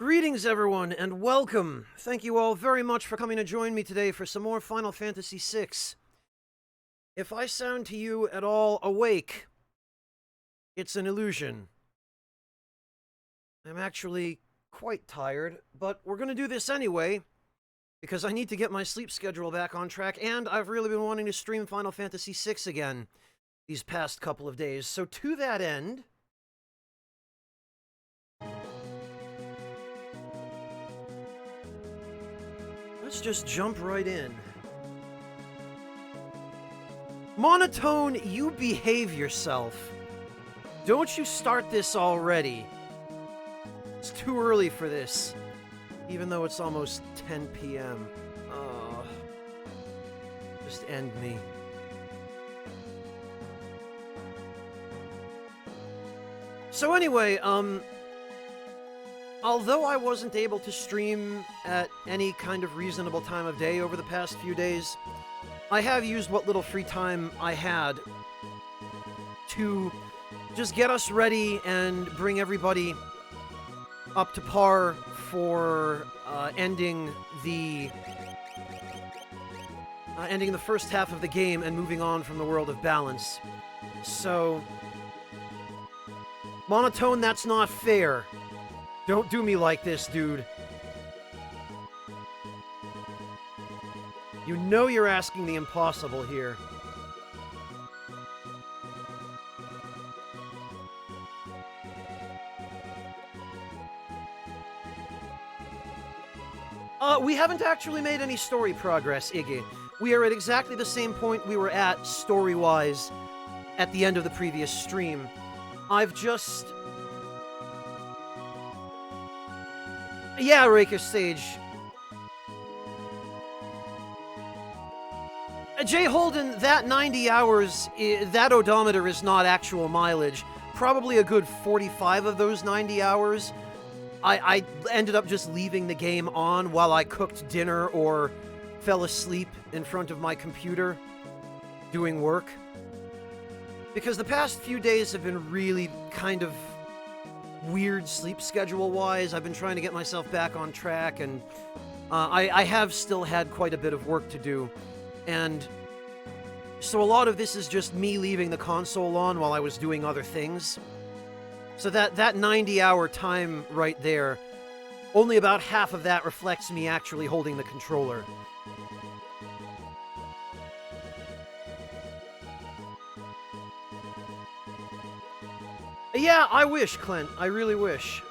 Greetings, everyone, and welcome. Thank you all very much for coming to join me today for some more Final Fantasy VI. If I sound to you at all awake, it's an illusion. I'm actually quite tired, but we're going to do this anyway, because I need to get my sleep schedule back on track, and I've really been wanting to stream Final Fantasy VI again these past couple of days. So to that end, let's just jump right in. Monotone, you behave yourself. Don't you start this already. It's too early for this, even though it's almost 10 p.m. Just end me. So anyway, although I wasn't able to stream at any kind of reasonable time of day over the past few days, I have used what little free time I had to just get us ready and bring everybody up to par for ending the first half of the game and moving on from the world of balance. So, Monotone, that's not fair. Don't do me like this, dude. You know you're asking the impossible here. We haven't actually made any story progress, Iggy. We are at exactly the same point we were at, story-wise, at the end of the previous stream. I've just... Yeah, Rakish Sage. Jay Holden, that 90 hours, that odometer is not actual mileage. Probably a good 45 of those 90 hours, I ended up just leaving the game on while I cooked dinner or fell asleep in front of my computer doing work. Because the past few days have been really kind of weird sleep schedule-wise. I've been trying to get myself back on track, and I have still had quite a bit of work to do. And so a lot of this is just me leaving the console on while I was doing other things. So that 90-hour time right there, only about half of that reflects me actually holding the controller. Yeah, I wish, Clint. I really wish.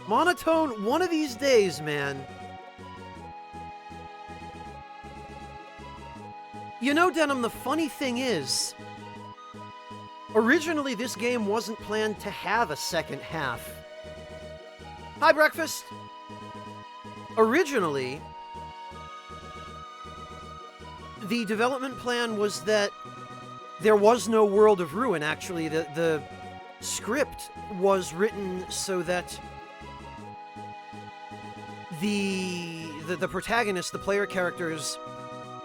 Monotone, one of these days, man. You know, Denim, the funny thing is, originally this game wasn't planned to have a second half. Hi, Breakfast! Originally, the development plan was that there was no World of Ruin, actually. The script was written so that the protagonist, the player characters,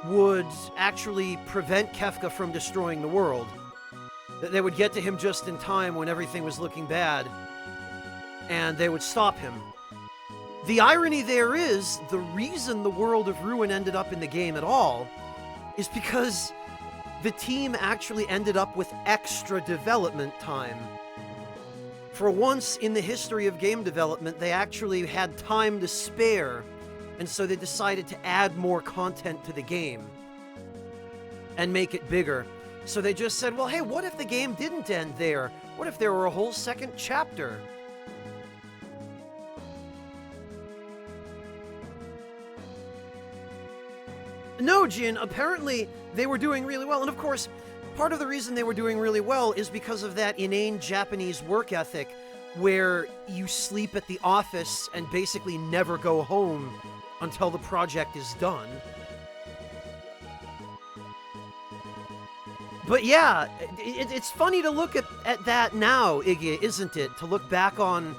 would actually prevent Kefka from destroying the world. That they would get to him just in time when everything was looking bad, and they would stop him. The irony there is, the reason the World of Ruin ended up in the game at all is because the team actually ended up with extra development time. For once in the history of game development, they actually had time to spare, and so they decided to add more content to the game and make it bigger. So they just said, well, hey, what if the game didn't end there? What if there were a whole second chapter? No, Jin, apparently they were doing really well. And of course, part of the reason they were doing really well is because of that inane Japanese work ethic where you sleep at the office and basically never go home until the project is done. But yeah, it's funny to look at that now, Iggy, isn't it? To look back on,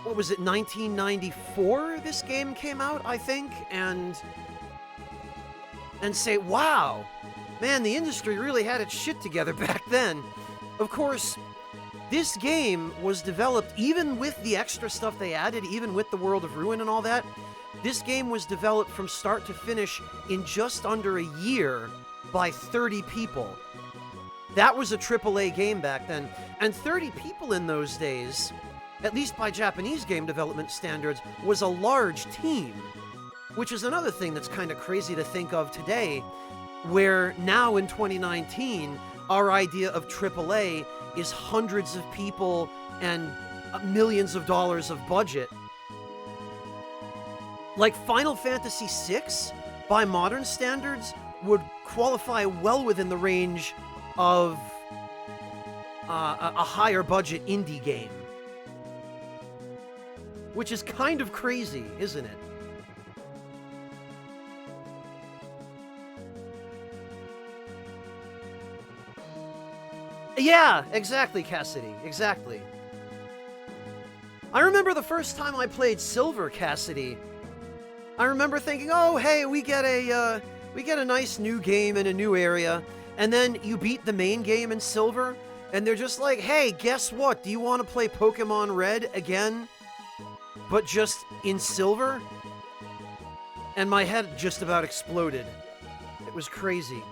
what was it, 1994 this game came out, I think? And say, wow, man, the industry really had its shit together back then. Of course, This game was developed, even with the extra stuff they added, even with the World of Ruin and all that, this game was developed from start to finish in just under a year by 30 people. That was a AAA game back then, and 30 people in those days, at least by Japanese game development standards, was a large team, which is another thing that's kind of crazy to think of today, where now in 2019, our idea of AAA is hundreds of people and millions of dollars of budget. Like Final Fantasy VI, by modern standards, would qualify well within the range of a higher budget indie game. Which is kind of crazy, isn't it? Yeah, exactly, Cassidy. Exactly. I remember the first time I played Silver, Cassidy. I remember thinking, oh, hey, we get a nice new game in a new area, and then you beat the main game in Silver, and they're just like, hey, guess what? Do you want to play Pokemon Red again, but just in Silver? And my head just about exploded. It was crazy.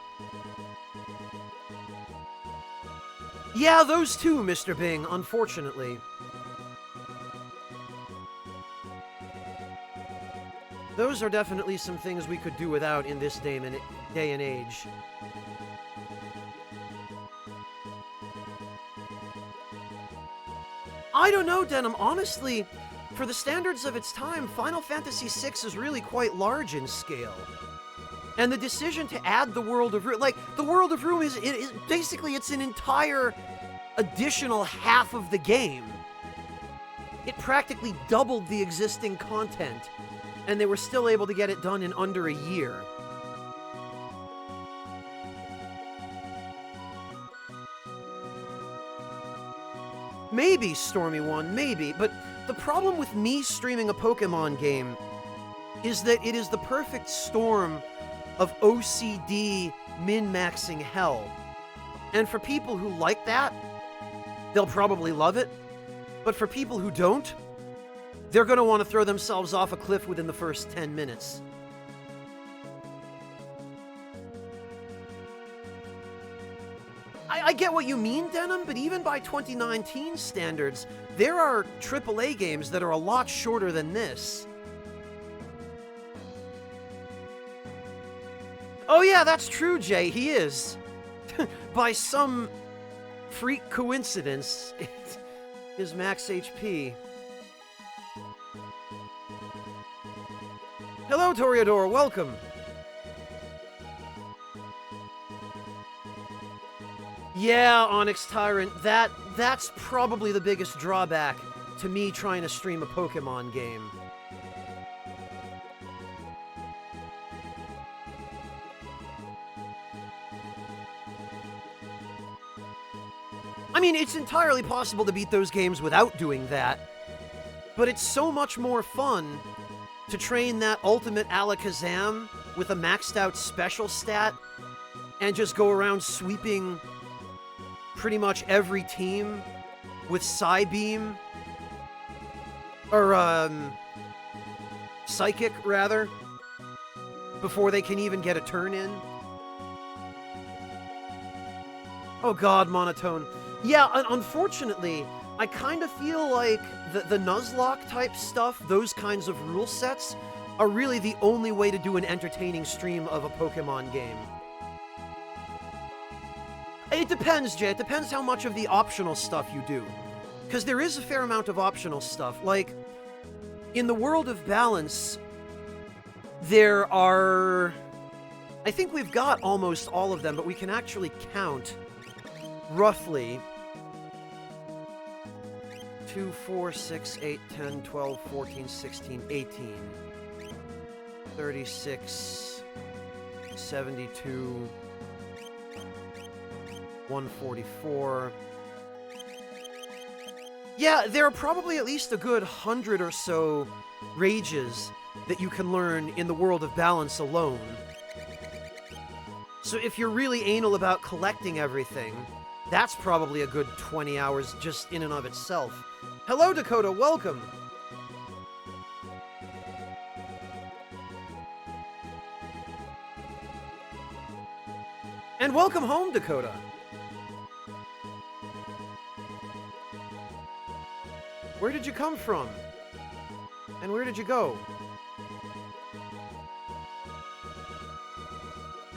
Yeah, those two, Mr. Bing, unfortunately. Those are definitely some things we could do without in this day and age. I don't know, Denim. Honestly, for the standards of its time, Final Fantasy VI is really quite large in scale. And the decision to add the World of Ruin, like, the World of Ruin is basically, it's an entire additional half of the game. It practically doubled the existing content, and they were still able to get it done in under a year. Maybe, Stormy One, maybe, but the problem with me streaming a Pokemon game is that it is the perfect storm of OCD min-maxing hell. And for people who like that, they'll probably love it. But for people who don't, they're going to want to throw themselves off a cliff within the first 10 minutes. I get what you mean, Denim, but even by 2019 standards, there are AAA games that are a lot shorter than this. Oh yeah, that's true, Jay, he is. By some freak coincidence, his max HP. Hello, Toreador, welcome. Yeah, Onyx Tyrant, that's probably the biggest drawback to me trying to stream a Pokemon game. I mean, it's entirely possible to beat those games without doing that, but it's so much more fun to train that ultimate Alakazam with a maxed out special stat and just go around sweeping pretty much every team with Psybeam, or Psychic, rather, before they can even get a turn in. Oh god, Monotone. Yeah, unfortunately, I kind of feel like the Nuzlocke type stuff, those kinds of rule sets, are really the only way to do an entertaining stream of a Pokemon game. It depends, Jay. It depends how much of the optional stuff you do. Because there is a fair amount of optional stuff. Like, in the World of Balance, there are... I think we've got almost all of them, but we can actually count, roughly, 2, 4, 6, 8, 10, 12, 14, 16, 18, 36, 72... 144. Yeah, there are probably at least a good 100 or so rages that you can learn in the World of Balance alone. So if you're really anal about collecting everything, That's probably a good 20 hours just in and of itself. Hello, Dakota, welcome! And welcome home, Dakota! Where did you come from? And where did you go?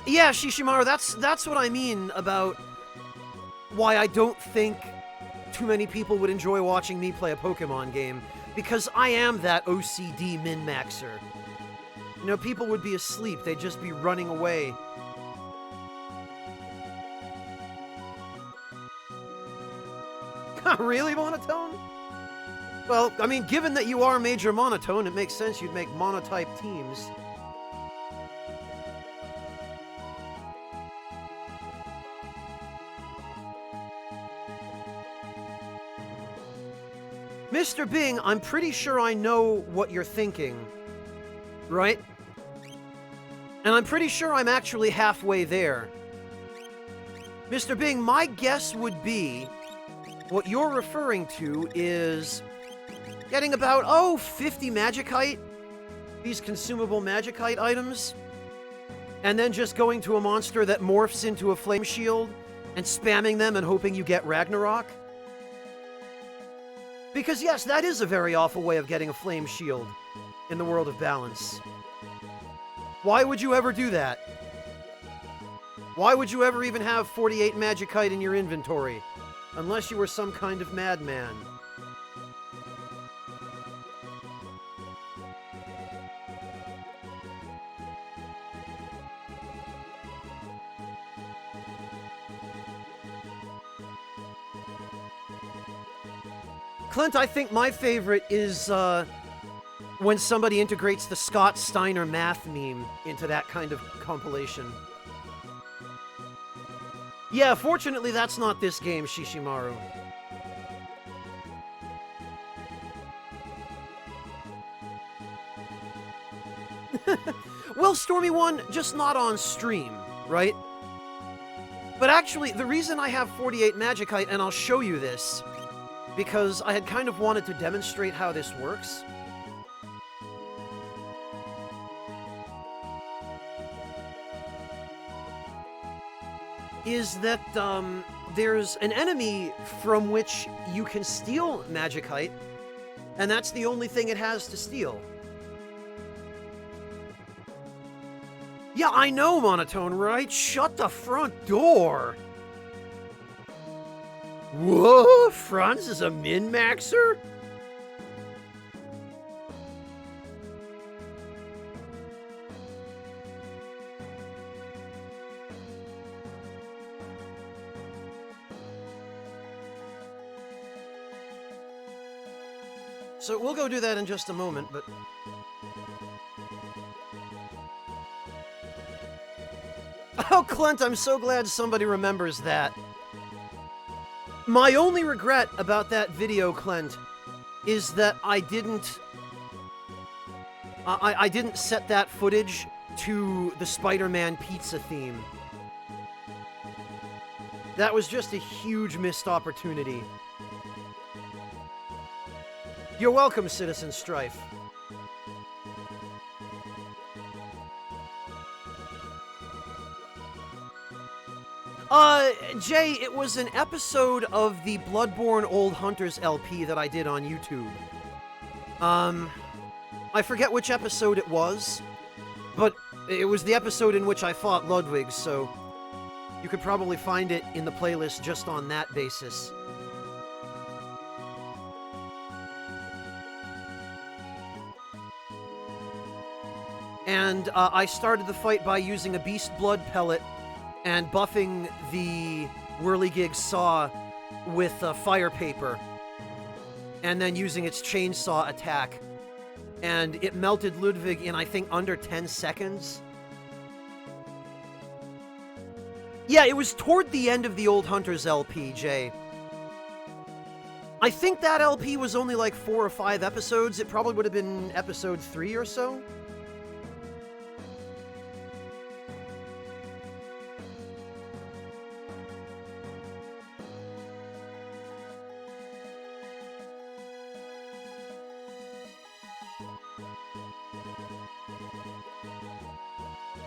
Yeah, Shishimaru, that's what I mean about why I don't think too many people would enjoy watching me play a Pokemon game, because I am that OCD min-maxer. You know, people would be asleep, they'd just be running away. Really, Monotone? Well, I mean, given that you are Major Monotone, it makes sense you'd make monotype teams. Mr. Bing, I'm pretty sure I know what you're thinking, right? And I'm pretty sure I'm actually halfway there. Mr. Bing, my guess would be what you're referring to is getting about, 50 Magikite, these consumable Magikite items, and then just going to a monster that morphs into a flame shield and spamming them and hoping you get Ragnarok. Because yes, that is a very awful way of getting a flame shield in the world of balance. Why would you ever do that? Why would you ever even have 48 Magikite in your inventory? Unless you were some kind of madman. Clint, I think my favorite is when somebody integrates the Scott Steiner math meme into that kind of compilation. Yeah, fortunately that's not this game, Shishimaru. Well, Stormy One, just not on stream, right? But actually, the reason I have 48 Magikite, and I'll show you this, because I had kind of wanted to demonstrate how this works. Is that there's an enemy from which you can steal Magikite, and that's the only thing it has to steal. Yeah, I know, Monotone, right? Shut the front door! Whoa, Franz is a min-maxer? So we'll go do that in just a moment, but... Oh, Clint, I'm so glad somebody remembers that. My only regret about that video, Clint, is that I didn't... I didn't set that footage to the Spider-Man pizza theme. That was just a huge missed opportunity. You're welcome, Citizen Strife. Jay, it was an episode of the Bloodborne Old Hunters LP that I did on YouTube. I forget which episode it was, but it was the episode in which I fought Ludwig, so you could probably find it in the playlist just on that basis. And I started the fight by using a Beast Blood pellet and buffing the Whirligig Saw with fire paper, and then using its chainsaw attack. And it melted Ludwig in, I think, under 10 seconds. Yeah, it was toward the end of the Old Hunters LP, Jay. I think that LP was only like 4 or 5 episodes. It probably would have been episode 3 or so.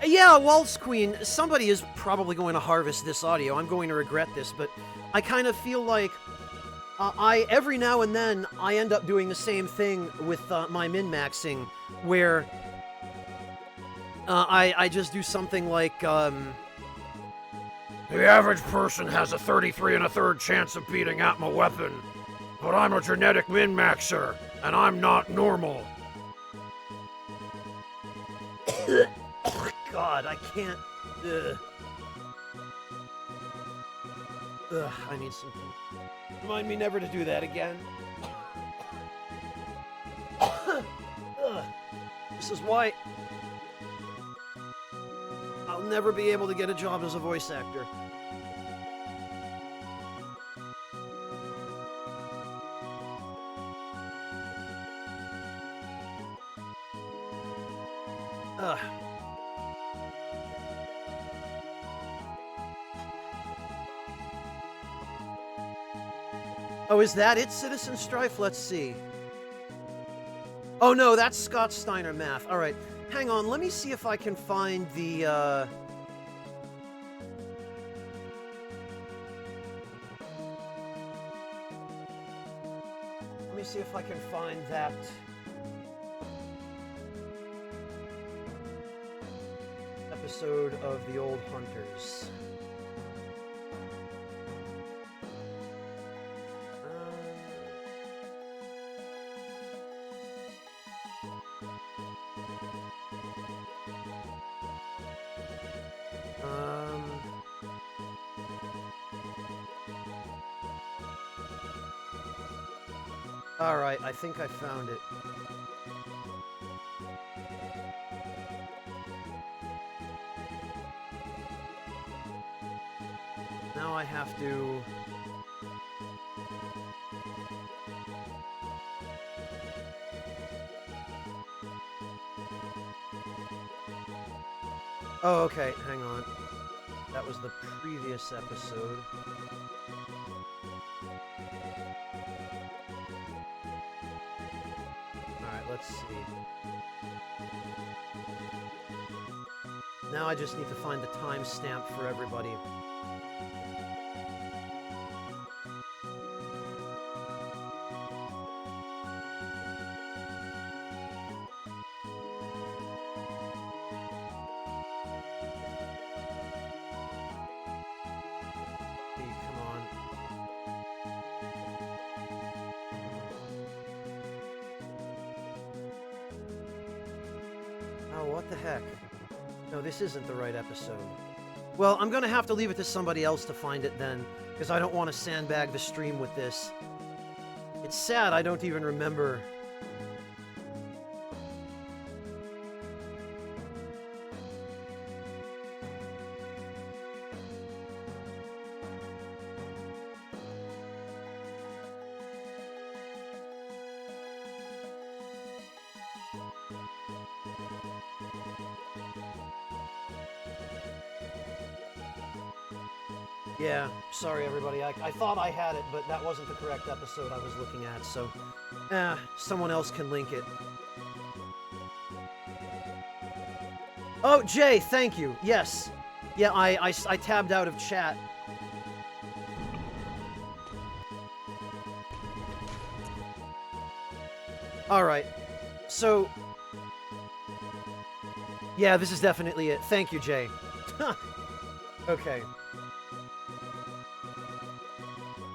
Yeah, Waltz Queen, somebody is probably going to harvest this audio. I'm going to regret this, but I kind of feel like every now and then I end up doing the same thing with my min-maxing, where I just do something like, the average person has a 33 1/3 chance of beating out my weapon, but I'm a genetic min-maxer, and I'm not normal. God, I can't. I need something. Remind me never to do that again. This is why I'll never be able to get a job as a voice actor. Oh, is that it, Citizen Strife? Let's see. Oh no, that's Scott Steiner math. Alright, hang on, let me see if I can find the, Let me see if I can find that episode of The Old Hunters. Alright, I think I found it. Now I have to... Oh, okay, hang on. That was the previous episode. Alright, let's see. Now I just need to find the timestamp for everybody. What the heck? No, this isn't the right episode. Well, I'm gonna have to leave it to somebody else to find it then, because I don't want to sandbag the stream with this. It's sad I don't even remember. Yeah, sorry everybody, I thought I had it, but that wasn't the correct episode I was looking at, so... someone else can link it. Oh, Jay, thank you, yes. Yeah, I tabbed out of chat. Alright, so... Yeah, this is definitely it. Thank you, Jay. Okay.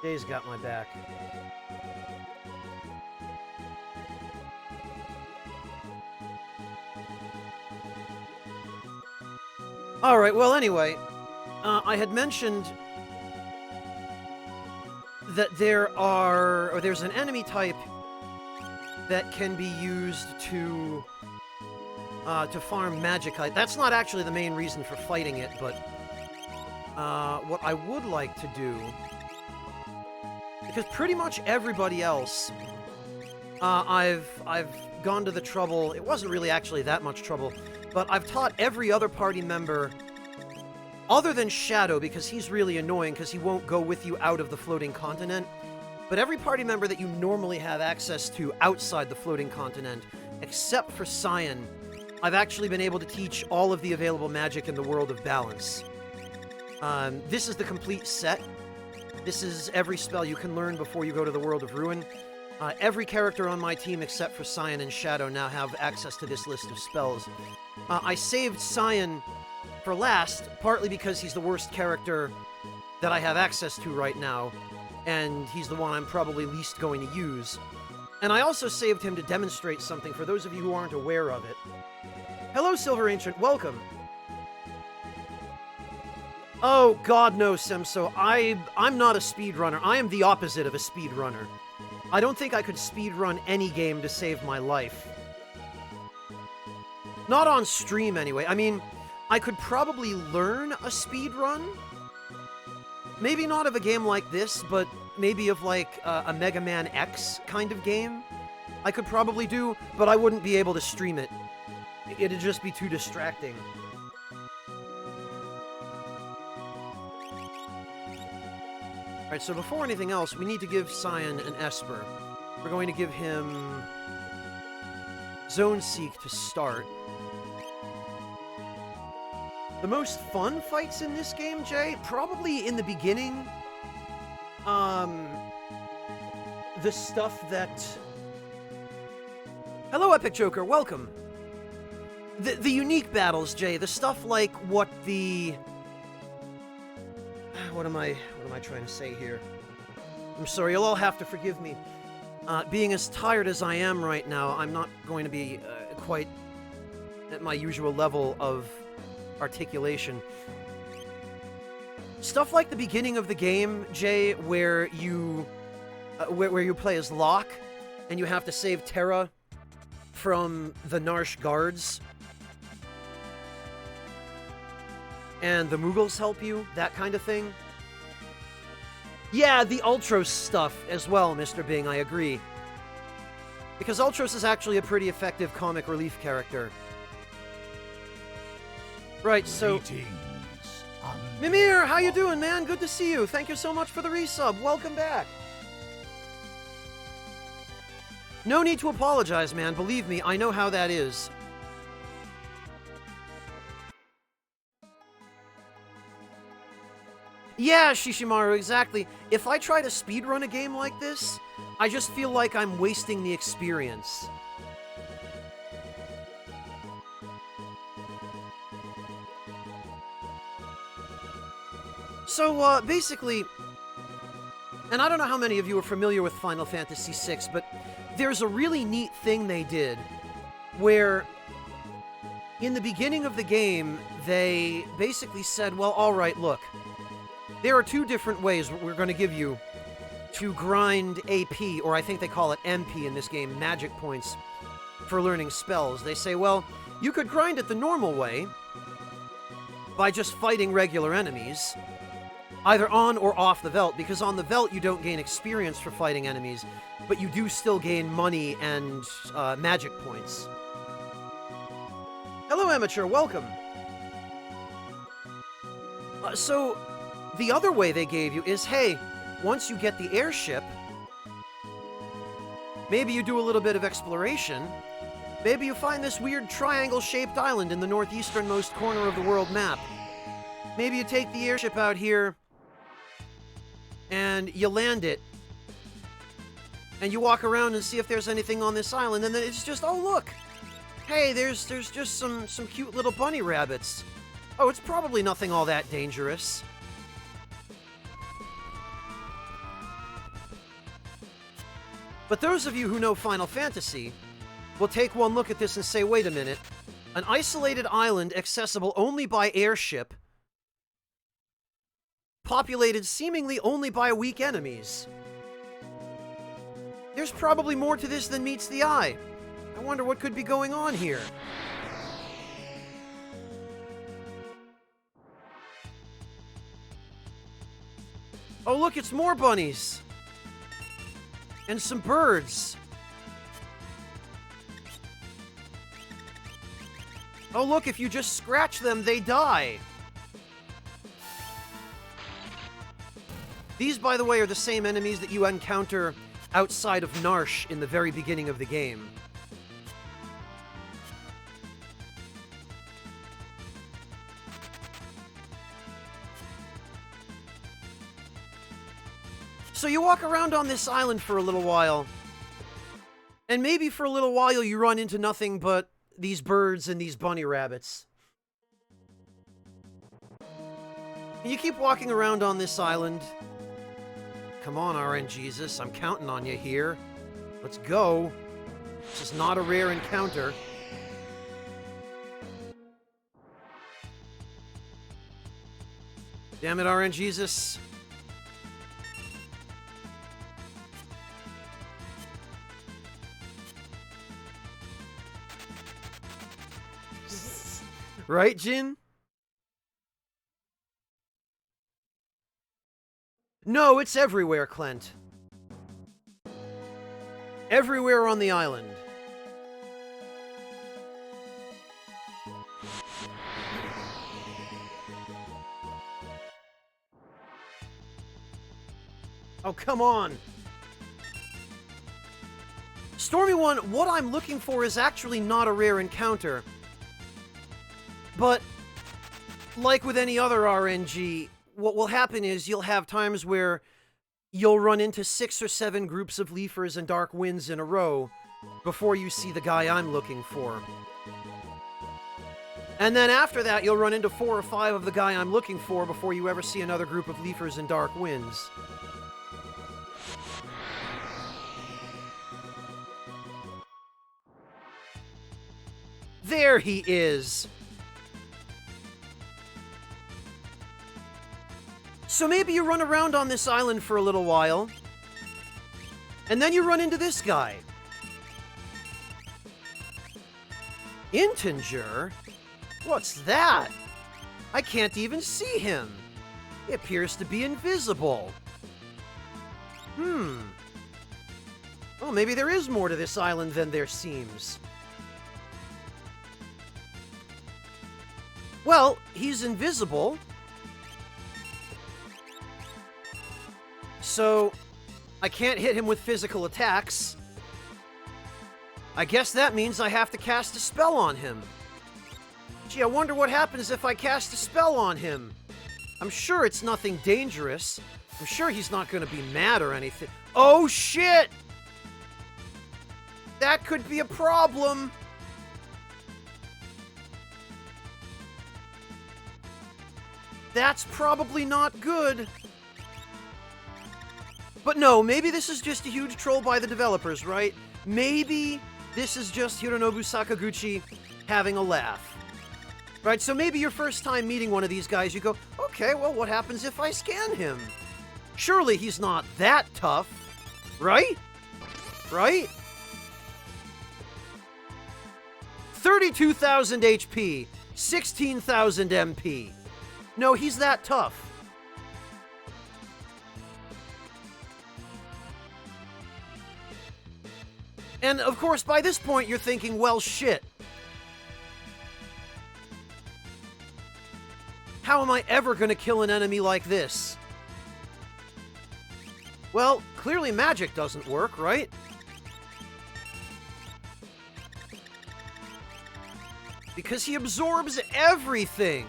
Jay's got my back. Alright, well anyway, I had mentioned that there's an enemy type that can be used to farm magicite. That's not actually the main reason for fighting it, but what I would like to do, because pretty much everybody else, I've gone to the trouble, it wasn't really actually that much trouble, but I've taught every other party member, other than Shadow, because he's really annoying because he won't go with you out of the floating continent, but every party member that you normally have access to outside the floating continent, except for Cyan, I've actually been able to teach all of the available magic in the World of Balance. This is the complete set. This is every spell you can learn before you go to the World of Ruin. Every character on my team except for Cyan and Shadow now have access to this list of spells. I saved Cyan for last, partly because he's the worst character that I have access to right now, and he's the one I'm probably least going to use. And I also saved him to demonstrate something for those of you who aren't aware of it. Hello, Silver Ancient, welcome! Oh, God no, Semso. I'm not a speedrunner. I am the opposite of a speedrunner. I don't think I could speedrun any game to save my life. Not on stream, anyway. I mean, I could probably learn a speedrun. Maybe not of a game like this, but maybe of, like, a Mega Man X kind of game. I could probably do, but I wouldn't be able to stream it. It'd just be too distracting. Alright, so before anything else, we need to give Cyan an Esper. We're going to give him Zone Seek to start. The most fun fights in this game, Jay? Probably in the beginning. The stuff that... Hello, Epic Joker, welcome! The unique battles, Jay, the stuff like what the... What am I trying to say here? I'm sorry, you'll all have to forgive me. Being as tired as I am right now, I'm not going to be quite at my usual level of articulation. Stuff like the beginning of the game, Jay, where you play as Locke, and you have to save Terra from the Narsh guards. And the Mughals help you, that kind of thing. Yeah, the Ultros stuff as well, Mr. Bing, I agree. Because Ultros is actually a pretty effective comic relief character. Right, so... Mimir, how you doing, man? Good to see you. Thank you so much for the resub. Welcome back. No need to apologize, man. Believe me, I know how that is. Yeah, Shishimaru, exactly. If I try to speedrun a game like this, I just feel like I'm wasting the experience. So, basically, and I don't know how many of you are familiar with Final Fantasy VI, but there's a really neat thing they did where in the beginning of the game, they basically said, well, all right, look, there are two different ways we're going to give you to grind AP, or I think they call it MP in this game, magic points, for learning spells. They say, well, you could grind it the normal way by just fighting regular enemies, either on or off the Veldt, because on the Veldt you don't gain experience for fighting enemies, but you do still gain money and magic points. Hello, Amateur, welcome! So, the other way they gave you is, hey, once you get the airship, maybe you do a little bit of exploration, maybe you find this weird triangle-shaped island in the northeasternmost corner of the world map. Maybe you take the airship out here, and you land it, and you walk around and see if there's anything on this island, and then it's just, oh look! Hey, there's just some cute little bunny rabbits. Oh, it's probably nothing all that dangerous. But those of you who know Final Fantasy will take one look at this and say, wait a minute, an isolated island accessible only by airship, populated seemingly only by weak enemies. There's probably more to this than meets the eye. I wonder what could be going on here. Oh look, it's more bunnies! And some birds. Oh look, if you just scratch them, they die. These, by the way, are the same enemies that you encounter outside of Narsh in the very beginning of the game. So you walk around on this island for a little while, and maybe for a little while you run into nothing but these birds and these bunny rabbits. And you keep walking around on this island. Come on, RNGesus, I'm counting on you here. Let's go. This is not a rare encounter. Damn it, RNGesus. Right, Jin? No, it's everywhere, Clint. Everywhere on the island. Oh, come on. Stormy One, what I'm looking for is actually not a rare encounter. But, like with any other RNG, what will happen is you'll have times where you'll run into 6 or 7 groups of Leafers and Dark Winds in a row before you see the guy I'm looking for. And then after that, you'll run into 4 or 5 of the guy I'm looking for before you ever see another group of Leafers and Dark Winds. There he is! So maybe you run around on this island for a little while, and then you run into this guy. Integer? What's that? I can't even see him. He appears to be invisible. Well, maybe there is more to this island than there seems. Well, he's invisible. So, I can't hit him with physical attacks. I guess that means I have to cast a spell on him. Gee, I wonder what happens if I cast a spell on him. I'm sure it's nothing dangerous. I'm sure he's not going to be mad or anything. Oh, shit! That could be a problem. That's probably not good. But no, maybe this is just a huge troll by the developers, right? Maybe this is just Hironobu Sakaguchi having a laugh. Right, so maybe your first time meeting one of these guys, you go, okay, well, what happens if I scan him? Surely he's not that tough, right? Right? 32,000 HP, 16,000 MP. No, he's that tough. And, of course, by this point, you're thinking, well, shit. How am I ever going to kill an enemy like this? Well, clearly magic doesn't work, right? Because he absorbs everything.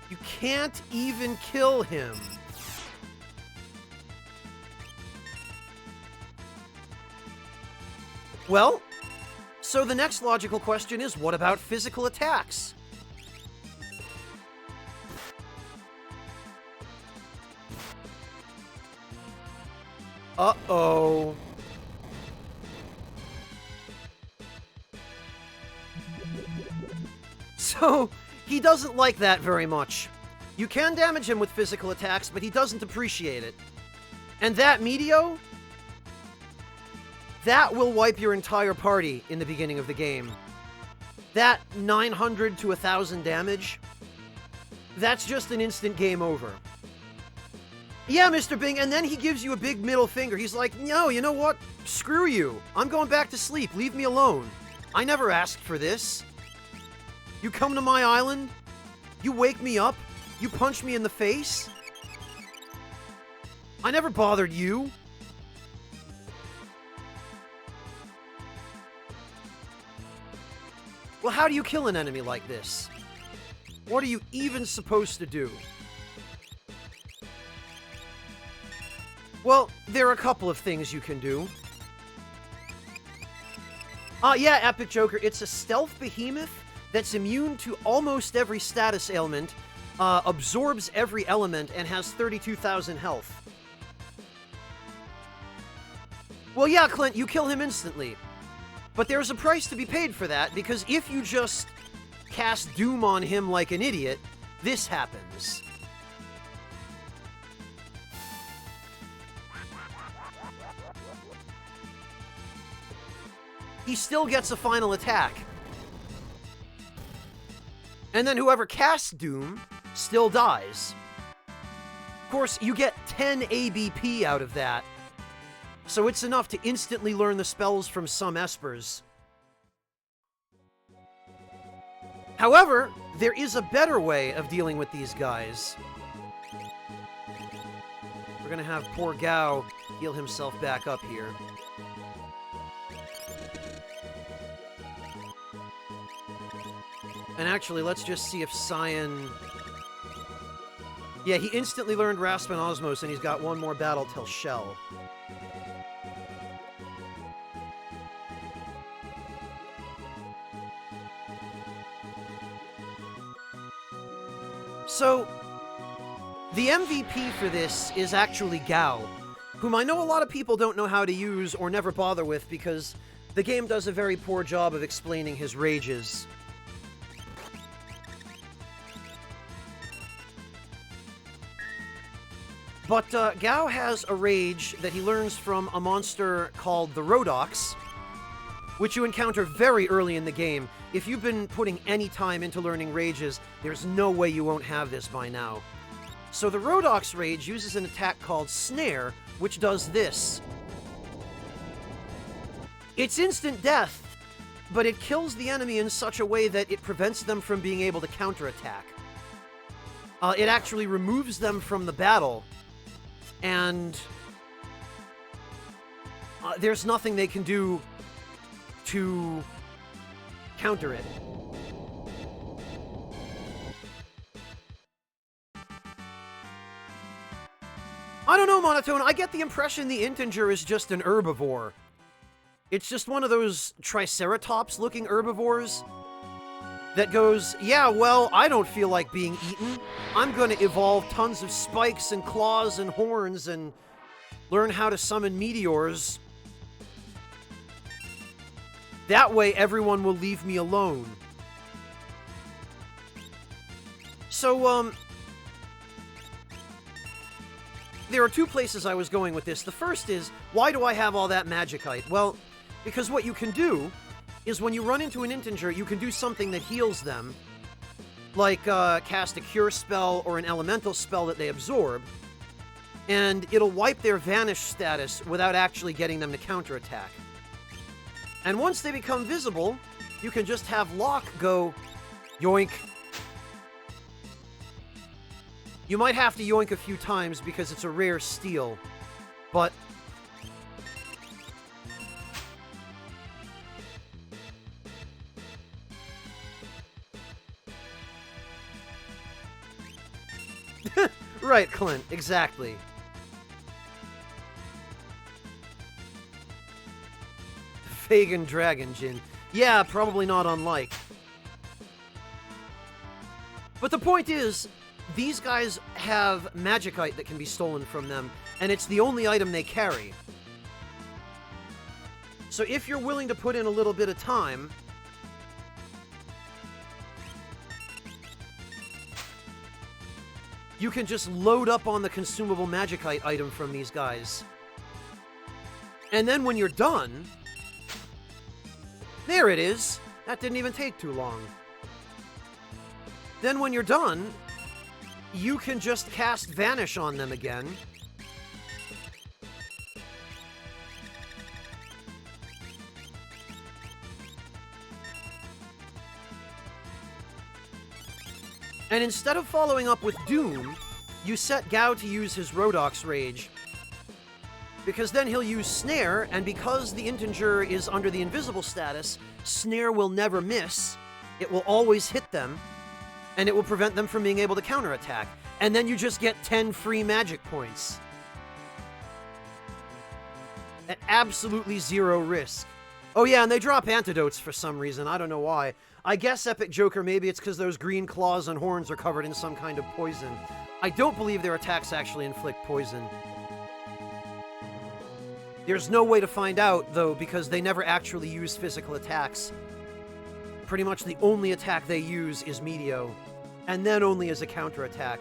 You can't even kill him. Well, so the next logical question is, what about physical attacks? Uh-oh. So, he doesn't like that very much. You can damage him with physical attacks, but he doesn't appreciate it. And that Meteo, that will wipe your entire party in the beginning of the game. That 900 to 1,000 damage, that's just an instant game over. Yeah, Mr. Bing, and then he gives you a big middle finger. He's like, no, you know what? Screw you. I'm going back to sleep. Leave me alone. I never asked for this. You come to my island, you wake me up, you punch me in the face. I never bothered you. Well, how do you kill an enemy like this? What are you even supposed to do? Well, there are a couple of things you can do. Yeah, Epic Joker, it's a stealth behemoth that's immune to almost every status ailment, absorbs every element, and has 32,000 health. Well, yeah, Clint, you kill him instantly. But there's a price to be paid for that, because if you just cast Doom on him like an idiot, this happens. He still gets a final attack. And then whoever casts Doom still dies. Of course, you get 10 ABP out of that, so it's enough to instantly learn the spells from some espers. However, there is a better way of dealing with these guys. We're gonna have poor Gao heal himself back up here. And actually, let's just see if Cyan... Yeah, he instantly learned Raspin Osmos, and he's got one more battle till Shell. So, the MVP for this is actually Gao, whom I know a lot of people don't know how to use or never bother with because the game does a very poor job of explaining his rages. But Gao has a rage that he learns from a monster called the Rhodox, which you encounter very early in the game. If you've been putting any time into learning rages, there's no way you won't have this by now. So the Rhodox rage uses an attack called Snare, which does this. It's instant death, but it kills the enemy in such a way that it prevents them from being able to counterattack. It actually removes them from the battle, and there's nothing they can do to counter it. I don't know, Monotone. I get the impression the Integer is just an herbivore. It's just one of those Triceratops-looking herbivores that goes, yeah, well, I don't feel like being eaten. I'm going to evolve tons of spikes and claws and horns and learn how to summon meteors. That way, everyone will leave me alone. So, there are two places I was going with this. The first is, why do I have all that Magicite? Well, because what you can do is when you run into an Integer, you can do something that heals them, like cast a Cure spell or an Elemental spell that they absorb, and it'll wipe their Vanish status without actually getting them to counterattack. And once they become visible, you can just have Locke go, yoink. You might have to yoink a few times because it's a rare steal, but... Right, Clint, exactly. Pagan Dragon Djinn. Yeah, probably not unlike. But the point is, these guys have Magicite that can be stolen from them, and it's the only item they carry. So if you're willing to put in a little bit of time, you can just load up on the consumable Magicite item from these guys. And then when you're done... There it is! That didn't even take too long. Then when you're done, you can just cast Vanish on them again. And instead of following up with Doom, you set Gao to use his Rhodox Rage. Because then he'll use Snare, and because the Integer is under the invisible status, Snare will never miss, It will always hit them, and it will prevent them from being able to counterattack. And then you just get 10 free magic points. At absolutely zero risk. Oh yeah, and they drop antidotes for some reason. I don't know why. I guess, Epic Joker, maybe it's because those green claws and horns are covered in some kind of poison. I don't believe their attacks actually inflict poison. There's no way to find out, though, because they never actually use physical attacks. Pretty much the only attack they use is Meteo, and then only as a counterattack.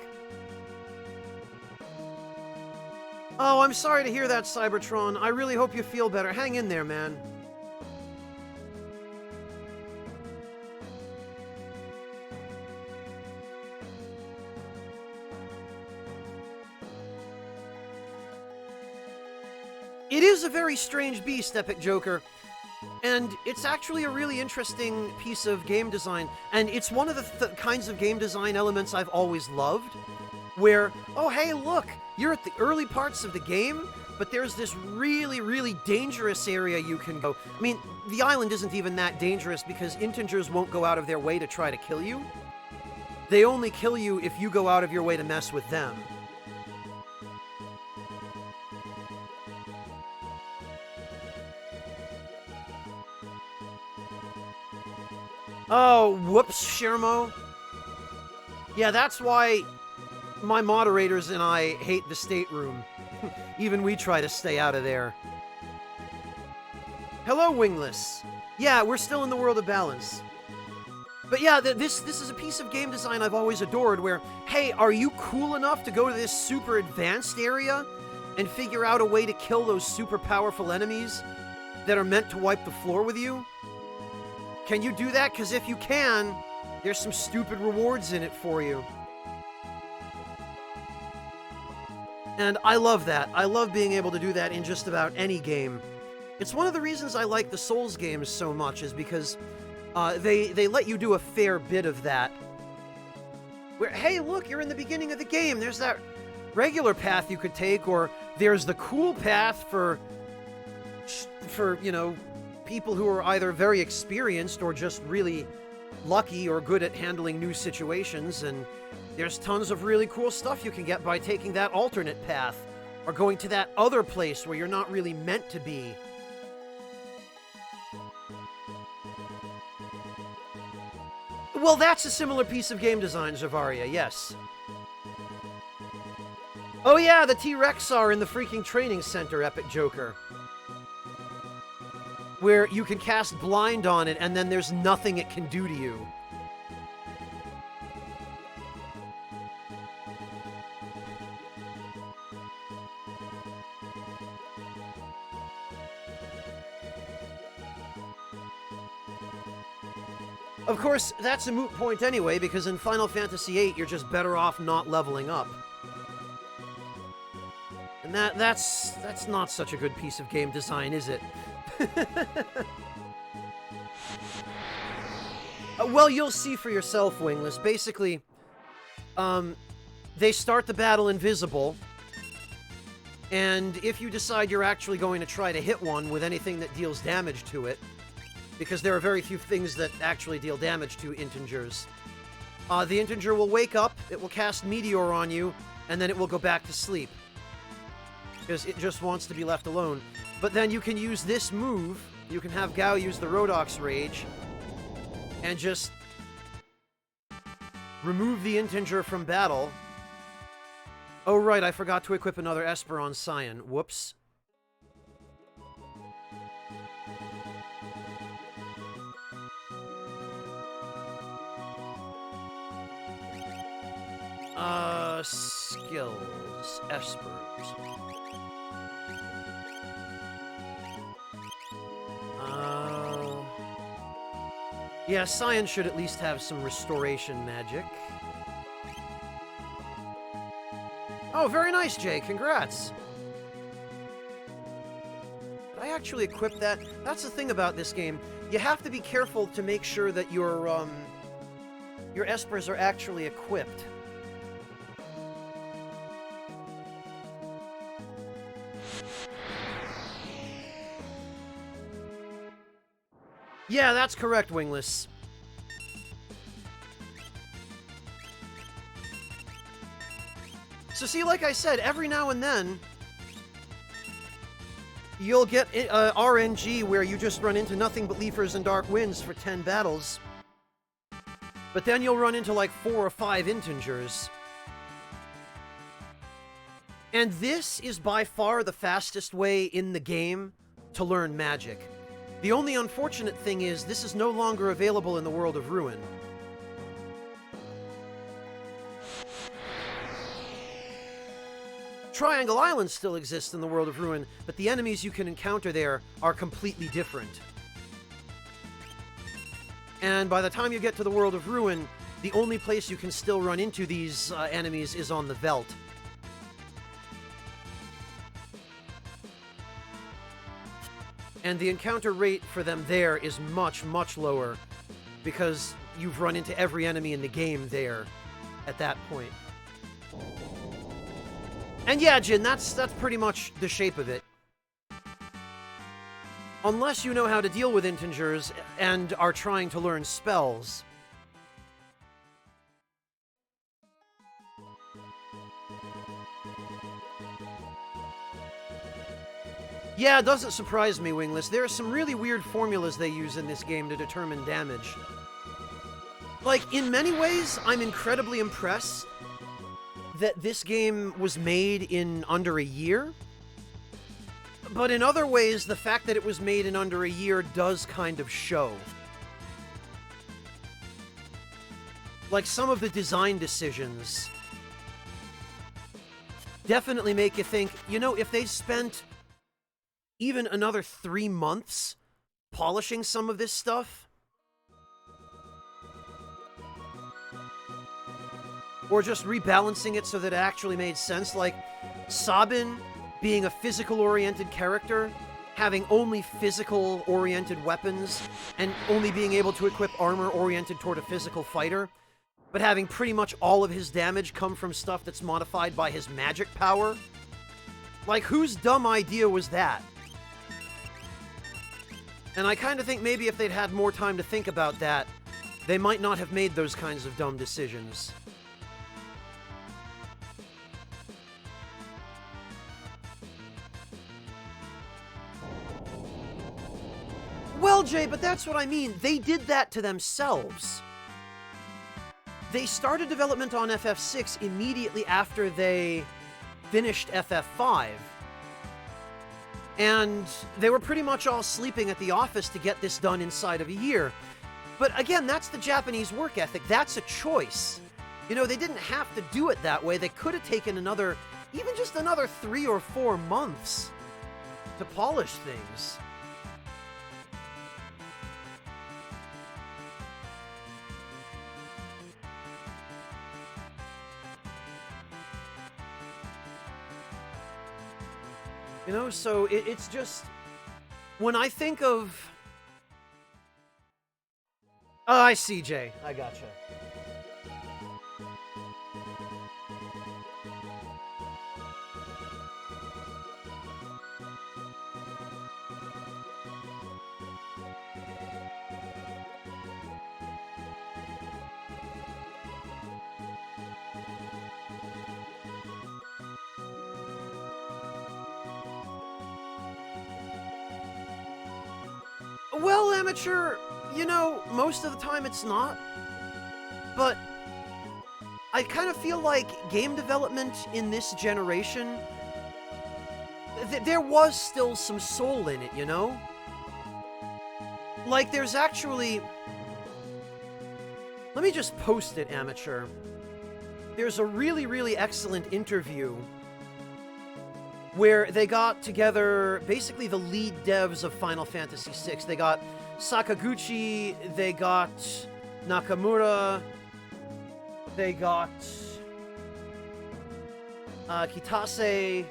Oh, I'm sorry to hear that, Cybertron. I really hope you feel better. Hang in there, man. It is a very strange beast, Epic Joker, and it's actually a really interesting piece of game design, and it's one of the kinds of game design elements I've always loved, where, oh hey, look, you're at the early parts of the game, but there's this really, really dangerous area you can go. I mean, the island isn't even that dangerous because integers won't go out of their way to try to kill you. They only kill you if you go out of your way to mess with them. Oh, whoops, Shermo. Yeah, that's why my moderators and I hate the stateroom. Even we try to stay out of there. Hello, Wingless. Yeah, we're still in the world of balance. But yeah, this is a piece of game design I've always adored where, hey, are you cool enough to go to this super advanced area and figure out a way to kill those super powerful enemies that are meant to wipe the floor with you? Can you do that? Because if you can, there's some stupid rewards in it for you. And I love that. I love being able to do that in just about any game. It's one of the reasons I like the Souls games so much, is because they let you do a fair bit of that. Where, hey, look, you're in the beginning of the game. There's that regular path you could take, or there's the cool path for you know, people who are either very experienced or just really lucky or good at handling new situations, and there's tons of really cool stuff you can get by taking that alternate path, or going to that other place where you're not really meant to be. Well, that's a similar piece of game design, Zavaria, yes. Oh yeah, the T-Rex are in the freaking training center, Epic Joker. Where you can cast Blind on it, and then there's nothing it can do to you. Of course, that's a moot point anyway, because in Final Fantasy VIII, you're just better off not leveling up. And that's not such a good piece of game design, is it? Well, you'll see for yourself, Wingless. Basically, they start the battle invisible, and if you decide you're actually going to try to hit one with anything that deals damage to it, because there are very few things that actually deal damage to integers, the integer will wake up, it will cast Meteor on you, and then it will go back to sleep. Because it just wants to be left alone. But then you can use this move, you can have Gao use the Rhodox Rage, and just remove the integer from battle. Oh right, I forgot to equip another Esper on Cyan. Whoops. Skills. Espers. Yeah, Cyan should at least have some restoration magic. Oh, very nice, Jay. Congrats. Did I actually equip that? That's the thing about this game. You have to be careful to make sure that your Espers are actually equipped. Yeah, that's correct, Wingless. So see, like I said, every now and then, you'll get RNG where you just run into nothing but Leafers and Dark Winds for 10 battles. But then you'll run into like 4 or 5 Intingers. And this is by far the fastest way in the game to learn magic. The only unfortunate thing is this is no longer available in the World of Ruin. Triangle Island still exists in the World of Ruin, but the enemies you can encounter there are completely different. And by the time you get to the World of Ruin, the only place you can still run into these enemies is on the Veldt. And the encounter rate for them there is much, much lower, because you've run into every enemy in the game there at that point. And yeah, Jin, that's pretty much the shape of it. Unless you know how to deal with Intingers and are trying to learn spells. Yeah, it doesn't surprise me, Wingless. There are some really weird formulas they use in this game to determine damage. Like, in many ways, I'm incredibly impressed that this game was made in under a year. But in other ways, the fact that it was made in under a year does kind of show. Like, some of the design decisions definitely make you think, you know, if they spent even another 3 months polishing some of this stuff, or just rebalancing it so that it actually made sense, like Sabin being a physical-oriented character, having only physical-oriented weapons, and only being able to equip armor oriented toward a physical fighter, but having pretty much all of his damage come from stuff that's modified by his magic power. Like, whose dumb idea was that? And I kind of think maybe if they'd had more time to think about that, they might not have made those kinds of dumb decisions. Well, Jay, but that's what I mean. They did that to themselves. They started development on FF6 immediately after they finished FF5. And they were pretty much all sleeping at the office to get this done inside of a year. But again, that's the Japanese work ethic. That's a choice. You know, they didn't have to do it that way. They could have taken another, even just another 3 or 4 months to polish things. You know, so it's just, when I think of... Oh, I see, Jay. I gotcha. Well, Amateur, you know, most of the time it's not. But I kind of feel like game development in this generation, there was still some soul in it, you know? Like, there's actually... Let me just post it, Amateur. There's a really, really excellent interview where they got together basically the lead devs of Final Fantasy VI. They got Sakaguchi, they got Nakamura, they got Kitase,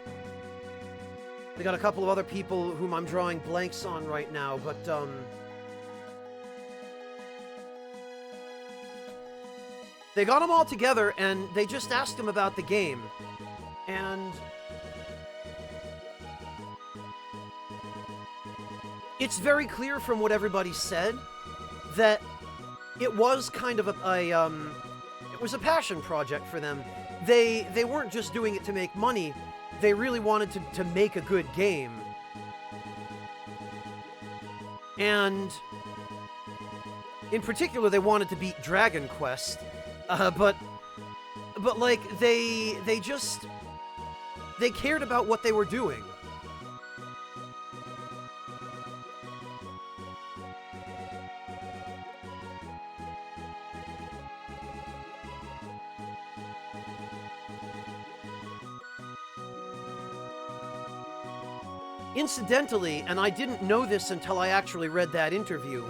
they got a couple of other people whom I'm drawing blanks on right now, but they got them all together and they just asked them about the game. And it's very clear from what everybody said that it was kind of it was a passion project for them. they weren't just doing it to make money. They really wanted to make a good game. And in particular, they wanted to beat Dragon Quest. But like, they cared about what they were doing. Incidentally, and I didn't know this until I actually read that interview,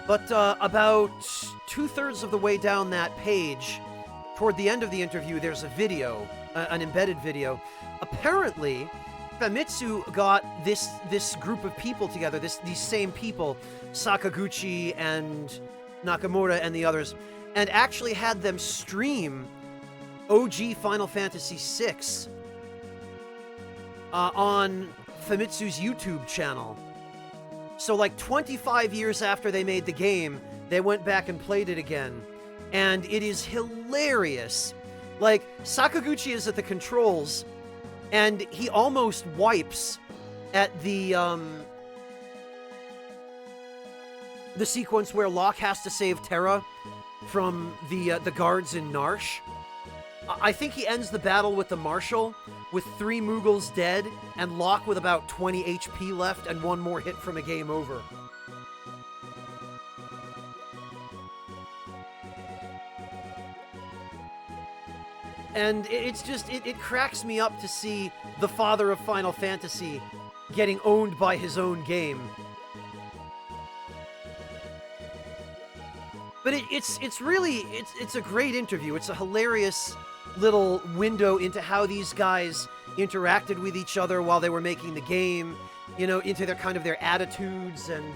but about 2/3 of the way down that page, toward the end of the interview, there's a video, an embedded video. Apparently, Famitsu got this group of people together, these same people, Sakaguchi and Nakamura and the others, and actually had them stream OG Final Fantasy VI on Famitsu's YouTube channel. So like 25 years after they made the game, they went back and played it again. And it is hilarious. Like, Sakaguchi is at the controls, and he almost wipes at the sequence where Locke has to save Terra from the guards in Narsh. I think he ends the battle with the Marshal with 3 Moogles dead and Locke with about 20 HP left and 1 more hit from a game over. And it's just, it cracks me up to see the father of Final Fantasy getting owned by his own game. But it's really a great interview. It's a hilarious little window into how these guys interacted with each other while they were making the game, you know, into their attitudes and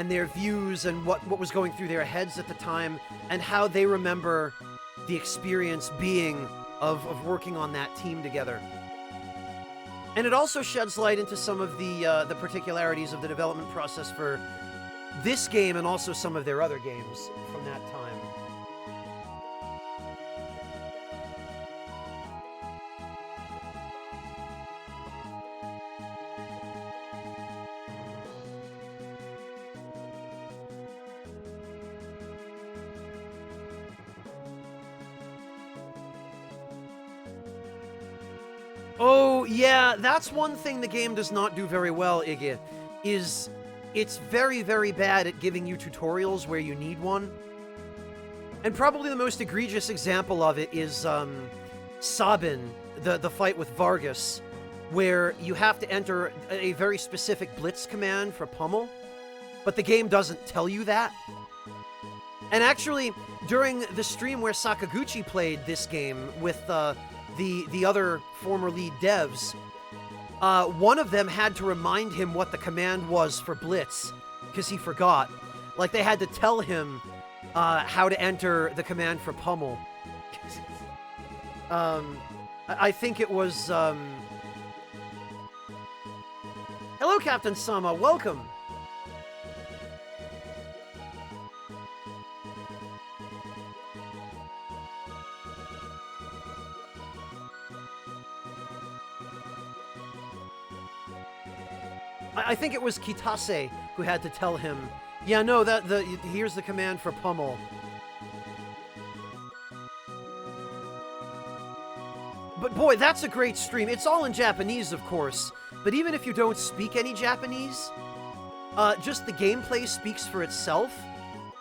their views and what was going through their heads at the time, and how they remember the experience being of working on that team together. And it also sheds light into some of the particularities of the development process for this game and also some of their other games from that time. Oh, yeah, that's one thing the game does not do very well, Iggy, is it's very, very bad at giving you tutorials where you need one. And probably the most egregious example of it is Sabin, the fight with Vargas, where you have to enter a very specific blitz command for Pummel, but the game doesn't tell you that. And actually, during the stream where Sakaguchi played this game with the other former lead devs, one of them had to remind him what the command was for Blitz, because he forgot. Like, they had to tell him how to enter the command for Pummel. I think it was... Hello, Captain Sama, welcome! I think it was Kitase who had to tell him, yeah, no, here's the command for Pummel. But boy, that's a great stream. It's all in Japanese, of course, but even if you don't speak any Japanese, just the gameplay speaks for itself,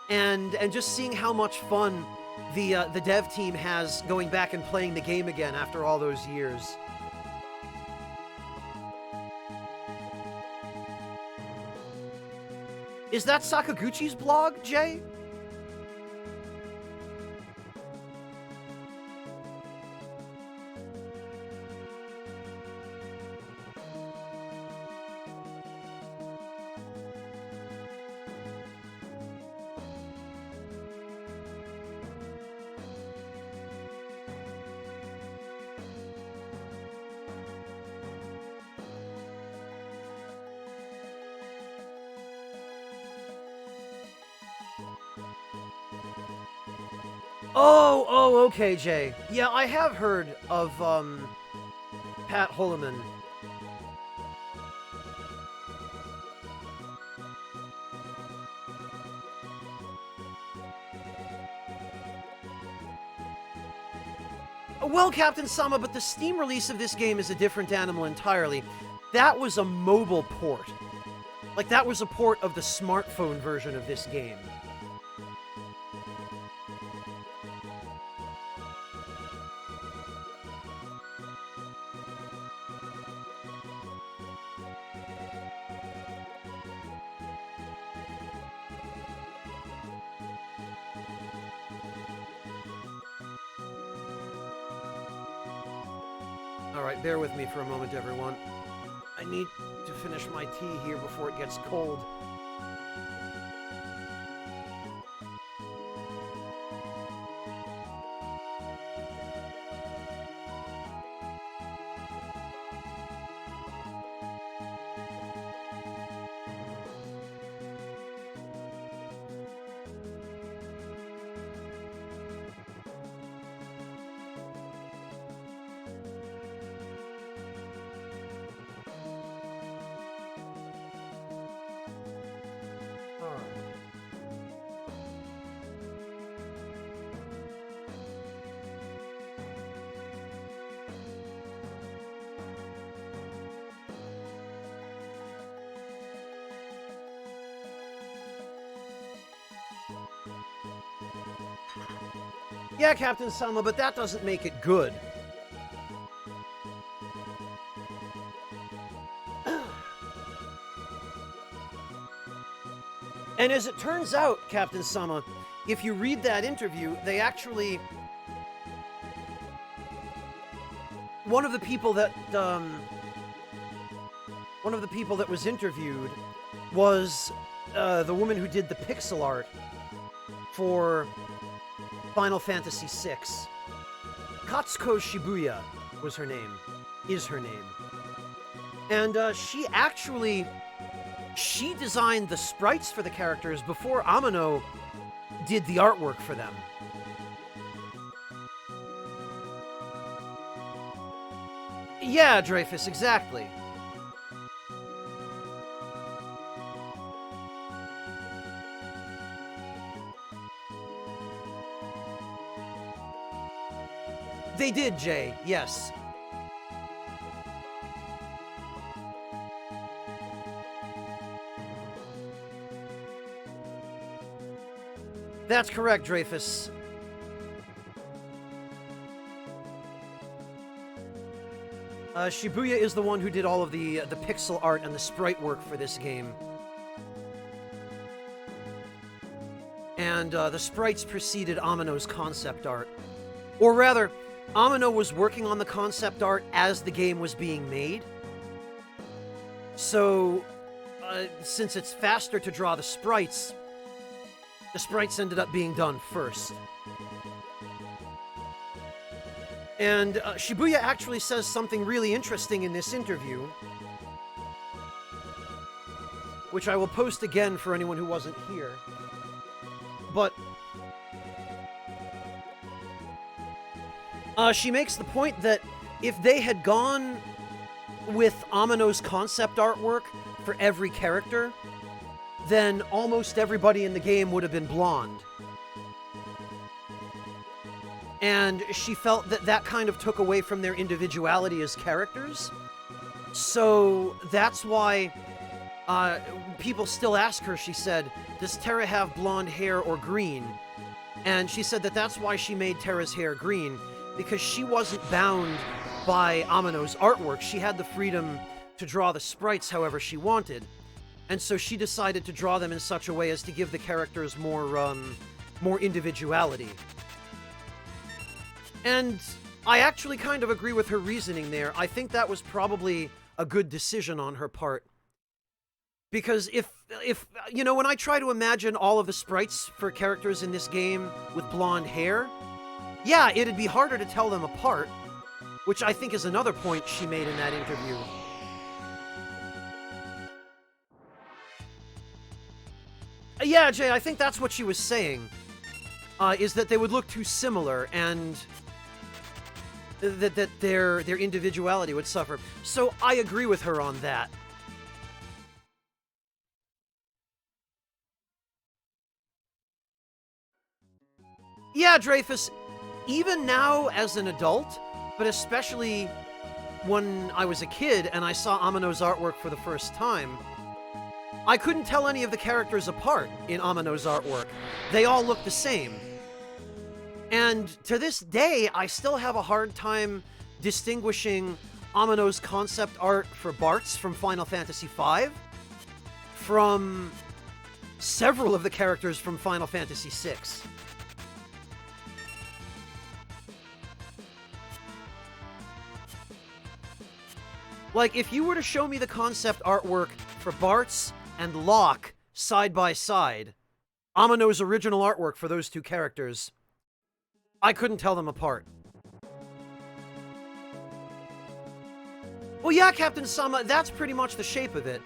and just seeing how much fun the dev team has going back and playing the game again after all those years. Is that Sakaguchi's blog, Jay? Oh, okay, Jay. Yeah, I have heard of, Pat Holloman. Well, Captain Sama, but the Steam release of this game is a different animal entirely. That was a mobile port. Like, that was a port of the smartphone version of this game. Alright, bear with me for a moment, everyone. I need to finish my tea here before it gets cold. Yeah, Captain Sama, but that doesn't make it good. And as it turns out, Captain Sama, if you read that interview, they actually... One of the people that was interviewed was the woman who did the pixel art for Final Fantasy VI. Katsuko Shibuya was her name, is her name. And she designed the sprites for the characters before Amano did the artwork for them. Yeah, Dreyfus, exactly. They did, Jay, yes. That's correct, Dreyfus. Shibuya is the one who did all of the pixel art and the sprite work for this game. And the sprites preceded Amano's concept art. Or rather, Amano was working on the concept art as the game was being made. So, since it's faster to draw the sprites ended up being done first. And Shibuya actually says something really interesting in this interview, which I will post again for anyone who wasn't here. But she makes the point that if they had gone with Amano's concept artwork for every character, then almost everybody in the game would have been blonde. And she felt that that kind of took away from their individuality as characters. So that's why people still ask her, she said, does Terra have blonde hair or green? And she said that that's why she made Terra's hair green, because she wasn't bound by Amano's artwork. She had the freedom to draw the sprites however she wanted. And so she decided to draw them in such a way as to give the characters more individuality. And I actually kind of agree with her reasoning there. I think that was probably a good decision on her part. Because if you know, when I try to imagine all of the sprites for characters in this game with blonde hair, yeah, it'd be harder to tell them apart, which I think is another point she made in that interview. Yeah, Jay, I think that's what she was saying. is that they would look too similar, and that their individuality would suffer. So I agree with her on that. Yeah, Dreyfus, even now as an adult, but especially when I was a kid and I saw Amano's artwork for the first time, I couldn't tell any of the characters apart in Amano's artwork. They all look the same. And to this day, I still have a hard time distinguishing Amano's concept art for Bartz from Final Fantasy V from several of the characters from Final Fantasy VI. Like, if you were to show me the concept artwork for Bartz and Locke side by side, Amano's original artwork for those two characters, I couldn't tell them apart. Well, yeah, Captain Sama, that's pretty much the shape of it.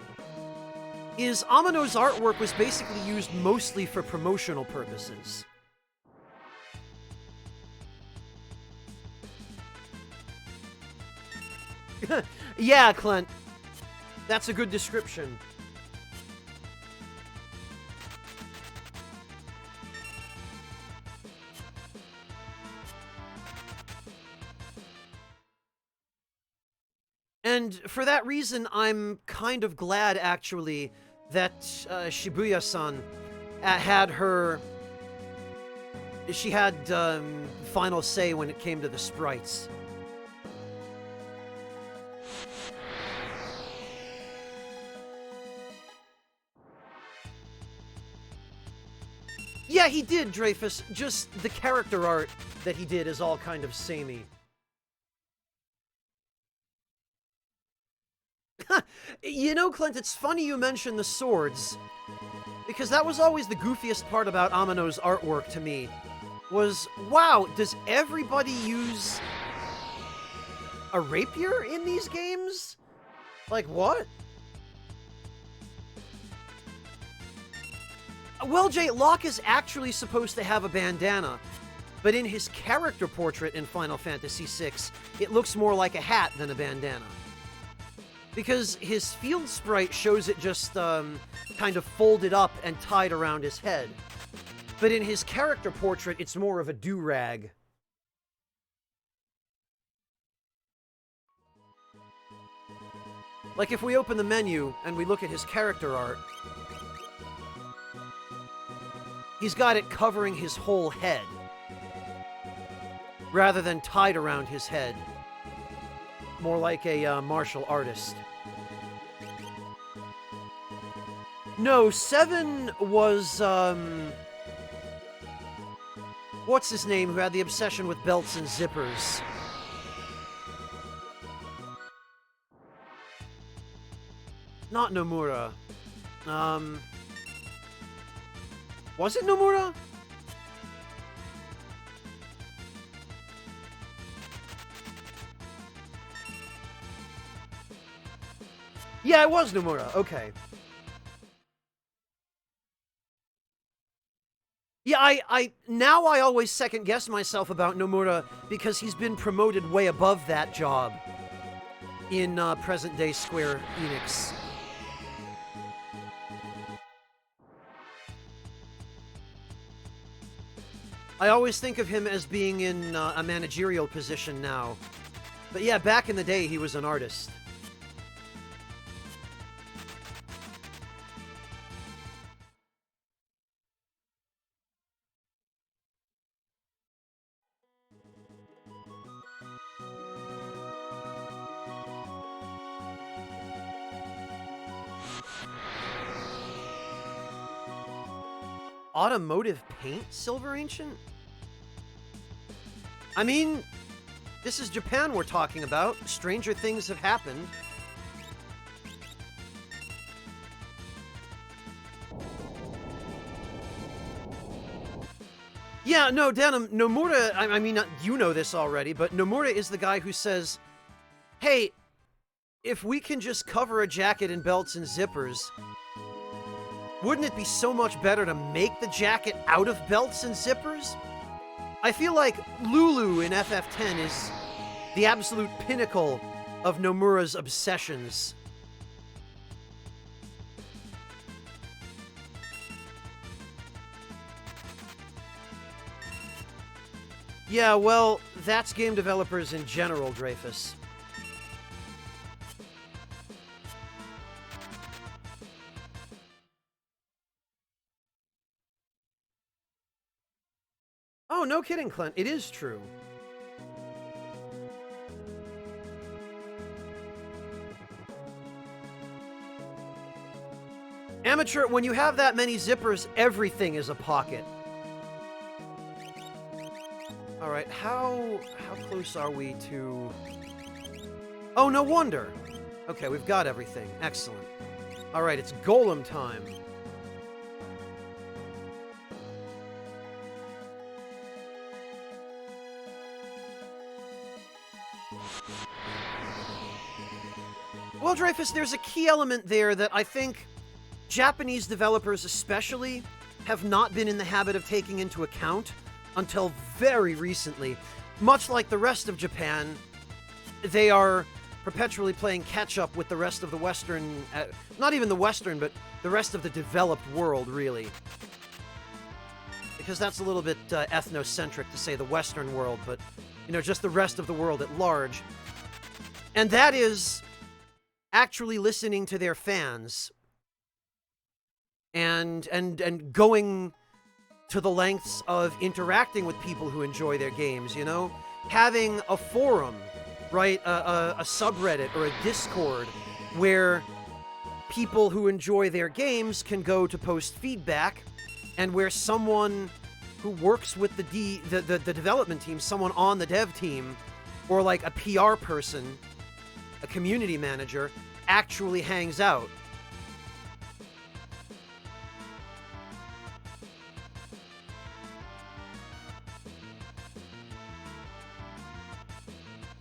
Is Amano's artwork was basically used mostly for promotional purposes. Yeah, Clint. That's a good description. And for that reason, I'm kind of glad, actually, that Shibuya-san had her... She had final say when it came to the sprites. Yeah, he did, Dreyfus. Just the character art that he did is all kind of samey. You know, Clint, it's funny you mention the swords, because that was always the goofiest part about Amano's artwork to me, was, wow, does everybody use a rapier in these games? Like, what? Well, Jay, Locke is actually supposed to have a bandana, but in his character portrait in Final Fantasy VI, it looks more like a hat than a bandana. Because his field sprite shows it just kind of folded up and tied around his head. But in his character portrait, it's more of a do-rag. Like, if we open the menu and we look at his character art, he's got it covering his whole head, rather than tied around his head. More like a martial artist. No, 7 was, what's his name, who had the obsession with belts and zippers? Not Nomura. Was it Nomura? Yeah, it was Nomura. Okay. Yeah, now I always second guess myself about Nomura because he's been promoted way above that job in present-day Square Enix. I always think of him as being in a managerial position now. But yeah, back in the day, he was an artist. Automotive paint, Silver Ancient? I mean, this is Japan we're talking about. Stranger things have happened. Yeah, no, Denim, Nomura, I mean, you know this already, but Nomura is the guy who says, hey, if we can just cover a jacket in belts and zippers, Wouldn't it be so much better to make the jacket out of belts and zippers? I feel like Lulu in FF10 is the absolute pinnacle of Nomura's obsessions. Yeah, well, that's game developers in general, Dreyfus. Oh, no kidding, Clint. It is true. Amateur, when you have that many zippers, everything is a pocket. Alright, how close are we to... Oh, no wonder! Okay, we've got everything. Excellent. Alright, it's golem time. Well, Dreyfus, there's a key element there that I think Japanese developers especially have not been in the habit of taking into account until very recently. Much like the rest of Japan, they are perpetually playing catch-up with the rest of the Western... not even the Western, but the rest of the developed world, really. Because that's a little bit ethnocentric to say the Western world, but, you know, just the rest of the world at large. And that is actually listening to their fans and going to the lengths of interacting with people who enjoy their games, you know? Having a forum, right? A subreddit or a Discord where people who enjoy their games can go to post feedback, and where someone who works with the development team, someone on the dev team, or like a PR person, a community manager, actually hangs out.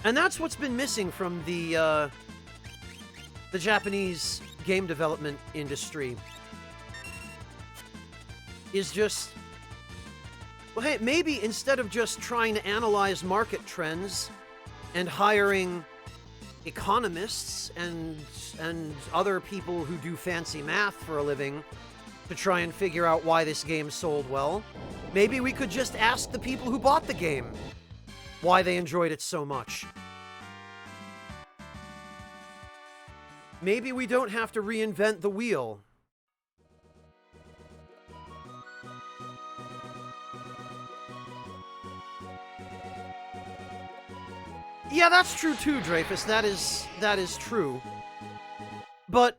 And that's what's been missing from the Japanese game development industry. Is just... Well, hey, maybe instead of just trying to analyze market trends and hiring economists and other people who do fancy math for a living to try and figure out why this game sold well, maybe we could just ask the people who bought the game why they enjoyed it so much. Maybe we don't have to reinvent the wheel. Yeah, that's true too, Dreyfus. That is true. But,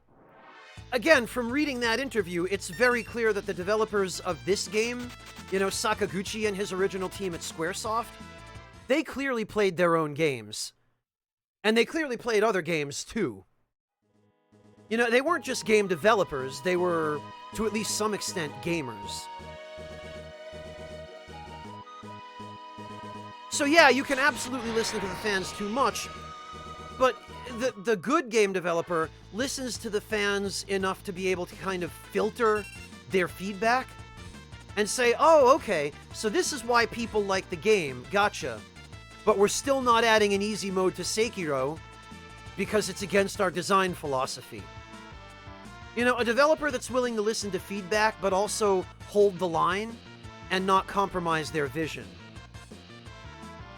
again, from reading that interview, it's very clear that the developers of this game, you know, Sakaguchi and his original team at Squaresoft, they clearly played their own games. And they clearly played other games, too. You know, they weren't just game developers, they were, to at least some extent, gamers. So yeah, you can absolutely listen to the fans too much, but the good game developer listens to the fans enough to be able to kind of filter their feedback and say, oh, okay, so this is why people like the game, gotcha. But we're still not adding an easy mode to Sekiro because it's against our design philosophy. You know, a developer that's willing to listen to feedback but also hold the line and not compromise their vision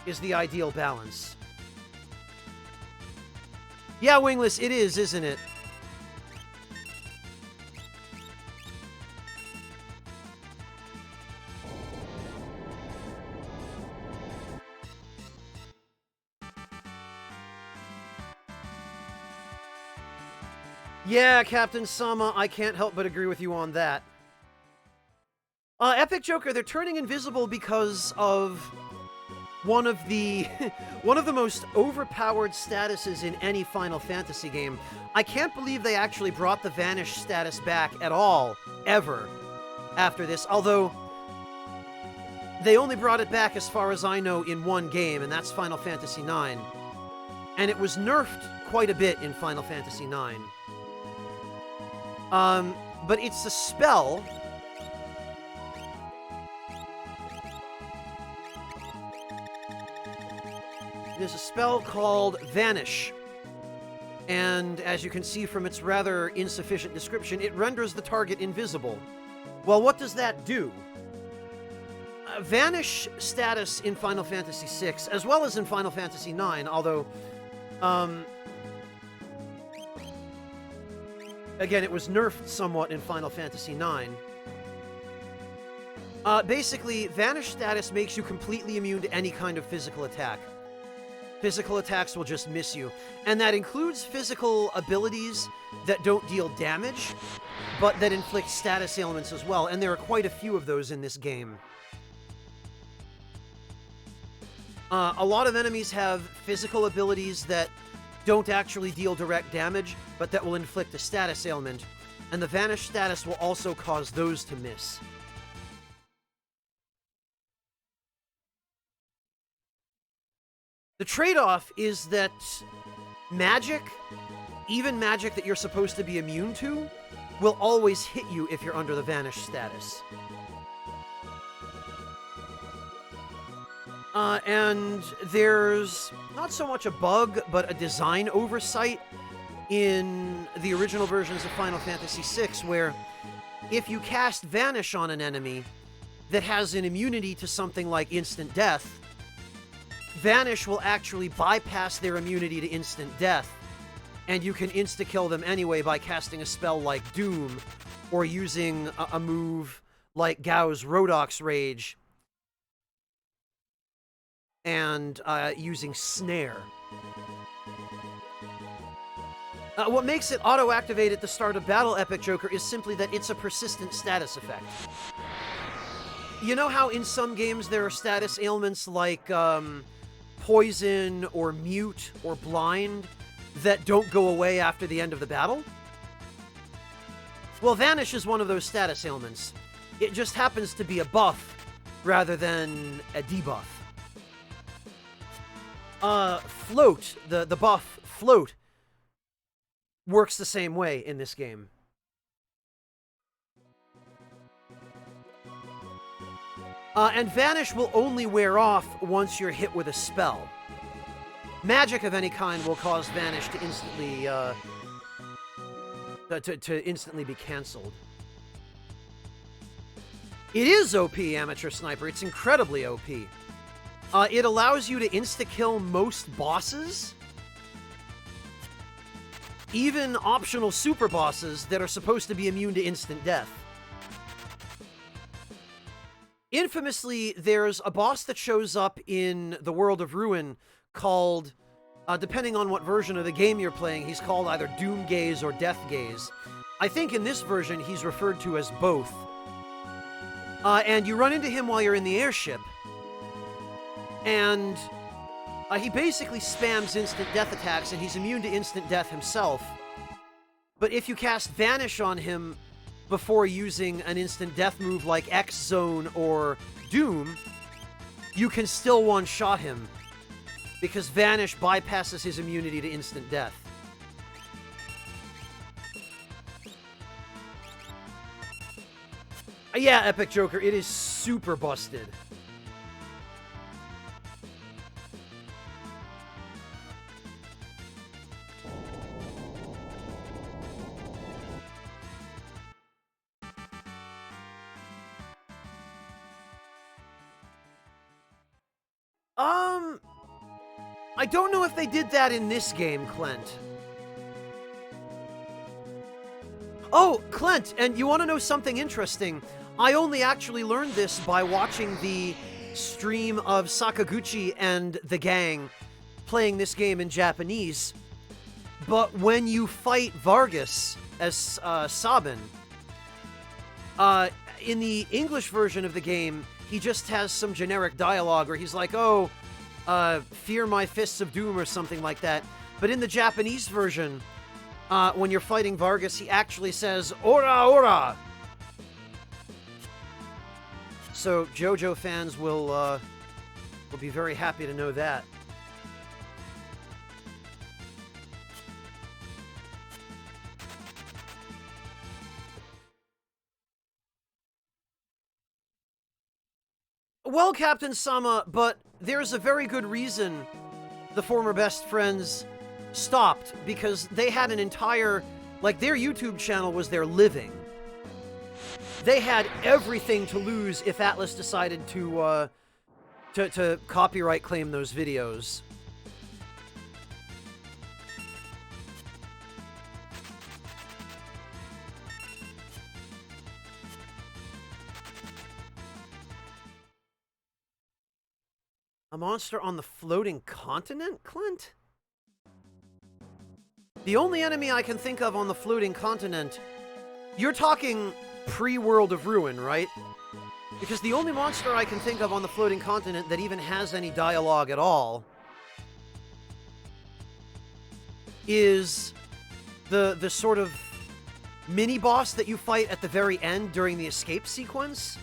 is the ideal balance. Yeah, Wingless, it is, isn't it? Yeah, Captain Sama, I can't help but agree with you on that. Epic Joker, they're turning invisible because of one of the most overpowered statuses in any Final Fantasy game. I can't believe they actually brought the Vanish status back at all, ever, after this, although they only brought it back, as far as I know, in one game, and that's Final Fantasy IX. And it was nerfed quite a bit in Final Fantasy IX. but it's a spell. It is a spell called Vanish. And as you can see from its rather insufficient description, it renders the target invisible. Well, what does that do? Vanish status in Final Fantasy VI, as well as in Final Fantasy IX, although, again, it was nerfed somewhat in Final Fantasy IX. Basically, Vanish status makes you completely immune to any kind of physical attack. Physical attacks will just miss you. And that includes physical abilities that don't deal damage, but that inflict status ailments as well. And there are quite a few of those in this game. A lot of enemies have physical abilities that don't actually deal direct damage, but that will inflict a status ailment. And the Vanish status will also cause those to miss. The trade-off is that magic, even magic that you're supposed to be immune to, will always hit you if you're under the Vanish status. And there's not so much a bug, but a design oversight in the original versions of Final Fantasy VI, where if you cast Vanish on an enemy that has an immunity to something like instant death, Vanish will actually bypass their immunity to instant death, and you can insta-kill them anyway by casting a spell like Doom, or using a move like Gao's Rodok's Rage, and using Snare. What makes it auto-activate at the start of battle, Epic Joker, is simply that it's a persistent status effect. You know how in some games there are status ailments like poison or mute or blind that don't go away after the end of the battle? Well, Vanish is one of those status ailments. It just happens to be a buff rather than a debuff. Float, the buff Float, works the same way in this game. And Vanish will only wear off once you're hit with a spell. Magic of any kind will cause Vanish to instantly, to instantly be cancelled. It is OP, Amateur Sniper. It's incredibly OP. It allows you to insta-kill most bosses, even optional super bosses that are supposed to be immune to instant death. Infamously, there's a boss that shows up in the World of Ruin called, depending on what version of the game you're playing, he's called either Doom Gaze or Death Gaze. I think in this version, he's referred to as both. And you run into him while you're in the airship. And he basically spams instant death attacks, and he's immune to instant death himself. But if you cast Vanish on him before using an instant death move like X-Zone or Doom, you can still one-shot him, because Vanish bypasses his immunity to instant death. Yeah, Epic Joker, it is super busted. I don't know if they did that in this game, Clint. Oh, Clint, and you want to know something interesting? I only actually learned this by watching the stream of Sakaguchi and the gang playing this game in Japanese. But when you fight Vargas as Sabin, in the English version of the game, he just has some generic dialogue where he's like, oh, fear my fists of doom or something like that. But in the Japanese version, when you're fighting Vargas, he actually says, ora, ora! So JoJo fans will be very happy to know that. Well, Captain Sama, but there's a very good reason the former best friends stopped, because they had an entire, like, their YouTube channel was their living. They had everything to lose if Atlas decided to copyright claim those videos. A monster on the floating continent, Clint? The only enemy I can think of on the floating continent... You're talking pre-World of Ruin, right? Because the only monster I can think of on the floating continent that even has any dialogue at all is the sort of mini-boss that you fight at the very end during the escape sequence.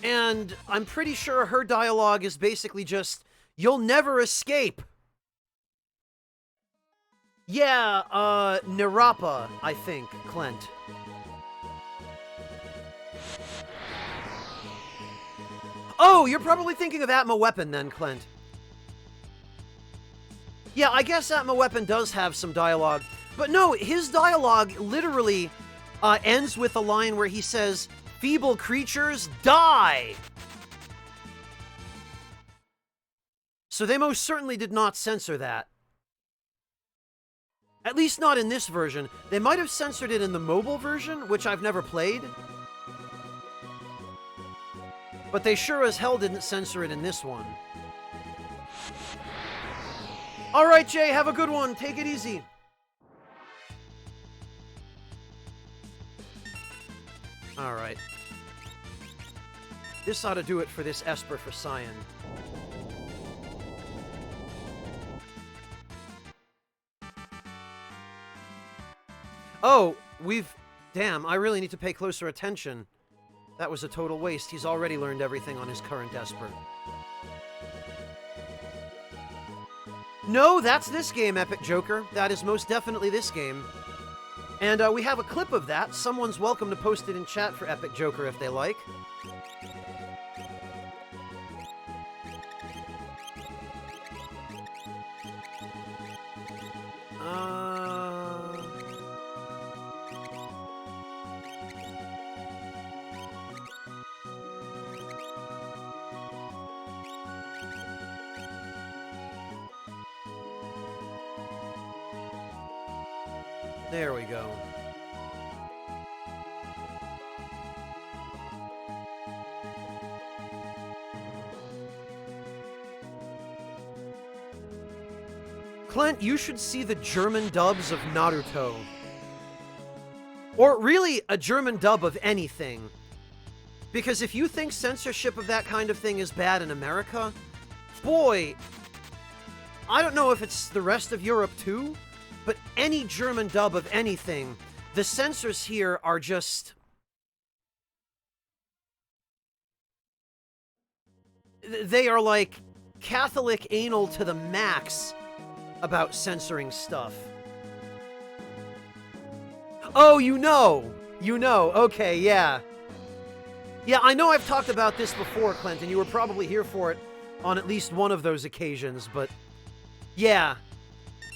And I'm pretty sure her dialogue is basically just, "You'll never escape." Yeah, Narapa, I think, Clint. Oh, you're probably thinking of Atma Weapon then, Clint. Yeah, I guess Atma Weapon does have some dialogue. But no, his dialogue literally ends with a line where he says, "Feeble creatures, die!" So they most certainly did not censor that. At least not in this version. They might have censored it in the mobile version, which I've never played. But they sure as hell didn't censor it in this one. Alright, Jay, have a good one. Take it easy. Alright. This ought to do it for this Esper for Cyan. Oh, damn, I really need to pay closer attention. That was a total waste. He's already learned everything on his current Esper. No, that's this game, Epic Joker. That is most definitely this game. And we have a clip of that. Someone's welcome to post it in chat for Epic Joker if they like. There we go. Clint, you should see the German dubs of Naruto. Or really, a German dub of anything. Because if you think censorship of that kind of thing is bad in America, boy, I don't know if it's the rest of Europe too, but any German dub of anything, the censors here are just... They are like Catholic anal to the max about censoring stuff. Oh, you know, okay, yeah. Yeah, I know I've talked about this before, Clint, and you were probably here for it on at least one of those occasions, but yeah.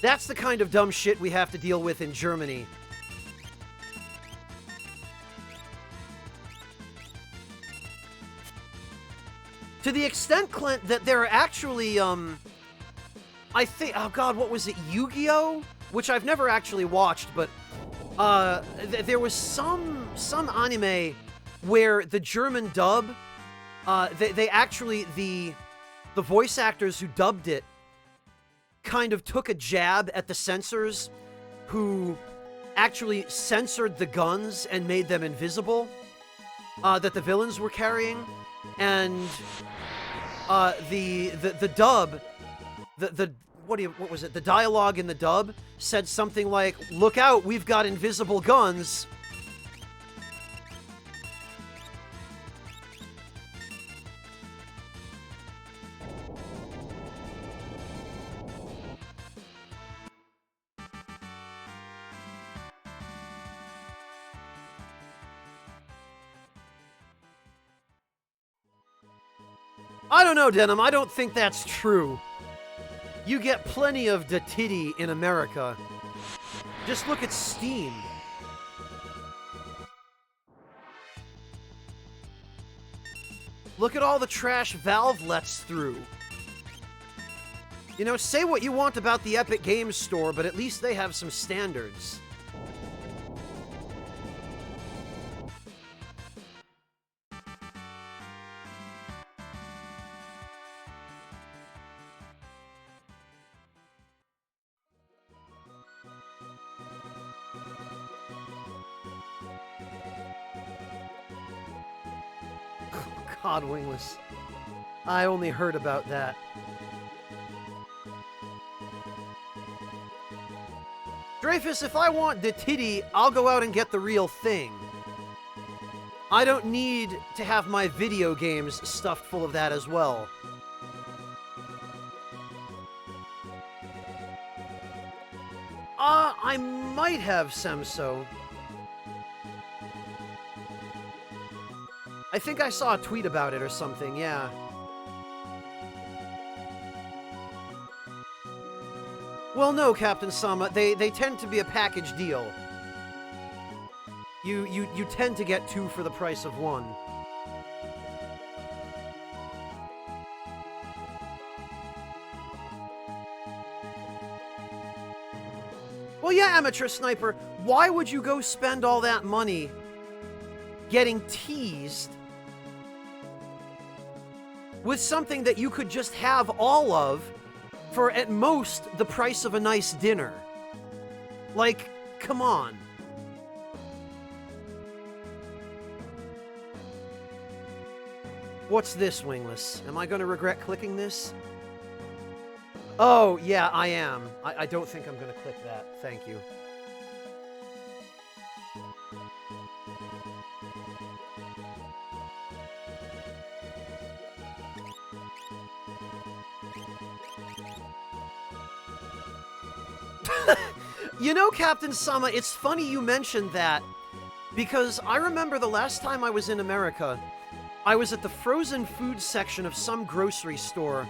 That's the kind of dumb shit we have to deal with in Germany. To the extent, Clint, that there are actually, I think, oh god, what was it, Yu-Gi-Oh? Which I've never actually watched, but, there was some anime where the German dub, they actually, the voice actors who dubbed it kind of took a jab at the censors who actually censored the guns and made them invisible that the villains were carrying, and the dub, what was it? The dialogue in the dub said something like, "Look out, we've got invisible guns." I don't know, Denim. I don't think that's true. You get plenty of da titty in America. Just look at Steam. Look at all the trash Valve lets through. You know, say what you want about the Epic Games Store, but at least they have some standards. God, Wingless. I only heard about that. Dreyfus, if I want the titty, I'll go out and get the real thing. I don't need to have my video games stuffed full of that as well. I might have Semso. I think I saw a tweet about it or something, yeah. Well, no, Captain Sama, they tend to be a package deal. You tend to get 2 for the price of 1. Well, yeah, Amateur Sniper, why would you go spend all that money getting teased with something that you could just have all of for at most the price of a nice dinner? Like, come on. What's this, Wingless? Am I going to regret clicking this? Oh, yeah, I am. I don't think I'm going to click that. Thank you. You know, Captain Sama, it's funny you mentioned that, because I remember the last time I was in America, I was at the frozen food section of some grocery store.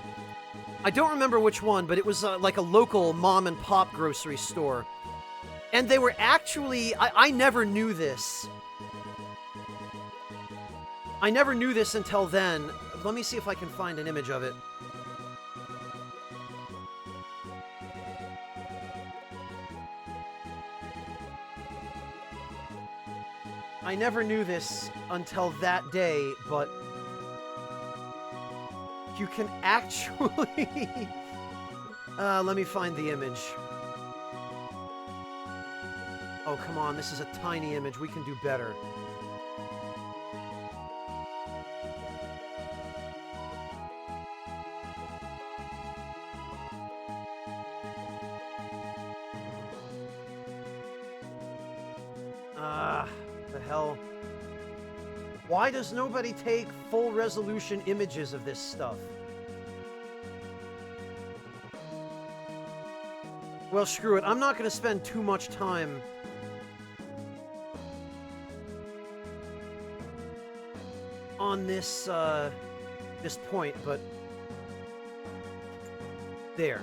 I don't remember which one, but it was like a local mom and pop grocery store. And they were actually, I never knew this. I never knew this until then. Let me see if I can find an image of it. I never knew this until that day, but you can actually... let me find the image. Oh, come on, this is a tiny image. We can do better. The hell? Why does nobody take full resolution images of this stuff? Well, screw it. I'm not going to spend too much time on this, this point, but there.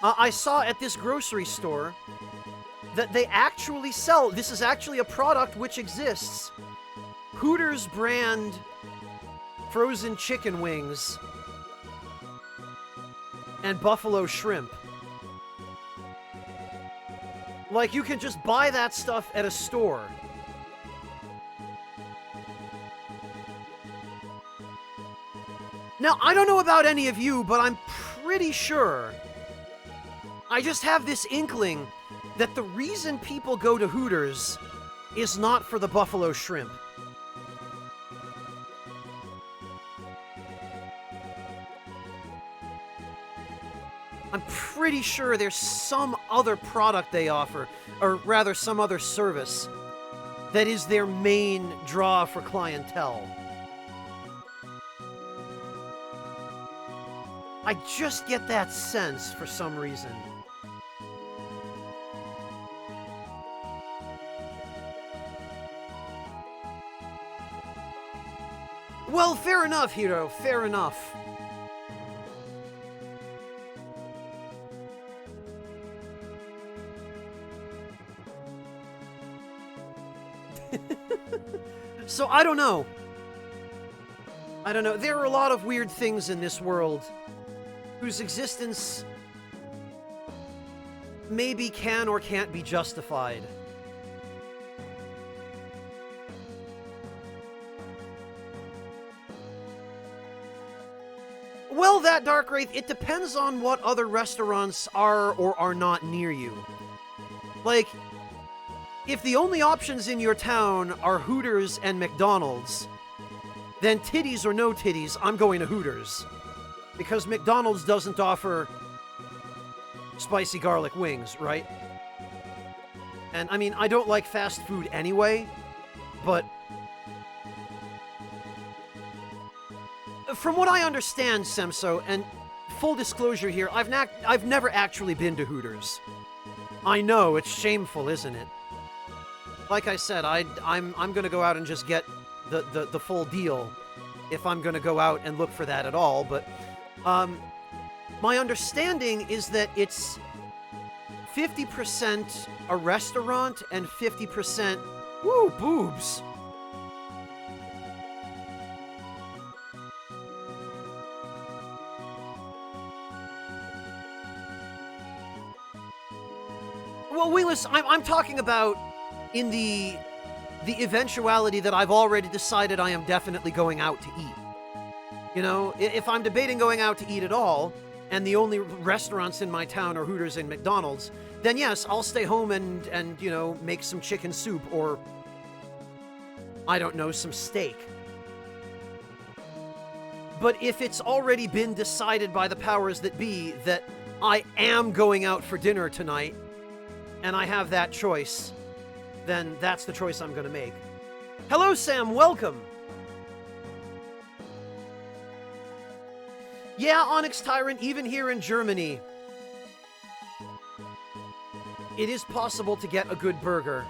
I saw at this grocery store that they actually sell, this is actually a product which exists, Hooters brand frozen chicken wings and buffalo shrimp. Like, you can just buy that stuff at a store. Now, I don't know about any of you, but I'm pretty sure, I just have this inkling that the reason people go to Hooters is not for the buffalo shrimp. I'm pretty sure there's some other product they offer, or rather some other service, that is their main draw for clientele. I just get that sense for some reason. Well, fair enough, Hiro, fair enough. So, I don't know. I don't know. There are a lot of weird things in this world whose existence maybe can or can't be justified. Well, that Dark Wraith, it depends on what other restaurants are or are not near you. Like, if the only options in your town are Hooters and McDonald's, then titties or no titties, I'm going to Hooters. Because McDonald's doesn't offer spicy garlic wings, right? And, I mean, I don't like fast food anyway, but from what I understand, Semso, and full disclosure here, I've never actually been to Hooters. I know, it's shameful, isn't it? Like I said, I'm gonna go out and just get the full deal if I'm gonna go out and look for that at all, but my understanding is that it's 50% a restaurant and 50%, woo, boobs. Well, Willis, I'm talking about in the eventuality that I've already decided I am definitely going out to eat. You know, if I'm debating going out to eat at all, and the only restaurants in my town are Hooters and McDonald's, then yes, I'll stay home and you know, make some chicken soup or, I don't know, some steak. But if it's already been decided by the powers that be that I am going out for dinner tonight, and I have that choice, then that's the choice I'm going to make. Hello, Sam. Welcome. Yeah, Onyx Tyrant, even here in Germany, it is possible to get a good burger.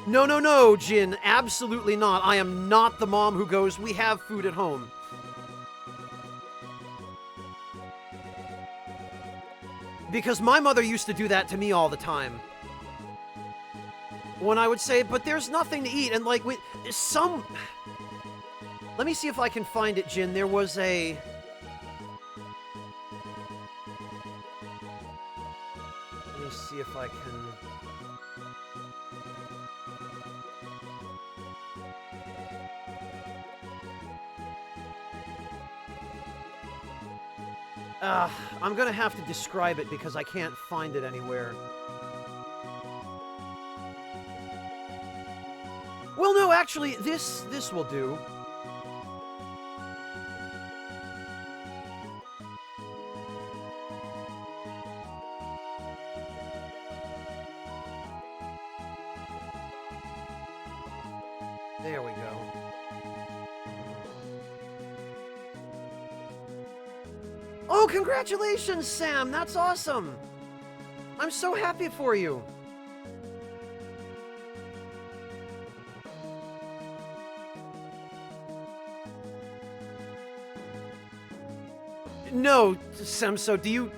No, no, no, Jin. Absolutely not. I am not the mom who goes, we have food at home. Because my mother used to do that to me all the time. When I would say, but there's nothing to eat, and like, some... Let me see if I can find it, Jin. There was a... Let me see if I can... I'm gonna have to describe it because I can't find it anywhere. Well, no, actually, this will do. There we go. Oh, congratulations, Sam! That's awesome! I'm so happy for you! No, Sam, so do you...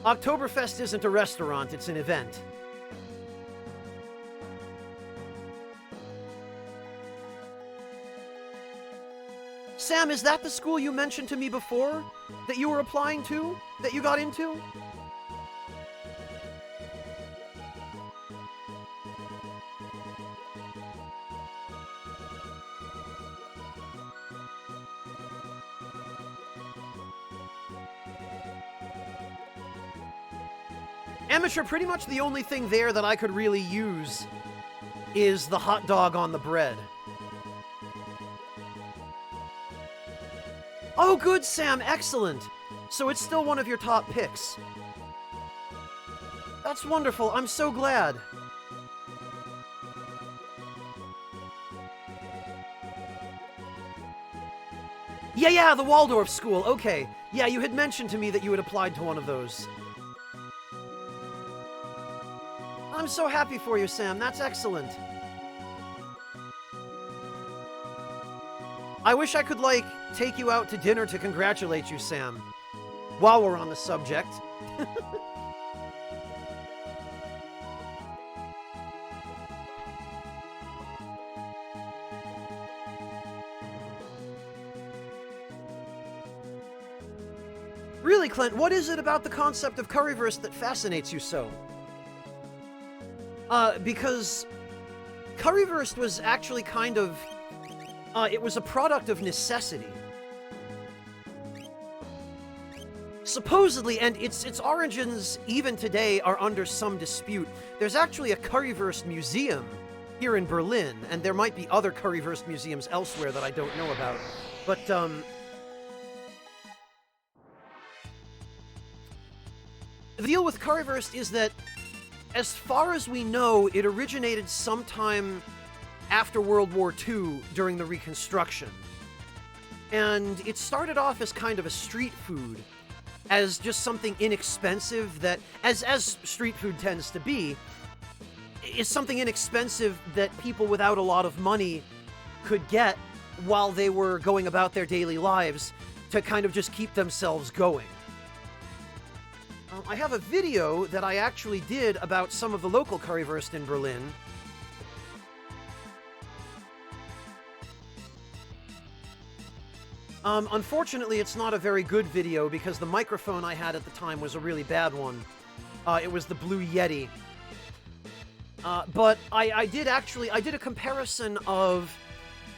Oktoberfest isn't a restaurant, it's an event. Sam, is that the school you mentioned to me before? That you were applying to? That you got into? Amateur, pretty much the only thing there that I could really use is the hot dog on the bread. Oh, good, Sam. Excellent. So it's still one of your top picks. That's wonderful. I'm so glad. Yeah, the Waldorf school. Okay. Yeah, you had mentioned to me that you had applied to one of those. I'm so happy for you, Sam. That's excellent. I wish I could, like, take you out to dinner to congratulate you, Sam. While we're on the subject. Really, Clint, what is it about the concept of curryverse that fascinates you so? Because curryverse was actually kind of... it was a product of necessity. Supposedly, and its origins, even today, are under some dispute. There's actually a curryverse museum here in Berlin, and there might be other curryverse museums elsewhere that I don't know about. But, the deal with curryverse is that, as far as we know, it originated sometime after World War II during the Reconstruction. And it started off as kind of a street food, as just something inexpensive that, as street food tends to be, is something inexpensive that people without a lot of money could get while they were going about their daily lives to kind of just keep themselves going. I have a video that I actually did about some of the local currywurst in Berlin. Unfortunately, it's not a very good video because the microphone I had at the time was a really bad one. It was the Blue Yeti. But I did a comparison of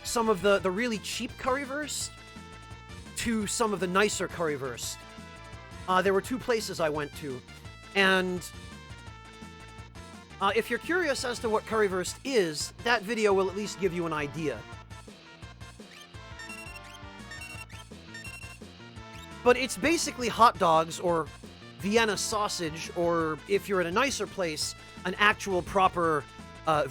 some of the really cheap currywurst to some of the nicer currywurst. There were two places I went to, and if you're curious as to what currywurst is, that video will at least give you an idea. But it's basically hot dogs, or Vienna sausage, or if you're at a nicer place, an actual proper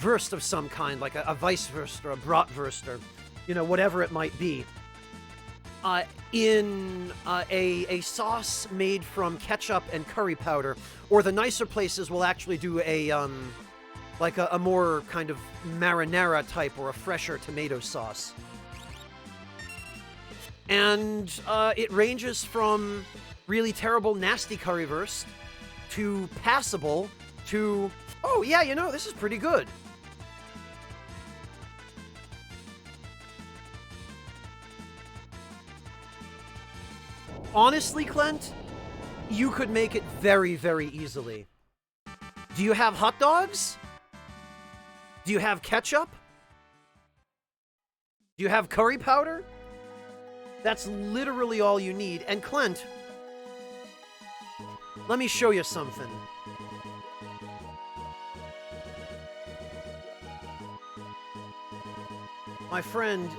wurst of some kind, like a Weisswurst or a Bratwurst, or, you know, whatever it might be. In a sauce made from ketchup and curry powder, or the nicer places will actually do like a more kind of marinara type or a fresher tomato sauce. And it ranges from really terrible, nasty currywurst to passable to, oh yeah, you know, this is pretty good. Honestly, Clint, you could make it very, very easily. Do you have hot dogs? Do you have ketchup? Do you have curry powder? That's literally all you need. And Clint, let me show you something. My friend...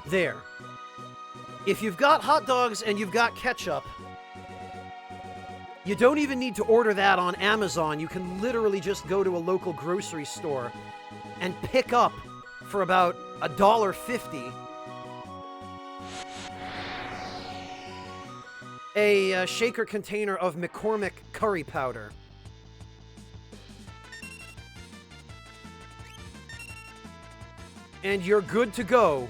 There. If you've got hot dogs and you've got ketchup, you don't even need to order that on Amazon. You can literally just go to a local grocery store and pick up for about $1.50 a shaker container of McCormick curry powder. And you're good to go.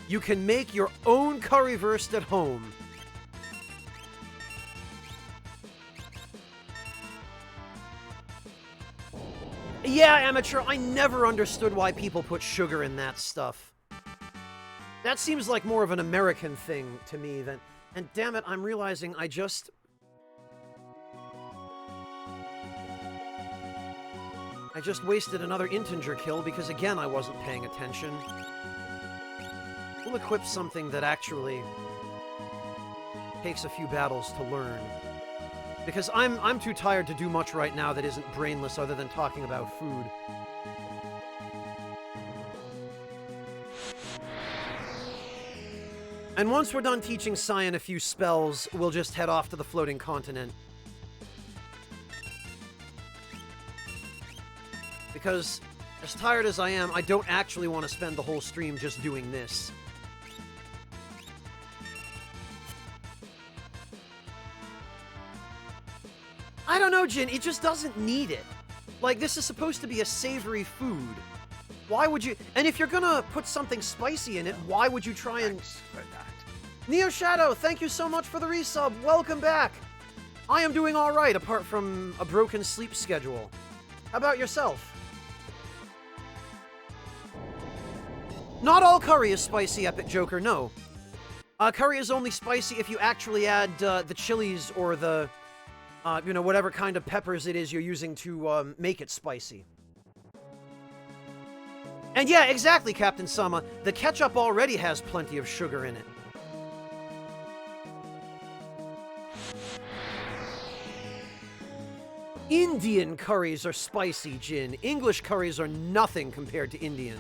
You can make your own currywurst at home. Yeah, amateur, I never understood why people put sugar in that stuff. That seems like more of an American thing to me than... And damn it, I'm realizing I just wasted another integer kill because, again, I wasn't paying attention. We'll equip something that actually takes a few battles to learn. Because I'm too tired to do much right now that isn't brainless other than talking about food. And once we're done teaching Cyan a few spells, we'll just head off to the floating continent. Because, as tired as I am, I don't actually want to spend the whole stream just doing this. I don't know, Jin, it just doesn't need it. Like, this is supposed to be a savory food. Why would you... And if you're gonna put something spicy in it, why would you try and... Neo Shadow, thank you so much for the resub. Welcome back. I am doing alright, apart from a broken sleep schedule. How about yourself? Not all curry is spicy, Epic Joker, no. Curry is only spicy if you actually add the chilies or the, you know, whatever kind of peppers it is you're using to make it spicy. And yeah, exactly, Captain Sama. The ketchup already has plenty of sugar in it. Indian curries are spicy, Jin. English curries are nothing compared to Indian.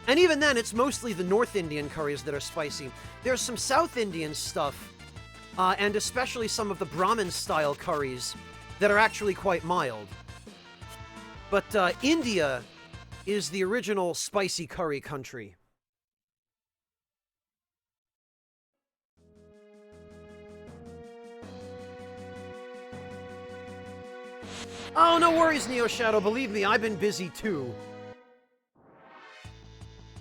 And even then, it's mostly the North Indian curries that are spicy. There's some South Indian stuff, and especially some of the Brahmin-style curries that are actually quite mild. But India is the original spicy curry country. Oh, no worries, Neo Shadow. Believe me, I've been busy too.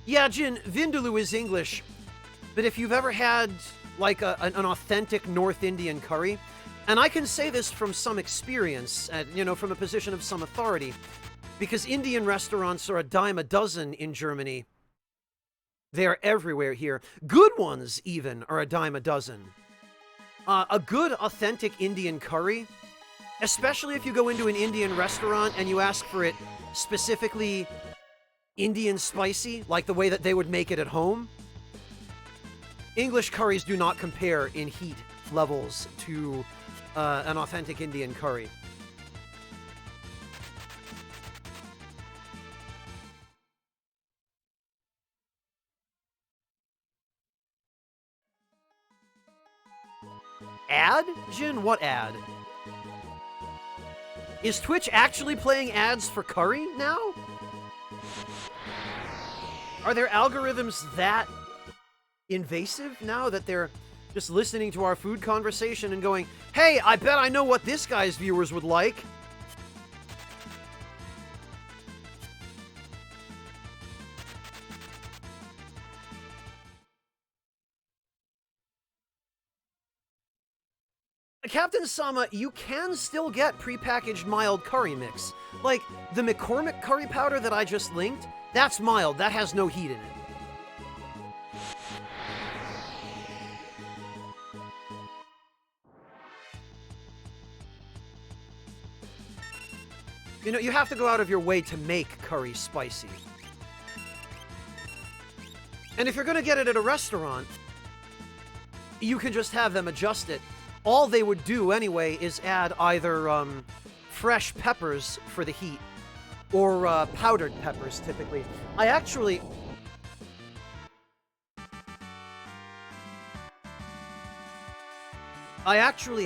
Yeah, Jin, Vindaloo is English, but if you've ever had, like, an authentic North Indian curry, and I can say this from some experience, you know, from a position of some authority, because Indian restaurants are a dime a dozen in Germany. They are everywhere here. Good ones, even, are a dime a dozen. A good, authentic Indian curry, especially if you go into an Indian restaurant and you ask for it specifically Indian spicy, like the way that they would make it at home, English curries do not compare in heat levels to an authentic Indian curry. Ad? Jin, what ad? Is Twitch actually playing ads for curry now? Are their algorithms that invasive now that they're just listening to our food conversation and going, hey, I bet I know what this guy's viewers would like? Captain Sama, you can still get prepackaged mild curry mix. Like, the McCormick curry powder that I just linked, that's mild, that has no heat in it. You know, you have to go out of your way to make curry spicy. And if you're gonna get it at a restaurant, you can just have them adjust it. All they would do anyway is add either fresh peppers for the heat or powdered peppers, typically. I actually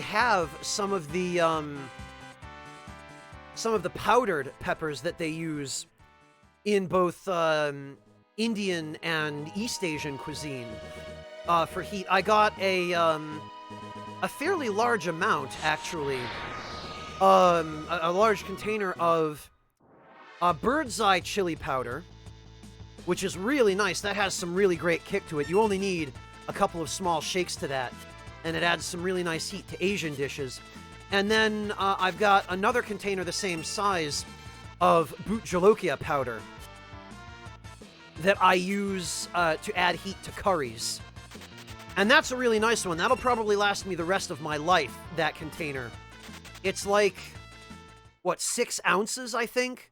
have some of the powdered peppers that they use in both Indian and East Asian cuisine for heat. I got a fairly large amount, actually. A large container of bird's eye chili powder, which is really nice. That has some really great kick to it. You only need a couple of small shakes to that, and it adds some really nice heat to Asian dishes. And then I've got another container the same size of Bhut Jolokia powder that I use to add heat to curries. And that's a really nice one. That'll probably last me the rest of my life, that container. It's like, what, 6 ounces, I think?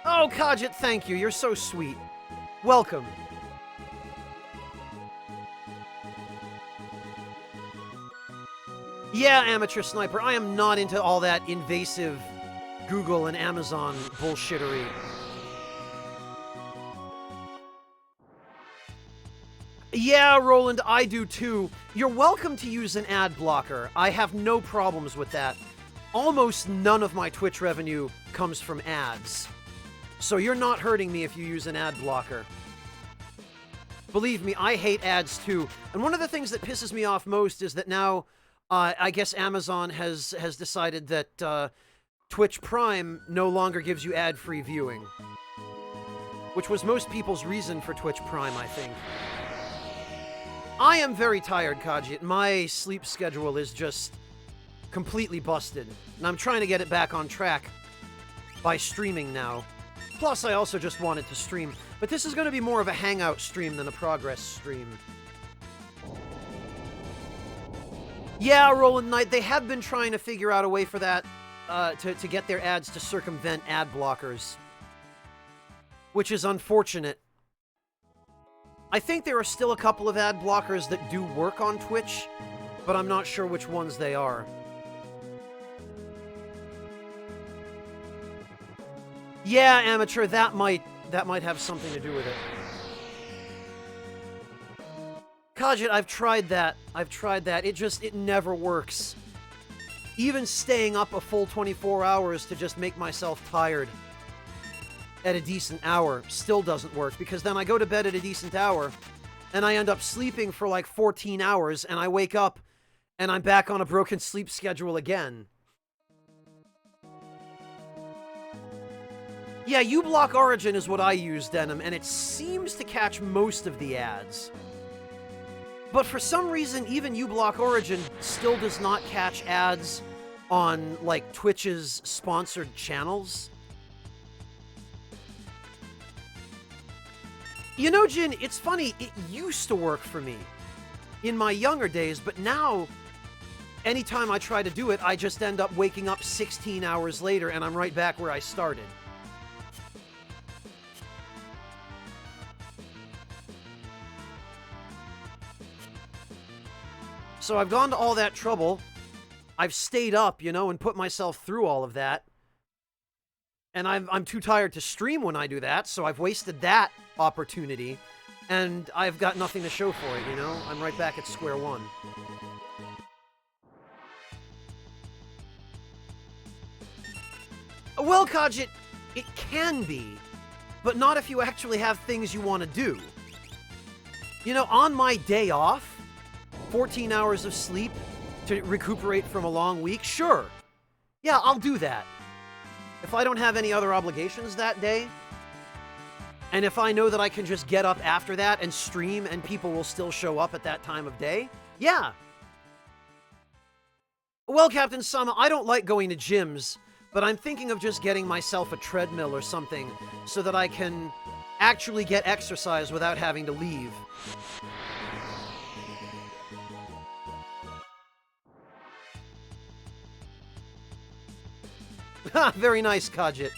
Oh, Kajit, thank you. You're so sweet. Welcome. Yeah, Amateur Sniper, I am not into all that invasive Google and Amazon bullshittery. Yeah, Roland, I do too. You're welcome to use an ad blocker. I have no problems with that. Almost none of my Twitch revenue comes from ads. So you're not hurting me if you use an ad blocker. Believe me, I hate ads too. And one of the things that pisses me off most is that now, I guess Amazon has decided that Twitch Prime no longer gives you ad-free viewing. Which was most people's reason for Twitch Prime, I think. I am very tired, Kajit. My sleep schedule is just completely busted. And I'm trying to get it back on track by streaming now. Plus, I also just wanted to stream. But this is going to be more of a hangout stream than a progress stream. Yeah, Roland Knight, they have been trying to figure out a way for that, to get their ads to circumvent ad blockers. Which is unfortunate. I think there are still a couple of ad blockers that do work on Twitch, but I'm not sure which ones they are. Yeah, Amateur, that might have something to do with it. Kajit, I've tried that. It never works. Even staying up a full 24 hours to just make myself tired at a decent hour still doesn't work, because then I go to bed at a decent hour and I end up sleeping for like 14 hours and I wake up and I'm back on a broken sleep schedule again. Yeah, uBlock Origin is what I use, Denim, and it seems to catch most of the ads. But for some reason, even uBlock Origin still does not catch ads on, like, Twitch's sponsored channels. You know, Jin, it's funny, it used to work for me in my younger days, but now, anytime I try to do it, I just end up waking up 16 hours later and I'm right back where I started. So I've gone to all that trouble, I've stayed up, you know, and put myself through all of that. And I'm too tired to stream when I do that, so I've wasted that opportunity, and I've got nothing to show for it, you know? I'm right back at square one. Well, Kajit, it can be, but not if you actually have things you want to do. You know, on my day off, 14 hours of sleep to recuperate from a long week, sure. Yeah, I'll do that. If I don't have any other obligations that day, and if I know that I can just get up after that and stream and people will still show up at that time of day, yeah. Well, Captain Sama, I don't like going to gyms, but I'm thinking of just getting myself a treadmill or something so that I can actually get exercise without having to leave. Ha! Very nice, Kajit.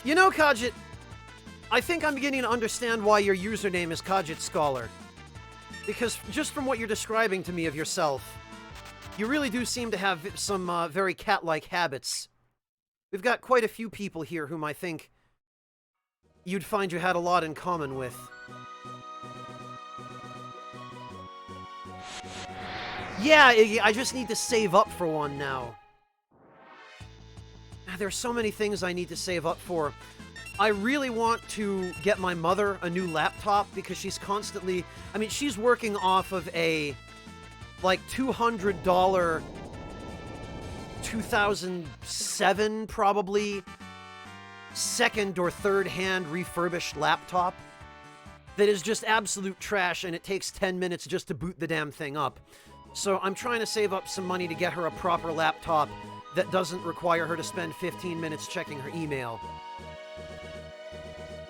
You know, Kajit, I think I'm beginning to understand why your username is Kajit Scholar. Because just from what you're describing to me of yourself, you really do seem to have some very cat-like habits. We've got quite a few people here whom I think you'd find you had a lot in common with. Yeah, I just need to save up for one now. There's so many things I need to save up for. I really want to get my mother a new laptop because she's constantly... I mean, she's working off of a, like, $200, 2007, probably, second or third hand refurbished laptop that is just absolute trash, and it takes 10 minutes just to boot the damn thing up. So I'm trying to save up some money to get her a proper laptop that doesn't require her to spend 15 minutes checking her email.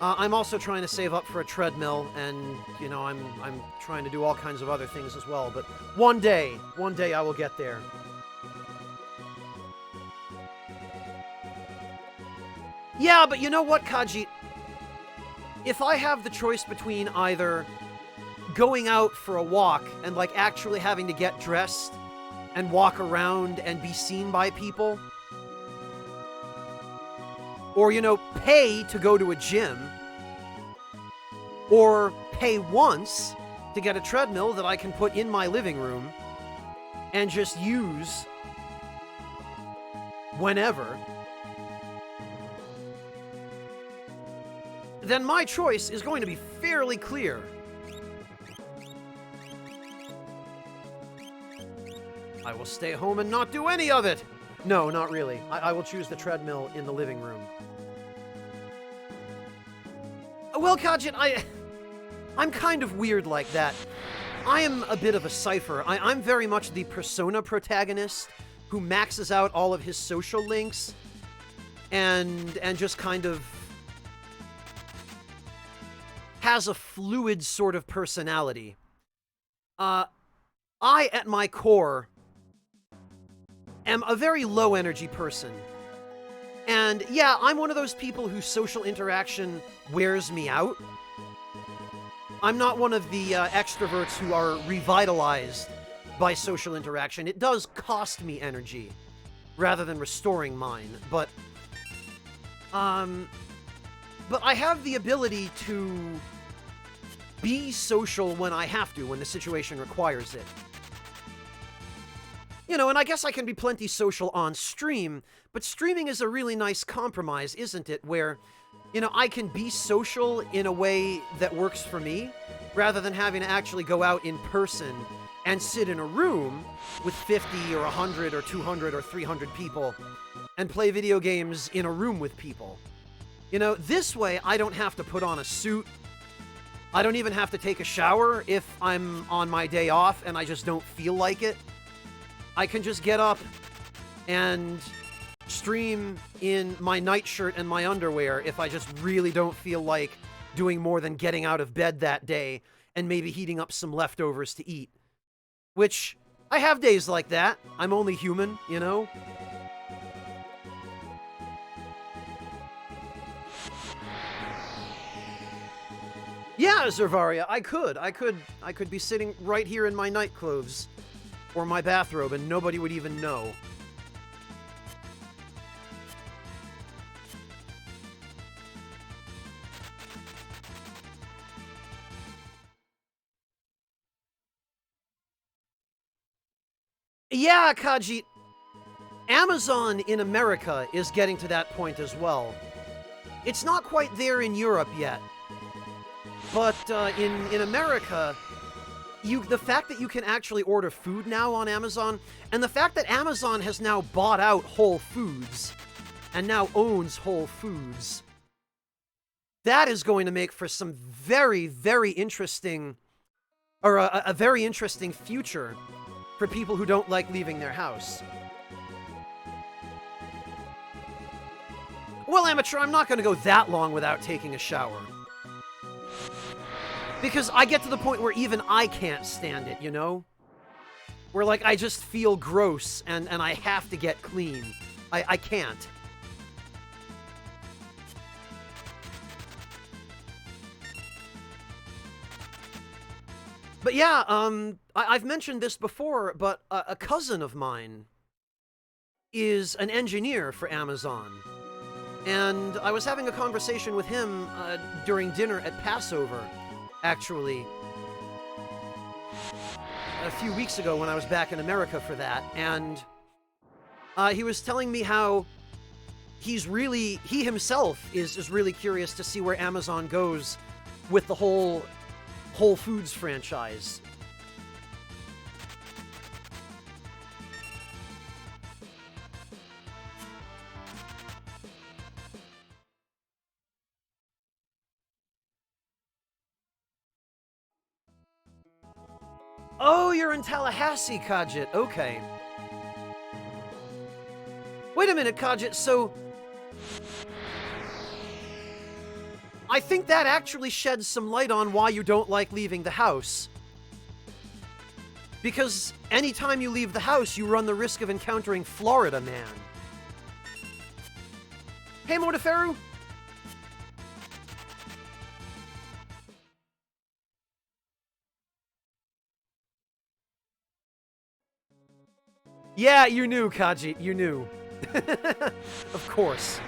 I'm also trying to save up for a treadmill, and, you know, I'm trying to do all kinds of other things as well, but one day I will get there. Yeah, but you know what, Kaji? If I have the choice between either going out for a walk and, like, actually having to get dressed and walk around and be seen by people. Or, you know, pay to go to a gym. Or pay once to get a treadmill that I can put in my living room and just use whenever. Then my choice is going to be fairly clear. I will stay home and not do any of it. No, not really. I will choose the treadmill in the living room. Well, Kajit, I'm kind of weird like that. I am a bit of a cipher. I'm very much the Persona protagonist who maxes out all of his social links and just kind of has a fluid sort of personality. I, at my core, am a very low-energy person. And yeah, I'm one of those people whose social interaction wears me out. I'm not one of the extroverts who are revitalized by social interaction. It does cost me energy, rather than restoring mine, but I have the ability to be social when I have to, when the situation requires it. You know, and I guess I can be plenty social on stream, but streaming is a really nice compromise, isn't it? Where, you know, I can be social in a way that works for me, rather than having to actually go out in person and sit in a room with 50 or 100 or 200 or 300 people and play video games in a room with people. You know, this way I don't have to put on a suit. I don't even have to take a shower if I'm on my day off and I just don't feel like it. I can just get up and stream in my nightshirt and my underwear if I just really don't feel like doing more than getting out of bed that day and maybe heating up some leftovers to eat. Which, I have days like that. I'm only human, you know? Yeah, Zervaria, I could be sitting right here in my night clothes or my bathrobe and nobody would even know. Yeah, Kaji, Amazon in America is getting to that point as well. It's not quite there in Europe yet, but in America, the fact that you can actually order food now on Amazon, and the fact that Amazon has now bought out Whole Foods and now owns Whole Foods, that is going to make for some very, very interesting, or a very interesting future for people who don't like leaving their house. Well, Amateur, I'm not going to go that long without taking a shower. Because I get to the point where even I can't stand it, you know? Where, like, I just feel gross and I have to get clean. I can't. But yeah, I've mentioned this before, but a cousin of mine is an engineer for Amazon. And I was having a conversation with him during dinner at Passover, actually, a few weeks ago when I was back in America for that. And he was telling me how he himself is really curious to see where Amazon goes with the whole Whole Foods franchise. Oh, you're in Tallahassee, Kajit. Okay. Wait a minute, Kajit, so I think that actually sheds some light on why you don't like leaving the house. Because anytime you leave the house, you run the risk of encountering Florida Man. Hey, Morteferu. Yeah, you knew, Kaji. You knew. Of course.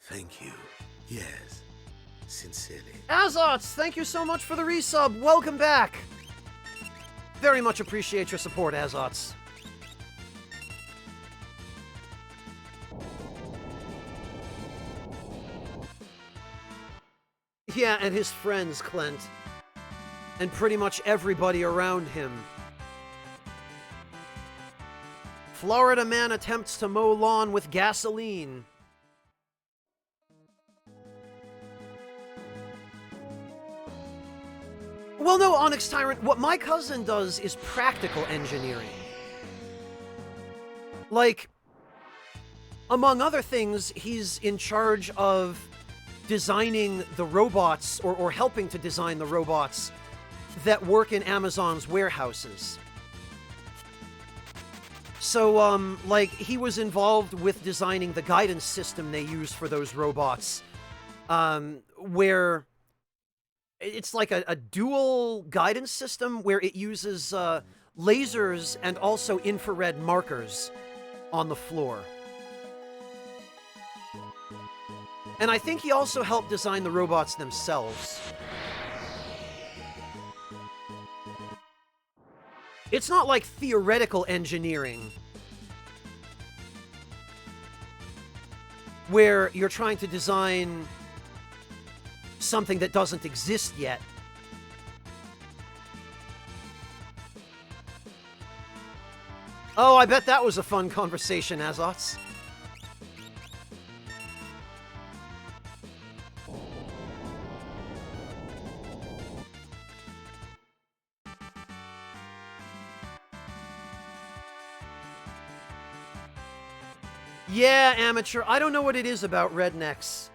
Thank you. Yes. Sincerely. Azots, thank you so much for the resub. Welcome back. Very much appreciate your support, Azots. Yeah, and his friends, Clint. And pretty much everybody around him. Florida man attempts to mow lawn with gasoline. Well, no, Onyx Tyrant, what my cousin does is practical engineering. Like, among other things, he's in charge of designing the robots, or helping to design the robots that work in Amazon's warehouses. So, like, he was involved with designing the guidance system they use for those robots, where it's like a dual guidance system where it uses lasers and also infrared markers on the floor. And I think he also helped design the robots themselves. It's not like theoretical engineering, where you're trying to design something that doesn't exist yet. Oh, I bet that was a fun conversation, Azots. Yeah, amateur. I don't know what it is about rednecks.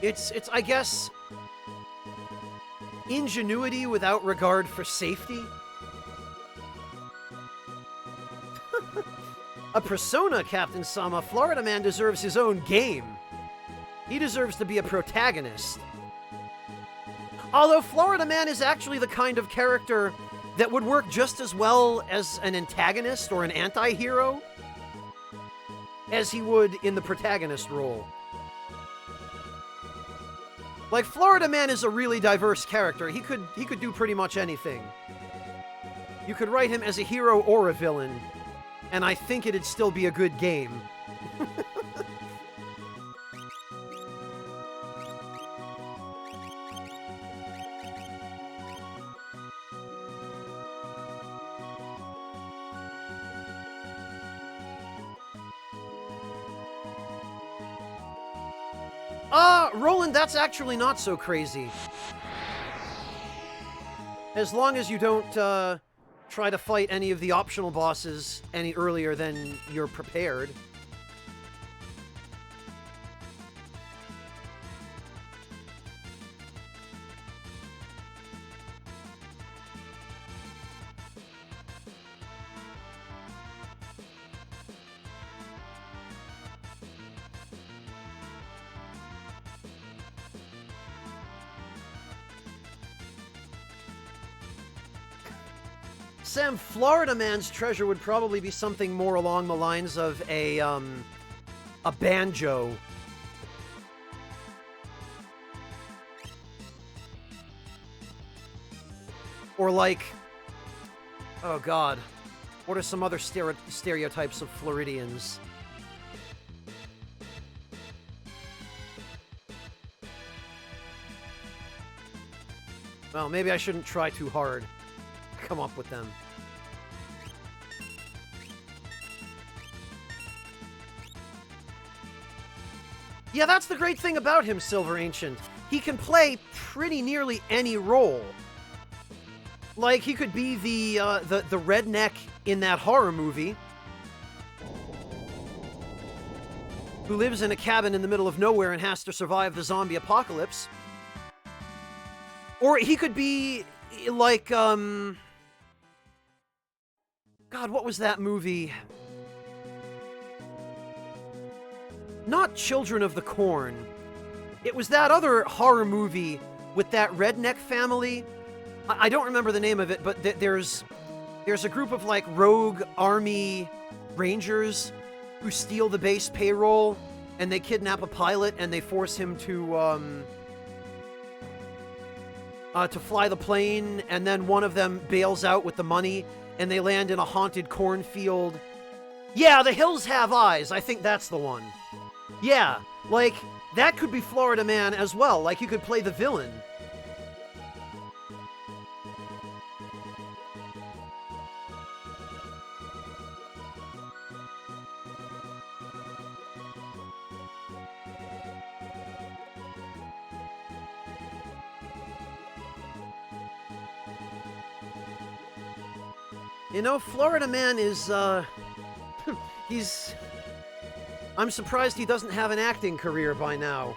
It's I guess, ingenuity without regard for safety. A persona, Captain Sama. Florida man deserves his own game. He deserves to be a protagonist. Although Florida man is actually the kind of character that would work just as well as an antagonist or an anti-hero as he would in the protagonist role. Like, Florida man is a really diverse character. He could do pretty much anything. You could write him as a hero or a villain, and I think it'd still be a good game. Roland, that's actually not so crazy. As long as you don't, try to fight any of the optional bosses any earlier than you're prepared. Sam, Florida man's treasure would probably be something more along the lines of a banjo. Or like, oh god, what are some other stereotypes of Floridians? Well, maybe I shouldn't try too hard to come up with them. Yeah, that's the great thing about him, Silver Ancient. He can play pretty nearly any role. Like, he could be the redneck in that horror movie who lives in a cabin in the middle of nowhere and has to survive the zombie apocalypse. Or he could be like, God, what was that movie? Not Children of the Corn, It was that other horror movie with that redneck family. I don't remember the name of it, but there's a group of like rogue army rangers who steal the base payroll, and they kidnap a pilot and they force him to fly the plane, and then one of them bails out with the money and they land in a haunted cornfield. Yeah, The Hills Have Eyes. I think that's the one. Yeah, like, that could be Florida Man as well. Like, you could play the villain. You know, Florida Man is, I'm surprised he doesn't have an acting career by now.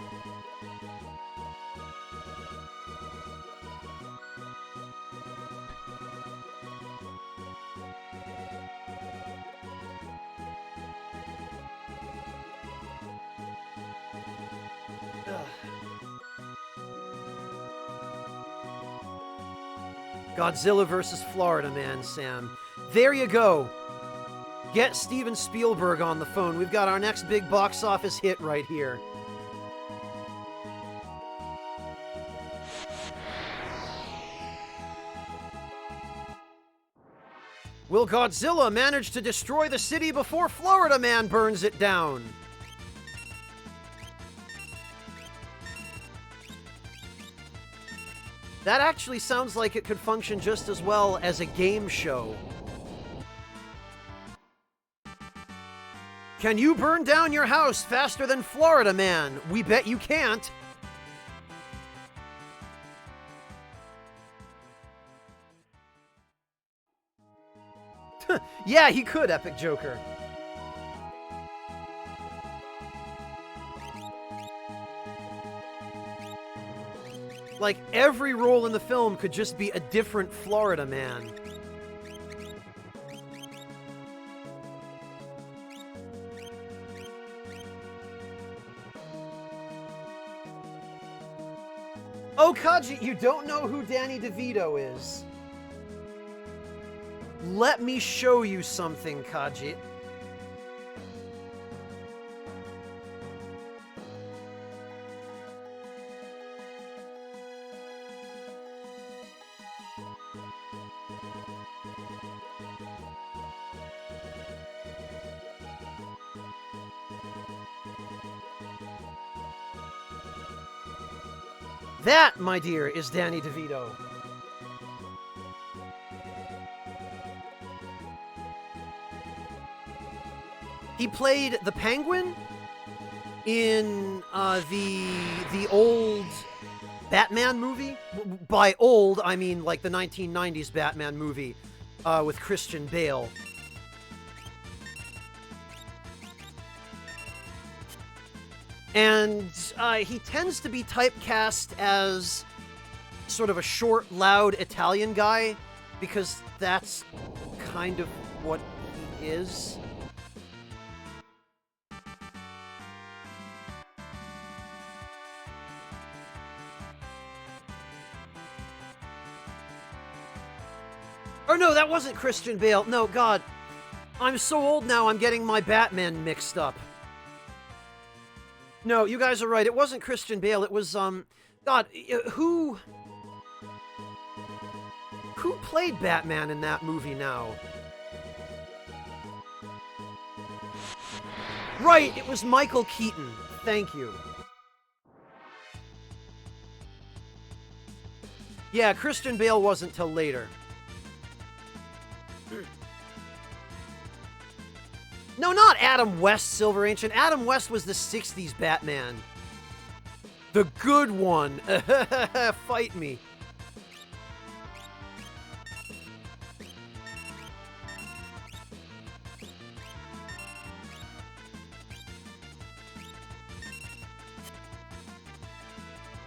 Godzilla vs. Florida Man, Sam. There you go. Get Steven Spielberg on the phone. We've got our next big box office hit right here. Will Godzilla manage to destroy the city before Florida Man burns it down? That actually sounds like it could function just as well as a game show. Can you burn down your house faster than Florida Man? We bet you can't. Yeah, he could, Epic Joker. Like, every role in the film could just be a different Florida Man. Oh, Kaji, you don't know who Danny DeVito is. Let me show you something, Kaji. That, my dear, is Danny DeVito. He played the Penguin in the old Batman movie. By old, I mean like the 1990s Batman movie with Christian Bale. And he tends to be typecast as sort of a short, loud Italian guy, because that's kind of what he is. Or no, that wasn't Christian Bale. No, God. I'm so old now, I'm getting my Batman mixed up. No, you guys are right. It wasn't Christian Bale. It was, God, who played Batman in that movie now? Right, it was Michael Keaton. Thank you. Yeah, Christian Bale wasn't till later. No, not Adam West, Silver Ancient. Adam West was the 60s Batman. The good one. Fight me.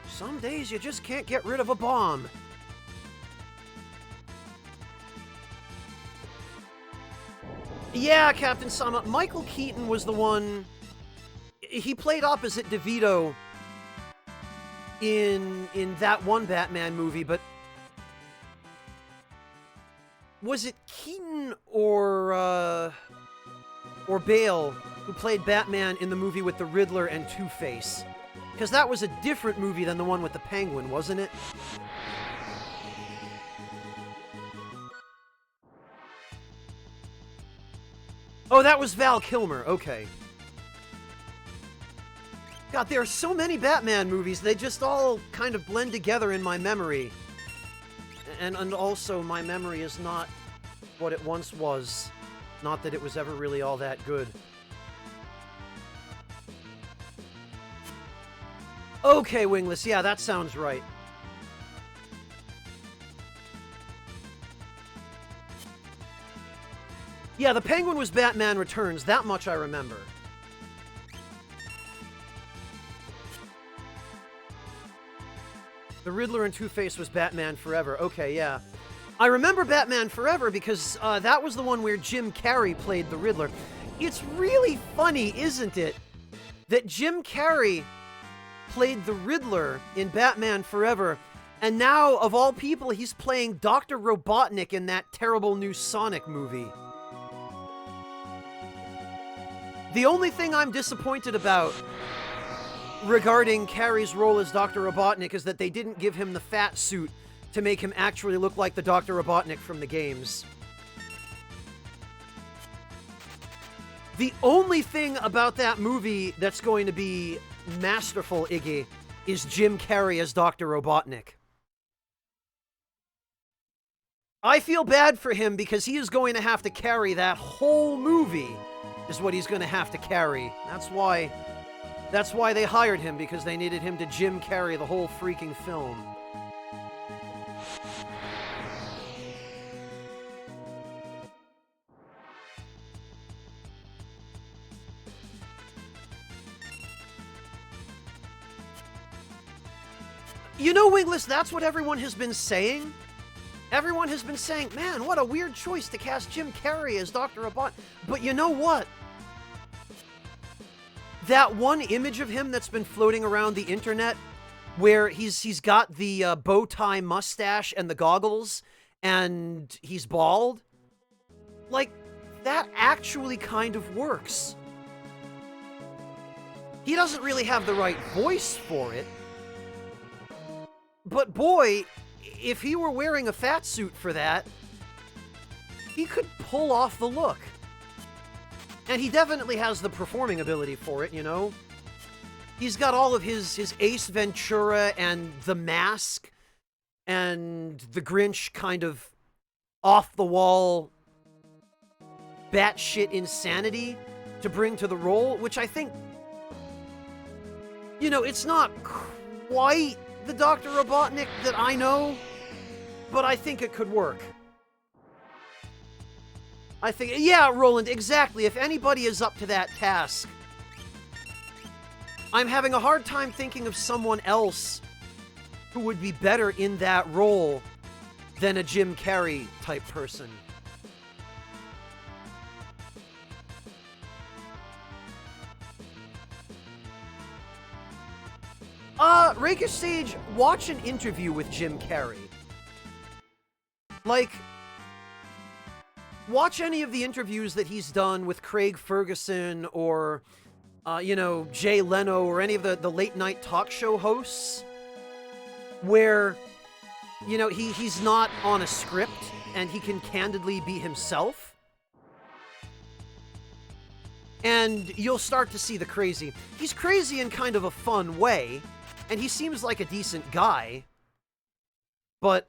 Some days you just can't get rid of a bomb. Yeah, Captain Sama. Michael Keaton was the one... He played opposite DeVito in that one Batman movie, but was it Keaton or Bale who played Batman in the movie with the Riddler and Two-Face? Because that was a different movie than the one with the Penguin, wasn't it? Oh, that was Val Kilmer. Okay. God, there are so many Batman movies. They just all kind of blend together in my memory. And also, my memory is not what it once was. Not that it was ever really all that good. Okay, Wingless. Yeah, that sounds right. Yeah, the Penguin was Batman Returns. That much I remember. The Riddler and Two-Face was Batman Forever. Okay, yeah. I remember Batman Forever because that was the one where Jim Carrey played the Riddler. It's really funny, isn't it, that Jim Carrey played the Riddler in Batman Forever, and now, of all people, he's playing Dr. Robotnik in that terrible new Sonic movie. The only thing I'm disappointed about regarding Carrey's role as Dr. Robotnik is that they didn't give him the fat suit to make him actually look like the Dr. Robotnik from the games. The only thing about that movie that's going to be masterful, Iggy, is Jim Carrey as Dr. Robotnik. I feel bad for him because he is going to have to carry that whole movie, is what he's going to have to carry. That's why they hired him, because they needed him to Jim Carrey the whole freaking film. You know, Wingless, that's what everyone has been saying. Everyone has been saying, man, what a weird choice to cast Jim Carrey as Dr. Robotnik. But you know what? That one image of him that's been floating around the internet where he's got the bow tie mustache and the goggles and he's bald, like, that actually kind of works. He doesn't really have the right voice for it, but boy, if he were wearing a fat suit for that, he could pull off the look. And he definitely has the performing ability for it, you know? He's got all of his Ace Ventura and The Mask and The Grinch kind of off-the-wall batshit insanity to bring to the role, which I think, you know, it's not quite the Dr. Robotnik that I know, but I think it could work. I think, yeah, Roland, exactly. If anybody is up to that task, I'm having a hard time thinking of someone else who would be better in that role than a Jim Carrey type person. Rakish Sage, watch an interview with Jim Carrey. Like, watch any of the interviews that he's done with Craig Ferguson or, you know, Jay Leno or any of the late night talk show hosts where, you know, he's not on a script and he can candidly be himself. And you'll start to see the crazy. He's crazy in kind of a fun way, and he seems like a decent guy, but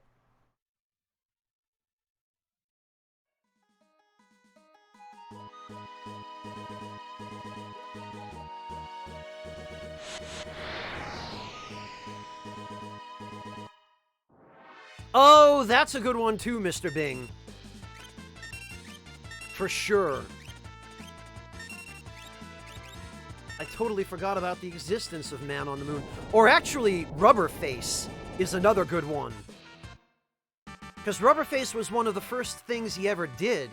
oh, that's a good one too, Mr. Bing. For sure. I totally forgot about the existence of Man on the Moon. Or actually, Rubberface is another good one. Because Rubberface was one of the first things he ever did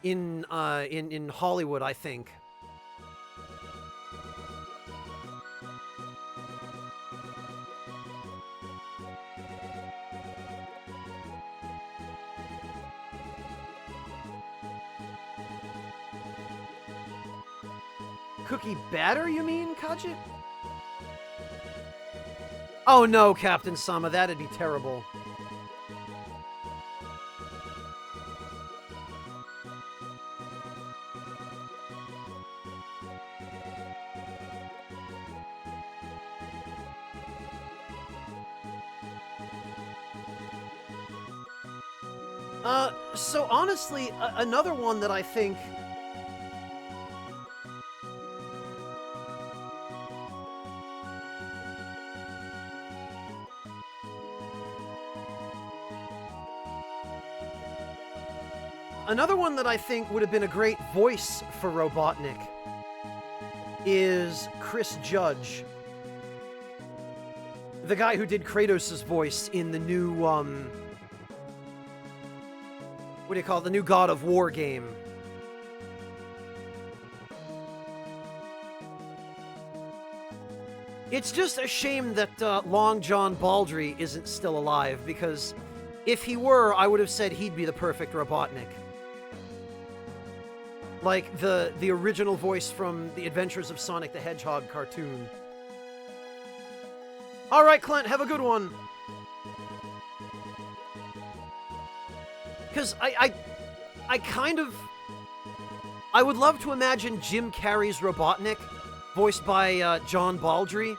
in Hollywood, I think. Cookie batter, you mean, Kajit? Oh no, Captain Sama, that'd be terrible. So honestly, another one that I think... Another one that I think would have been a great voice for Robotnik is Chris Judge. The guy who did Kratos' voice in the new, what do you call it? The new God of War game. It's just a shame that Long John Baldry isn't still alive, because if he were, I would have said he'd be the perfect Robotnik. Like the original voice from The Adventures of Sonic the Hedgehog cartoon. Alright, Clint, have a good one. Because I kind of... I would love to imagine Jim Carrey's Robotnik, voiced by John Baldry.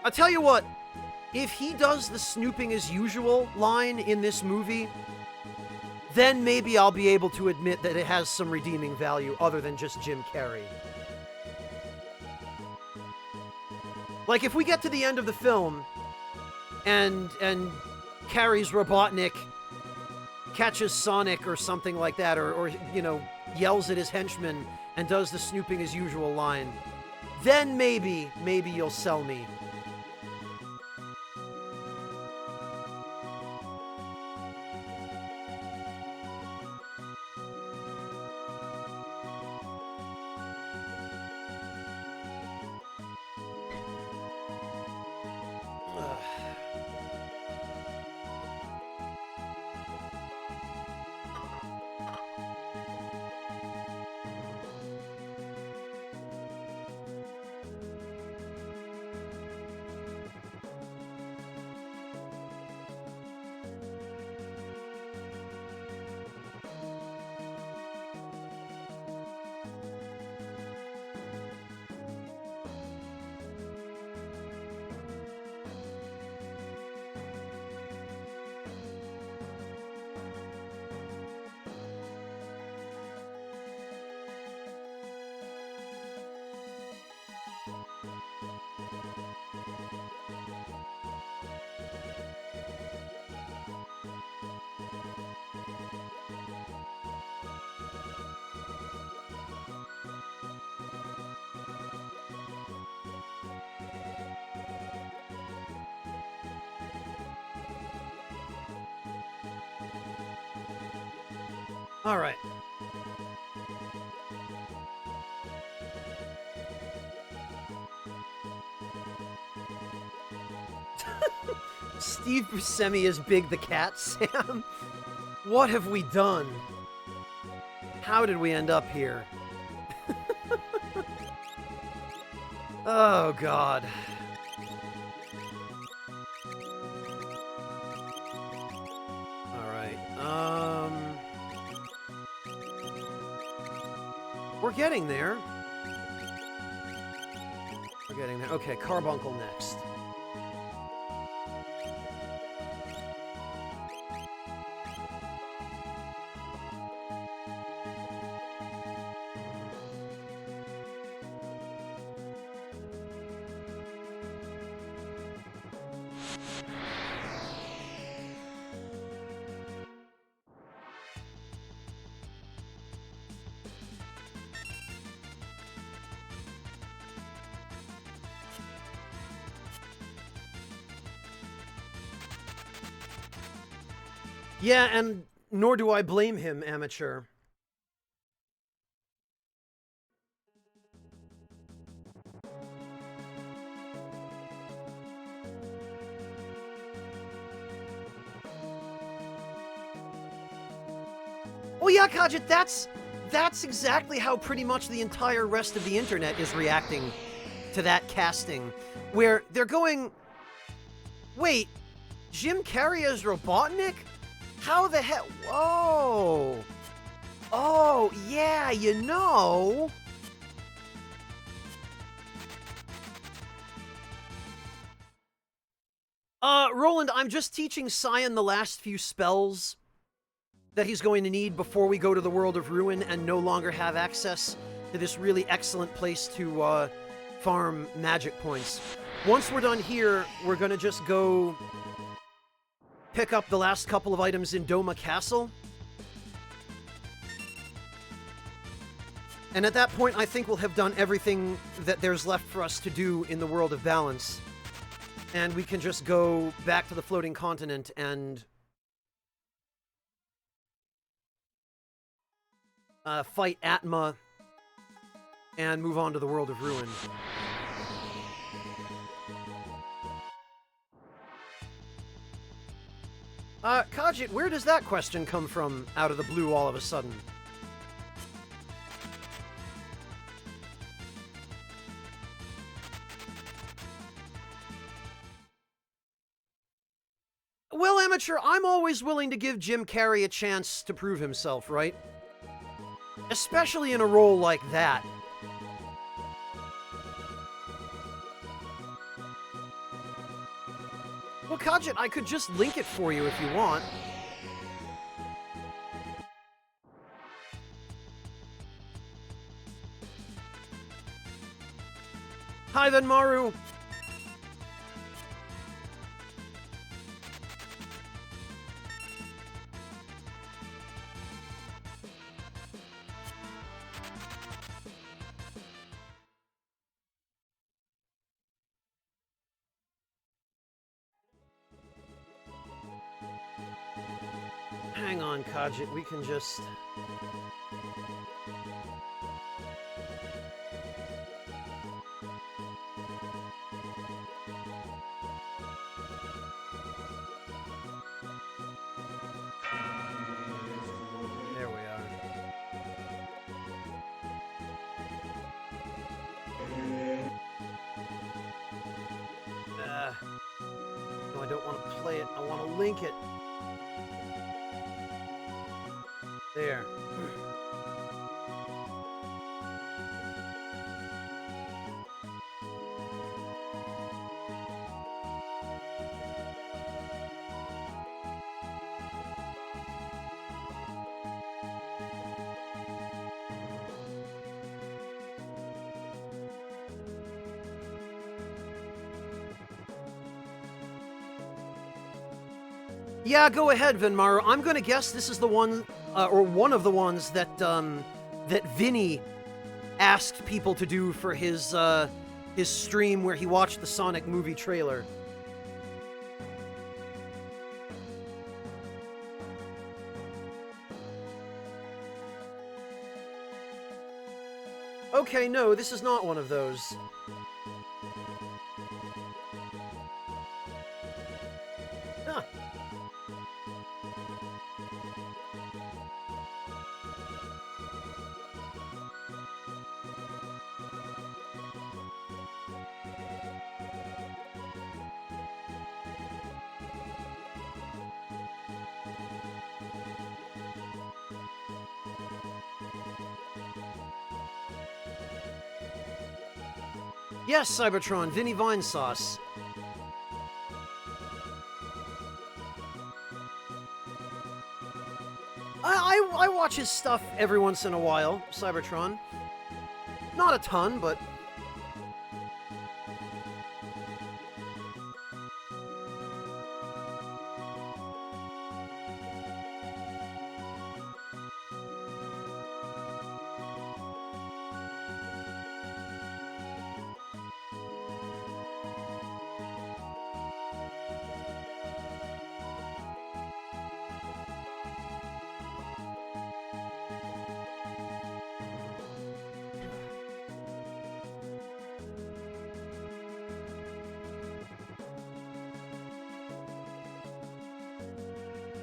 I'll tell you what, if he does the snooping as usual line in this movie, then maybe I'll be able to admit that it has some redeeming value other than just Jim Carrey. Like, if we get to the end of the film, and Carrey's Robotnik catches Sonic or something like that, or you know, yells at his henchman and does the snooping as usual line, then maybe you'll sell me. All right. Steve Buscemi is Big the Cat, Sam. What have we done? How did we end up here? Oh, God. We're getting there. We're getting there. Okay, Carbuncle next. Yeah, and nor do I blame him, amateur. Oh yeah, Kajit, that's exactly how pretty much the entire rest of the internet is reacting to that casting, where they're going, wait, Jim Carrey as Robotnik? How the hell? Whoa! Oh yeah, you know. Roland, I'm just teaching Cyan the last few spells that he's going to need before we go to the World of Ruin and no longer have access to this really excellent place to farm magic points. Once we're done here, we're going to just go pick up the last couple of items in Doma Castle. And at that point, I think we'll have done everything that there's left for us to do in the World of Balance. And we can just go back to the floating continent and fight Atma and move on to the World of Ruin. Kajit, where does that question come from out of the blue all of a sudden? Well, Amateur, I'm always willing to give Jim Carrey a chance to prove himself, right? Especially in a role like that. Well, Kajit, I could just link it for you if you want. Hi then, Maru. Hang on, Kajit, we can just... There we are. No, I don't want to play it, I want to link it. There. Yeah, go ahead, Vinmaru. I'm gonna guess this is the one, or one of the ones that, that Vinny asked people to do for his stream where he watched the Sonic movie trailer. Okay, no, this is not one of those. Huh. Yes, Cybertron, Vinny Vine Sauce. I watch his stuff every once in a while, Cybertron. Not a ton, but...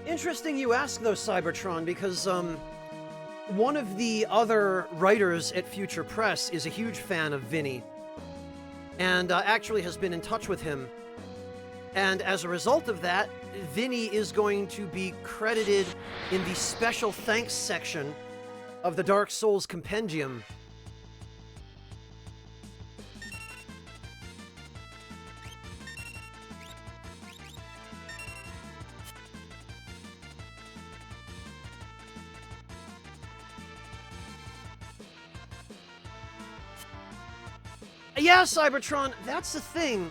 Interesting you ask, though, Cybertron, because, one of the other writers at Future Press is a huge fan of Vinny, and actually has been in touch with him. And as a result of that, Vinny is going to be credited in the special thanks section of the Dark Souls Compendium. Yeah, Cybertron, that's the thing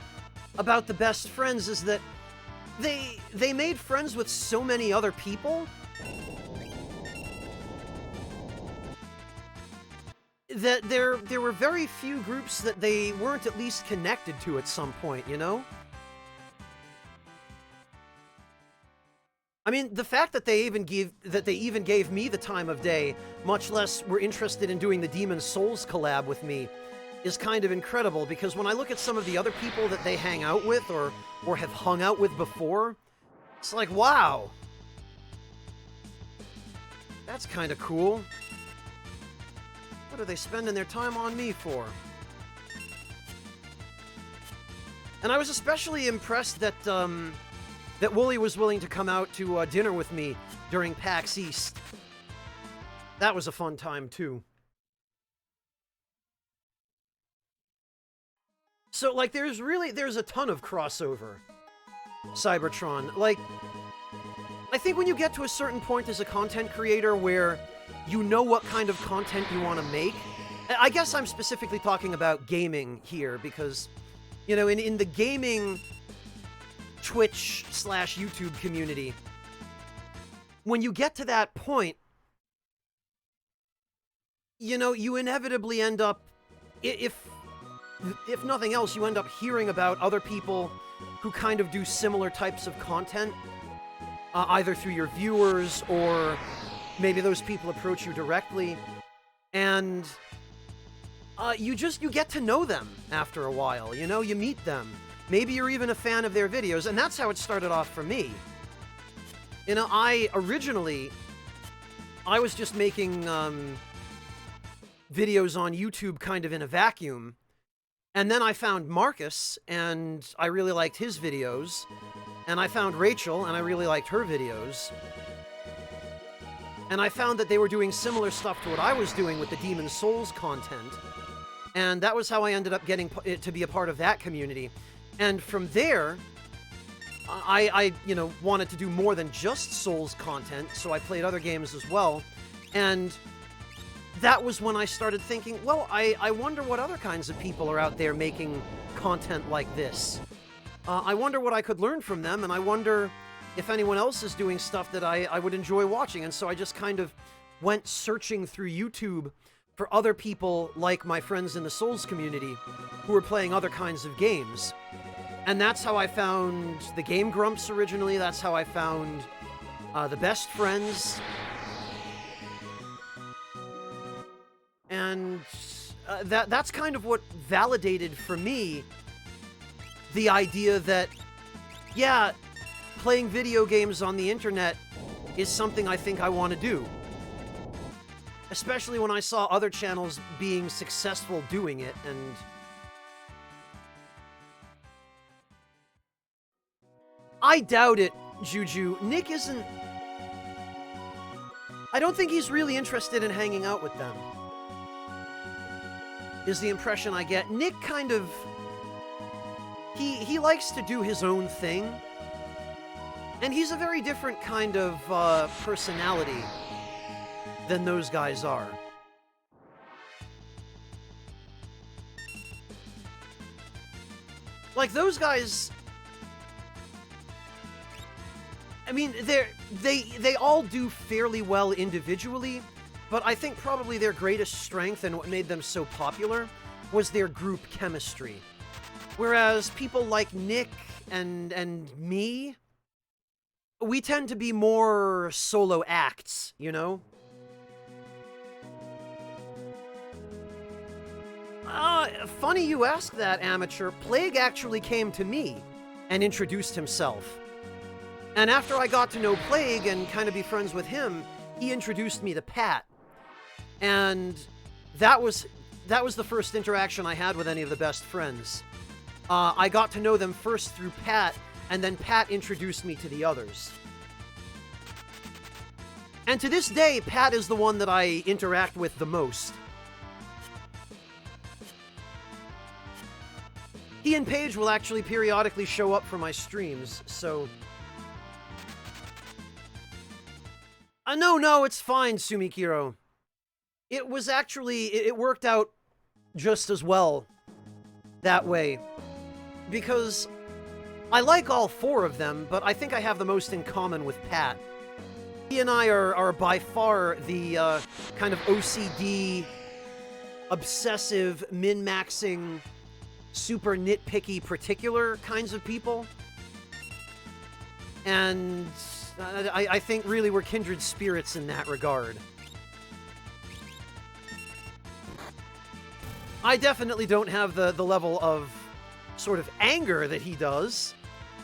about the best friends, is that they made friends with so many other people that there were very few groups that they weren't at least connected to at some point, you know? I mean, the fact that they even gave me the time of day, much less were interested in doing the Demon's Souls collab with me, is kind of incredible, because when I look at some of the other people that they hang out with or have hung out with before, it's like, wow. That's kind of cool. What are they spending their time on me for? And I was especially impressed that that Wooly was willing to come out to dinner with me during PAX East. That was a fun time, too. So, like, there's a ton of crossover, Cybertron. Like, I think when you get to a certain point as a content creator where you know what kind of content you want to make, I guess I'm specifically talking about gaming here, because, you know, in the gaming Twitch/YouTube community, when you get to that point, you know, you inevitably end up, if nothing else, you end up hearing about other people who kind of do similar types of content, either through your viewers or maybe those people approach you directly, and you get to know them after a while, you know, you meet them. Maybe you're even a fan of their videos, and that's how it started off for me. You know, originally, I was just making videos on YouTube kind of in a vacuum. And then I found Marcus, and I really liked his videos. And I found Rachel, and I really liked her videos. And I found that they were doing similar stuff to what I was doing with the Demon's Souls content. And that was how I ended up getting to be a part of that community. And from there, I you know, wanted to do more than just Souls content, so I played other games as well. And that was when I started thinking, well, I wonder what other kinds of people are out there making content like this. I wonder what I could learn from them, and I wonder if anyone else is doing stuff that I would enjoy watching. And so I just kind of went searching through YouTube for other people like my friends in the Souls community who were playing other kinds of games. And that's how I found the Game Grumps originally. That's how I found the Best Friends. And that's kind of what validated for me the idea that, yeah, playing video games on the internet is something I think I want to do. Especially when I saw other channels being successful doing it, and I doubt it, Juju. Nick isn't... I don't think he's really interested in hanging out with them, is the impression I get. Nick kind of... He likes to do his own thing, and he's a very different kind of personality than those guys are. Like, those guys... I mean, they all do fairly well individually, but I think probably their greatest strength and what made them so popular was their group chemistry. Whereas people like Nick and me, we tend to be more solo acts, you know? Funny you ask that, Amateur. Plague actually came to me and introduced himself. And after I got to know Plague and kind of be friends with him, he introduced me to Pat, And that was the first interaction I had with any of the best friends. I got to know them first through Pat, and then Pat introduced me to the others. And to this day, Pat is the one that I interact with the most. He and Paige will actually periodically show up for my streams, so... No, it's fine, Sumikiro. It was actually... It worked out just as well that way. Because I like all four of them, but I think I have the most in common with Pat. He and I are by far the kind of OCD, obsessive, min-maxing, super nitpicky, particular kinds of people. And I think really we're kindred spirits in that regard. I definitely don't have the level of sort of anger that he does.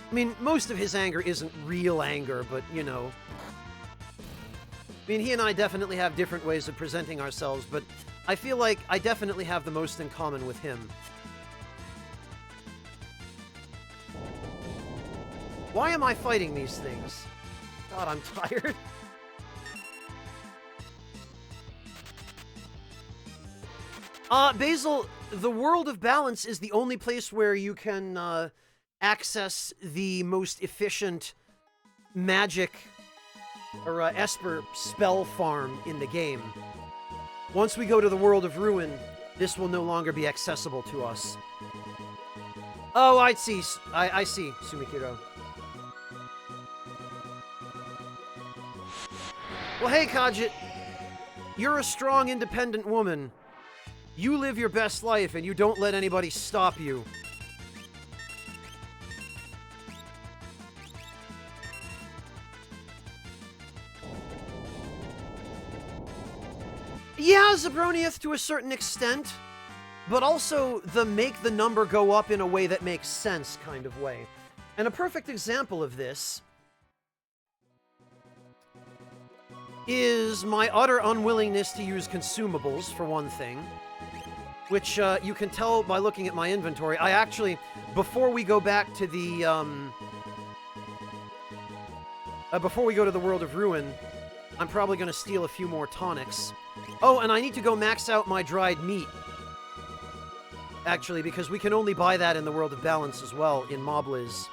I mean, most of his anger isn't real anger, but, you know. I mean, he and I definitely have different ways of presenting ourselves, but I feel like I definitely have the most in common with him. Why am I fighting these things? God, I'm tired. Basil, the World of Balance is the only place where you can access the most efficient magic or Esper spell farm in the game. Once we go to the World of Ruin, this will no longer be accessible to us. Oh, I see. I see, Sumikiro. Well, hey, Kajit. You're a strong, independent woman. You live your best life, and you don't let anybody stop you. Yeah, Zabronieth to a certain extent, but also the make the number go up in a way that makes sense kind of way. And a perfect example of this is my utter unwillingness to use consumables, for one thing, which you can tell by looking at my inventory. I actually, before we go back to the, before we go to the World of Ruin, I'm probably going to steal a few more tonics. Oh, and I need to go max out my dried meat, actually, because we can only buy that in the World of Balance as well, in Mobliz.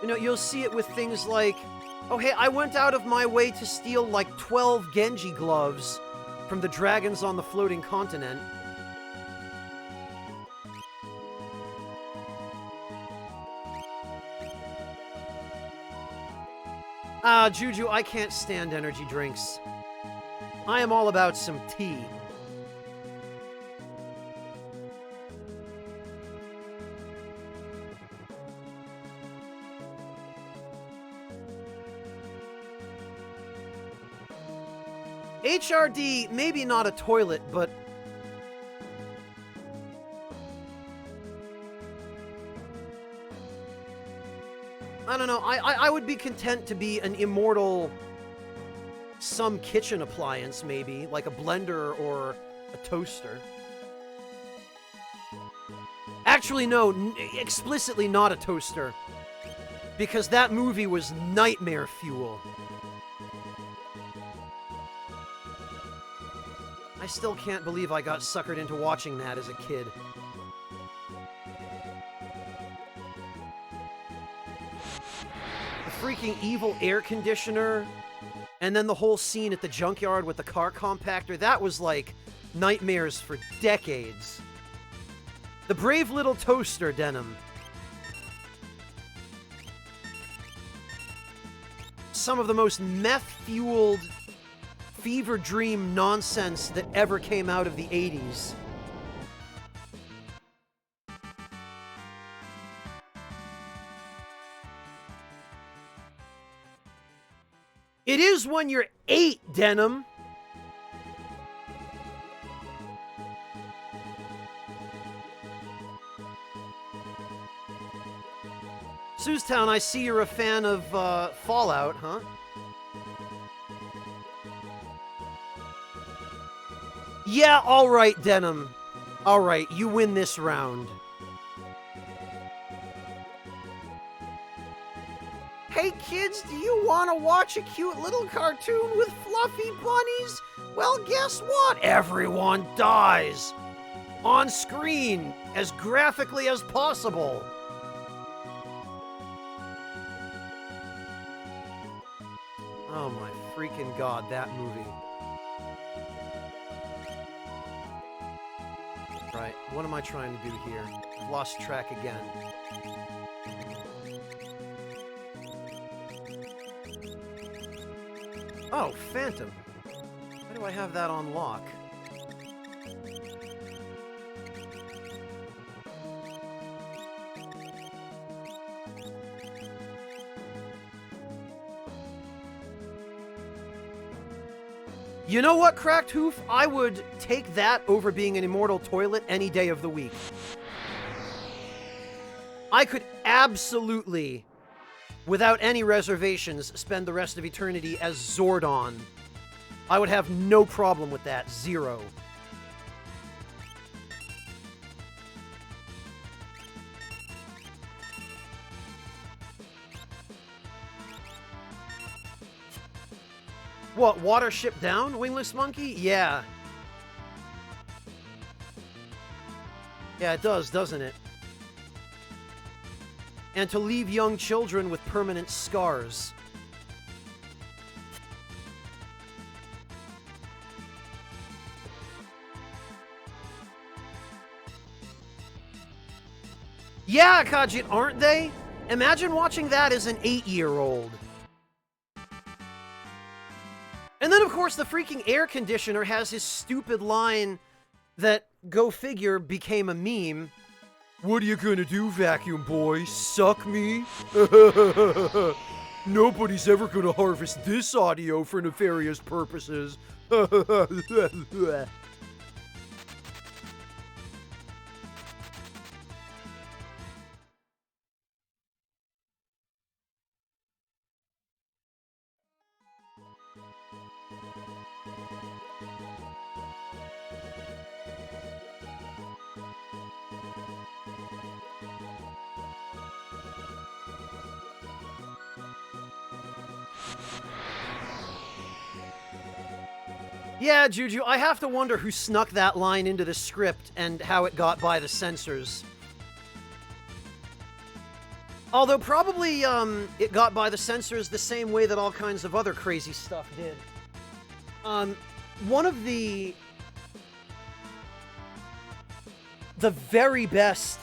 You know, you'll see it with things like, oh hey, I went out of my way to steal like 12 Genji gloves from the dragons on the floating continent. Juju, I can't stand energy drinks. I am all about some tea. HRD, maybe not a toilet, but... I don't know, I would be content to be an immortal... some kitchen appliance, maybe, like a blender or a toaster. Actually, no, explicitly not a toaster. Because that movie was nightmare fuel. I still can't believe I got suckered into watching that as a kid. The freaking evil air conditioner, and then the whole scene at the junkyard with the car compactor, that was like nightmares for decades. The brave little toaster, Denim. Some of the most meth-fueled fever dream nonsense that ever came out of the 80s. It is when you're 8, Denim. Suztown, I see you're a fan of Fallout, huh? Yeah, alright, Denim. Alright, you win this round. Hey kids, do you want to watch a cute little cartoon with fluffy bunnies? Well, guess what? Everyone dies. On screen, as graphically as possible. Oh my freaking god, that movie. Right, what am I trying to do here? I've lost track again. Oh, Phantom. Why do I have that on lock? You know what, Cracked Hoof? I would take that over being an immortal toilet any day of the week. I could absolutely, without any reservations, spend the rest of eternity as Zordon. I would have no problem with that. Zero. What, Watership Down, Wingless Monkey? Yeah. Yeah, it does, doesn't it? And to leave young children with permanent scars. Yeah, Kajit, aren't they? Imagine watching that as an 8-year-old. And then, of course, the freaking air conditioner has his stupid line that, go figure, became a meme. What are you gonna do, vacuum boy? Suck me? Nobody's ever gonna harvest this audio for nefarious purposes. Yeah, Juju, I have to wonder who snuck that line into the script and how it got by the censors. Although probably it got by the censors the same way that all kinds of other crazy stuff did. One of the very best...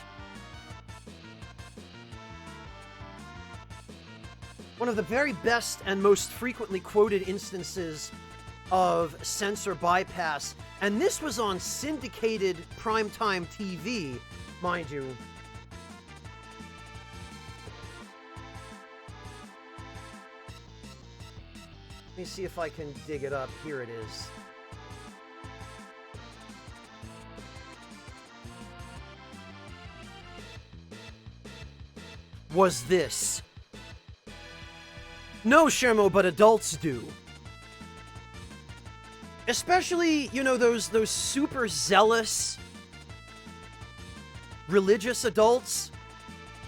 One of the very best and most frequently quoted instances of censor bypass, and this was on syndicated primetime TV, mind you. Let me see if I can dig it up. Here it is. Was this. No, Shermo, but adults do. Especially, you know, those super zealous religious adults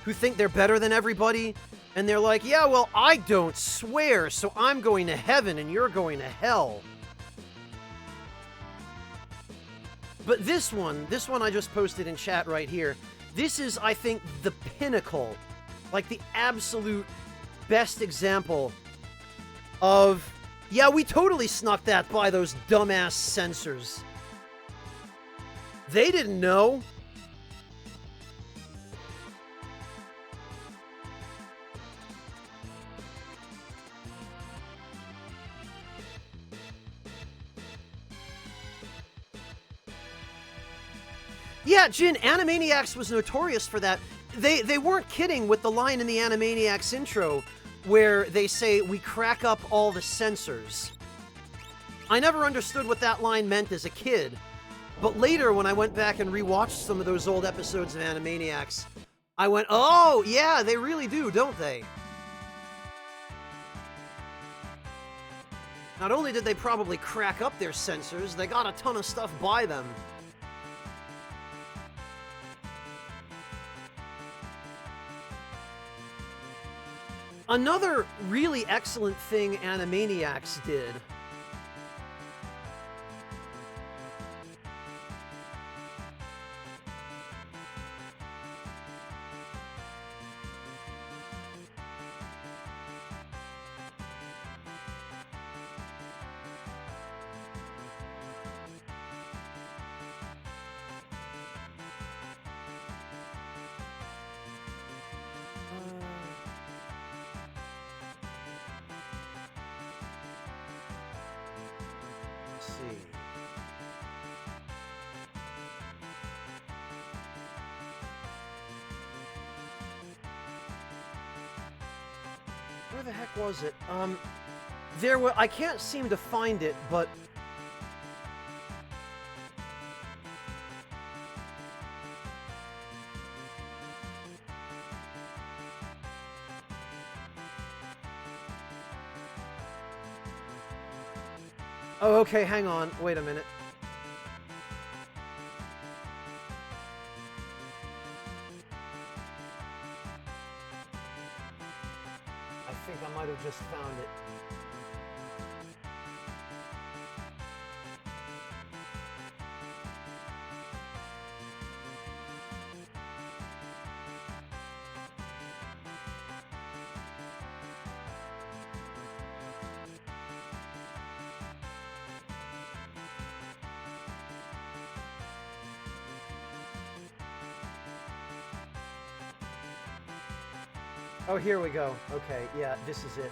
who think they're better than everybody, and they're like, yeah, well, I don't swear, so I'm going to heaven and you're going to hell. But this one I just posted in chat right here. This is, I think, the pinnacle, like the absolute best example of, yeah, we totally snuck that by those dumbass censors. They didn't know. Yeah, Jin, Animaniacs was notorious for that. They weren't kidding with the line in the Animaniacs intro where they say, we crack up all the censors. I never understood what that line meant as a kid, but later when I went back and rewatched some of those old episodes of Animaniacs, I went, oh, yeah, they really do, don't they? Not only did they probably crack up their sensors, they got a ton of stuff by them. Another really excellent thing Animaniacs did let's see. Where the heck was it? I can't seem to find it, but oh, okay, hang on. Wait a minute. I think I might have just found it. Oh, here we go. Okay, yeah, this is it.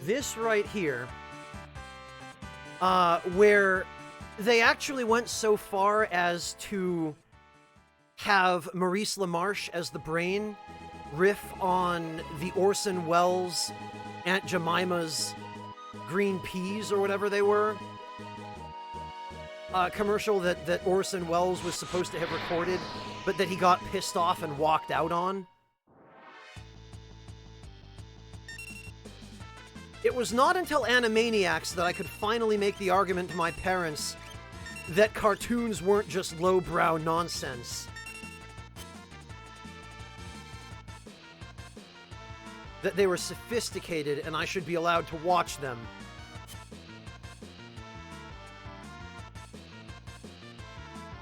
This right here, where they actually went so far as to have Maurice LaMarche as the brain riff on the Orson Welles Aunt Jemima's green peas or whatever they were. Commercial that Orson Welles was supposed to have recorded, but that he got pissed off and walked out on. It was not until Animaniacs that I could finally make the argument to my parents that cartoons weren't just lowbrow nonsense. That they were sophisticated and I should be allowed to watch them.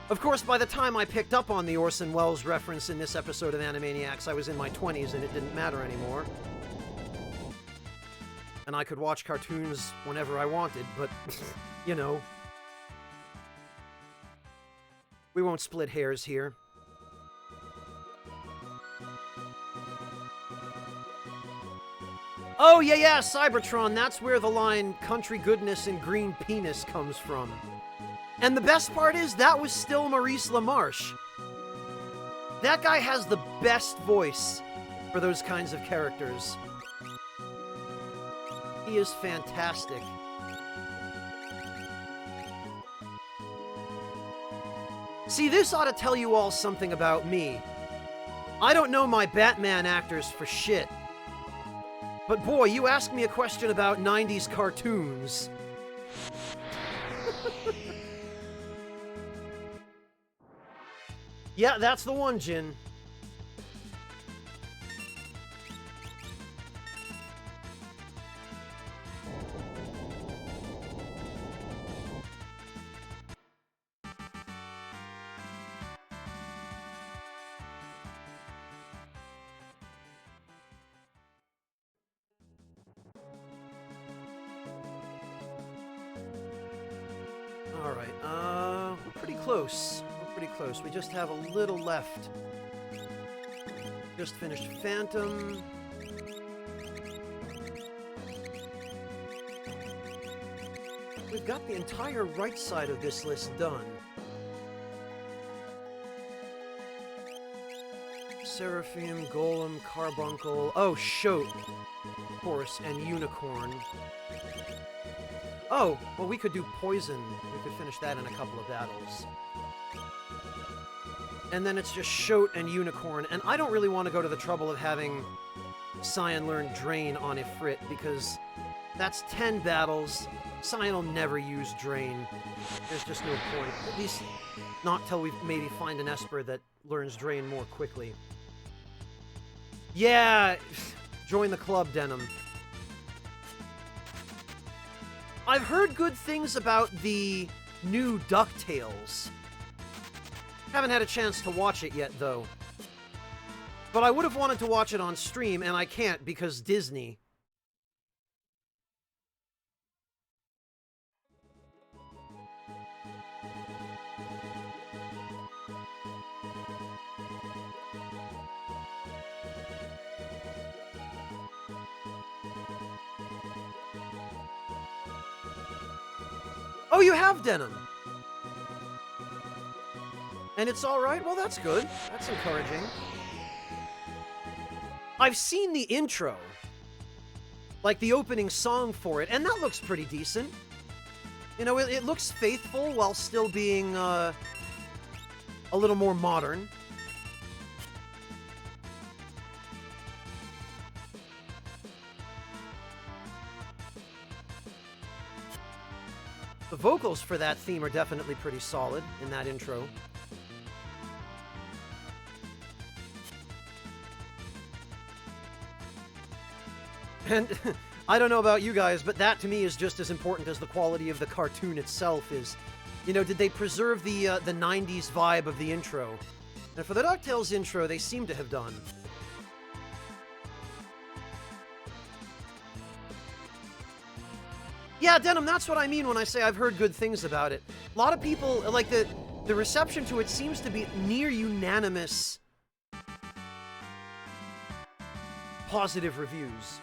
Of course, by the time I picked up on the Orson Welles reference in this episode of Animaniacs, I was in my 20s and it didn't matter anymore. And I could watch cartoons whenever I wanted, but, you know. We won't split hairs here. Oh, yeah, Cybertron, that's where the line, country goodness and green penis comes from. And the best part is, that was still Maurice LaMarche. That guy has the best voice for those kinds of characters. He is fantastic. See, this ought to tell you all something about me. I don't know my Batman actors for shit. But boy, you ask me a question about 90s cartoons. Yeah, that's the one, Jin. Alright, we're pretty close. We just have a little left. Just finished Phantom. We've got the entire right side of this list done. Seraphim, Golem, Carbuncle. Oh, shoot. course, and Unicorn. Oh, well, we could do Poison. We could finish that in a couple of battles. And then it's just Shoat and Unicorn, and I don't really want to go to the trouble of having Cyan learn Drain on Ifrit, because that's 10 battles. Cyan will never use Drain. There's just no point. At least not till we maybe find an Esper that learns Drain more quickly. Yeah, join the club, Denim. I've heard good things about the new DuckTales. Haven't had a chance to watch it yet, though. But I would have wanted to watch it on stream, and I can't because Disney. Oh, you have Denim! And it's alright? Well, that's good. That's encouraging. I've seen the intro. Like, the opening song for it, and that looks pretty decent. You know, it looks faithful while still being, a little more modern. The vocals for that theme are definitely pretty solid in that intro. And I don't know about you guys, but that to me is just as important as the quality of the cartoon itself is. You know, did they preserve the 90s vibe of the intro? And for the DuckTales intro, they seem to have done. Yeah, Denim, that's what I mean when I say I've heard good things about it. A lot of people, like, the reception to it seems to be near unanimous positive reviews.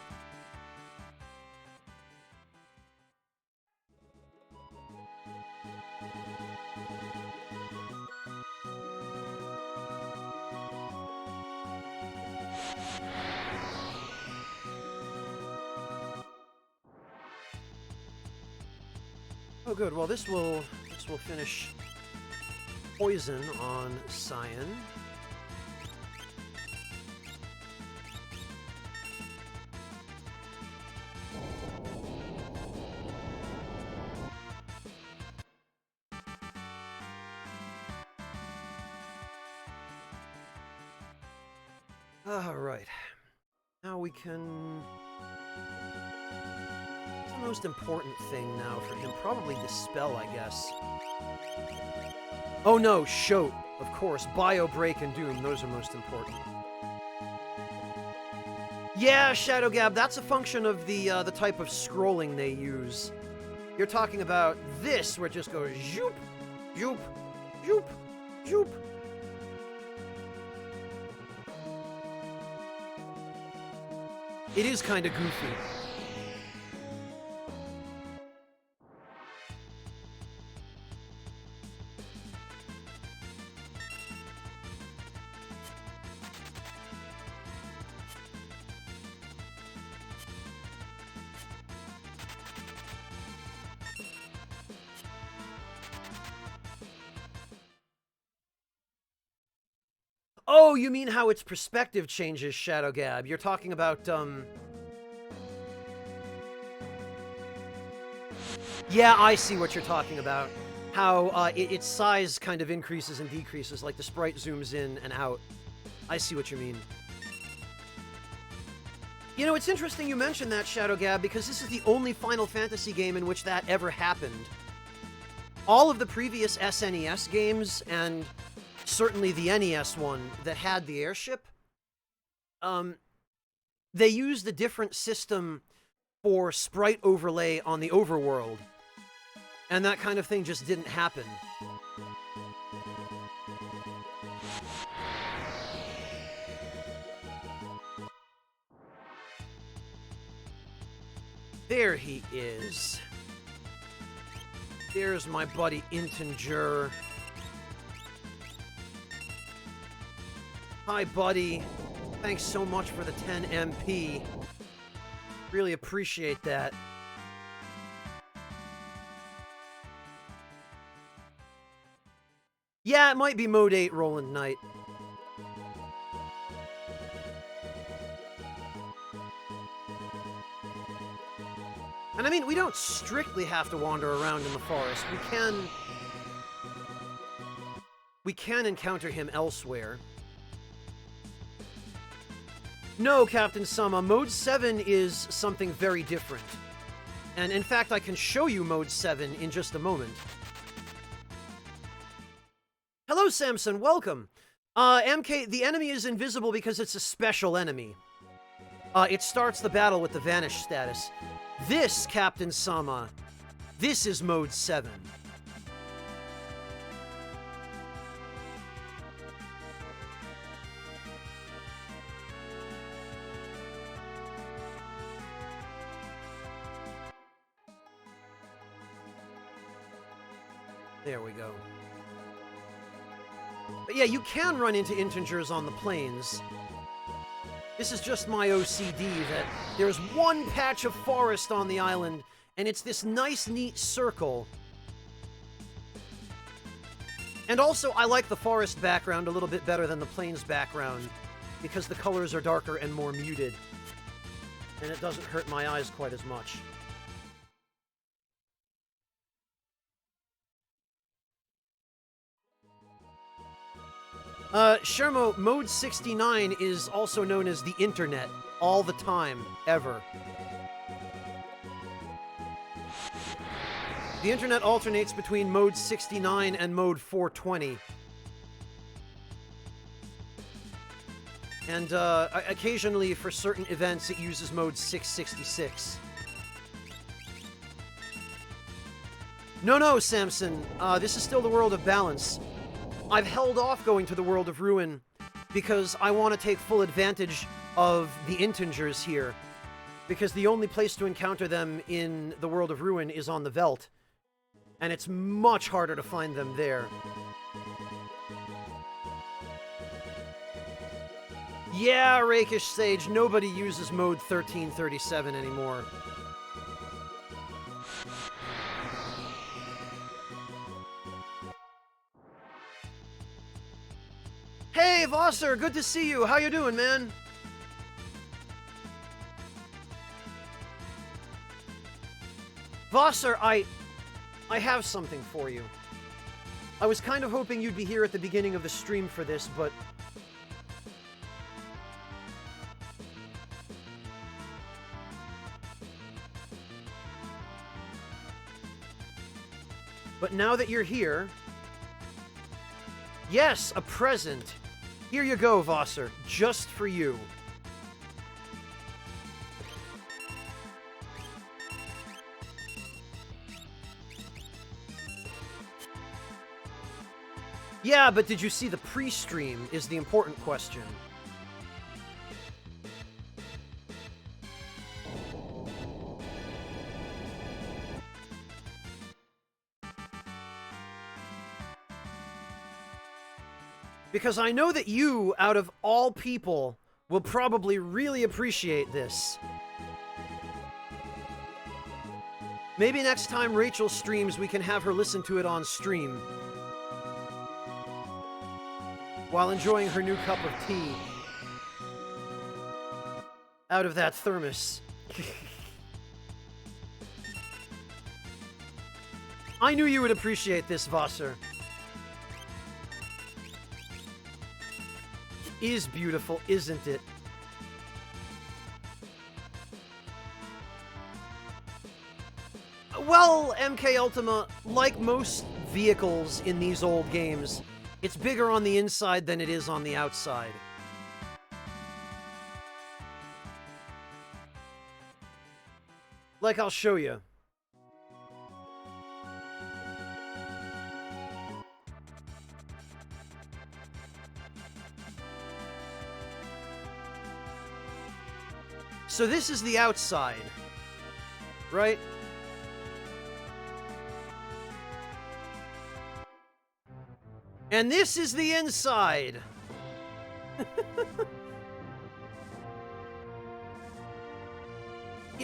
Oh, good. Well, this will finish Poison on Cyan. All right. Now we can. The most important thing now for him, probably Dispel, I guess. Oh no, Shoat, of course. Bio Break and Doom, those are most important. Yeah, Shadow Gab, that's a function of the type of scrolling they use. You're talking about this, where it just goes zoop, zoop, zoop, zoop. It is kind of goofy. Oh, you mean how its perspective changes, Shadow Gab. You're talking about, Yeah, I see what you're talking about. How, its size kind of increases and decreases, like the sprite zooms in and out. I see what you mean. You know, it's interesting you mentioned that, Shadow Gab, because this is the only Final Fantasy game in which that ever happened. All of the previous SNES games, and certainly the NES one that had the airship, they used a different system for sprite overlay on the overworld. And that kind of thing just didn't happen. There he is. There's my buddy Integer. Hi, buddy. Thanks so much for the 10 MP. Really appreciate that. Yeah, it might be Mode 8 Roland Knight. And I mean, we don't strictly have to wander around in the forest. We can encounter him elsewhere. No, Captain Sama, Mode 7 is something very different. And in fact, I can show you Mode 7 in just a moment. Hello, Samson, welcome. MK, the enemy is invisible because it's a special enemy. It starts the battle with the Vanish status. This, Captain Sama, this is Mode 7. There we go. But yeah, you can run into integers on the plains. This is just my OCD that there's one patch of forest on the island, and it's this nice, neat circle. And also, I like the forest background a little bit better than the plains background, because the colors are darker and more muted, and it doesn't hurt my eyes quite as much. Shermo, Mode 69 is also known as the Internet. All the time. Ever. The Internet alternates between Mode 69 and Mode 420. And, occasionally, for certain events, it uses Mode 666. No, Samson. This is still the World of Balance. I've held off going to the World of Ruin because I want to take full advantage of the integers here, because the only place to encounter them in the World of Ruin is on the Veldt, and it's much harder to find them there. Yeah, Rakish Sage, nobody uses Mode 1337 anymore. Hey, Vosser, good to see you. How you doing, man? Vosser, I have something for you. I was kind of hoping you'd be here at the beginning of the stream for this, but... But now that you're here... Yes, a present! Here you go, Vosser. Just for you. Yeah, but did you see the pre-stream is the important question. Because I know that you, out of all people, will probably really appreciate this. Maybe next time Rachel streams, we can have her listen to it on stream, while enjoying her new cup of tea out of that thermos. I knew you would appreciate this, Vosser. Is beautiful, isn't it? Well, MK Ultima, like most vehicles in these old games, it's bigger on the inside than it is on the outside. Like, I'll show you. So this is the outside, right? And this is the inside.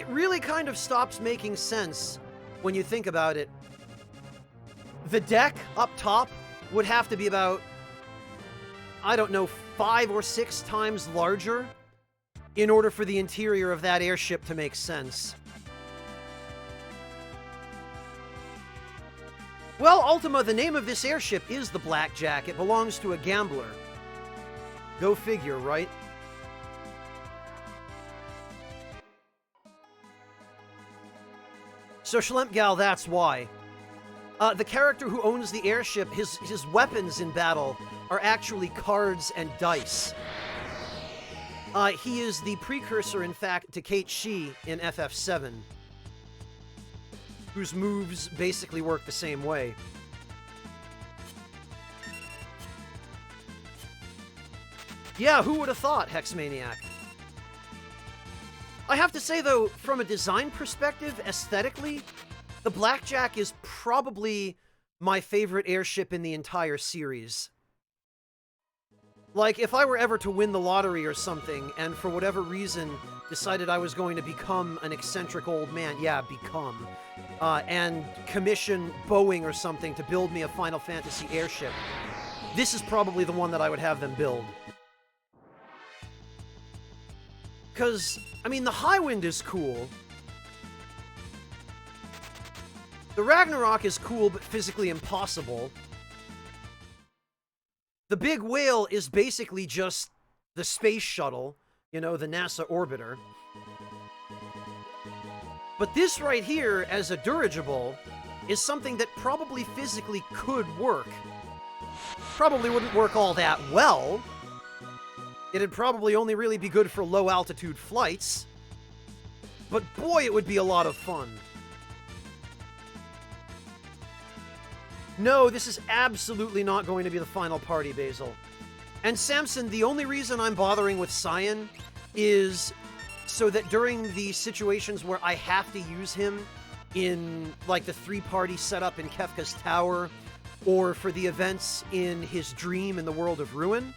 it really kind of stops making sense when you think about it. The deck up top would have to be about, I don't know, 5 or 6 times larger in order for the interior of that airship to make sense. Well, Ultima, the name of this airship is the Blackjack. It belongs to a gambler. Go figure, right? So Schlempgal, that's why. The character who owns the airship, his weapons in battle are actually cards and dice. He is the precursor, in fact, to Kate Shi in FF7, whose moves basically work the same way. Yeah, who would have thought, Hexmaniac? I have to say, though, from a design perspective, aesthetically, the Blackjack is probably my favorite airship in the entire series. Like, if I were ever to win the lottery or something, and for whatever reason decided I was going to become an eccentric old man, yeah, become, and commission Boeing or something to build me a Final Fantasy airship, this is probably the one that I would have them build. Because, I mean, the Highwind is cool. The Ragnarok is cool, but physically impossible. The Big Whale is basically just the space shuttle, you know, the NASA orbiter. But this right here, as a dirigible, is something that probably physically could work. Probably wouldn't work all that well. It'd probably only really be good for low-altitude flights. But boy, it would be a lot of fun. No, this is absolutely not going to be the final party, Basil. And Samson, the only reason I'm bothering with Cyan is so that during the situations where I have to use him in, like, the 3-party setup in Kefka's Tower, or for the events in his dream in the World of Ruin,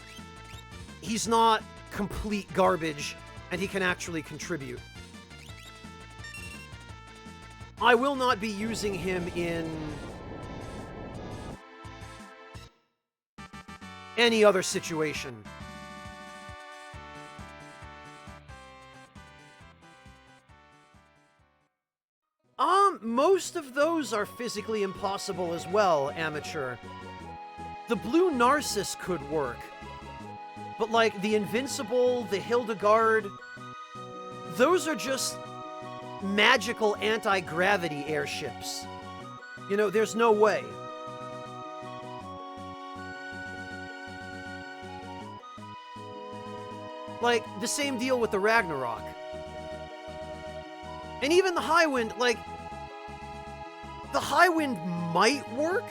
he's not complete garbage, and he can actually contribute. I will not be using him in any other situation. Most of those are physically impossible as well, Amateur. The Blue Narcissus could work. But, like, the Invincible, the Hildegard, those are just magical anti-gravity airships. You know, there's no way. Like, the same deal with the Ragnarok. And even the Highwind, like, the Highwind might work,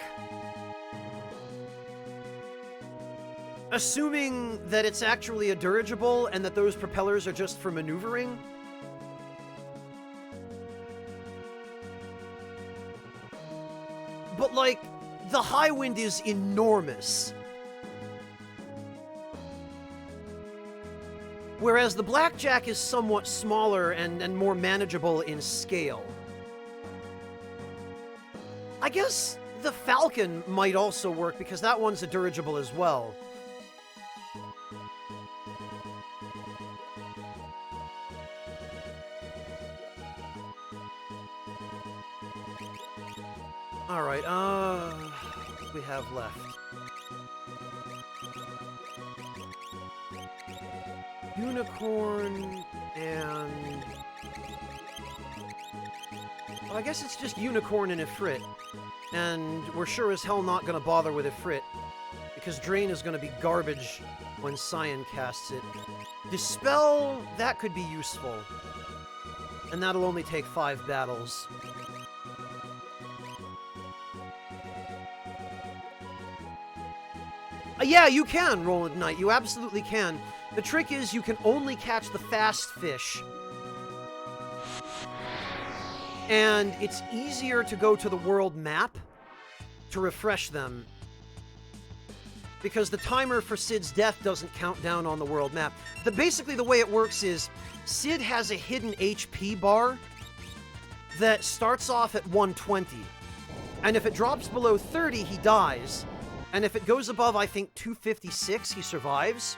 assuming that it's actually a dirigible and that those propellers are just for maneuvering. But, like, the Highwind is enormous. Whereas the Blackjack is somewhat smaller and more manageable in scale. I guess the Falcon might also work because that one's a dirigible as well. Alright, what do we have left? Unicorn and... well, I guess it's just Unicorn and Ifrit. And we're sure as hell not gonna bother with Ifrit, because Drain is gonna be garbage when Cyan casts it. Dispel, that could be useful. And that'll only take 5 battles. Yeah, you can, Roland Knight. You absolutely can. The trick is you can only catch the fast fish. And it's easier to go to the world map to refresh them. because the timer for Cid's death doesn't count down on the world map. Basically, the way it works is Cid has a hidden HP bar that starts off at 120. And if it drops below 30, he dies. And if it goes above, I think, 256, he survives.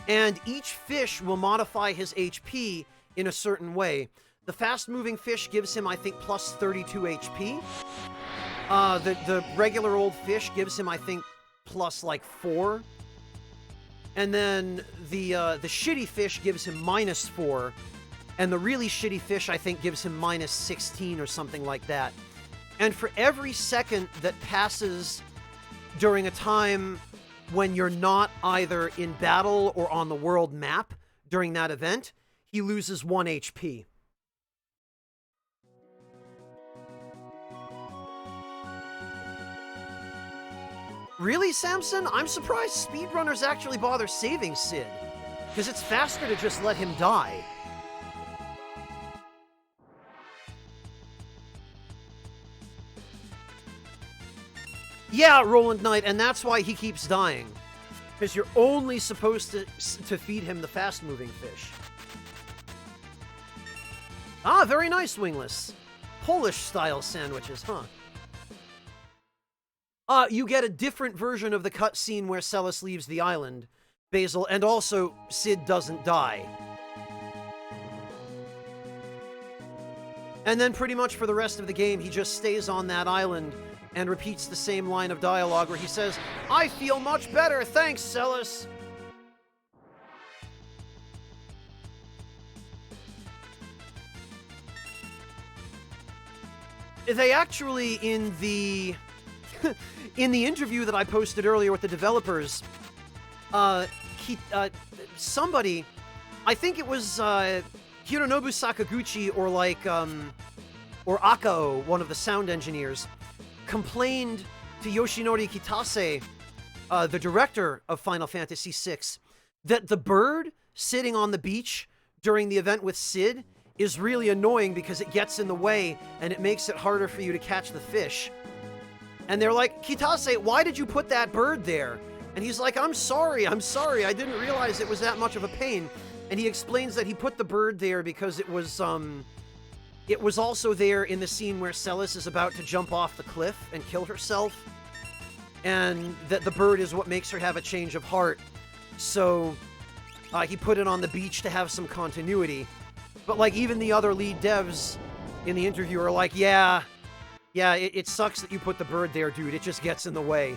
And each fish will modify his HP in a certain way. The fast-moving fish gives him, I think, plus 32 HP. The regular old fish gives him, I think, plus, like, 4. And then the shitty fish gives him minus 4. And the really shitty fish, I think, gives him minus 16 or something like that. And for every second that passes during a time when you're not either in battle or on the world map during that event, he loses 1 HP. Really, Samson? I'm surprised speedrunners actually bother saving Cid, because it's faster to just let him die. Yeah, Roland Knight, and that's why he keeps dying. Because you're only supposed to feed him the fast-moving fish. Ah, very nice, Wingless. Polish-style sandwiches, huh? You get a different version of the cutscene where Celes leaves the island, Basil, and also Cid doesn't die. And then pretty much for the rest of the game, he just stays on that island and repeats the same line of dialogue where he says, "I feel much better, thanks, Celes." They actually, in the interview that I posted earlier with the developers, somebody, I think it was Hironobu Sakaguchi or or Akao, one of the sound engineers, complained to Yoshinori Kitase, the director of Final Fantasy VI, that the bird sitting on the beach during the event with Cid is really annoying because it gets in the way and it makes it harder for you to catch the fish. And they're like, "Kitase, why did you put that bird there?" And he's like, I'm sorry, I didn't realize it was that much of a pain." And he explains that he put the bird there because it was also there in the scene where Celes is about to jump off the cliff and kill herself. And that the bird is what makes her have a change of heart. So he put it on the beach to have some continuity. But like even the other lead devs in the interview are like, yeah, it sucks that you put the bird there, dude. It just gets in the way.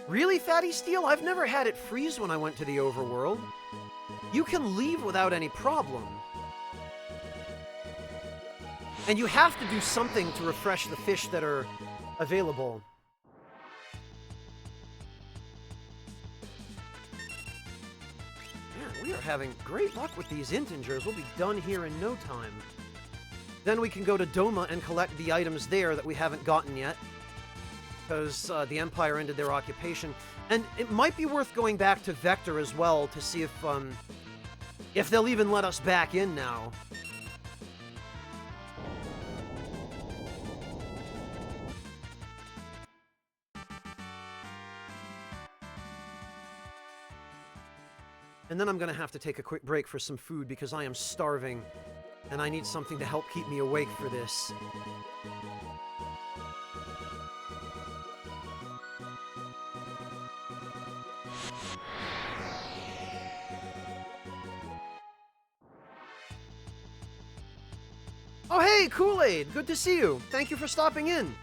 Really, Fatty Steel? I've never had it freeze when I went to the overworld. You can leave without any problem. And you have to do something to refresh the fish that are available. Man, we are having great luck with these integers. We'll be done here in no time. Then we can go to Doma and collect the items there that we haven't gotten yet, because the Empire ended their occupation. And it might be worth going back to Vector as well to see if they'll even let us back in now. And then I'm going to have to take a quick break for some food because I am starving, and I need something to help keep me awake for this. Oh hey, Kool-Aid! Good to see you! Thank you for stopping in!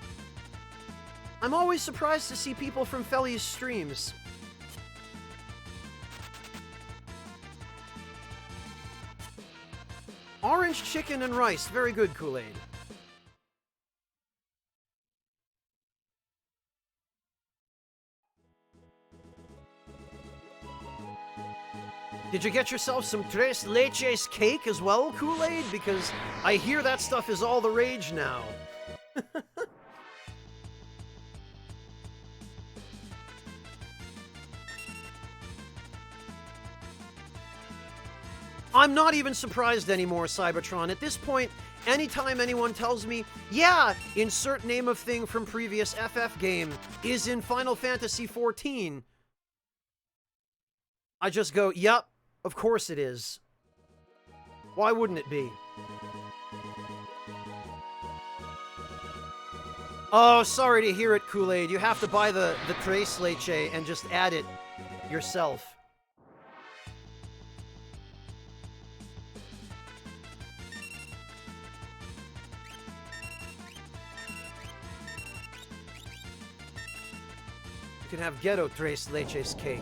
I'm always surprised to see people from Feli's streams. Orange chicken and rice. Very good, Kool-Aid. Did you get yourself some tres leches cake as well, Kool-Aid? Because I hear that stuff is all the rage now. I'm not even surprised anymore, Cybertron. At this point, anytime anyone tells me, yeah, insert name of thing from previous FF game is in Final Fantasy XIV, I just go, yep, of course it is. Why wouldn't it be? Oh, sorry to hear it, Kool-Aid. You have to buy the Tres Leche and just add it yourself. You can have Ghetto Tres Leches cake.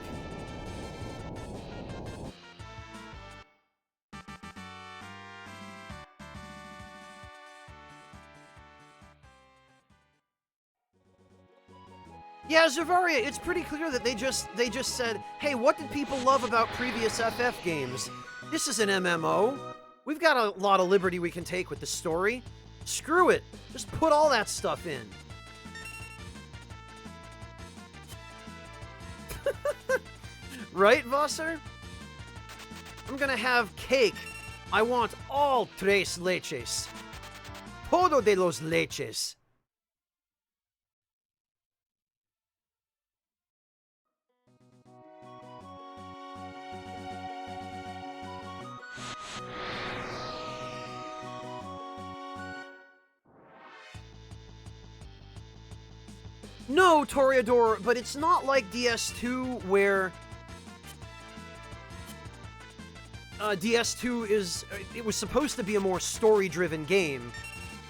Yeah, Zervaria, it's pretty clear that they just said, hey, what did people love about previous FF games? This is an MMO. We've got a lot of liberty we can take with the story. Screw it. Just put all that stuff in. Right, Vasser? I'm gonna have cake. I want all tres leches. Todo de los leches. No, Toreador, but it's not like DS2 where... DS2 is... It was supposed to be a more story-driven game,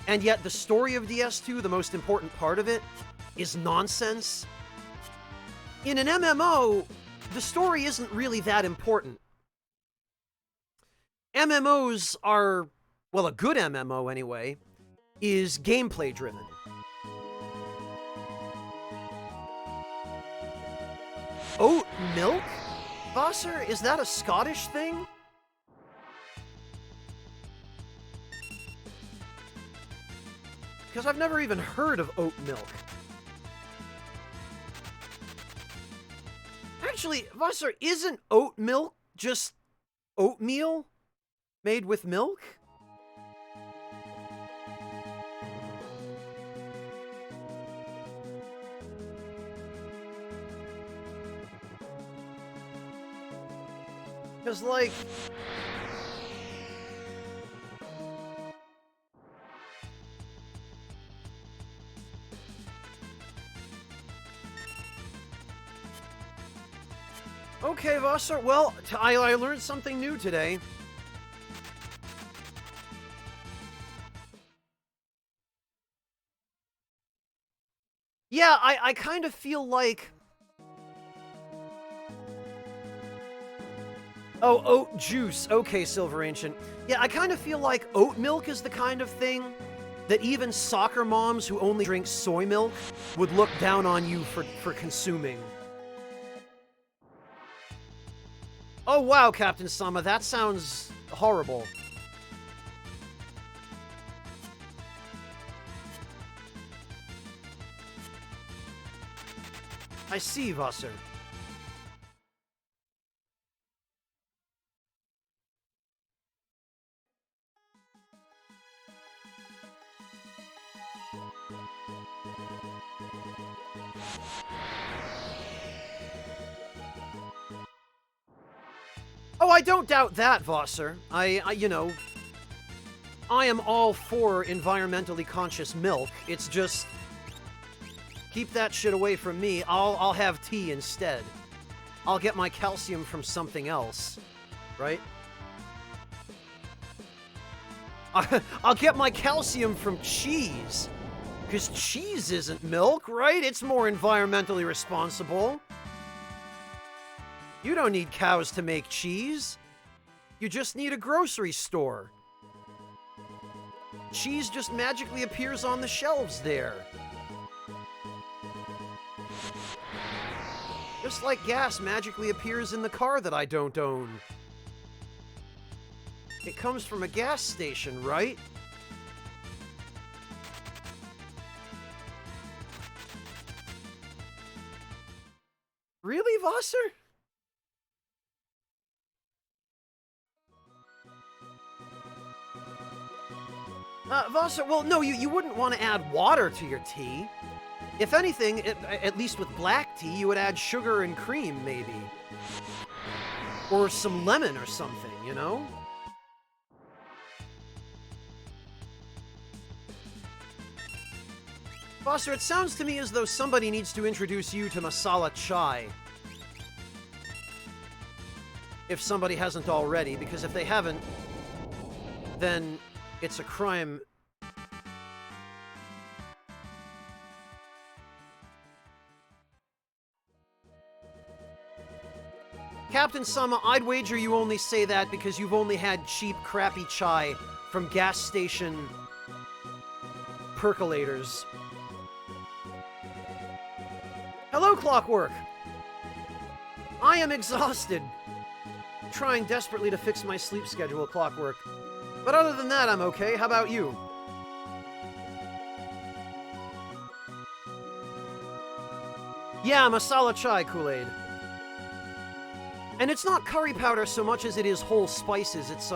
and yet the story of DS2, the most important part of it, is nonsense. In an MMO, the story isn't really that important. MMOs are... Well, a good MMO, anyway, is gameplay-driven. Oat milk? Vasser, is that a Scottish thing? Because I've never even heard of oat milk. Actually, Vasser, isn't oat milk just oatmeal made with milk? Because, like... Okay, Vasser, well, I learned something new today. Yeah, I kind of feel like... Oh, oat juice. Okay, Silver Ancient. Yeah, I kind of feel like oat milk is the kind of thing that even soccer moms who only drink soy milk would look down on you for consuming. Oh, wow, Captain Sama, that sounds horrible. I see, Vasser. Oh, I don't doubt that, Vasser. You know, I am all for environmentally conscious milk. It's just... Keep that shit away from me. I'll have tea instead. I'll get my calcium from something else. Right? I'll get my calcium from cheese. Because cheese isn't milk, right? It's more environmentally responsible. You don't need cows to make cheese. You just need a grocery store. Cheese just magically appears on the shelves there. Just like gas magically appears in the car that I don't own. It comes from a gas station, right? Really, Vasser? Vassar, well, no, you wouldn't want to add water to your tea. If anything, at least with black tea, you would add sugar and cream, maybe. Or some lemon or something, you know? Foster, it sounds to me as though somebody needs to introduce you to masala chai. If somebody hasn't already, because if they haven't, then it's a crime. Captain Sama, I'd wager you only say that because you've only had cheap, crappy chai from gas station percolators. Hello, Clockwork! I am exhausted. Trying desperately to fix my sleep schedule, Clockwork. But other than that, I'm okay. How about you? Yeah, masala chai Kool-Aid. And it's not curry powder so much as it is whole spices. It's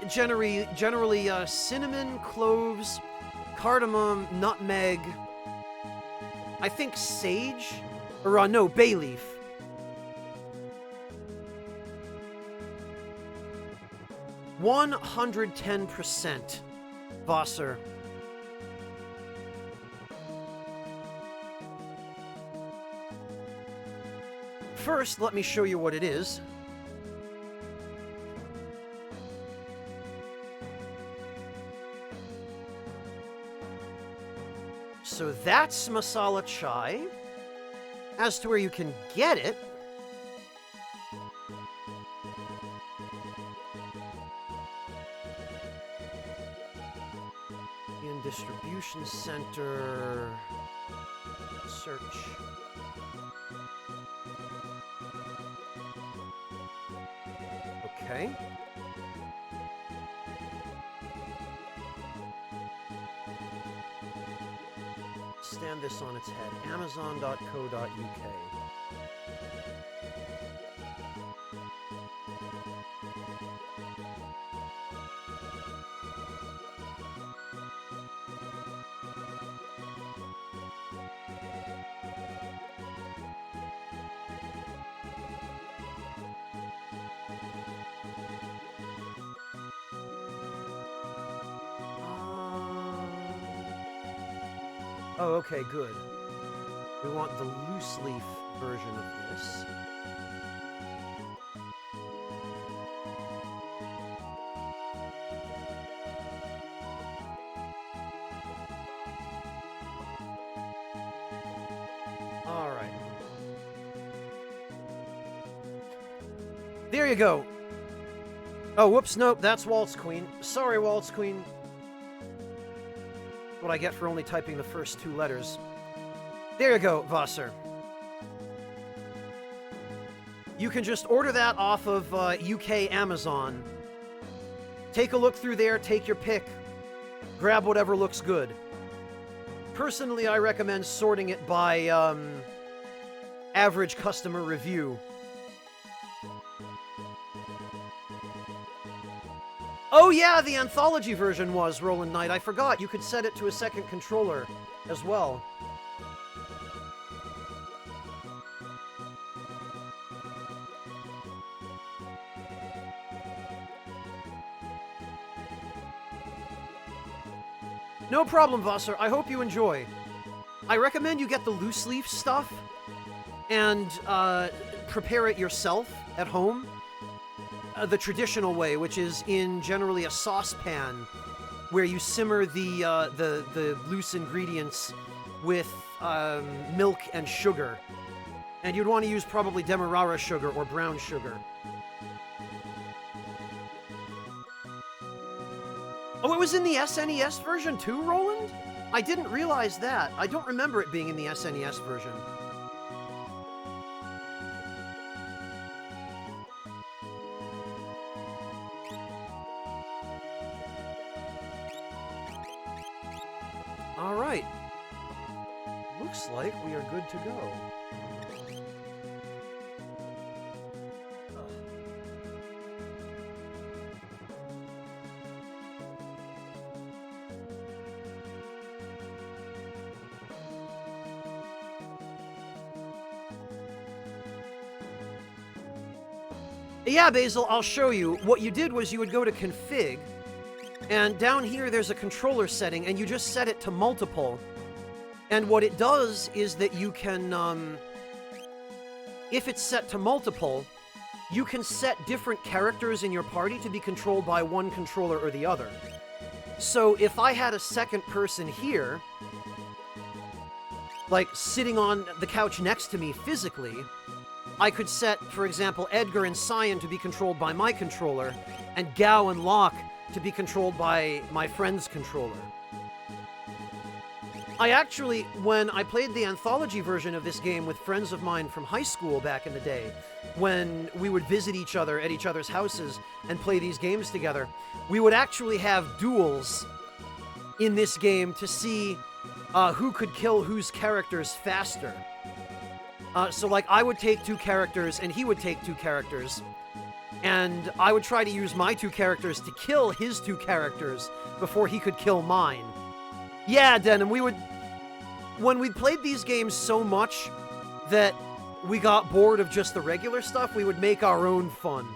generally cinnamon, cloves, cardamom, nutmeg, I think sage, or no, bay leaf. %110%, Vassar. First, let me show you what it is. So that's masala chai. As to where you can get it, in distribution center, search. Okay. Stand this on its head. Amazon.co.uk. Oh, okay, good. We want the loose leaf version of this. All right. There you go. Oh, whoops, nope, that's Waltz Queen. Sorry, Waltz Queen. What I get for only typing the first two letters. There you go, Vassar. You can just order that off of UK Amazon. Take a look through there, take your pick. Grab whatever looks good. Personally, I recommend sorting it by average customer review. Oh yeah, the anthology version was, Roland Knight. I forgot, you could set it to a second controller as well. No problem, Vassar. I hope you enjoy. I recommend you get the loose leaf stuff and prepare it yourself at home. The traditional way, which is in generally a saucepan, where you simmer the loose ingredients with milk and sugar, and you'd want to use probably demerara sugar or brown sugar. Oh, it was in the SNES version too, Roland? I didn't realize that. I don't remember it being in the SNES version. All right. Looks like we are good to go. Yeah, Basil, I'll show you. What you did was you would go to config, and down here there's a controller setting, and you just set it to multiple. And what it does is that you can, if it's set to multiple, you can set different characters in your party to be controlled by one controller or the other. So if I had a second person here, like sitting on the couch next to me physically, I could set, for example, Edgar and Cyan to be controlled by my controller, and Gao and Locke to be controlled by my friend's controller. I actually, when I played the anthology version of this game with friends of mine from high school back in the day, when we would visit each other at each other's houses and play these games together, we would actually have duels in this game to see who could kill whose characters faster. So, like, I would take 2 characters, and he would take 2 characters, and I would try to use my 2 characters to kill his 2 characters before he could kill mine. Yeah, Denim, when we played these games so much that we got bored of just the regular stuff, we would make our own fun.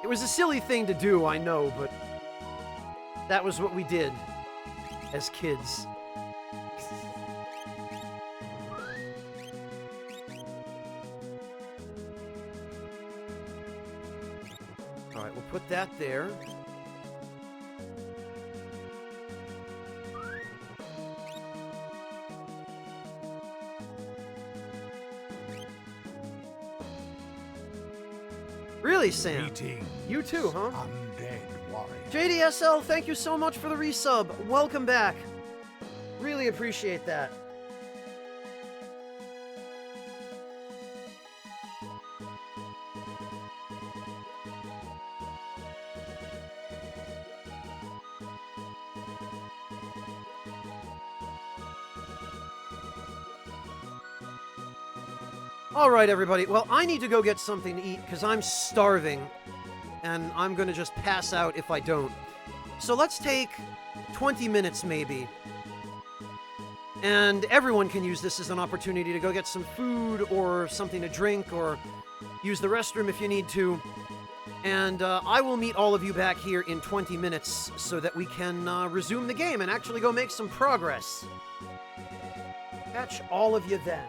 It was a silly thing to do, I know, but that was what we did as kids. Alright, we'll put that there. Really, Sam? Greetings, You too, huh? undead warrior. JDSL, thank you so much for the resub. Welcome back. Really appreciate that. Alright, everybody. Well, I need to go get something to eat because I'm starving, and I'm going to just pass out if I don't. So let's take 20 minutes, maybe. And everyone can use this as an opportunity to go get some food or something to drink or use the restroom if you need to. And I will meet all of you back here in 20 minutes so that we can resume the game and actually go make some progress. Catch all of you then.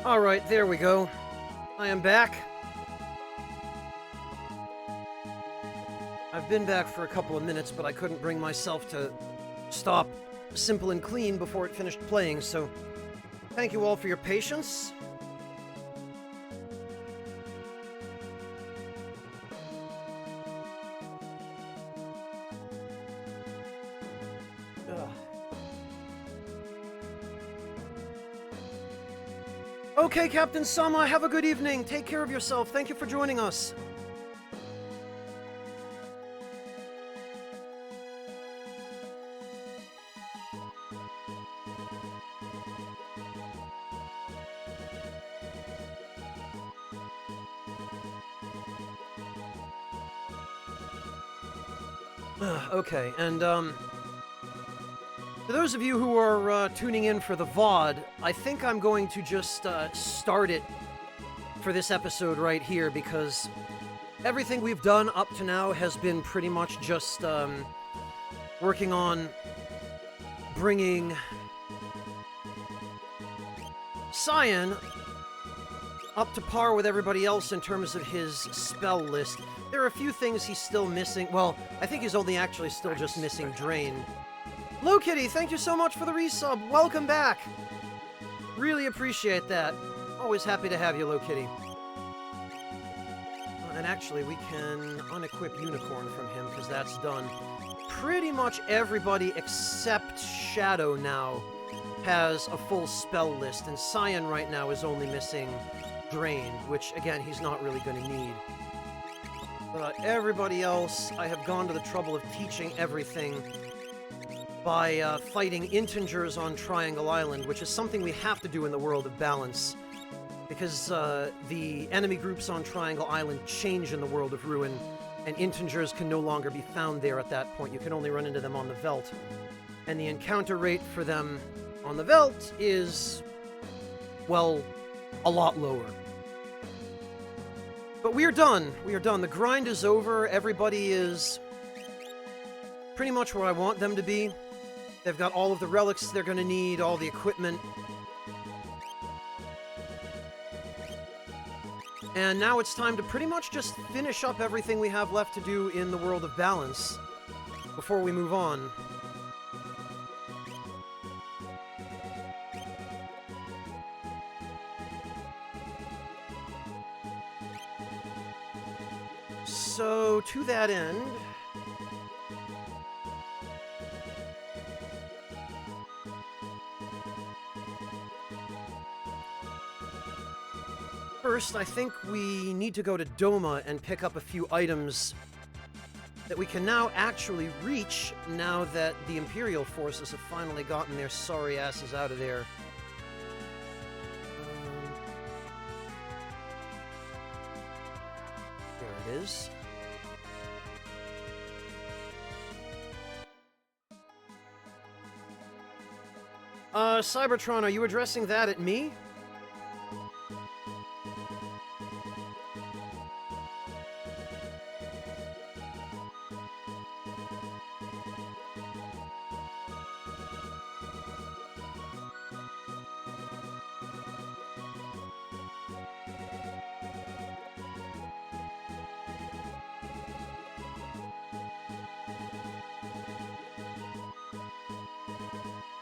Alright, there we go. I am back. I've been back for a couple of minutes, but I couldn't bring myself to stop Simple and Clean before it finished playing, so thank you all for your patience. Okay, Captain Sama, have a good evening. Take care of yourself. Thank you for joining us. Okay, and for those of you who are tuning in for the VOD, I think I'm going to just start it for this episode right here, because everything we've done up to now has been pretty much just working on bringing Cyan up to par with everybody else in terms of his spell list. There are a few things he's still missing. Well, I think he's only actually still just missing Drain. Lou Kitty, thank you so much for the resub. Welcome back. Really appreciate that. Always happy to have you, Lou Kitty. And actually, we can unequip Unicorn from him, because that's done. Pretty much everybody except Shadow now has a full spell list, and Cyan right now is only missing Drain, which, again, he's not really going to need. But everybody else, I have gone to the trouble of teaching everything by fighting integers on Triangle Island, which is something we have to do in the world of balance, because the enemy groups on Triangle Island change in the world of Ruin, and integers can no longer be found there at that point. You can only run into them on the Veldt. And the encounter rate for them on the Veldt is, well, a lot lower. But we are done. We are done. The grind is over. Everybody is pretty much where I want them to be. They've got all of the relics they're going to need, all the equipment. And now it's time to pretty much just finish up everything we have left to do in the world of balance before we move on. So, to that end, first, I think we need to go to Doma and pick up a few items that we can now actually reach now that the Imperial forces have finally gotten their sorry asses out of there. There it is. Cybertron, are you addressing that at me?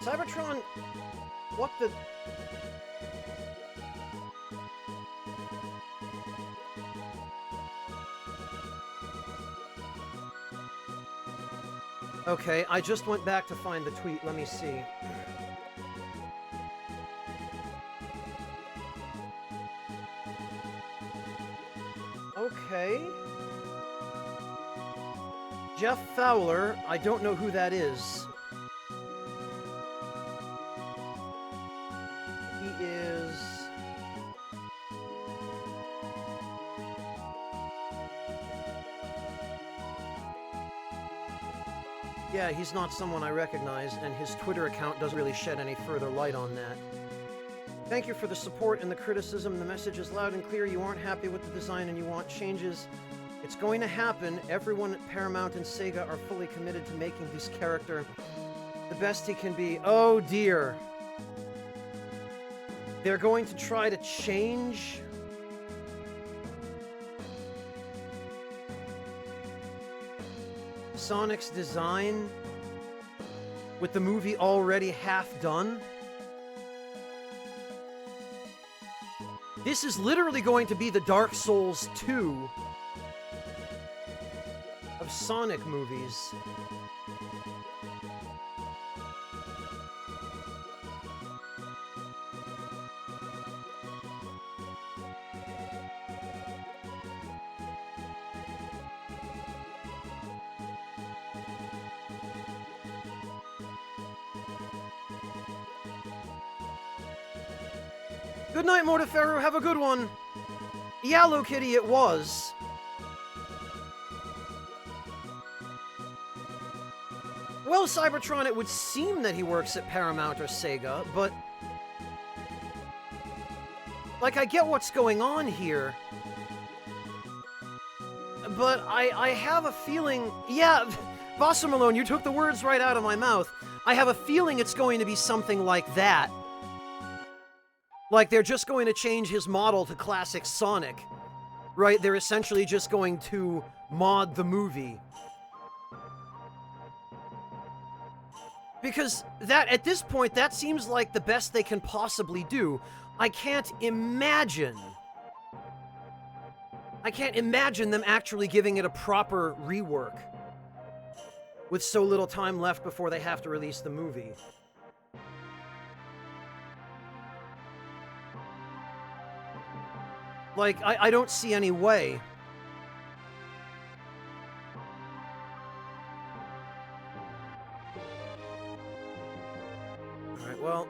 Cybertron, what the... Okay, I just went back to find the tweet. Let me see. Okay. Jeff Fowler, I don't know who that is. He is... Yeah, he's not someone I recognize, and his Twitter account doesn't really shed any further light on that. Thank you for the support and the criticism. The message is loud and clear. You aren't happy with the design and you want changes. It's going to happen. Everyone at Paramount and Sega are fully committed to making this character the best he can be. Oh dear. They're going to try to change Sonic's design with the movie already half done. This is literally going to be the Dark Souls 2 of Sonic movies. Good night, Mortiferro. Have a good one. Yellow Kitty it was. Well, Cybertron, it would seem that he works at Paramount or Sega, but... like, I get what's going on here. But I have a feeling... yeah, Vossa Malone, you took the words right out of my mouth. I have a feeling it's going to be something like that. Like, they're just going to change his model to classic Sonic. Right? They're essentially just going to mod the movie. Because that, at this point, that seems like the best they can possibly do. I can't imagine them actually giving it a proper rework. With so little time left before they have to release the movie. Like, I don't see any way. Alright, well...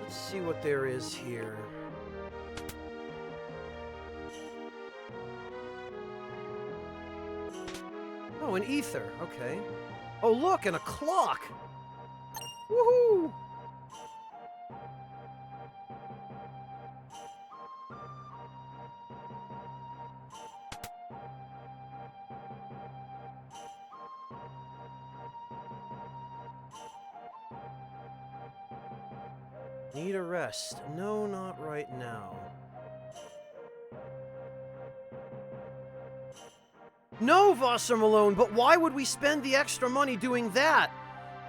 let's see what there is here. Oh, an ether. Okay. Oh, look, and a clock! Woohoo! Need a rest. No, not right now. No, Vossa Malone, but why would we spend the extra money doing that?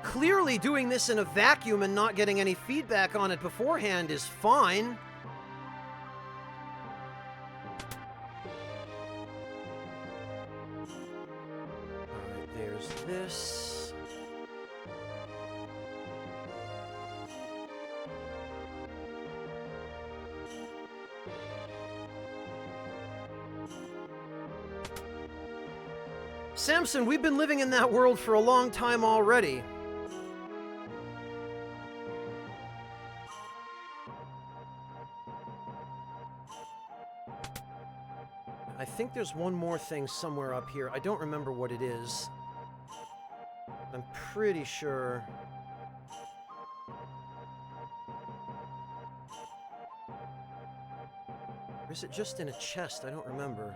Clearly doing this in a vacuum and not getting any feedback on it beforehand is fine. Alright, there's this. Samson, we've been living in that world for a long time already. I think there's one more thing somewhere up here. I don't remember what it is. I'm pretty sure... or is it just in a chest? I don't remember.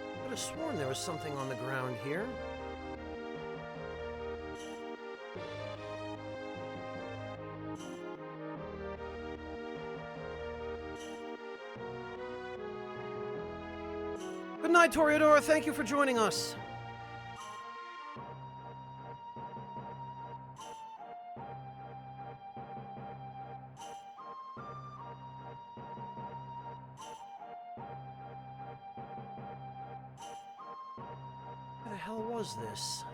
I could have sworn there was something on the ground here. Good night, Toreador. Thank you for joining us. What the hell was this?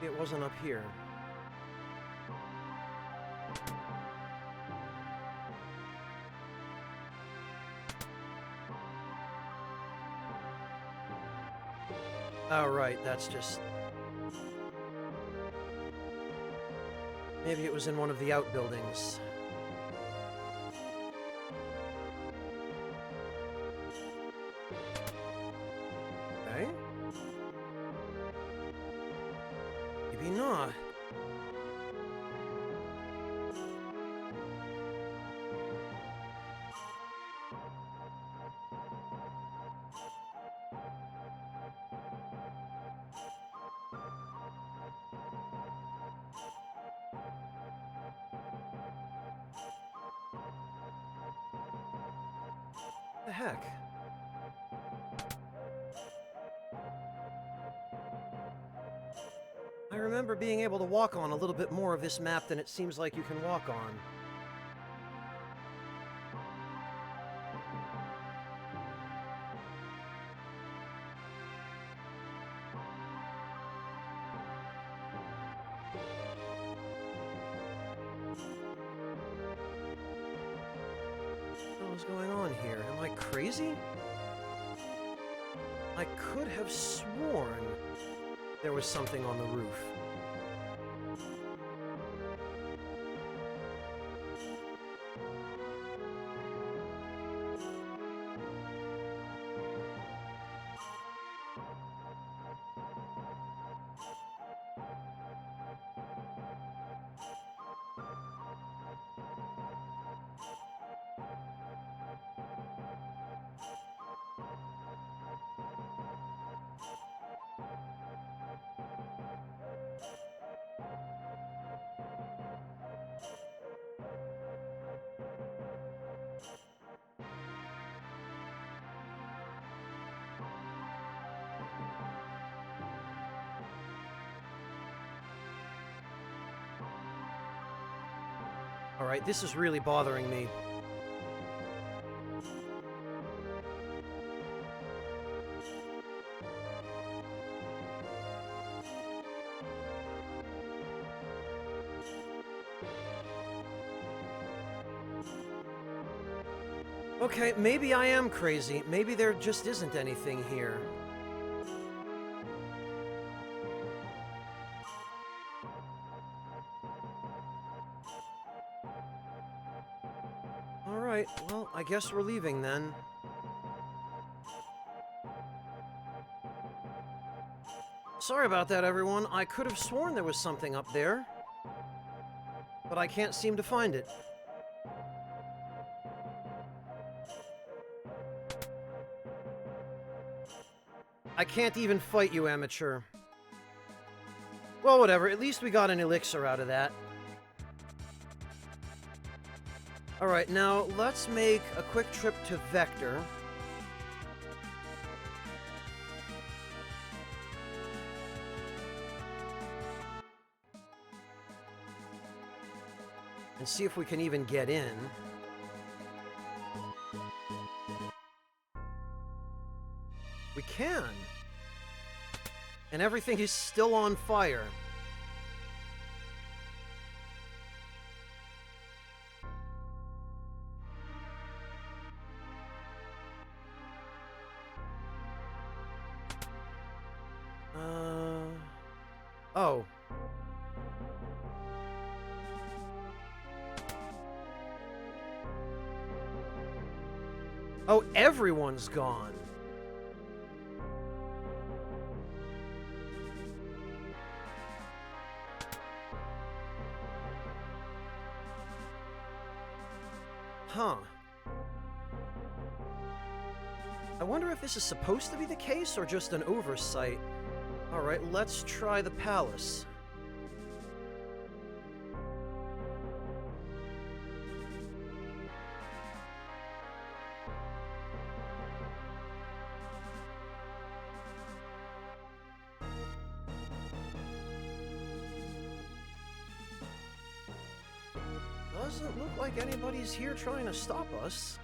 It wasn't up here. Oh, right, that's just... Maybe it was in one of the outbuildings. Okay. Maybe not. The heck? I remember being able to walk on a little bit more of this map than it seems like you can walk on. What is going on here? Am I crazy? I could have sworn there was something on the roof. Alright, this is really bothering me. Okay, maybe I am crazy. Maybe there just isn't anything here. Alright, well, I guess we're leaving then. Sorry about that, everyone. I could have sworn there was something up there, but I can't seem to find it. I can't even fight you, amateur. Well, whatever. At least we got an elixir out of that. Alright, now let's make a quick trip to Vector. And see if we can even get in. We can. And everything is still on fire. Oh. Oh, everyone's gone. Huh. I wonder if this is supposed to be the case or just an oversight. Alright, let's try the palace. Doesn't look like anybody's here trying to stop us.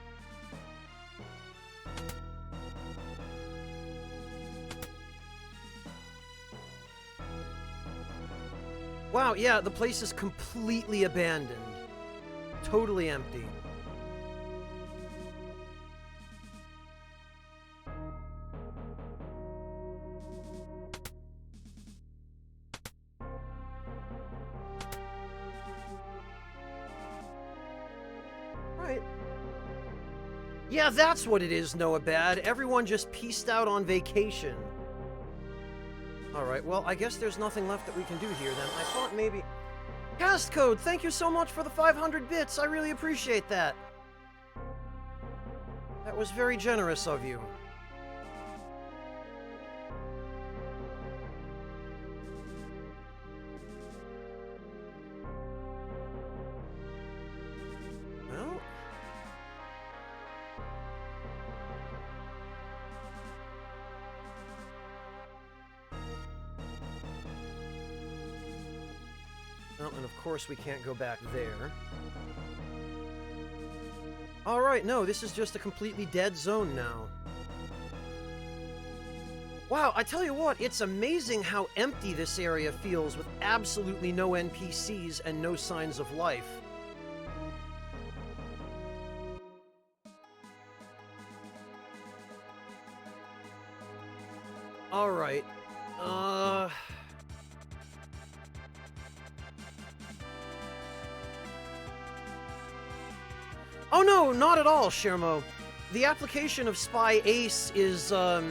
Wow, yeah, the place is completely abandoned. Totally empty. Yeah, that's what it is, Noah Bad. Everyone just pieced out on vacation. Alright, well, I guess there's nothing left that we can do here then. I thought maybe... Cast Code, thank you so much for the 500 bits. I really appreciate that. That was very generous of you. Well... Well, and of course we can't go back there. Alright, no, this is just a completely dead zone now. Wow, I tell you what, it's amazing how empty this area feels with absolutely no NPCs and no signs of life. Alright, Oh no, not at all, Shermo. The application of Spy Ace is, I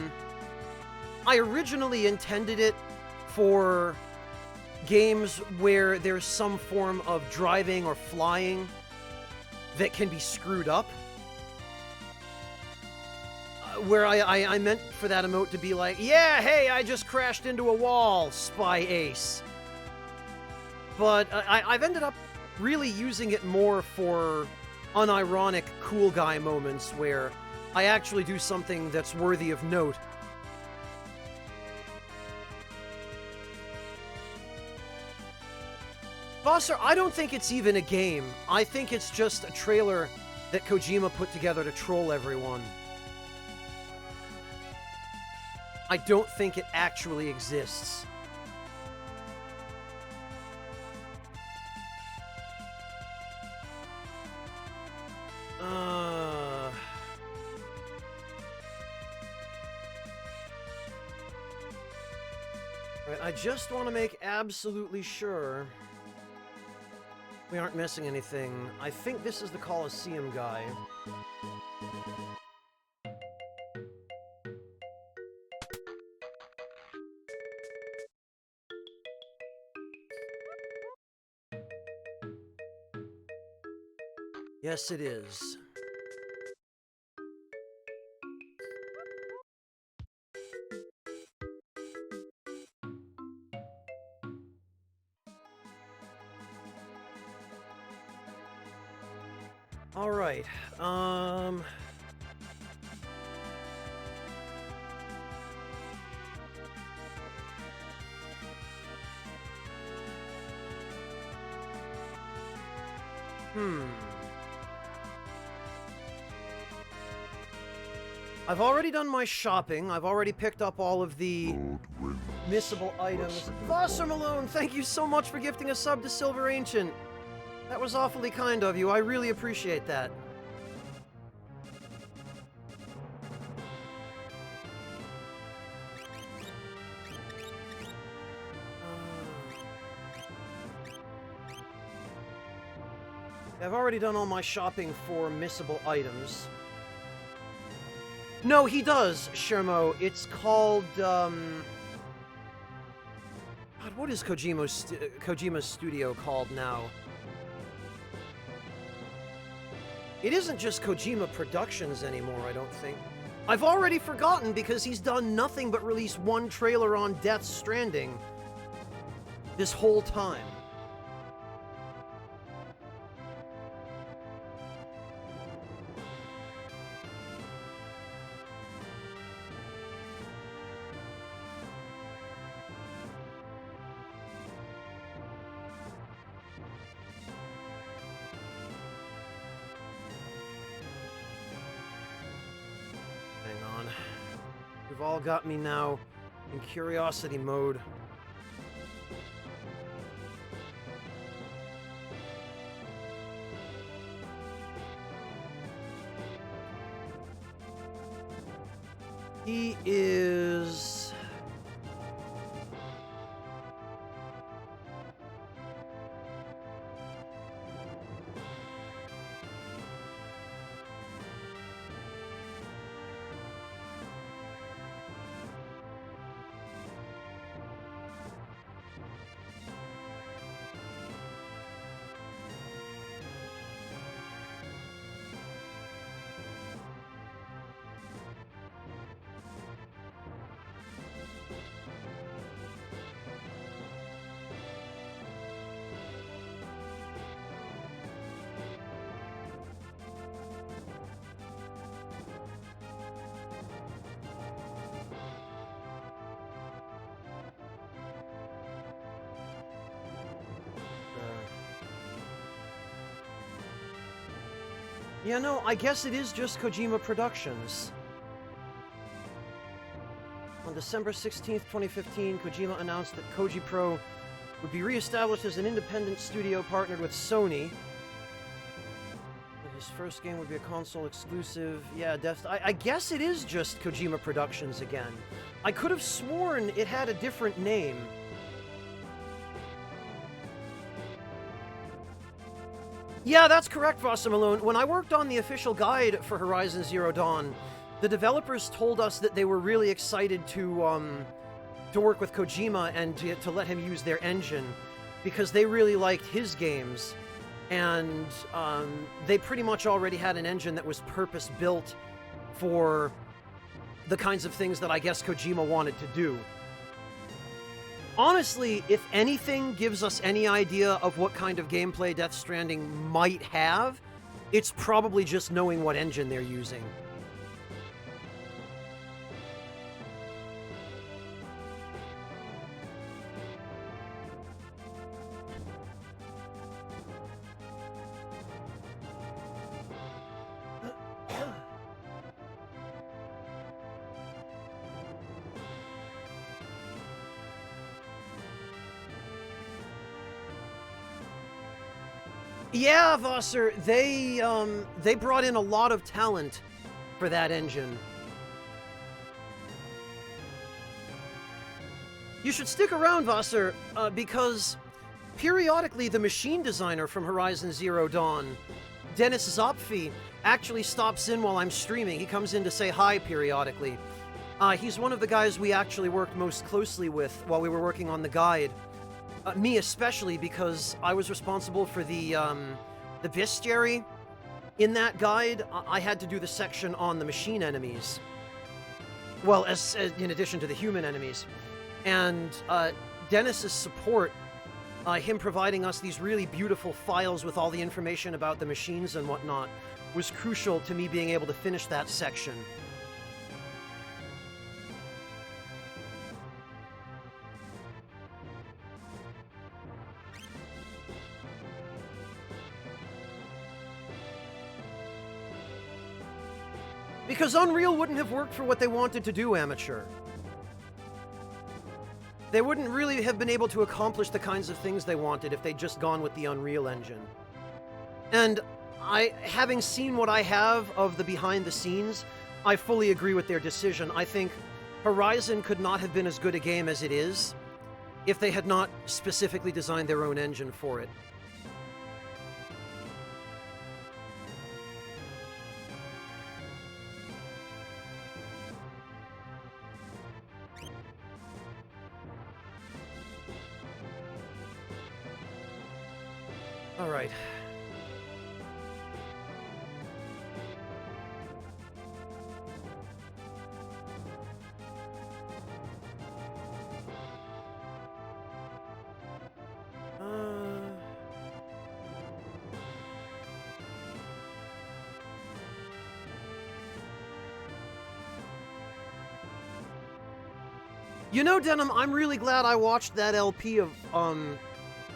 originally intended it for games where there's some form of driving or flying that can be screwed up. Where I meant for that emote to be like, yeah, hey, I just crashed into a wall, Spy Ace. But I've ended up really using it more for unironic cool guy moments where I actually do something that's worthy of note. Bosser, I don't think it's even a game. I think it's just a trailer that Kojima put together to troll everyone. I don't think it actually exists. Right, I just want to make absolutely sure we aren't missing anything. I think this is the Coliseum guy. Yes, it is. All right. I've already done my shopping. I've already picked up all of the missable items. Foster Malone, thank you so much for gifting a sub to Silver Ancient. That was awfully kind of you. I really appreciate that. I've already done all my shopping for missable items. No, he does, Shermo. It's called, God, what is Kojima's studio called now? It isn't just Kojima Productions anymore, I don't think. I've already forgotten because he's done nothing but release one trailer on Death Stranding this whole time. You've all got me now in curiosity mode. He is... Yeah, no, I guess it is just Kojima Productions. On December 16th, 2015, Kojima announced that Koji Pro would be re-established as an independent studio partnered with Sony. His first game would be a console exclusive. Yeah, I guess it is just Kojima Productions again. I could have sworn it had a different name. Yeah, that's correct, Foster Malone. When I worked on the official guide for Horizon Zero Dawn, the developers told us that they were really excited to work with Kojima and to let him use their engine because they really liked his games. And they pretty much already had an engine that was purpose-built for the kinds of things that I guess Kojima wanted to do. Honestly, if anything gives us any idea of what kind of gameplay Death Stranding might have, it's probably just knowing what engine they're using. Yeah, Vosser, they brought in a lot of talent for that engine. You should stick around, Vosser, because periodically the machine designer from Horizon Zero Dawn, Dennis Zopfi, actually stops in while I'm streaming. He comes in to say hi periodically. He's one of the guys we actually worked most closely with while we were working on the guide. Me especially, because I was responsible for the bestiary. In that guide, I had to do the section on the machine enemies. Well, as in addition to the human enemies. And Dennis's support, him providing us these really beautiful files with all the information about the machines and whatnot, was crucial to me being able to finish that section. Because Unreal wouldn't have worked for what they wanted to do, Amateur. They wouldn't really have been able to accomplish the kinds of things they wanted if they'd just gone with the Unreal Engine. And having seen what I have of the behind the scenes, I fully agree with their decision. I think Horizon could not have been as good a game as it is if they had not specifically designed their own engine for it. All right. You know, Denim, I'm really glad I watched that LP of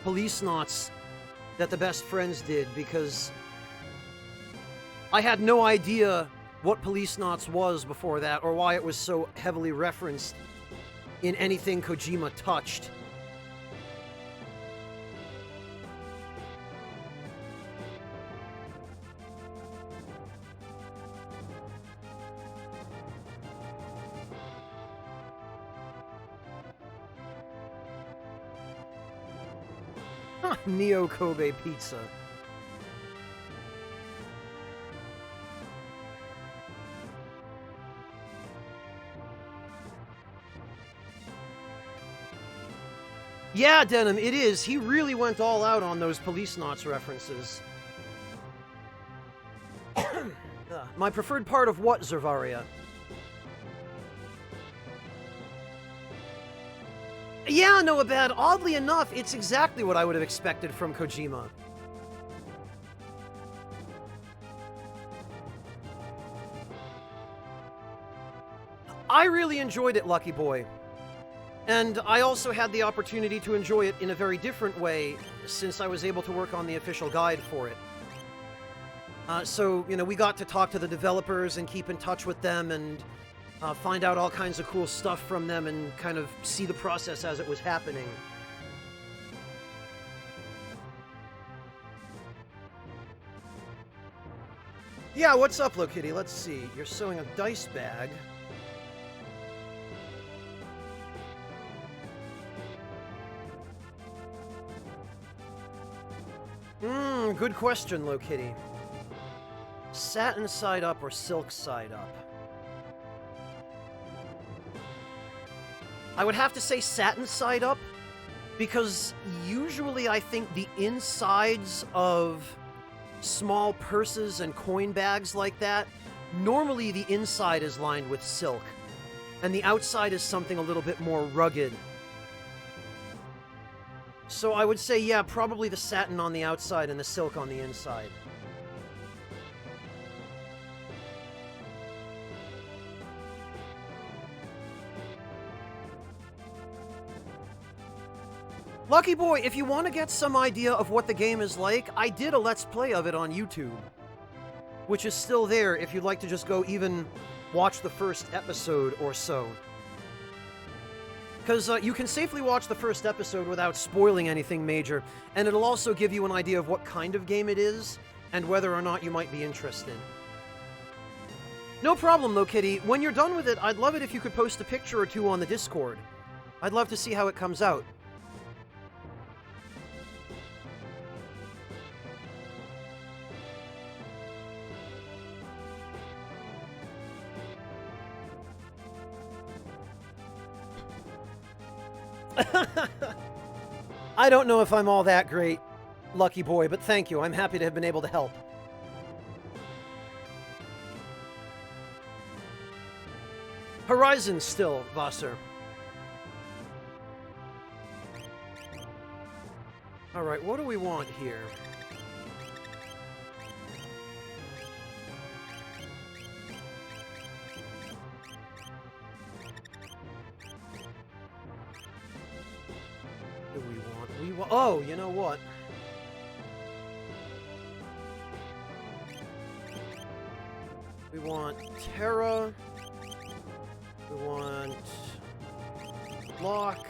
Police Knots that the Best Friends did, because I had no idea what Police Knots was before that, or why it was so heavily referenced in anything Kojima touched. Neo Kobe pizza. Yeah, Denim, it is. He really went all out on those Police Knots references. My preferred part of what, Zervaria? Yeah, Noah Bad, oddly enough, it's exactly what I would have expected from Kojima. I really enjoyed it, Lucky Boy. And I also had the opportunity to enjoy it in a very different way, since I was able to work on the official guide for it. So, you know, we got to talk to the developers and keep in touch with them and find out all kinds of cool stuff from them and kind of see the process as it was happening. Yeah, what's up, Lokitty? Let's see. You're sewing a dice bag. Good question, Lokitty. Satin side up or silk side up? I would have to say satin side up, because usually I think the insides of small purses and coin bags like that, normally the inside is lined with silk, and the outside is something a little bit more rugged. So I would say, yeah, probably the satin on the outside and the silk on the inside. Lucky Boy, if you want to get some idea of what the game is like, I did a Let's Play of it on YouTube, which is still there if you'd like to just go even watch the first episode or so. Because you can safely watch the first episode without spoiling anything major, and it'll also give you an idea of what kind of game it is, and whether or not you might be interested. No problem, though, Kitty. When you're done with it, I'd love it if you could post a picture or two on the Discord. I'd love to see how it comes out. I don't know if I'm all that great, Lucky Boy, but thank you. I'm happy to have been able to help. Horizon still, Vassar. Alright, what do we want here? Oh, you know what? We want Terra. We want Locke.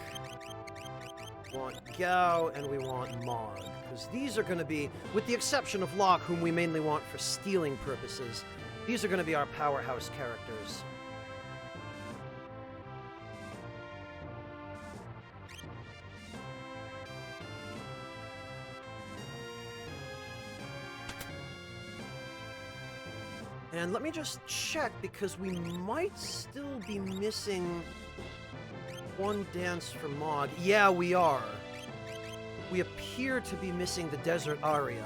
We want Gao, and we want Mog. Because these are going to be, with the exception of Locke, whom we mainly want for stealing purposes, these are going to be our powerhouse characters. And let me just check, because we might still be missing one dance for Mog. Yeah, we are. We appear to be missing the desert aria.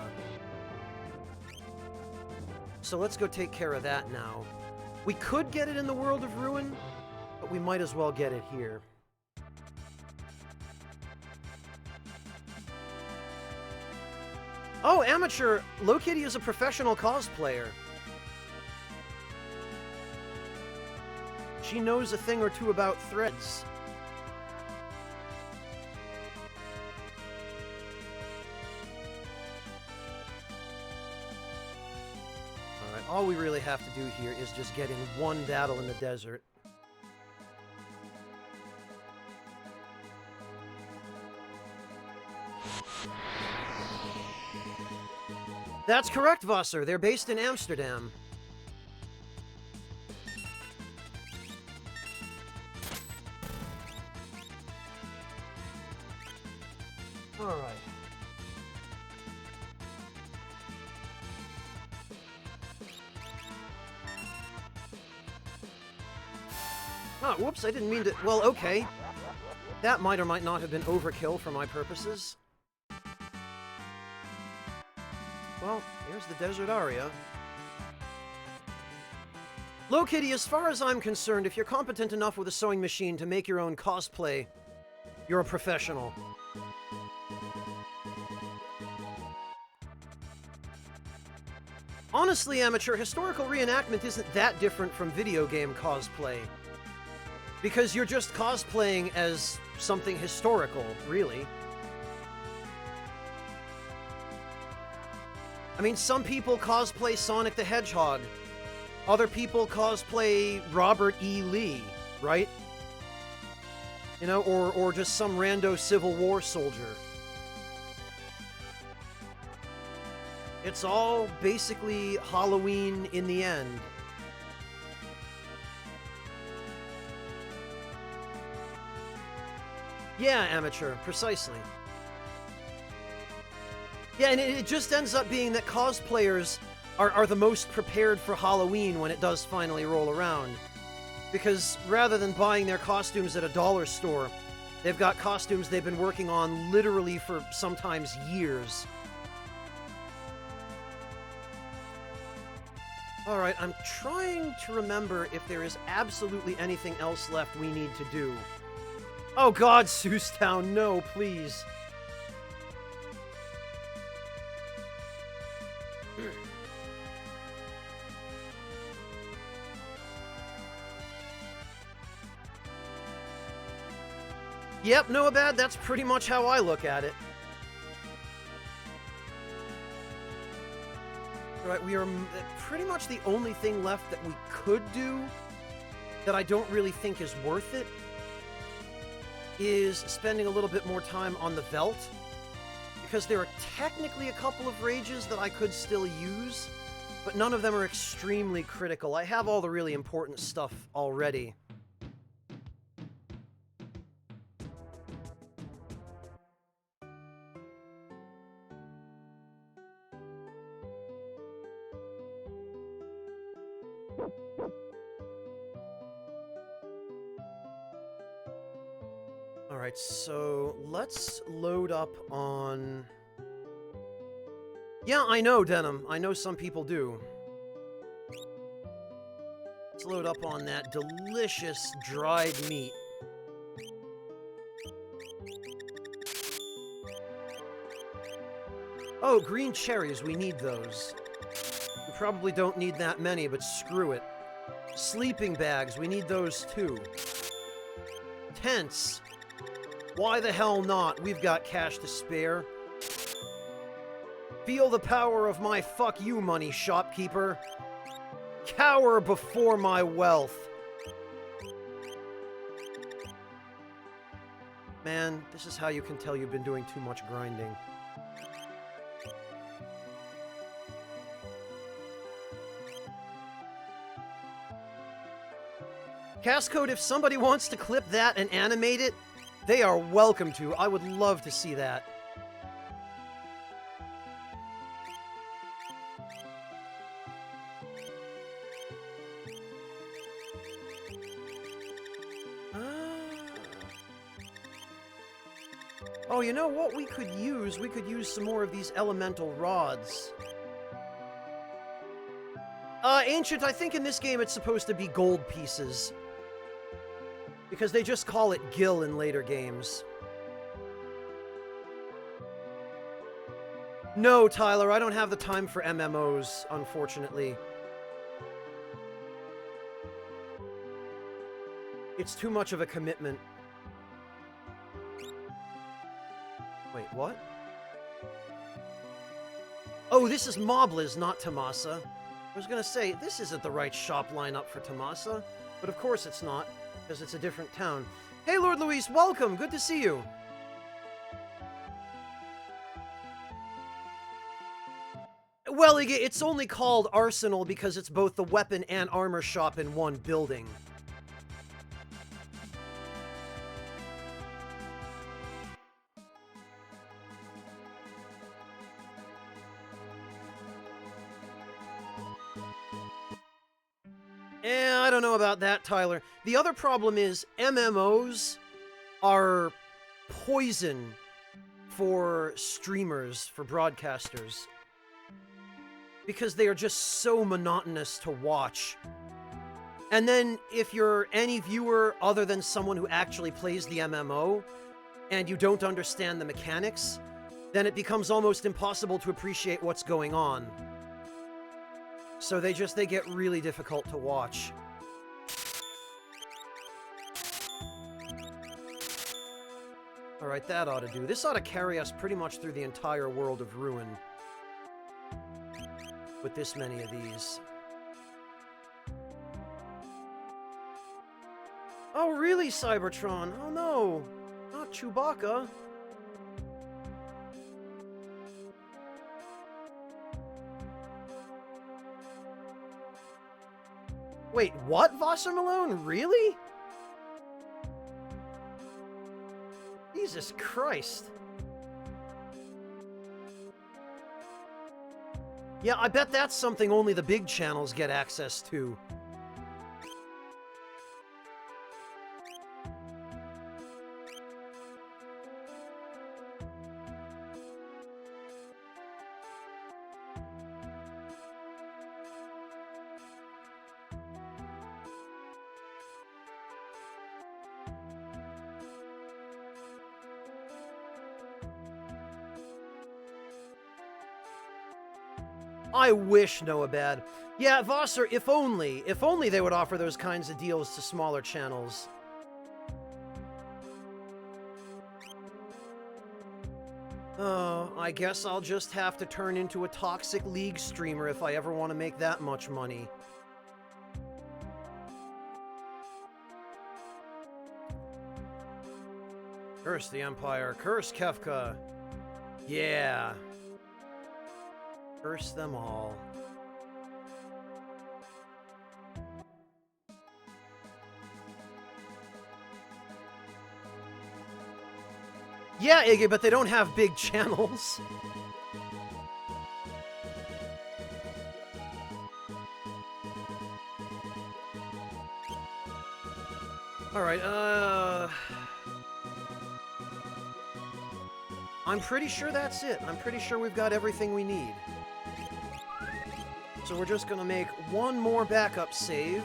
So let's go take care of that now. We could get it in the World of Ruin, but we might as well get it here. Oh, Amateur! Lokitty is a professional cosplayer. She knows a thing or two about threads. Alright, all we really have to do here is just get in one battle in the desert. That's correct, Vassar. They're based in Amsterdam. Alright. Oh, whoops, I didn't mean to... Well, okay. That might or might not have been overkill for my purposes. Well, here's the desert aria. Lokitty, as far as I'm concerned, if you're competent enough with a sewing machine to make your own cosplay, you're a professional. Honestly, Amateur, historical reenactment isn't that different from video game cosplay. Because you're just cosplaying as something historical, really. I mean, some people cosplay Sonic the Hedgehog. Other people cosplay Robert E. Lee, right? You know, or just some rando Civil War soldier. It's all basically Halloween in the end. Yeah, amateur, precisely. Yeah, and it just ends up being that cosplayers are the most prepared for Halloween when it does finally roll around. Because rather than buying their costumes at a dollar store, they've got costumes they've been working on literally for sometimes years. Alright, I'm trying to remember if there is absolutely anything else left we need to do. Oh god, Seustown, no, please. Yep, Noabad, that's pretty much how I look at it. Right, we are pretty much the only thing left that we could do that I don't really think is worth it is spending a little bit more time on the Velt, because there are technically a couple of rages that I could still use, but none of them are extremely critical. I have all the really important stuff already. Alright, so let's load up on... Yeah, I know, Denim. I know some people do. Let's load up on that delicious dried meat. Oh, green cherries, we need those. We probably don't need that many, but screw it. Sleeping bags, we need those too. Tents. Why the hell not? We've got cash to spare. Feel the power of my fuck you money, shopkeeper. Cower before my wealth. Man, this is how you can tell you've been doing too much grinding. Castcode, if somebody wants to clip that and animate it, they are welcome to. I would love to see that. Oh, you know what we could use? We could use some more of these elemental rods. Ancient, I think in this game it's supposed to be gold pieces. Because they just call it Gil in later games. No, Tyler, I don't have the time for MMOs, unfortunately. It's too much of a commitment. Wait, what? Oh, this is Mobliz, not Tomasa. I was gonna say, this isn't the right shop lineup for Tomasa, but of course it's not, because it's a different town. Hey, Lord Luis, welcome! Good to see you! Well, it's only called Arsenal because it's both the weapon and armor shop in one building. I don't know about that, Tyler. The other problem is MMOs are poison for streamers, for broadcasters. Because they are just so monotonous to watch. And then, if you're any viewer other than someone who actually plays the MMO, and you don't understand the mechanics, then it becomes almost impossible to appreciate what's going on. So they get really difficult to watch. Alright, that ought to do. This ought to carry us pretty much through the entire world of Ruin. with this many of these. Oh, really, Cybertron? Oh no, not Chewbacca. Wait, what, Vassar Malone? Really? Jesus Christ. Yeah, I bet that's something only the big channels get access to. I wish Noah bad. Yeah, Vassar, if only they would offer those kinds of deals to smaller channels. Oh, I guess I'll just have to turn into a Toxic League streamer if I ever want to make that much money. Curse the Empire, curse Kefka. Yeah. Curse them all. Yeah, Iggy, but they don't have big channels. Alright, I'm pretty sure that's it. I'm pretty sure we've got everything we need. So we're just gonna make one more backup save.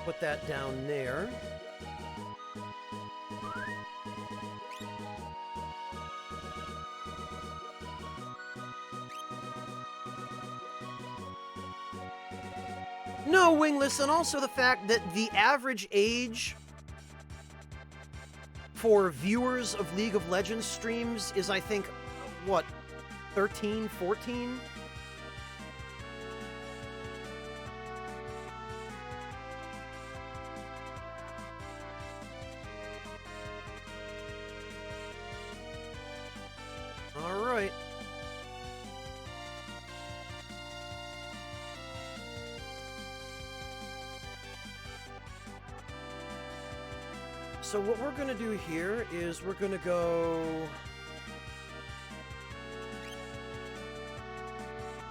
Put that down there. No, Wingless, and also the fact that the average age for viewers of League of Legends streams is, I think, what, 13, 14? All right. So what we're going to do here is we're going to go...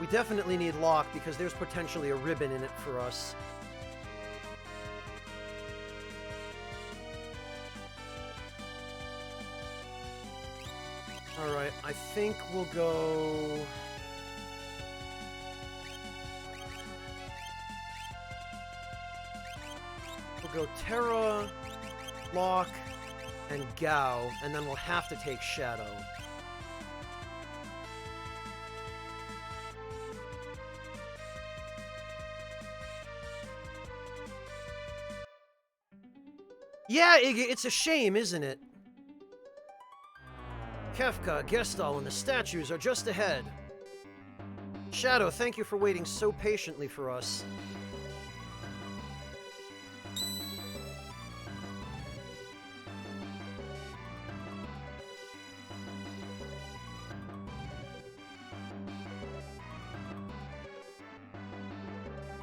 We definitely need Locke because there's potentially a ribbon in it for us. Alright, I think we'll go... We'll go Terra, Locke, and Gao, and then we'll have to take Shadow. Yeah, Iggy, it's a shame, isn't it? Kefka, Gestal, and the statues are just ahead. Shadow, thank you for waiting so patiently for us.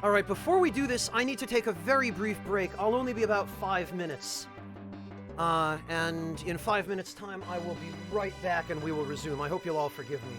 Alright, before we do this, I need to take a very brief break. I'll only be about 5 minutes. And in 5 minutes' time, I will be right back and we will resume. I hope you'll all forgive me.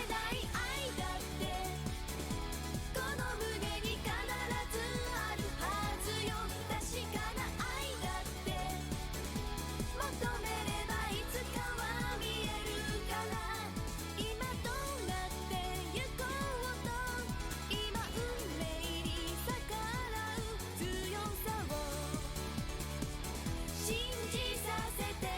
ない愛だってこの胸に必ずあるはずよ確かな愛だって求めればいつかは見えるから今となって行こうと今運命に逆らう強さを信じさせて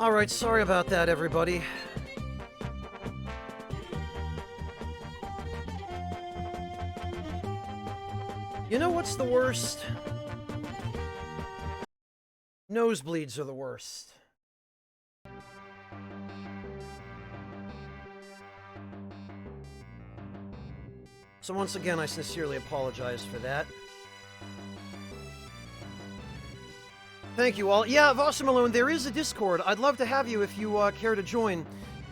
Alright, sorry about that, everybody. You know what's the worst? Nosebleeds are the worst. So once again, I sincerely apologize for that. Thank you all. Yeah, Vossa Malone, there is a Discord. I'd love to have you if you care to join.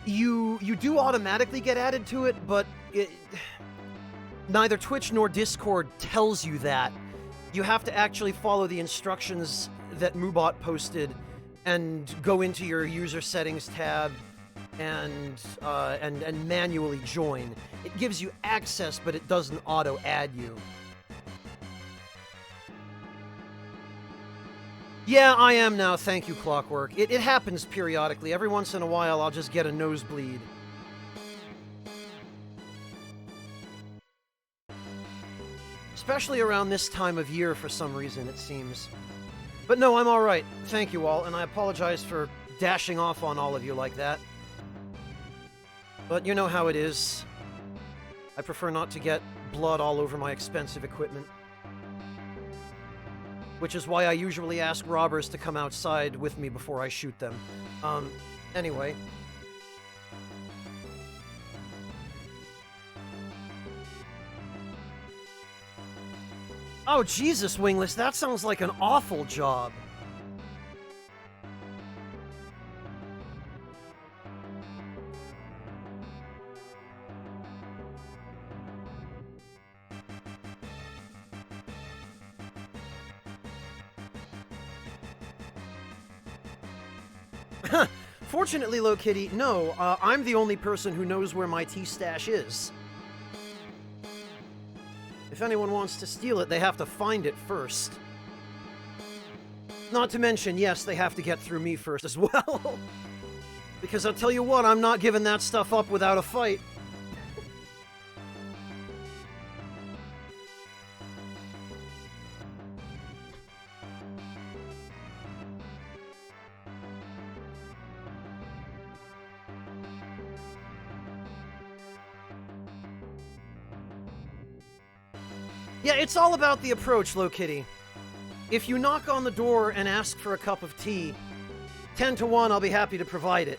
You do automatically get added to it, but neither Twitch nor Discord tells you that. You have to actually follow the instructions that Moobot posted and go into your user settings tab and manually join. It gives you access, but it doesn't auto-add you. Yeah, I am now, thank you, Clockwork. It happens periodically. Every once in a while, I'll just get a nosebleed. Especially around this time of year for some reason, it seems. But no, I'm alright. Thank you all, and I apologize for dashing off on all of you like that. But you know how it is. I prefer not to get blood all over my expensive equipment. Which is why I usually ask robbers to come outside with me before I shoot them. Anyway. Oh, Jesus, Wingless, that sounds like an awful job. Fortunately, Low Kitty, no, I'm the only person who knows where my tea stash is. If anyone wants to steal it, they have to find it first. Not to mention, yes, they have to get through me first as well. Because I'll tell you what, I'm not giving that stuff up without a fight. Yeah, it's all about the approach, Low Kitty. If you knock on the door and ask for a cup of tea, 10 to 1, I'll be happy to provide it.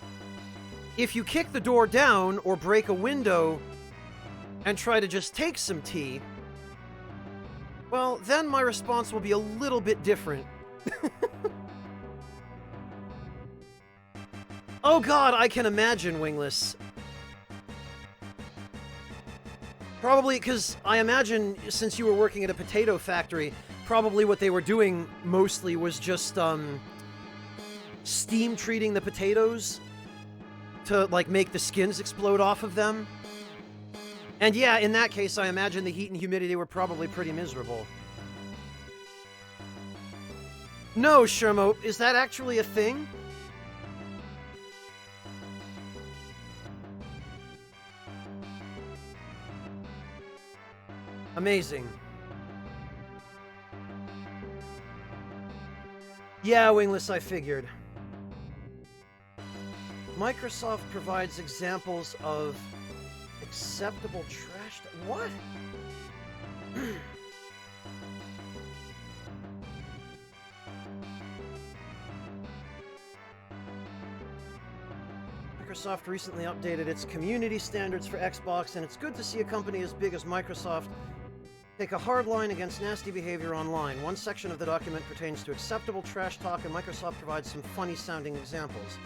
If you kick the door down or break a window and try to just take some tea, well, then my response will be a little bit different. Oh god, I can imagine, Wingless. Probably because I imagine, since you were working at a potato factory, probably what they were doing mostly was just, steam treating the potatoes to, like, make the skins explode off of them. And yeah, in that case, I imagine the heat and humidity were probably pretty miserable. No, Shermo, is that actually a thing? Amazing. Yeah, Wingless, I figured. Microsoft provides examples of acceptable trash... What? Microsoft recently updated its community standards for Xbox, and it's good to see a company as big as Microsoft take a hard line against nasty behavior online. One section of the document pertains to acceptable trash talk, and Microsoft provides some funny-sounding examples.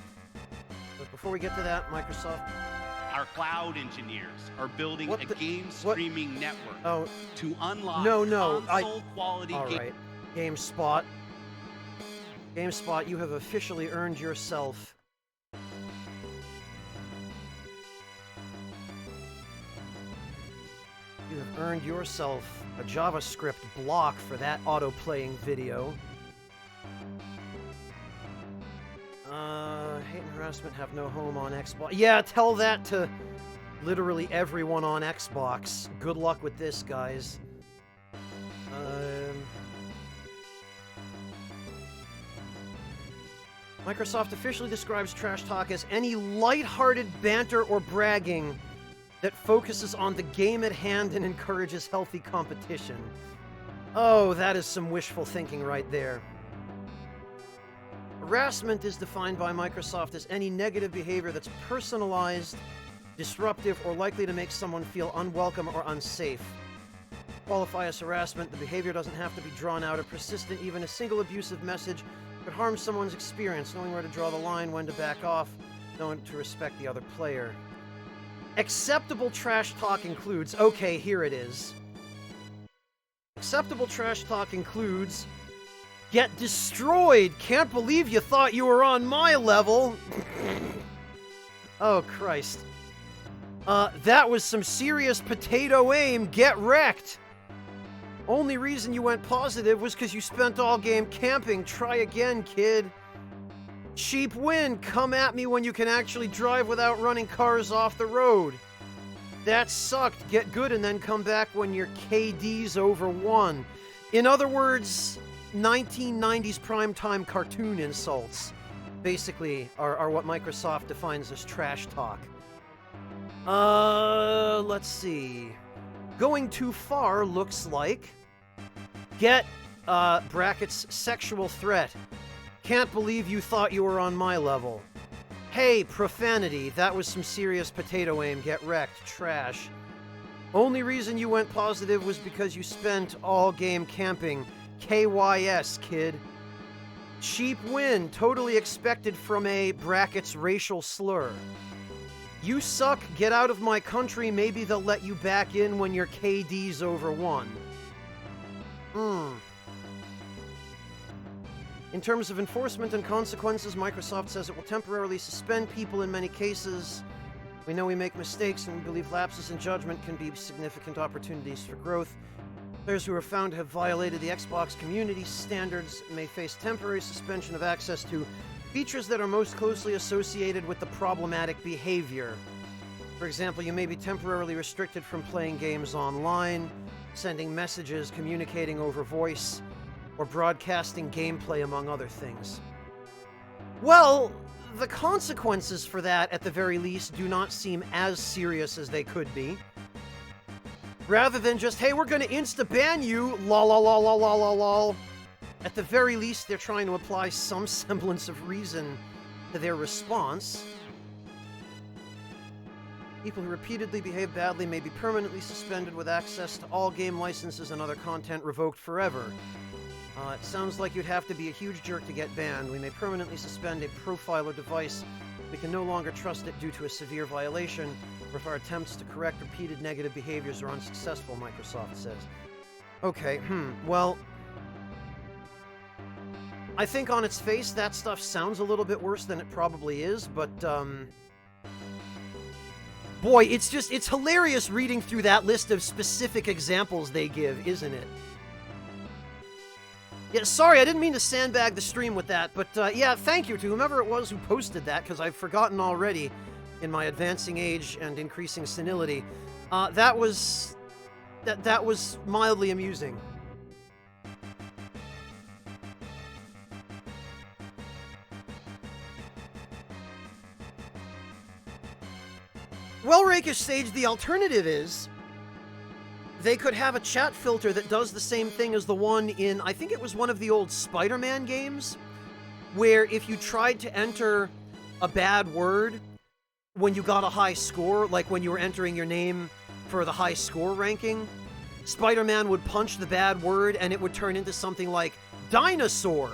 But before we get to that, Microsoft... Our cloud engineers are building a game streaming network to unlock console-quality games. All right. GameSpot. GameSpot, you have officially earned yourself... You have earned yourself a JavaScript block for that auto-playing video. Hate and harassment have no home on Xbox. Yeah, tell that to literally everyone on Xbox. Good luck with this, guys. Microsoft officially describes trash talk as any lighthearted banter or bragging that focuses on the game at hand and encourages healthy competition. Oh, that is some wishful thinking right there. Harassment is defined by Microsoft as any negative behavior that's personalized, disruptive, or likely to make someone feel unwelcome or unsafe. Qualify as harassment, the behavior doesn't have to be drawn out or persistent. Even a single abusive message could harm someone's experience. Knowing where to draw the line, when to back off, knowing to respect the other player. Acceptable trash talk includes... Okay, here it is. Acceptable trash talk includes... Get destroyed! Can't believe you thought you were on my level! Oh, Christ. That was some serious potato aim. Get wrecked! Only reason you went positive was because you spent all game camping. Try again, kid. Cheap win. Come at me when you can actually drive without running cars off the road. That sucked. Get good and then come back when your KD's over 1. In other words, 1990s primetime cartoon insults, basically, are what Microsoft defines as trash talk. Let's see. Going too far looks like... Get, brackets, sexual threat. Can't believe you thought you were on my level. Hey, profanity. That was some serious potato aim. Get wrecked. Trash. Only reason you went positive was because you spent all game camping. KYS, kid. Cheap win. Totally expected from a, brackets, racial slur. You suck. Get out of my country. Maybe they'll let you back in when your KD's over 1. In terms of enforcement and consequences, Microsoft says it will temporarily suspend people in many cases. We know we make mistakes, and we believe lapses in judgment can be significant opportunities for growth. Players who are found to have violated the Xbox community standards may face temporary suspension of access to features that are most closely associated with the problematic behavior. For example, you may be temporarily restricted from playing games online, sending messages, communicating over voice, or broadcasting gameplay, among other things. Well, the consequences for that, at the very least, do not seem as serious as they could be. Rather than just, hey, we're gonna insta-ban you, lol, lol, lol, lol, lol, lol, lol. At the very least, they're trying to apply some semblance of reason to their response. People who repeatedly behave badly may be permanently suspended with access to all game licenses and other content revoked forever. It sounds like you'd have to be a huge jerk to get banned. We may permanently suspend a profile or device. We can no longer trust it due to a severe violation, or if our attempts to correct repeated negative behaviors are unsuccessful, Microsoft says. Okay, well... I think on its face, that stuff sounds a little bit worse than it probably is, but, boy, it's hilarious reading through that list of specific examples they give, isn't it? Yeah, sorry, I didn't mean to sandbag the stream with that, but, yeah, thank you to whomever it was who posted that, because I've forgotten already, in my advancing age and increasing senility. That was mildly amusing. Well, Rakish Sage, the alternative is they could have a chat filter that does the same thing as the one in, I think it was one of the old Spider-Man games, where if you tried to enter a bad word when you got a high score, like when you were entering your name for the high score ranking, Spider-Man would punch the bad word and it would turn into something like dinosaur.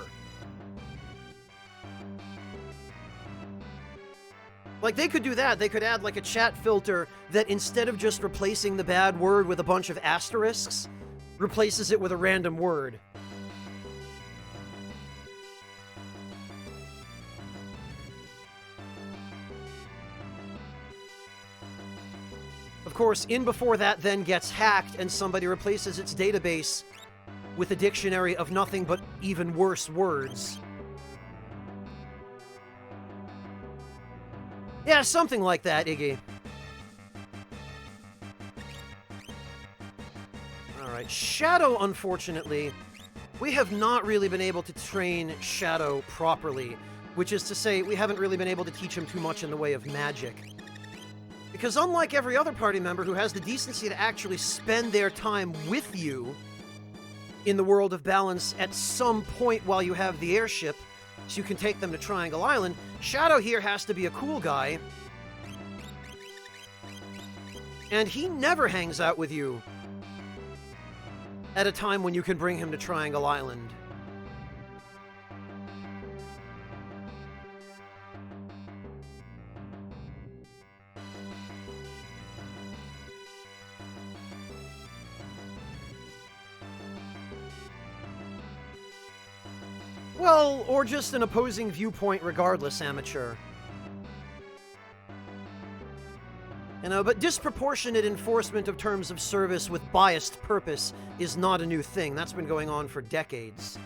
Like, they could do that. They could add, like, a chat filter that instead of just replacing the bad word with a bunch of asterisks, replaces it with a random word. Of course, in before that then gets hacked and somebody replaces its database with a dictionary of nothing but even worse words. Yeah, something like that, Iggy. Alright, Shadow, unfortunately, we have not really been able to train Shadow properly. which is to say, we haven't really been able to teach him too much in the way of magic. Because unlike every other party member who has the decency to actually spend their time with you in the World of Balance at some point while you have the airship, so you can take them to Triangle Island, Shadow here has to be a cool guy. And he never hangs out with you at a time when you can bring him to Triangle Island. Well, or just an opposing viewpoint regardless, amateur. You know, but disproportionate enforcement of terms of service with biased purpose is not a new thing. That's been going on for decades.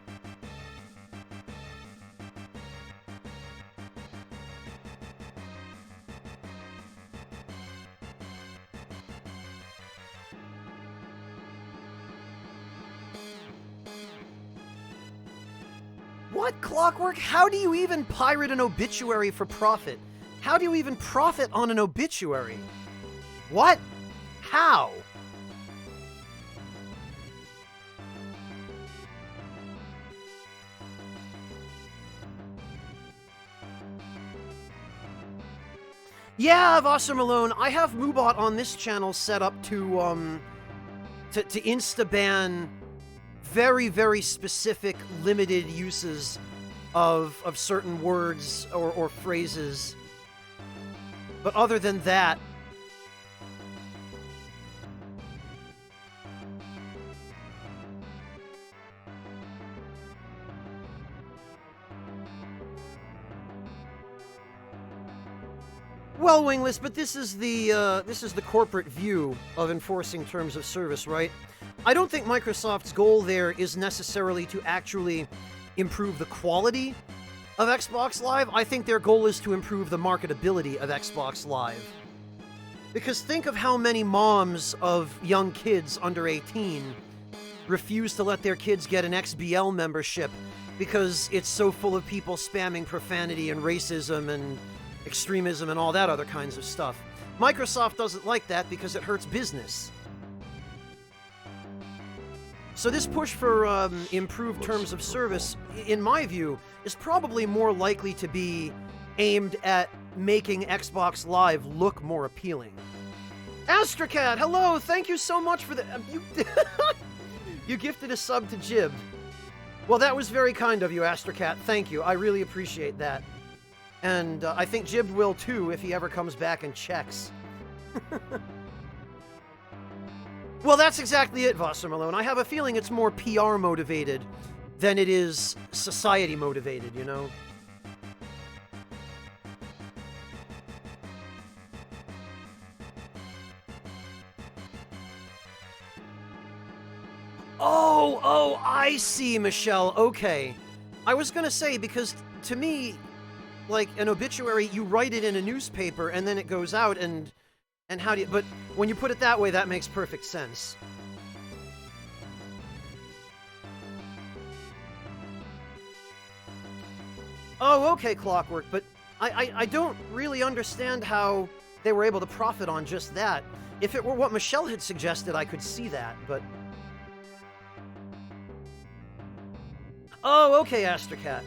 What, Clockwork? How do you even pirate an obituary for profit? How do you even profit on an obituary? What? How? Yeah, Vosser Malone, I have Moobot on this channel set up to insta-ban very, very specific, limited uses of certain words or phrases. But other than that... Well, Wingless, but this is the corporate view of enforcing terms of service, right? I don't think Microsoft's goal there is necessarily to actually improve the quality of Xbox Live. I think their goal is to improve the marketability of Xbox Live. Because think of how many moms of young kids under 18 refuse to let their kids get an XBL membership because it's so full of people spamming profanity and racism and extremism and all that other kinds of stuff. Microsoft doesn't like that because it hurts business. So this push for improved terms of service, in my view, is probably more likely to be aimed at making Xbox Live look more appealing. Astracat, hello! Thank you so much for the... You gifted a sub to Jib. Well, that was very kind of you, Astracat. Thank you. I really appreciate that. And I think Jib will too if he ever comes back and checks. Well, that's exactly it, Vosser Malone. I have a feeling it's more PR motivated than it is society motivated, you know? Oh, I see, Michelle. Okay. I was gonna say, because to me, like, an obituary, you write it in a newspaper and then it goes out and how do you... But when you put it that way, that makes perfect sense. Oh, okay, Clockwork, but I don't really understand how they were able to profit on just that. If it were what Michelle had suggested, I could see that, but... Oh, okay, Astracat.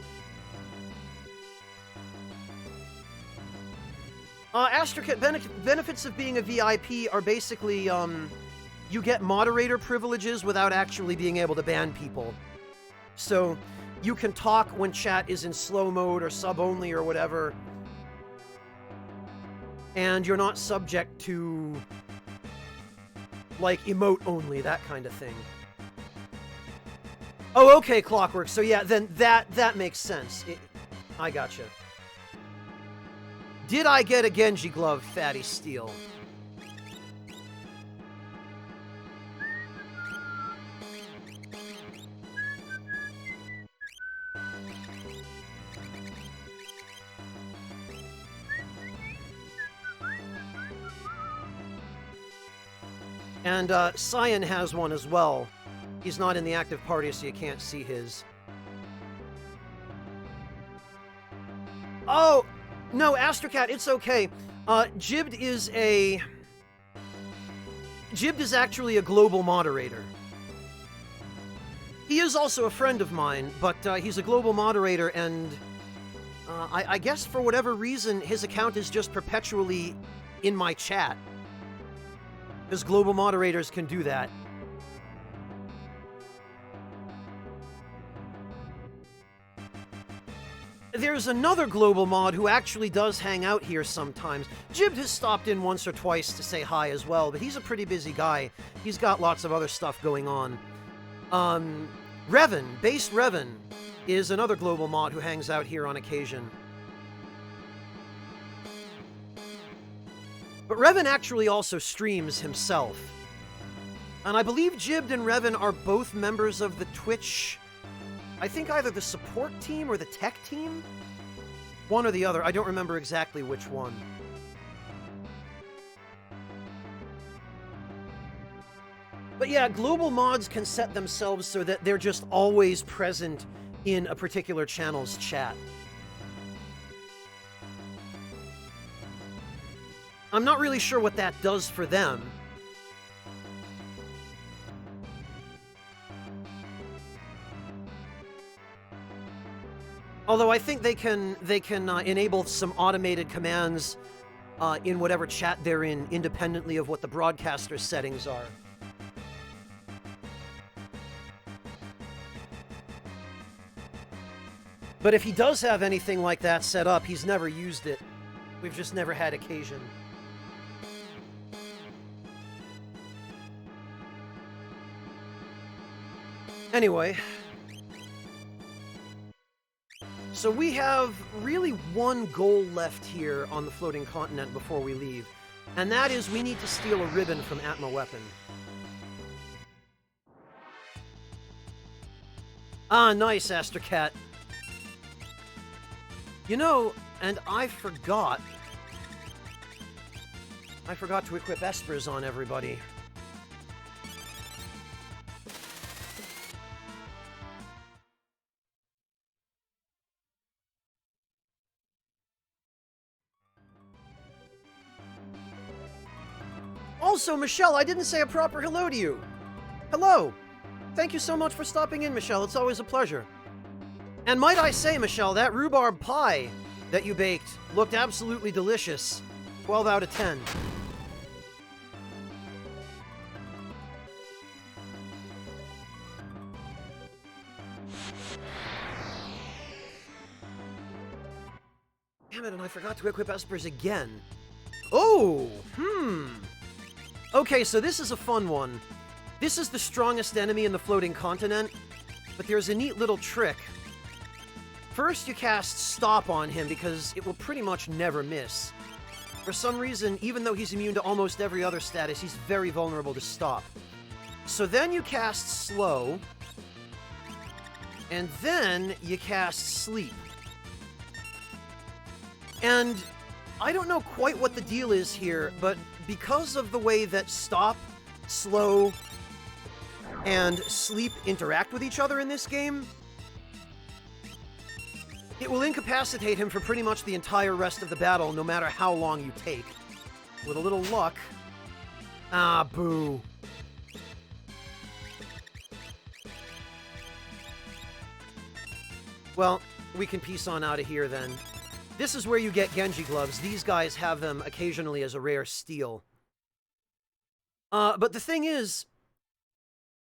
Astracat, benefits of being a VIP are basically, you get moderator privileges without actually being able to ban people. So, you can talk when chat is in slow mode or sub-only or whatever. And you're not subject to, like, emote only, that kind of thing. Oh, okay, Clockwork. So yeah, then that makes sense. I gotcha. Did I get a Genji glove, Fatty Steel? And Cyan has one as well. He's not in the active party, so you can't see his. Oh, no, Astrocat, it's okay. Jibbed is actually a global moderator. He is also a friend of mine, but he's a global moderator, and I guess for whatever reason, his account is just perpetually in my chat. Because global moderators can do that. There's another global mod who actually does hang out here sometimes. Jibbed has stopped in once or twice to say hi as well, but he's a pretty busy guy. He's got lots of other stuff going on. Revan, Base Revan, is another global mod who hangs out here on occasion. But Revan actually also streams himself. And I believe Jibbed and Revan are both members of the Twitch, I think either the support team or the tech team? One or the other, I don't remember exactly which one. But yeah, global mods can set themselves so that they're just always present in a particular channel's chat. I'm not really sure what that does for them. Although I think they can enable some automated commands in whatever chat they're in, independently of what the broadcaster's settings are. But if he does have anything like that set up, he's never used it. We've just never had occasion. Anyway, so we have really one goal left here on the floating continent before we leave, and that is we need to steal a ribbon from Atma Weapon. Ah, nice, Astrocat. You know, and I forgot to equip Espers on everybody. Also, Michelle, I didn't say a proper hello to you. Hello. Thank you so much for stopping in, Michelle. It's always a pleasure. And might I say, Michelle, that rhubarb pie that you baked looked absolutely delicious. 12 out of 10. Damn it, and I forgot to equip Espers again. Oh, Okay, so this is a fun one. This is the strongest enemy in the floating continent, but there's a neat little trick. First, you cast Stop on him because it will pretty much never miss. For some reason, even though he's immune to almost every other status, he's very vulnerable to Stop. So then you cast Slow, and then you cast Sleep. And I don't know quite what the deal is here, but because of the way that Stop, Slow, and Sleep interact with each other in this game, it will incapacitate him for pretty much the entire rest of the battle, no matter how long you take. With a little luck... Ah, boo. Well, we can peace on out of here then. This is where you get Genji gloves. These guys have them occasionally as a rare steal. But the thing is,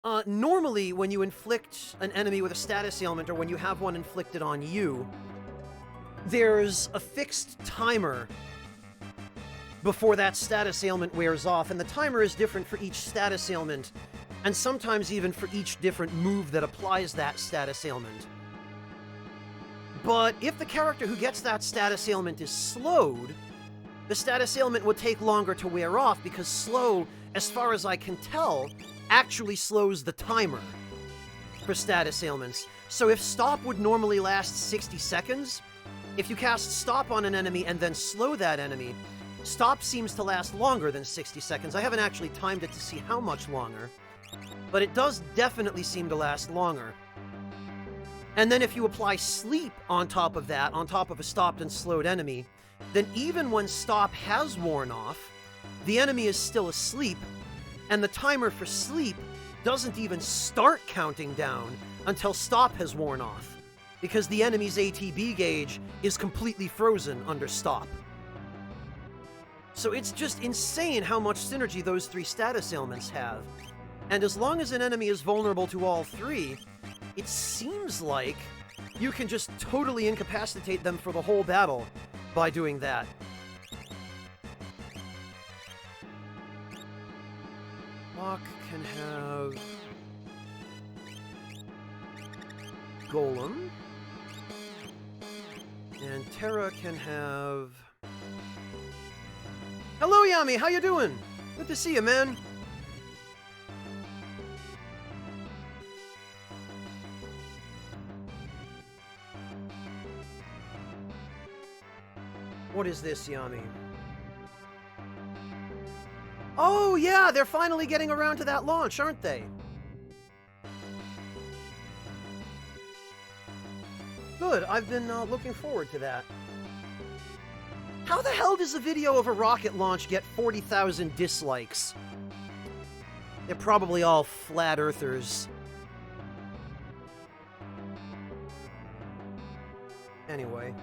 normally when you inflict an enemy with a status ailment, or when you have one inflicted on you, there's a fixed timer before that status ailment wears off, and the timer is different for each status ailment, and sometimes even for each different move that applies that status ailment. But if the character who gets that status ailment is slowed, the status ailment would take longer to wear off, because slow, as far as I can tell, actually slows the timer for status ailments. So if Stop would normally last 60 seconds, if you cast Stop on an enemy and then slow that enemy, Stop seems to last longer than 60 seconds. I haven't actually timed it to see how much longer, but it does definitely seem to last longer. And then if you apply sleep on top of that, on top of a stopped and slowed enemy, then even when stop has worn off, the enemy is still asleep, and the timer for sleep doesn't even start counting down until stop has worn off, because the enemy's ATB gauge is completely frozen under stop. So it's just insane how much synergy those three status ailments have. And as long as an enemy is vulnerable to all three, it seems like you can just totally incapacitate them for the whole battle by doing that. Locke can have Golem, and Terra can have... Hello, Yami! How you doing? Good to see you, man. What is this, Yami? Oh, yeah! They're finally getting around to that launch, aren't they? Good, I've been looking forward to that. How the hell does a video of a rocket launch get 40,000 dislikes? They're probably all flat earthers. Anyway.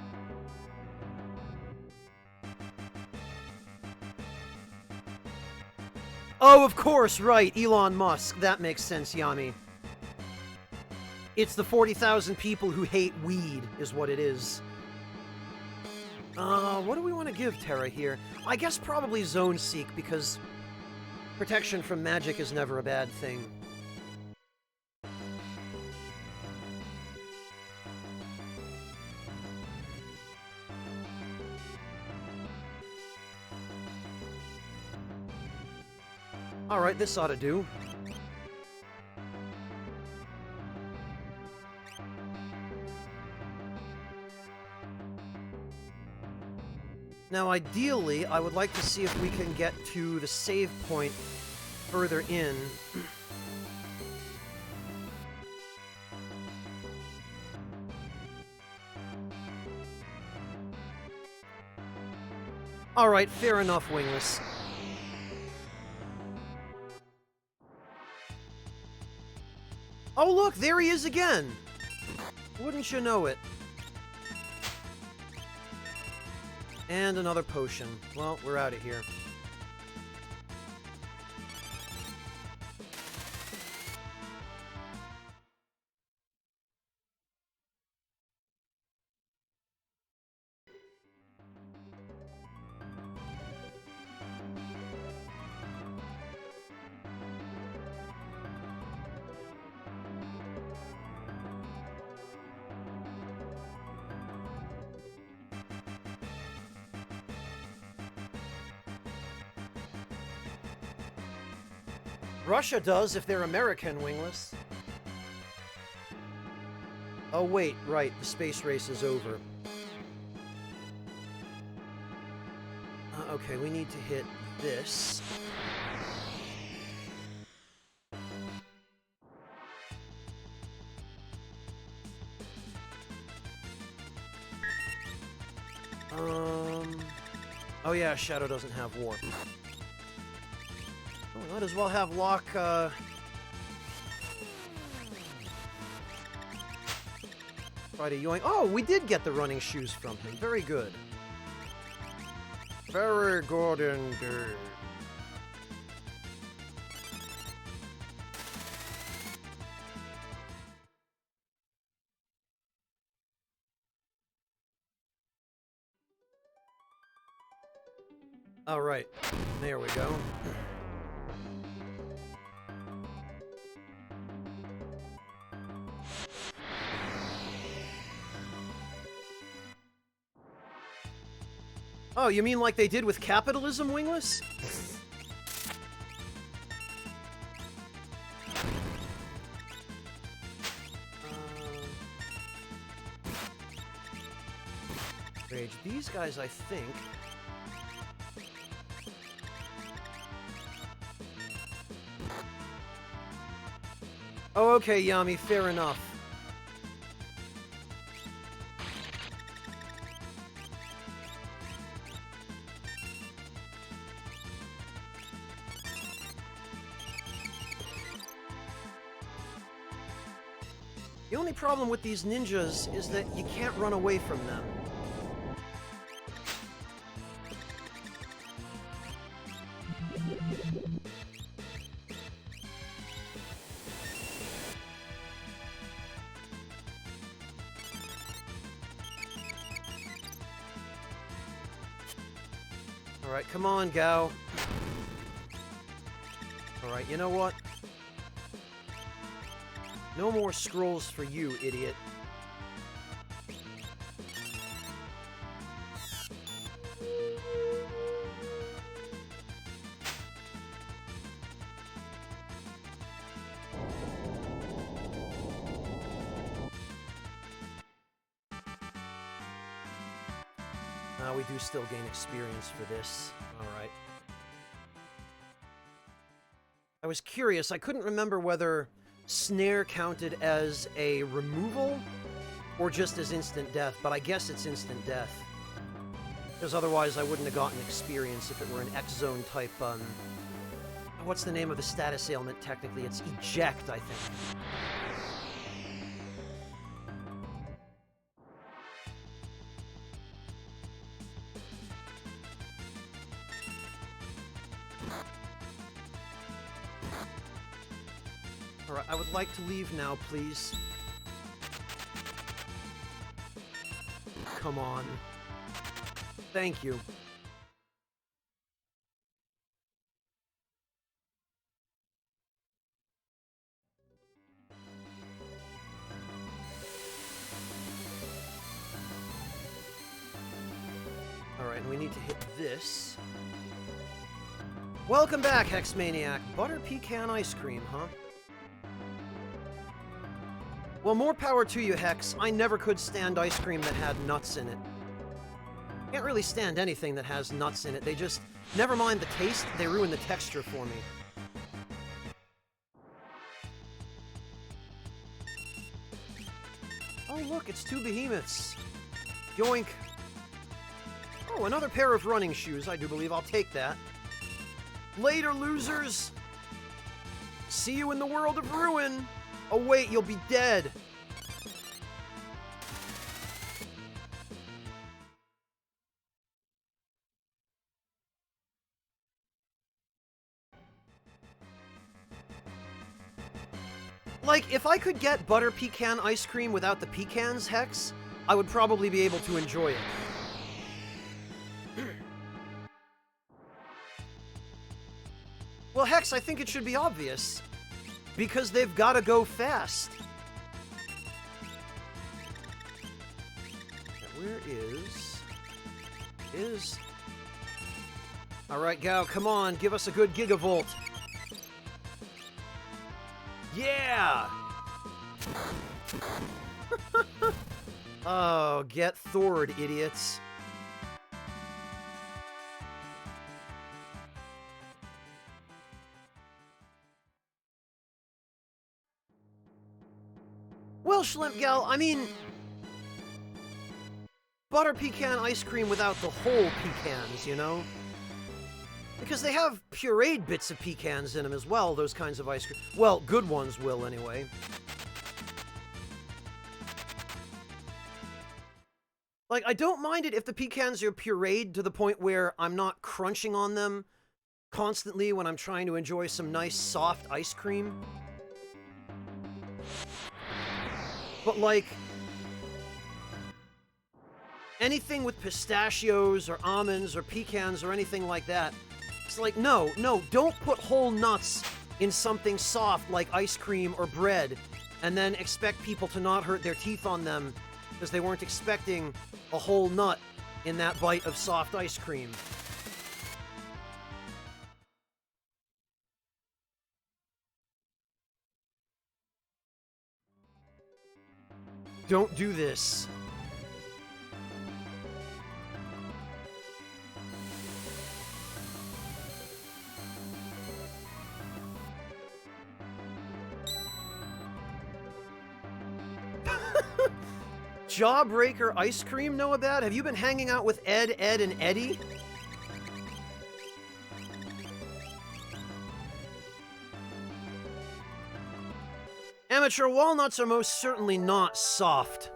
Oh, of course, right, Elon Musk. That makes sense, Yami. It's the 40,000 people who hate weed, is what it is. What do we want to give Terra here? I guess probably Zone Seek, because protection from magic is never a bad thing. Alright, this ought to do. Now, ideally, I would like to see if we can get to the save point further in. Alright, fair enough, Wingless. Oh, look, there he is again! Wouldn't you know it? And another potion. Well, we're out of here. Russia does if they're American, Wingless. Oh wait, right, the space race is over. Okay, we need to hit this. Oh yeah, Shadow doesn't have warp. Oh, might as well have Locke, try to yoink. Oh, we did get the running shoes from him. Very good. Very good indeed. All right, there we go. Oh, you mean like they did with capitalism, Wingless? Rage. These guys, I think... Oh, okay, Yami, fair enough. The only problem with these ninjas is that you can't run away from them. Alright, come on, Gao. Alright, you know what? No more scrolls for you, idiot. We do still gain experience for this. Alright. I was curious, I couldn't remember whether snare counted as a removal or just as instant death, but I guess it's instant death. Because otherwise I wouldn't have gotten experience if it were an X-Zone type, what's the name of the status ailment technically? It's eject, I think. Alright, I would like to leave now, please. Come on. Thank you. Alright, and we need to hit this. Welcome back, Hex Maniac. Butter pecan ice cream, huh? Well, more power to you, Hex. I never could stand ice cream that had nuts in it. Can't really stand anything that has nuts in it. They just... Never mind the taste, they ruin the texture for me. Oh, look, it's two behemoths. Yoink. Oh, another pair of running shoes. I do believe I'll take that. Later, losers! See you in the world of ruin! Oh wait, you'll be dead! Like, if I could get butter pecan ice cream without the pecans, Hex, I would probably be able to enjoy it. Well, Hex, I think it should be obvious. Because they've got to go fast. Where is... Alright, Gao, come on, give us a good gigavolt. Yeah! Oh, get Thored, idiots. Well, Schlimp Gal, I mean... Butter pecan ice cream without the whole pecans, you know? Because they have pureed bits of pecans in them as well, those kinds of ice cream. Well, good ones will, anyway. Like, I don't mind it if the pecans are pureed to the point where I'm not crunching on them constantly when I'm trying to enjoy some nice, soft ice cream. But, like, anything with pistachios or almonds or pecans or anything like that, it's like, no, don't put whole nuts in something soft like ice cream or bread and then expect people to not hurt their teeth on them because they weren't expecting a whole nut in that bite of soft ice cream. Don't do this. Jawbreaker ice cream know about? Have you been hanging out with Ed, and Eddie? Amateur, walnuts are most certainly not soft.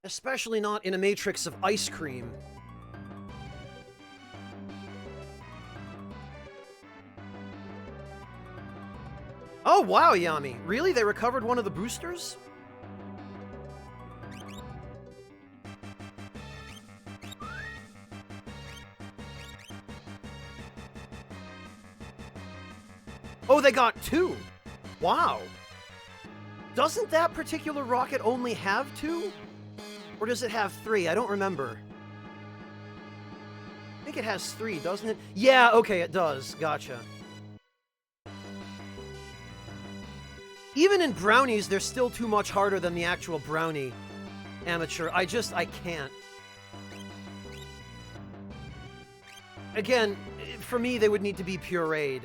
Especially not in a matrix of ice cream. Oh, wow, Yami. Really? They recovered one of the boosters? Oh, they got 2! Wow. Doesn't that particular rocket only have 2? Or does it have 3? I don't remember. I think it has 3, doesn't it? Yeah, okay, it does. Gotcha. Even in brownies, they're still too much harder than the actual brownie. Amateur. I can't. Again, for me, they would need to be pureed.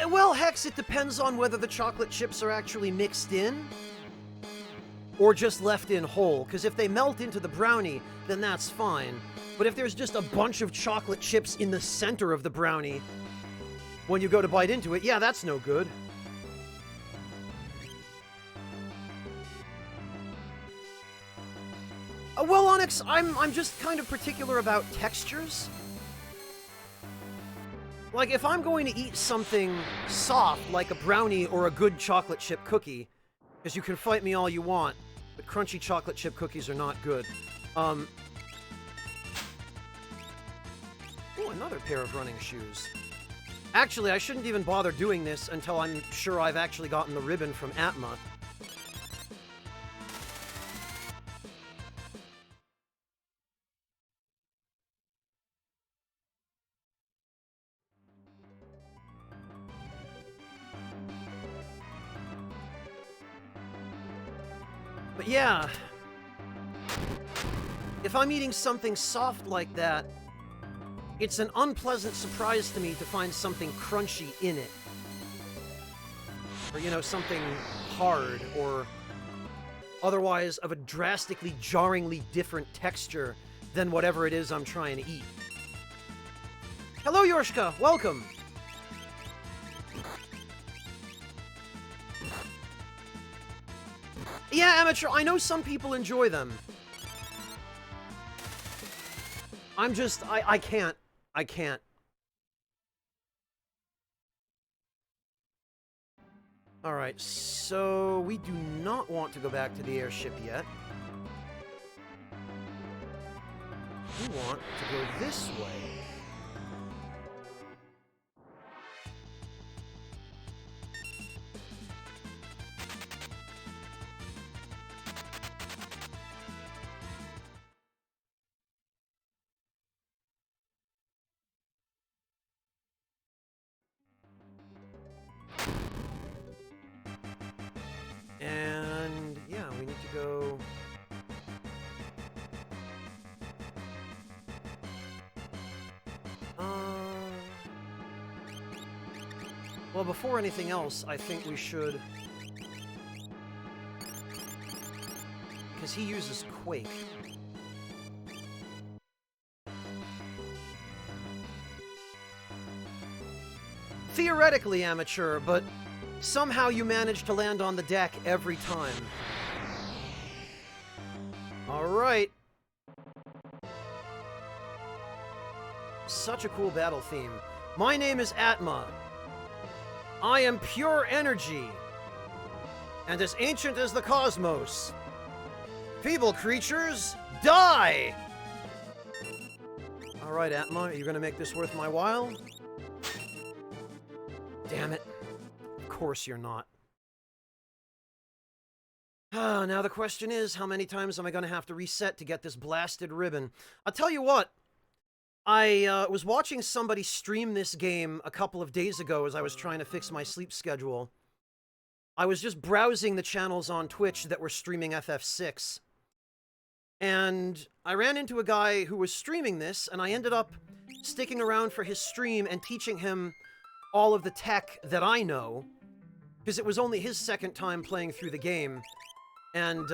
Well, Hex, it depends on whether the chocolate chips are actually mixed in or just left in whole, because if they melt into the brownie, then that's fine. But if there's just a bunch of chocolate chips in the center of the brownie when you go to bite into it, yeah, that's no good. Well, Onyx, I'm just kind of particular about textures. Like, if I'm going to eat something soft, like a brownie or a good chocolate chip cookie, because you can fight me all you want, but crunchy chocolate chip cookies are not good. Oh, another pair of running shoes. Actually, I shouldn't even bother doing this until I'm sure I've actually gotten the ribbon from Atma. But yeah, if I'm eating something soft like that, it's an unpleasant surprise to me to find something crunchy in it. Or, you know, something hard, or otherwise of a drastically, jarringly different texture than whatever it is I'm trying to eat. Hello, Yorshka! Welcome! Yeah, Amateur, I know some people enjoy them. I'm just, I can't. I can't. Alright, so we do not want to go back to the airship yet. We want to go this way. And yeah, we need to go. Well, before anything else, I think we should, because he uses Quake. Theoretically, Amateur, but somehow you manage to land on the deck every time. Alright. Such a cool battle theme. My name is Atma. I am pure energy, and as ancient as the cosmos. Feeble creatures, die! Alright, Atma, are you gonna make this worth my while? Damn it. Of course you're not. Now the question is, how many times am I going to have to reset to get this blasted ribbon? I'll tell you what. I was watching somebody stream this game a couple of days ago as I was trying to fix my sleep schedule. I was just browsing the channels on Twitch that were streaming FF6. And I ran into a guy who was streaming this, and I ended up sticking around for his stream and teaching him all of the tech that I know, because it was only his second time playing through the game. And,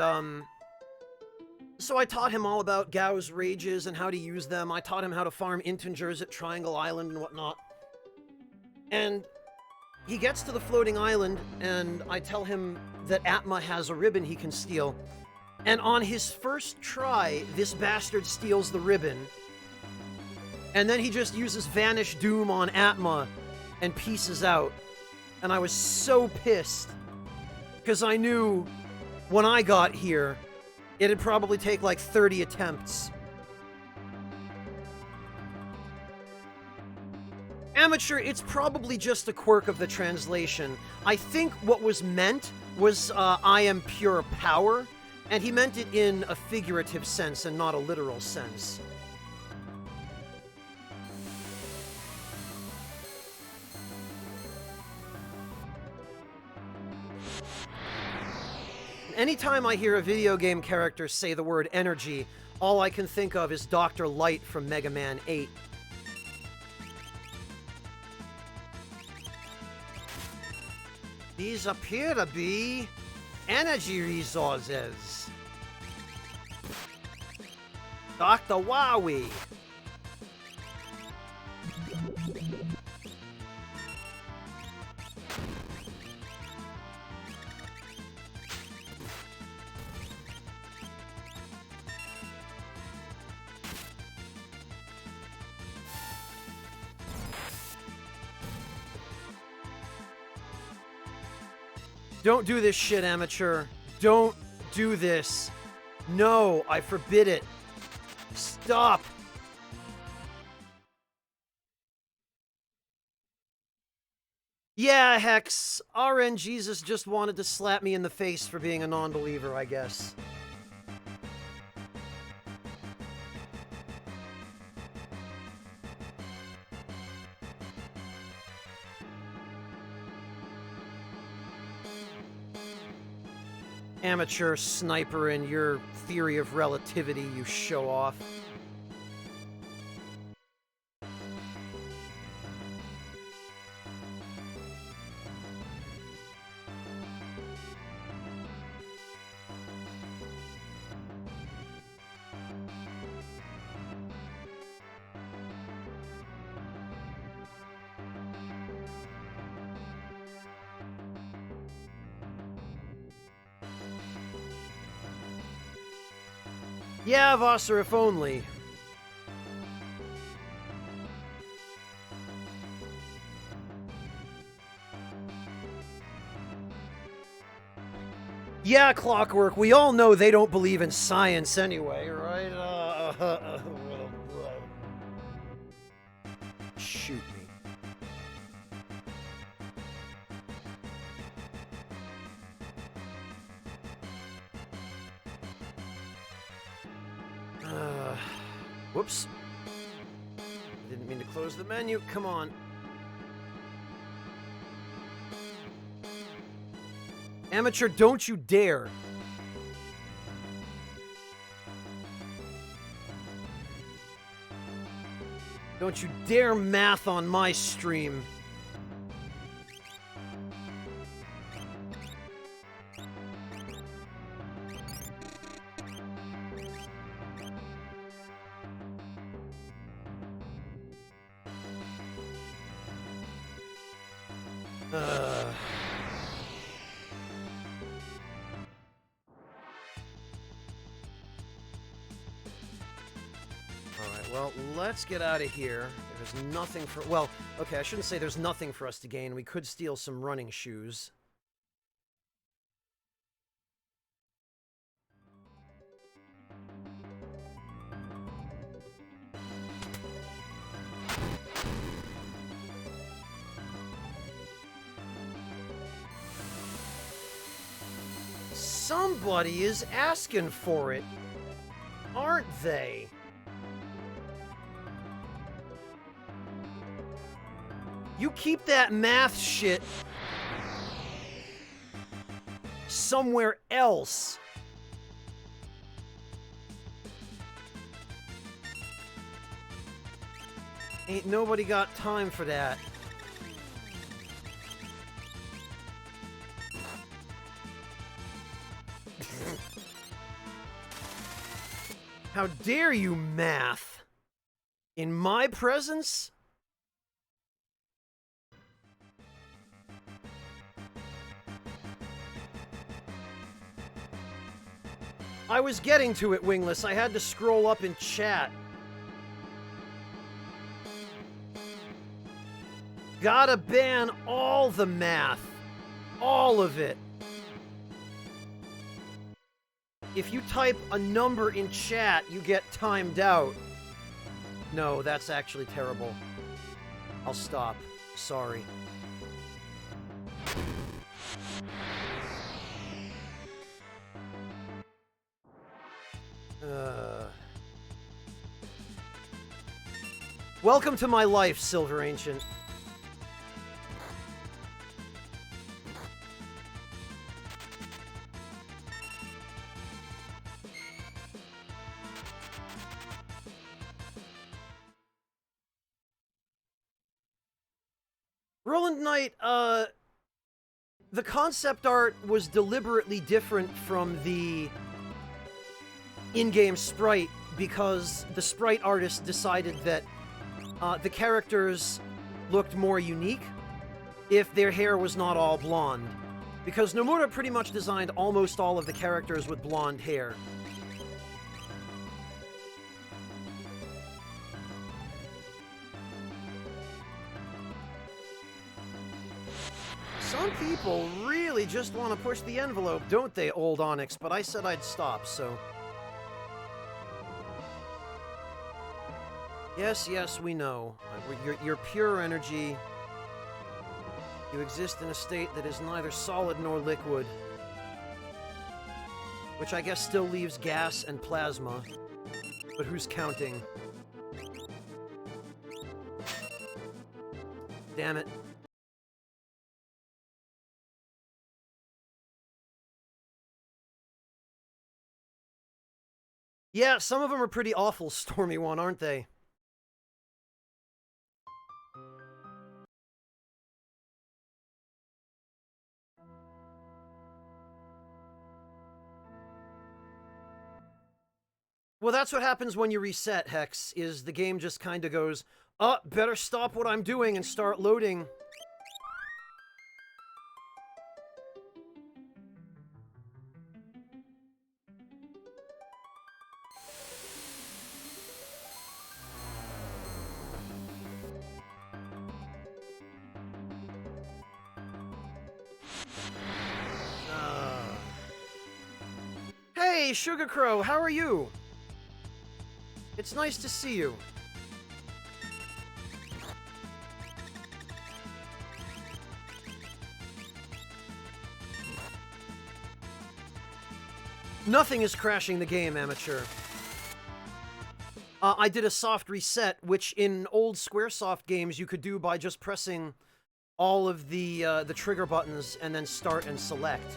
so I taught him all about Gao's rages and how to use them. I taught him how to farm integers at Triangle Island and whatnot. And he gets to the floating island, and I tell him that Atma has a ribbon he can steal. And on his first try, this bastard steals the ribbon. And then he just uses Vanish Doom on Atma and pieces out. And I was so pissed, because I knew when I got here, it'd probably take like 30 attempts. Amateur, it's probably just a quirk of the translation. I think what was meant was, I am pure power, and he meant it in a figurative sense and not a literal sense. Anytime I hear a video game character say the word energy, all I can think of is Dr. Light from Mega Man 8. These appear to be energy resources. Dr. Wowie. Don't do this shit, Amateur. Don't do this. No, I forbid it. Stop. Yeah, Hex. RN Jesus just wanted to slap me in the face for being a non-believer, I guess. Amateur sniper and your theory of relativity, you show off. Yeah, Vosser, if only. Yeah, Clockwork, we all know they don't believe in science anyway, right? Shoot me. Whoops. Didn't mean to close the menu. Come on. Amateur, don't you dare. Don't you dare math on my stream. Let's get out of here. There's nothing for... Well, okay, I shouldn't say there's nothing for us to gain. We could steal some running shoes. Somebody is asking for it, aren't they? You keep that math shit somewhere else. Ain't nobody got time for that. How dare you, math? In my presence? I was getting to it, Wingless. I had to scroll up in chat. Gotta ban all the math. All of it. If you type a number in chat, you get timed out. No, that's actually terrible. I'll stop. Sorry. Welcome to my life, Silver Ancient. Roland Knight, the concept art was deliberately different from the in-game sprite because the sprite artist decided that the characters looked more unique if their hair was not all blonde. Because Nomura pretty much designed almost all of the characters with blonde hair. Some people really just want to push the envelope, don't they, Old Onyx? But I said I'd stop, so... Yes, yes, we know. You're pure energy. You exist in a state that is neither solid nor liquid. Which I guess still leaves gas and plasma. But who's counting? Damn it. Yeah, some of them are pretty awful, Stormy One, aren't they? Well, that's what happens when you reset, Hex, is the game just kind of goes, oh, better stop what I'm doing and start loading. Hey, Sugar Crow, how are you? It's nice to see you. Nothing is crashing the game, amateur. I did a soft reset, which in old Squaresoft games you could do by just pressing all of the trigger buttons and then start and select.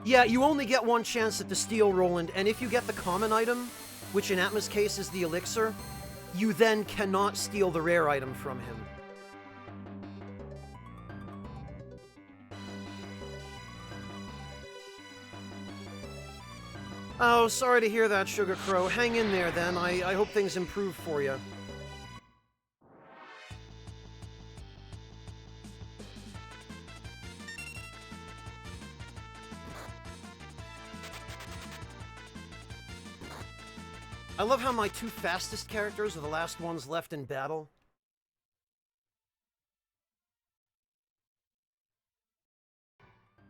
Yeah, you only get one chance at the steal, Roland, and if you get the common item, which in Atma's case is the elixir, you then cannot steal the rare item from him. Oh, sorry to hear that, Sugar Crow. Hang in there, then. I hope things improve for you. I love how my two fastest characters are the last ones left in battle.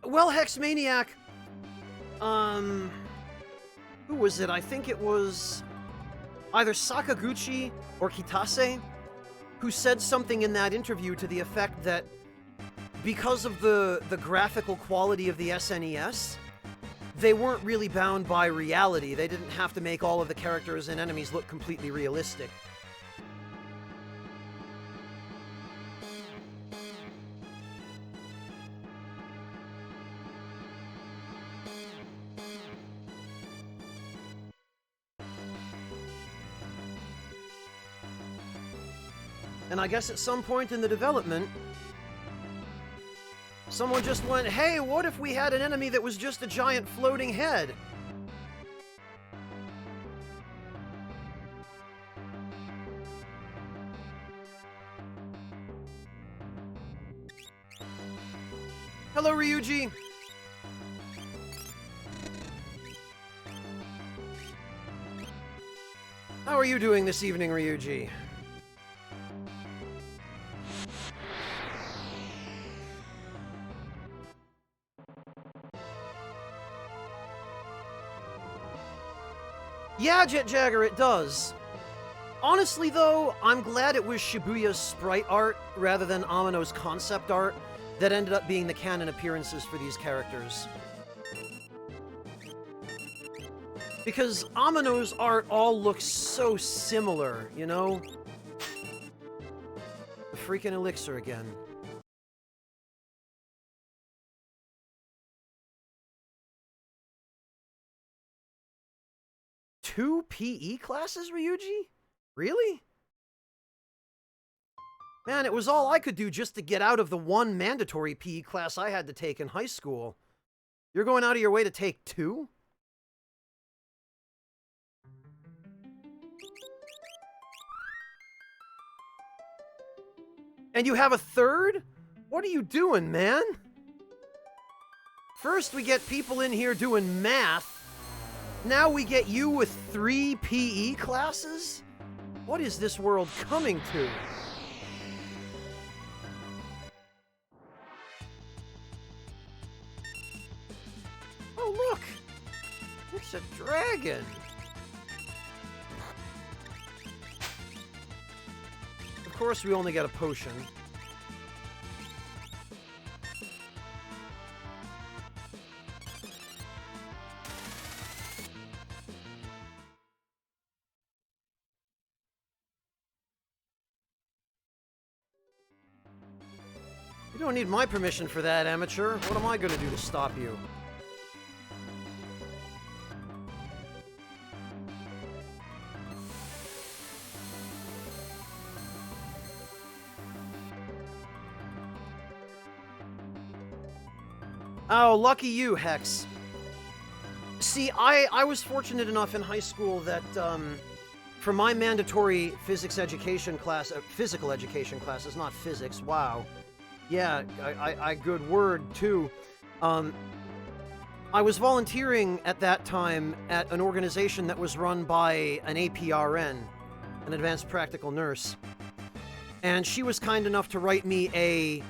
Well, Hexmaniac, who was it? I think it was either Sakaguchi or Kitase who said something in that interview to the effect that because of the graphical quality of the SNES, they weren't really bound by reality. They didn't have to make all of the characters and enemies look completely realistic. And I guess at some point in the development, someone just went, hey, what if we had an enemy that was just a giant floating head? Hello, Ryuji. How are you doing this evening, Ryuji? Yeah, Jet Jagger, it does. Honestly, though, I'm glad it was Shibuya's sprite art rather than Amano's concept art that ended up being the canon appearances for these characters. Because Amano's art all looks so similar, you know? The freaking elixir again. Two PE classes, Ryuji? Really? Man, it was all I could do just to get out of the one mandatory PE class I had to take in high school. You're going out of your way to take two? And you have a third? What are you doing, man? First we get people in here doing math. Now we get you with 3 PE classes? What is this world coming to? Oh, look! It's a dragon! Of course, we only get a potion. You don't need my permission for that, amateur. What am I gonna do to stop you? Oh, lucky you, Hex. See, I was fortunate enough in high school that, for my mandatory physics education class, physical education classes, not physics, wow. Yeah, I good word, too. I was volunteering at that time at an organization that was run by an APRN, an advanced practical nurse. And she was kind enough to write me a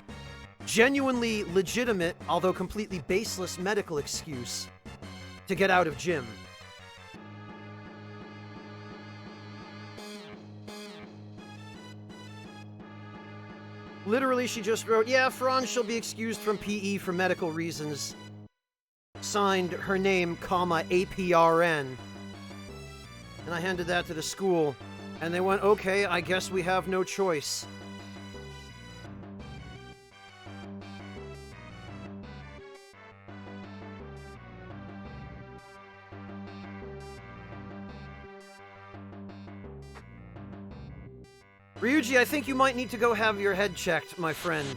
genuinely legitimate, although completely baseless medical excuse to get out of gym. Literally, she just wrote, yeah, Franz shall be excused from PE for medical reasons. Signed, her name, comma, APRN. And I handed that to the school, and they went, okay, I guess we have no choice. Ryuji, I think you might need to go have your head checked, my friend.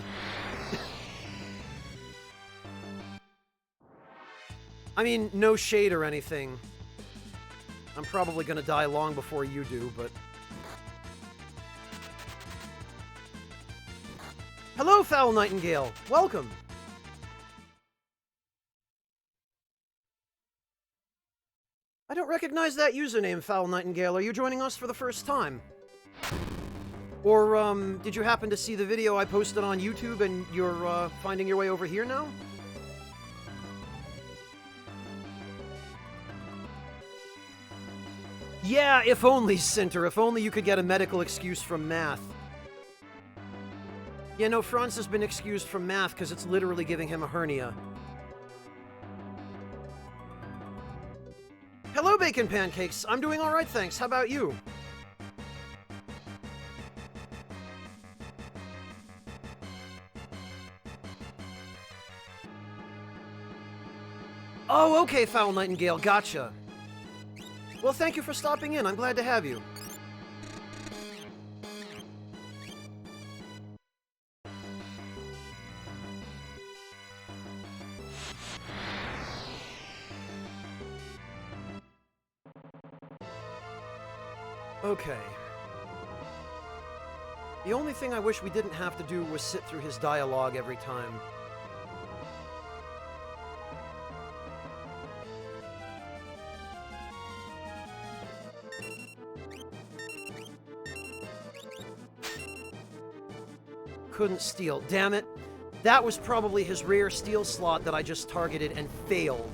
I mean, no shade or anything. I'm probably gonna die long before you do, but... Hello, Foul Nightingale! Welcome! I don't recognize that username, Foul Nightingale. Are you joining us for the first time? Or, did you happen to see the video I posted on YouTube and you're, finding your way over here now? Yeah, if only, Sinter. If only you could get a medical excuse from math. Yeah, no, Franz has been excused from math because it's literally giving him a hernia. Hello, Bacon Pancakes. I'm doing all right, thanks. How about you? Oh, okay, Foul Nightingale. Gotcha. Well, thank you for stopping in. I'm glad to have you. Okay. The only thing I wish we didn't have to do was sit through his dialogue every time. Couldn't steal. Damn it. That was probably his rare steal slot that I just targeted and failed.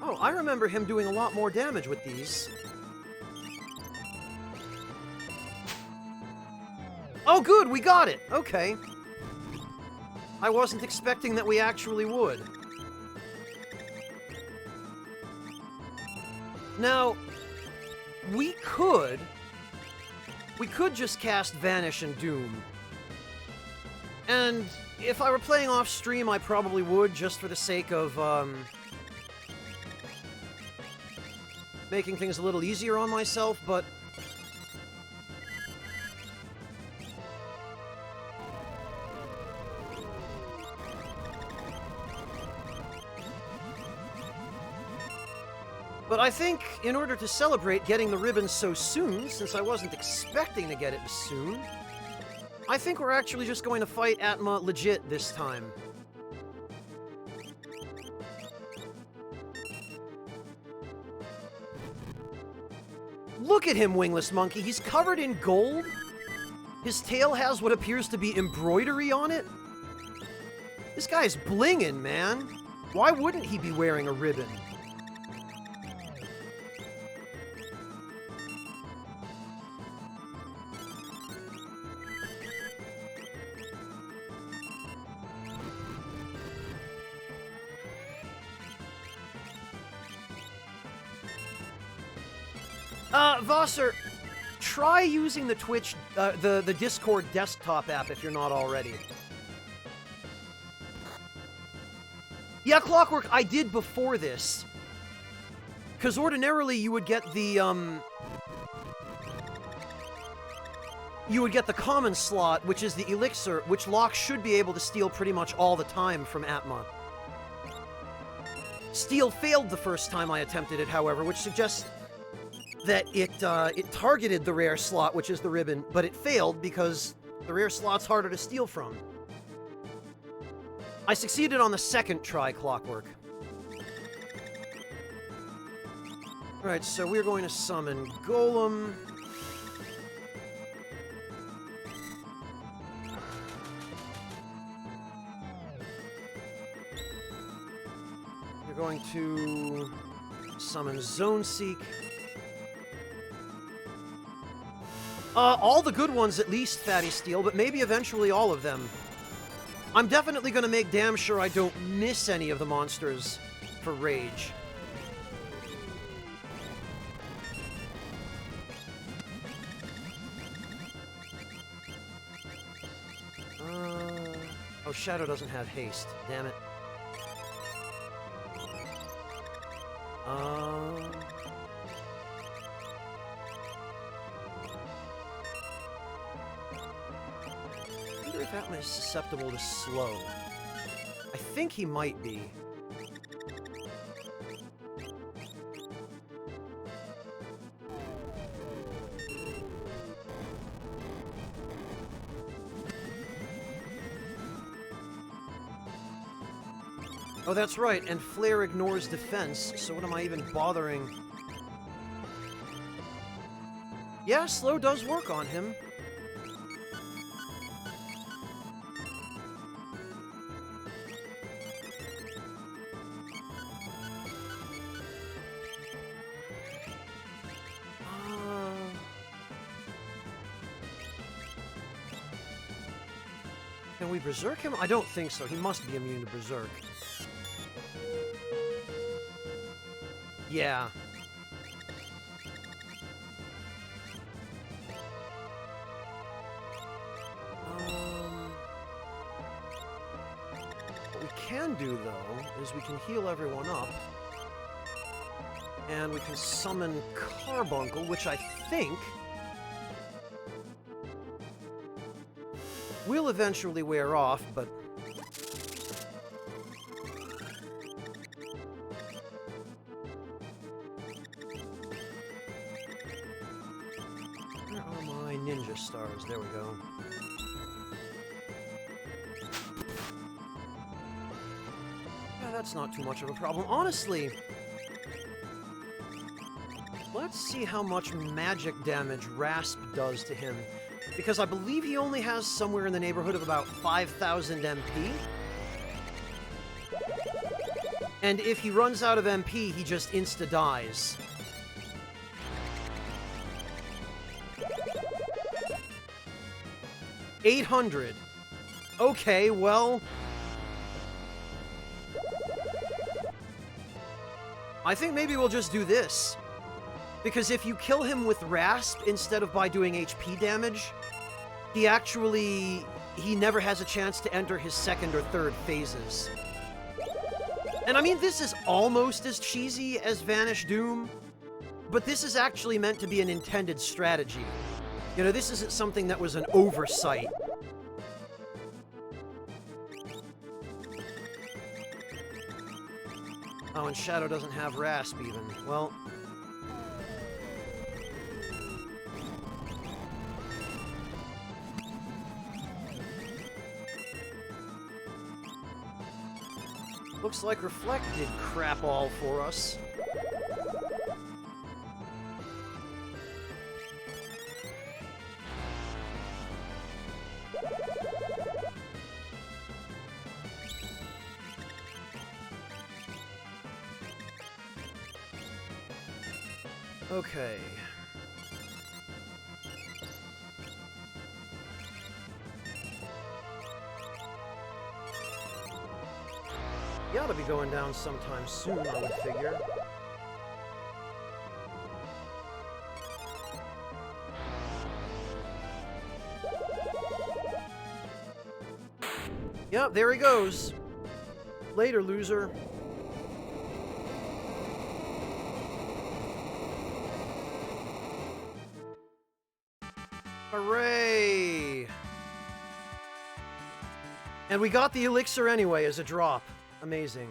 Oh, I remember him doing a lot more damage with these. Oh, good, we got it! Okay. I wasn't expecting that we actually would. Now, we could just cast Vanish and Doom. And if I were playing off stream, I probably would, just for the sake of, making things a little easier on myself, but... But I think, in order to celebrate getting the ribbon so soon, since I wasn't expecting to get it soon, I think we're actually just going to fight Atma legit this time. Look at him, Wingless Monkey. He's covered in gold. His tail has what appears to be embroidery on it. This guy's blingin', man. Why wouldn't he be wearing a ribbon? Vosser, try using the Twitch, the Discord desktop app if you're not already. Yeah, Clockwork, I did before this. Because ordinarily you would get the, you would get the common slot, which is the elixir, which Locke should be able to steal pretty much all the time from Atma. Steal failed the first time I attempted it, however, which suggests that it targeted the rare slot, which is the ribbon, but it failed because the rare slot's harder to steal from. I succeeded on the second try, Clockwork. Alright, so we're going to summon Golem. We're going to summon Zone Seek. All the good ones at least, Fatty Steel, but maybe eventually all of them. I'm definitely gonna make damn sure I don't miss any of the monsters for Rage. Oh, Shadow doesn't have haste. Damn it. I wonder if Atma is susceptible to slow. I think he might be. Oh, that's right, and Flare ignores defense, so what am I even bothering? Yeah, slow does work on him. Can we berserk him? I don't think so. He must be immune to berserk. Yeah. What we can do, though, is we can heal everyone up. And we can summon Carbuncle, which I think will eventually wear off, but... Where are my ninja stars? There we go. Yeah, that's not too much of a problem. Honestly, let's see how much magic damage Rasp does to him. Because I believe he only has somewhere in the neighborhood of about 5,000 MP. And if he runs out of MP, he just insta-dies. $800. Okay, well... I think maybe we'll just do this. Because if you kill him with Rasp instead of by doing HP damage, he never has a chance to enter his second or third phases. And I mean, this is almost as cheesy as Vanish Doom, but this is actually meant to be an intended strategy. You know, this isn't something that was an oversight. Oh, and Shadow doesn't have Rasp even. Well... Looks like Reflect did crap all for us. Okay. He ought to be going down sometime soon, I would figure. Yep, there he goes. Later, loser. Hooray! And we got the elixir anyway as a drop. Amazing.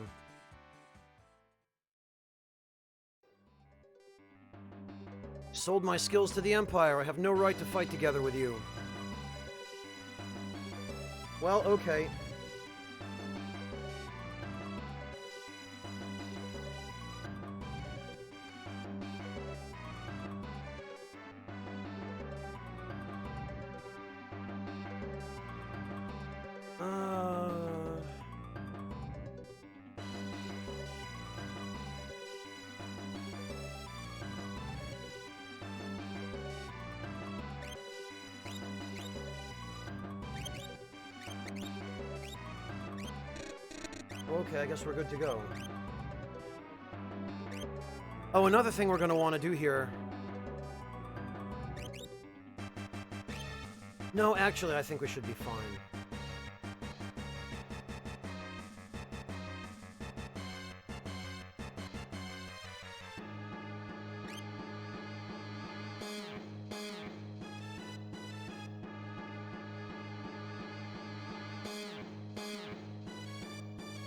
Sold my skills to the Empire. I have no right to fight together with you. Well, okay. Okay, I guess we're good to go. Oh, another thing we're going to want to do here. No, actually, I think we should be fine.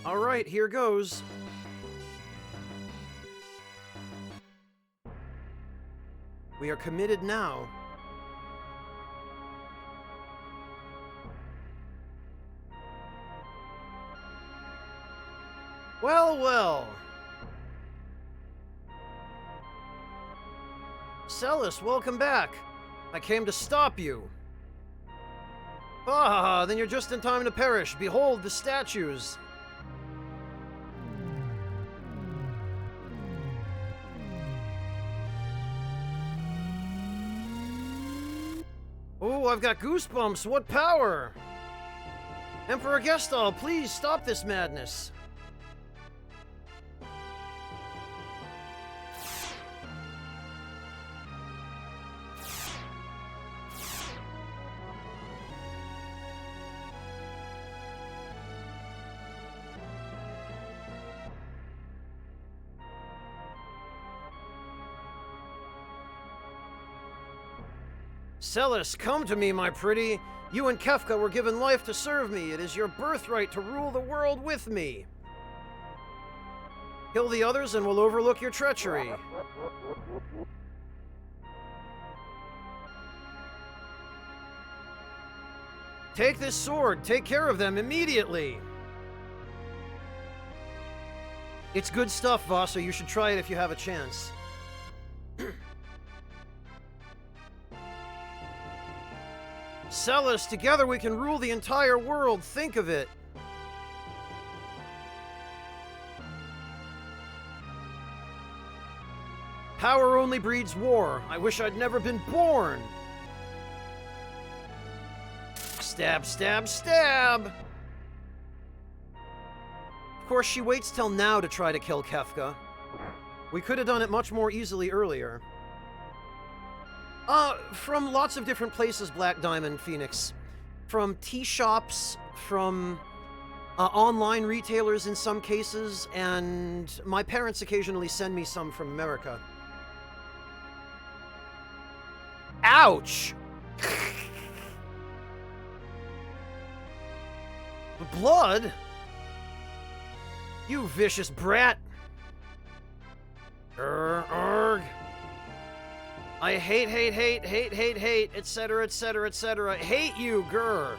All right, here goes. We are committed now. Well, well. Celis, welcome back. I came to stop you. Ah, then you're just in time to perish. Behold the statues. Oh, I've got goosebumps. What power? Emperor Gestal, please stop this madness. Celis, come to me, my pretty. You and Kefka were given life to serve me. It is your birthright to rule the world with me. Kill the others and we'll overlook your treachery. Take this sword. Take care of them immediately. It's good stuff, Vasa. You should try it if you have a chance. Celis, together we can rule the entire world. Think of it. Power only breeds war. I wish I'd never been born. Stab, stab, stab! Of course, she waits till now to try to kill Kefka. We could have done it much more easily earlier. From lots of different places, Black Diamond Phoenix. From tea shops, from online retailers in some cases, and my parents occasionally send me some from America. Ouch! Blood? You vicious brat! Urgh. I hate, etc., etc., etc. Hate you, grr.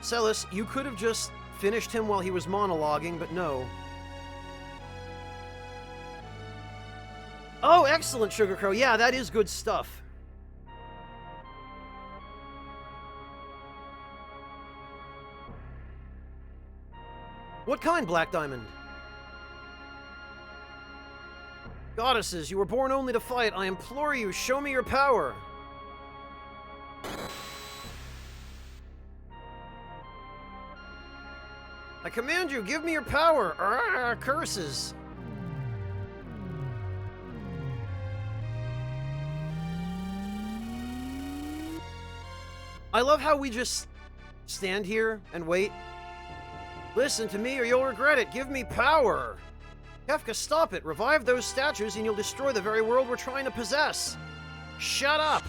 Celis, you could have just finished him while he was monologuing, but no. Oh, excellent, Sugar Crow. Yeah, that is good stuff. What kind, Black Diamond? Goddesses, you were born only to fight. I implore you, show me your power. I command you, give me your power. Arrgh, curses. I love how we just stand here and wait. Listen to me or you'll regret it. Give me power. Kefka, stop it. Revive those statues and you'll destroy the very world we're trying to possess. Shut up.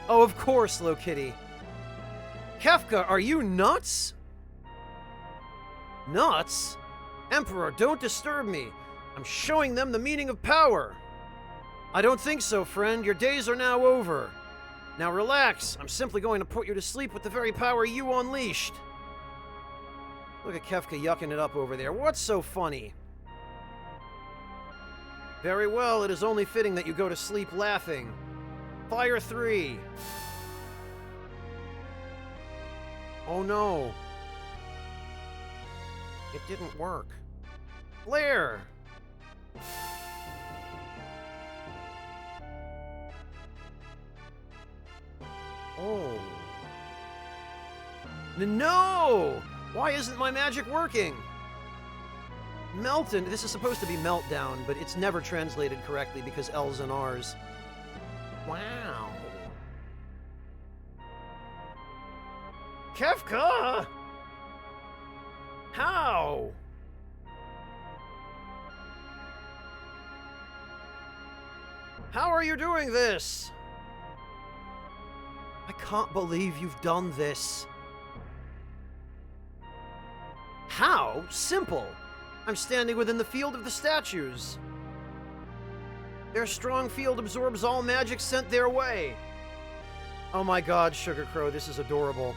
Oh, of course, Low Kitty. Kefka, are you nuts? Nuts? Emperor, don't disturb me. I'm showing them the meaning of power. I don't think so, friend. Your days are now over. Now relax. I'm simply going to put you to sleep with the very power you unleashed. Look at Kefka yucking it up over there. What's so funny? Very well, it is only fitting that you go to sleep laughing. Fire 3. Oh no. It didn't work. Flare! Oh. No! Why isn't my magic working? Melton. This is supposed to be meltdown, but it's never translated correctly because L's and R's. Wow. Kefka! How? How are you doing this? I can't believe you've done this. How? Simple. I'm standing within the field of the statues. Their strong field absorbs all magic sent their way. Oh my god, Sugar Crow, this is adorable.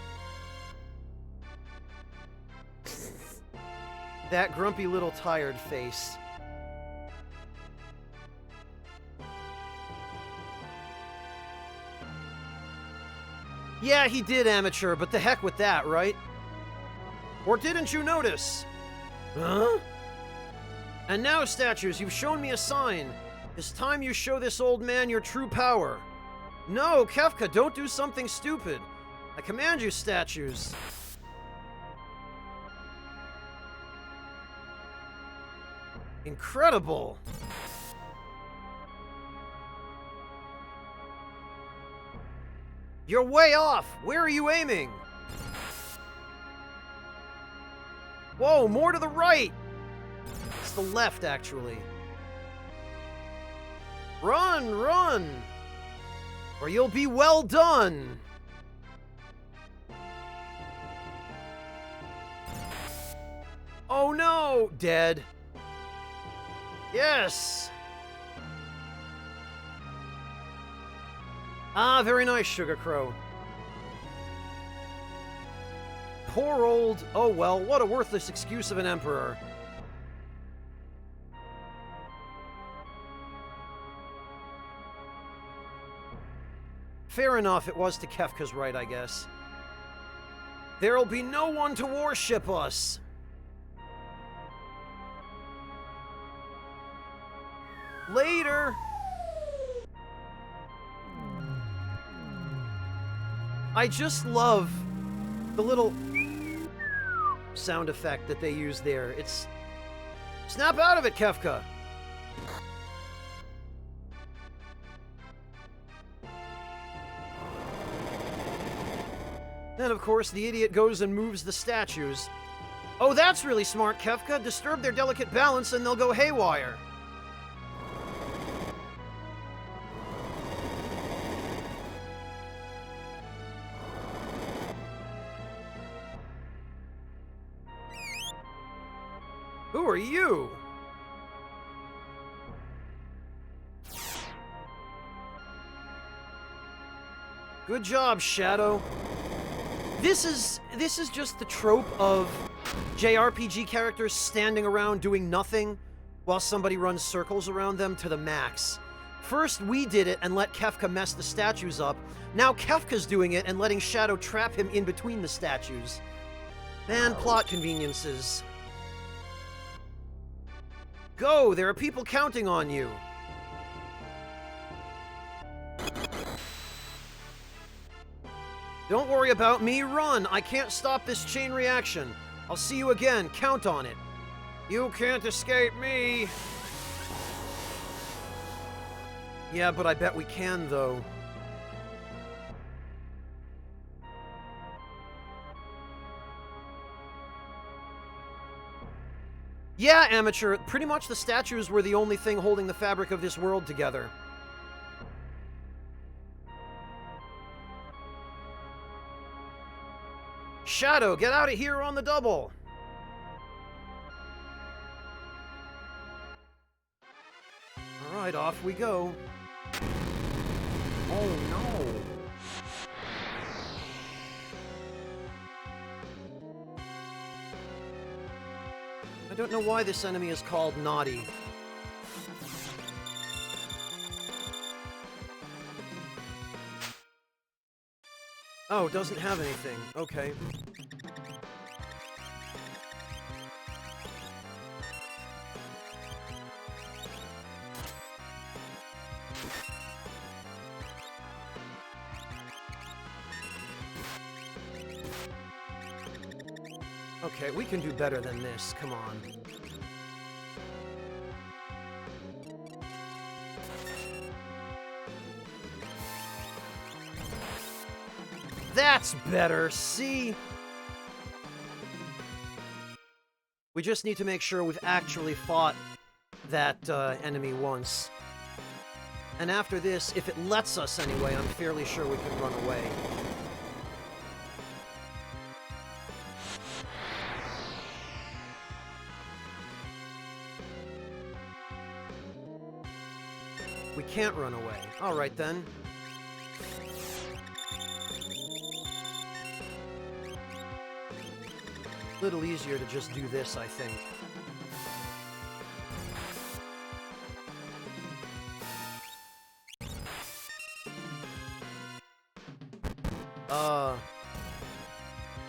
That grumpy little tired face. Yeah, he did, amateur, but the heck with that, right? Or didn't you notice? Huh? And now, statues, you've shown me a sign. It's time you show this old man your true power. No, Kefka, don't do something stupid. I command you, statues. Incredible. You're way off. Where are you aiming? Whoa, more to the right. It's the left, actually. Run, run, or you'll be well done. Oh no, dead. Yes. Ah, very nice, Sugar Crow. Poor old... Oh well, what a worthless excuse of an emperor. Fair enough, it was to Kefka's right, I guess. There'll be no one to worship us. Later. I just love the little sound effect that they use there. It's... Snap out of it, Kefka! Then, of course, the idiot goes and moves the statues. Oh, that's really smart, Kefka. Disturb their delicate balance and they'll go haywire. Who are you? Good job, Shadow. This is just the trope of JRPG characters standing around doing nothing while somebody runs circles around them to the max. First we did it and let Kefka mess the statues up. Now Kefka's doing it and letting Shadow trap him in between the statues. Man, plot conveniences. Go! There are people counting on you. Don't worry about me, run! I can't stop this chain reaction. I'll see you again, count on it. You can't escape me! Yeah, but I bet we can, though. Yeah, amateur, pretty much the statues were the only thing holding the fabric of this world together. Shadow, get out of here on the double! Alright, off we go. Oh no! I don't know why this enemy is called Naughty. Oh, doesn't have anything. Okay. Okay, we can do better than this. Come on. That's better, see? We just need to make sure we've actually fought that enemy once. And after this, if it lets us anyway, I'm fairly sure we can run away. We can't run away. Alright then. A little easier to just do this, I think.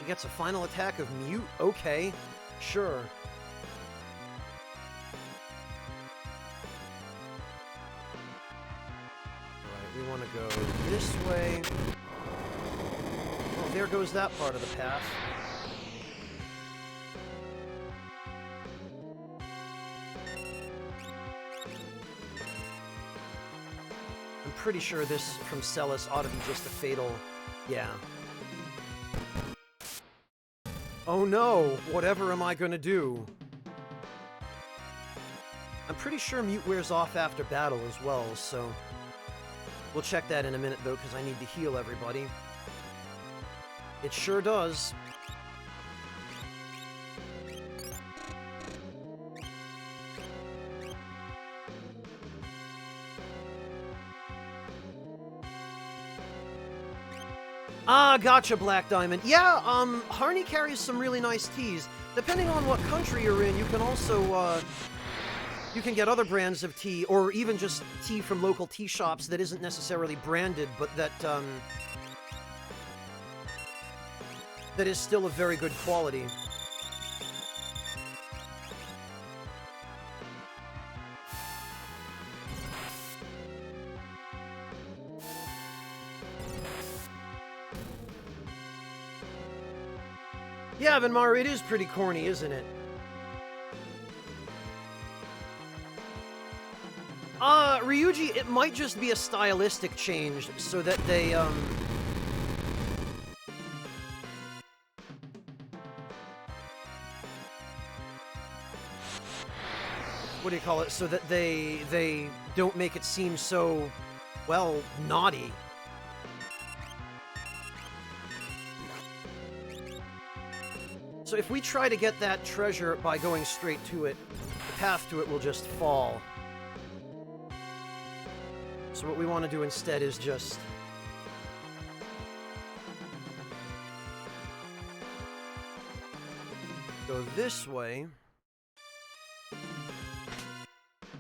He gets a final attack of Mute? Okay, sure. go this way. Oh, there goes that part of the path. I'm pretty sure this from Celis ought to be just a fatal... Yeah. Oh no! Whatever am I gonna do? I'm pretty sure Mute wears off after battle as well, so... We'll check that in a minute, though, because I need to heal everybody. It sure does. Ah, gotcha, Black Diamond. Yeah, Harney carries some really nice teas. Depending on what country you're in, you can also, you can get other brands of tea, or even just tea from local tea shops that isn't necessarily branded, but that, that is still of very good quality. Yeah, Venmar, it is pretty corny, isn't it? Ryuji, it might just be a stylistic change, so that they, what do you call it? So that they don't make it seem so, well, naughty. So if we try to get that treasure by going straight to it, the path to it will just fall. So what we want to do instead is just... go this way.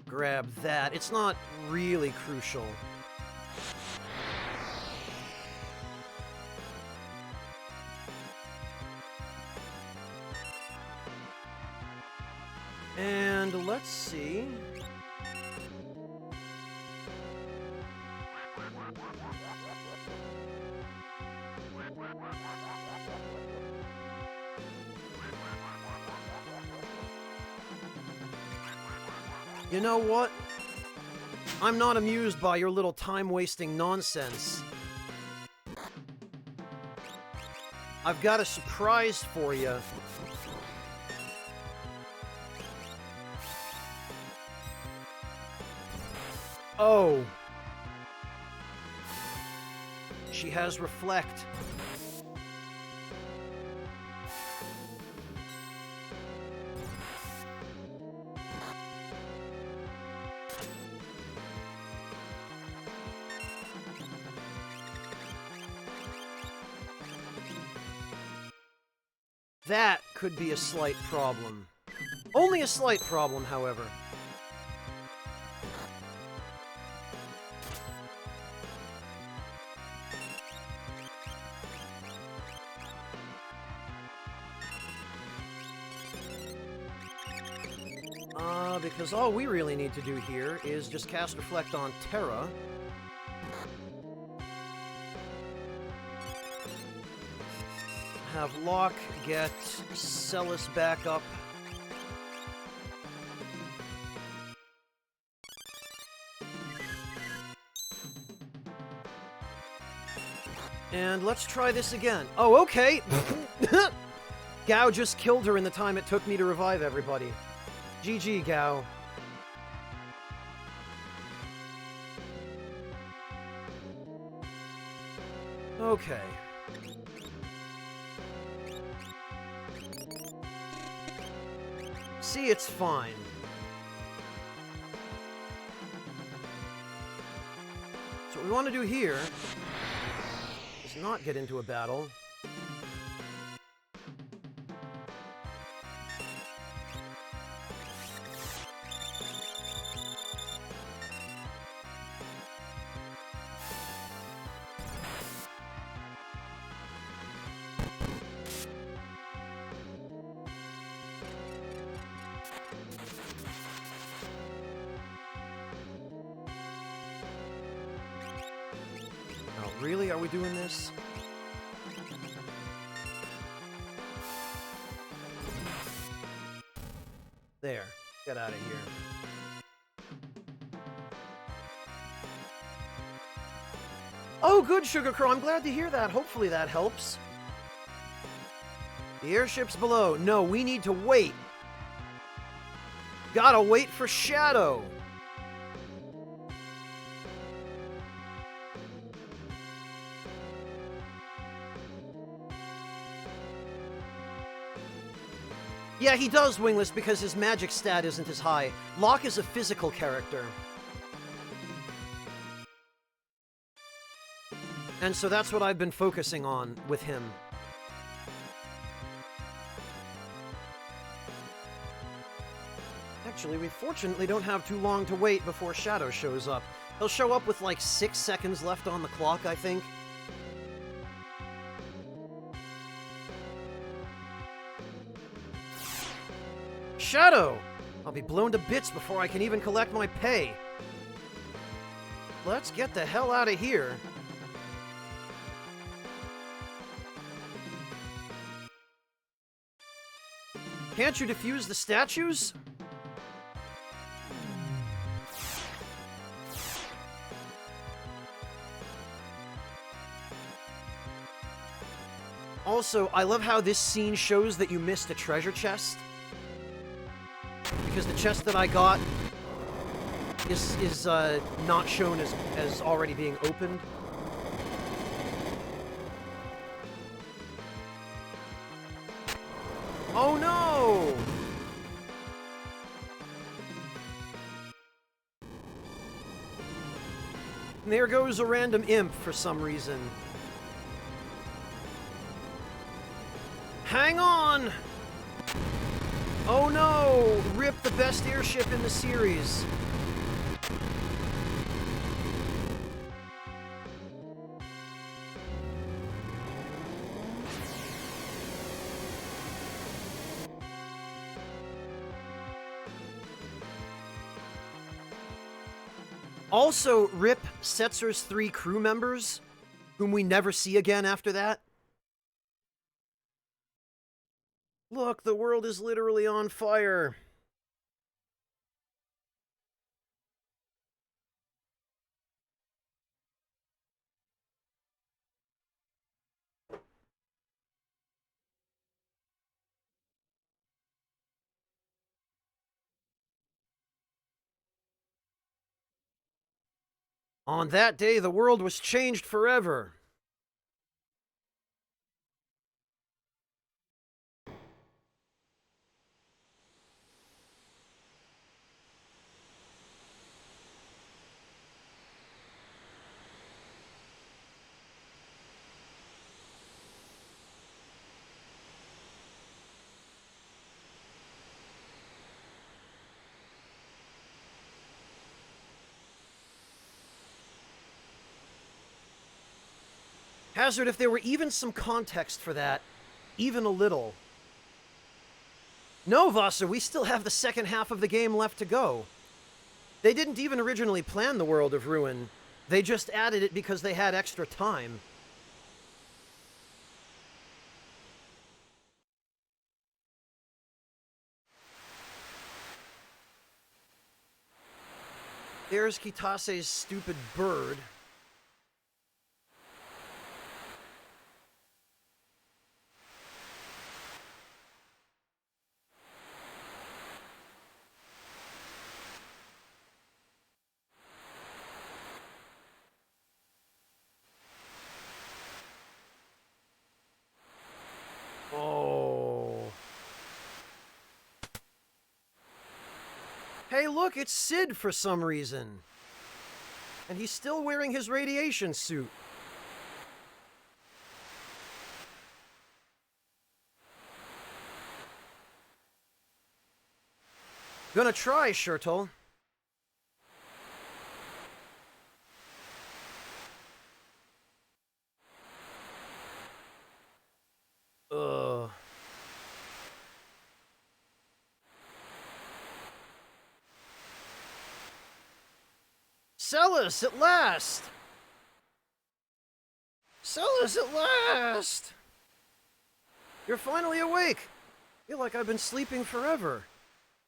Grab that. It's not really crucial. And let's see. You know what? I'm not amused by your little time-wasting nonsense. I've got a surprise for you. Oh. She has Reflect. That could be a slight problem. Only a slight problem, however. Because all we really need to do here is just cast Reflect on Terra. Have Locke get Celis back up. And let's try this again. Oh, okay! Gao just killed her in the time it took me to revive everybody. GG, Gao. Okay. See, it's fine. So what we want to do here is not get into a battle. Really? Are we doing this? There. Get out of here. Oh, good, Sugar Crow. I'm glad to hear that. Hopefully that helps. The airship's below. No, we need to wait. Gotta wait for Shadow. Yeah, he does wingless because his magic stat isn't as high. Locke is a physical character. And so that's what I've been focusing on with him. Actually, we fortunately don't have too long to wait before Shadow shows up. He'll show up with like 6 seconds left on the clock, I think. Shadow! I'll be blown to bits before I can even collect my pay. Let's get the hell out of here. Can't you defuse the statues? Also, I love how this scene shows that you missed a treasure chest. Because the chest that I got is not shown as already being opened. Oh no! And there goes a random imp for some reason. Hang on! Oh no! Rip the best airship in the series. Also, rip Setzer's 3 crew members, whom we never see again after that. Look, the world is literally on fire. On that day, the world was changed forever. Hazard, if there were even some context for that, even a little. No, Vasa, we still have the second half of the game left to go. They didn't even originally plan the World of Ruin. They just added it because they had extra time. There's Kitase's stupid bird. Hey, look, it's Sid for some reason. And he's still wearing his radiation suit. Gonna try, Shirtle. Ugh. Celis, at last! Sellers at last! You're finally awake. I feel like I've been sleeping forever.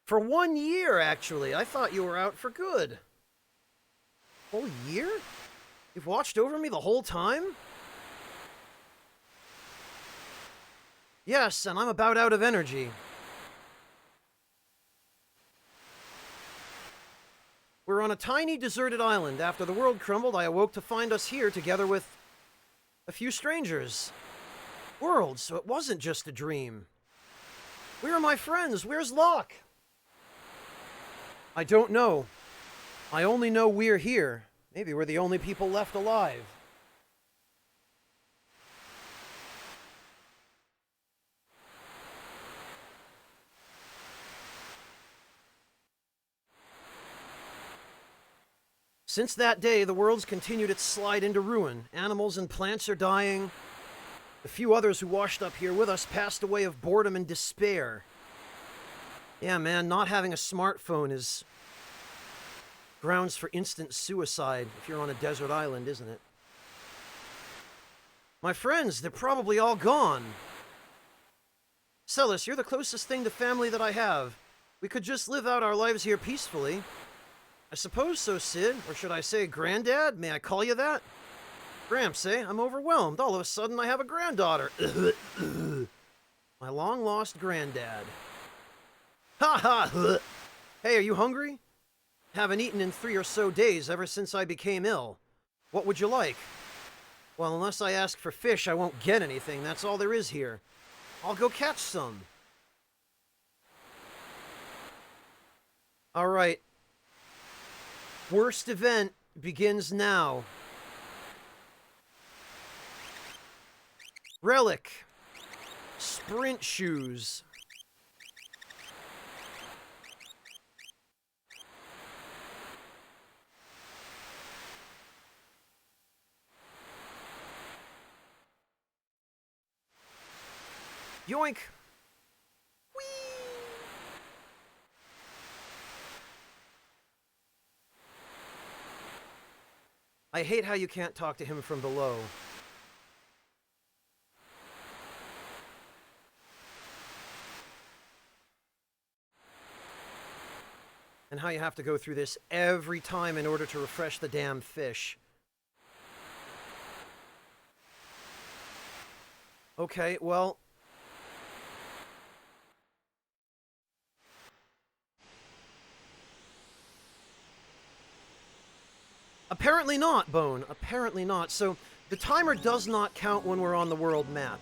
For 1 year, actually. I thought you were out for good. Whole year? You've watched over me the whole time? Yes, and I'm about out of energy. We're on a tiny deserted island. After the world crumbled, I awoke to find us here together with a few strangers. Worlds, so it wasn't just a dream. Where are my friends? Where's Locke? I don't know. I only know we're here. Maybe we're the only people left alive. Since that day, the world's continued its slide into ruin. Animals and plants are dying. The few others who washed up here with us passed away of boredom and despair. Yeah, man, not having a smartphone is grounds for instant suicide if you're on a desert island, isn't it? My friends, they're probably all gone. Celis, you're the closest thing to family that I have. We could just live out our lives here peacefully. I suppose so, Sid. Or should I say Granddad? May I call you that? Gramps, eh? I'm overwhelmed. All of a sudden I have a granddaughter. My long-lost granddad. Ha ha! Hey, are you hungry? Haven't eaten in 3 or so days ever since I became ill. What would you like? Well, unless I ask for fish, I won't get anything. That's all there is here. I'll go catch some. All right. Worst event begins now. Relic. Sprint shoes. Yoink. Whee! I hate how you can't talk to him from below. And how you have to go through this every time in order to refresh the damn fish. Okay, well... Apparently not, Bone. Apparently not. So, the timer does not count when we're on the world map.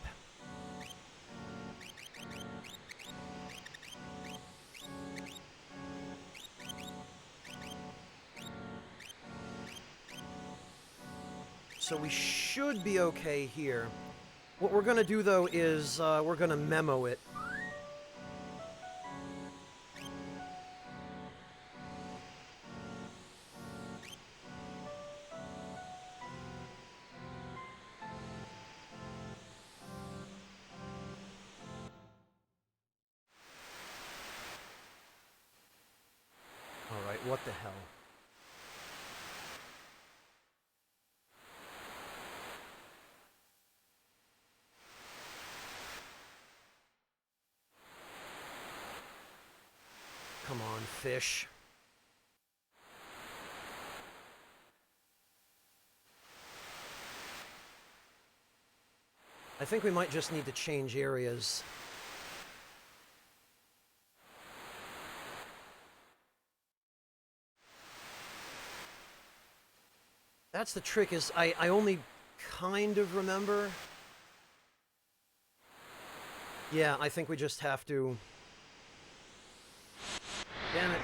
So we should be okay here. What we're gonna do, though, is we're gonna memo it. Alright, what the hell? Come on, fish. I think we might just need to change areas. That's the trick, is I only kind of remember. Yeah, I think we just have to... Damn it.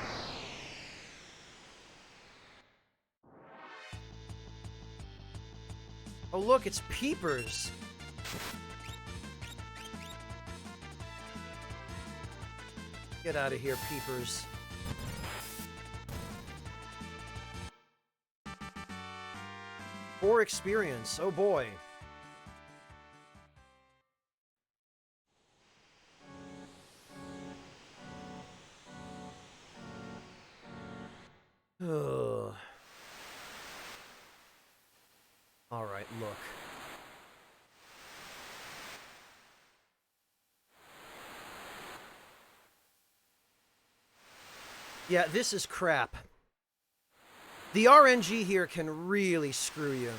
Oh look, it's Peepers. Get out of here, Peepers. Poor experience, oh boy. Ugh. Alright, look. Yeah, this is crap. The RNG here can really screw you.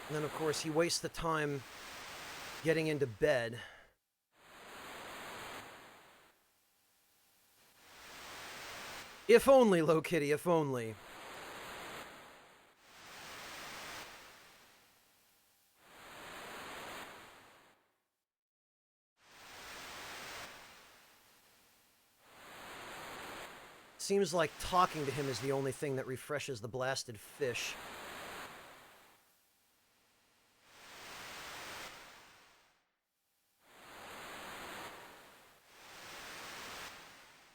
And then, of course, he wastes the time getting into bed. If only, Low Kitty, if only. Seems like talking to him is the only thing that refreshes the blasted fish.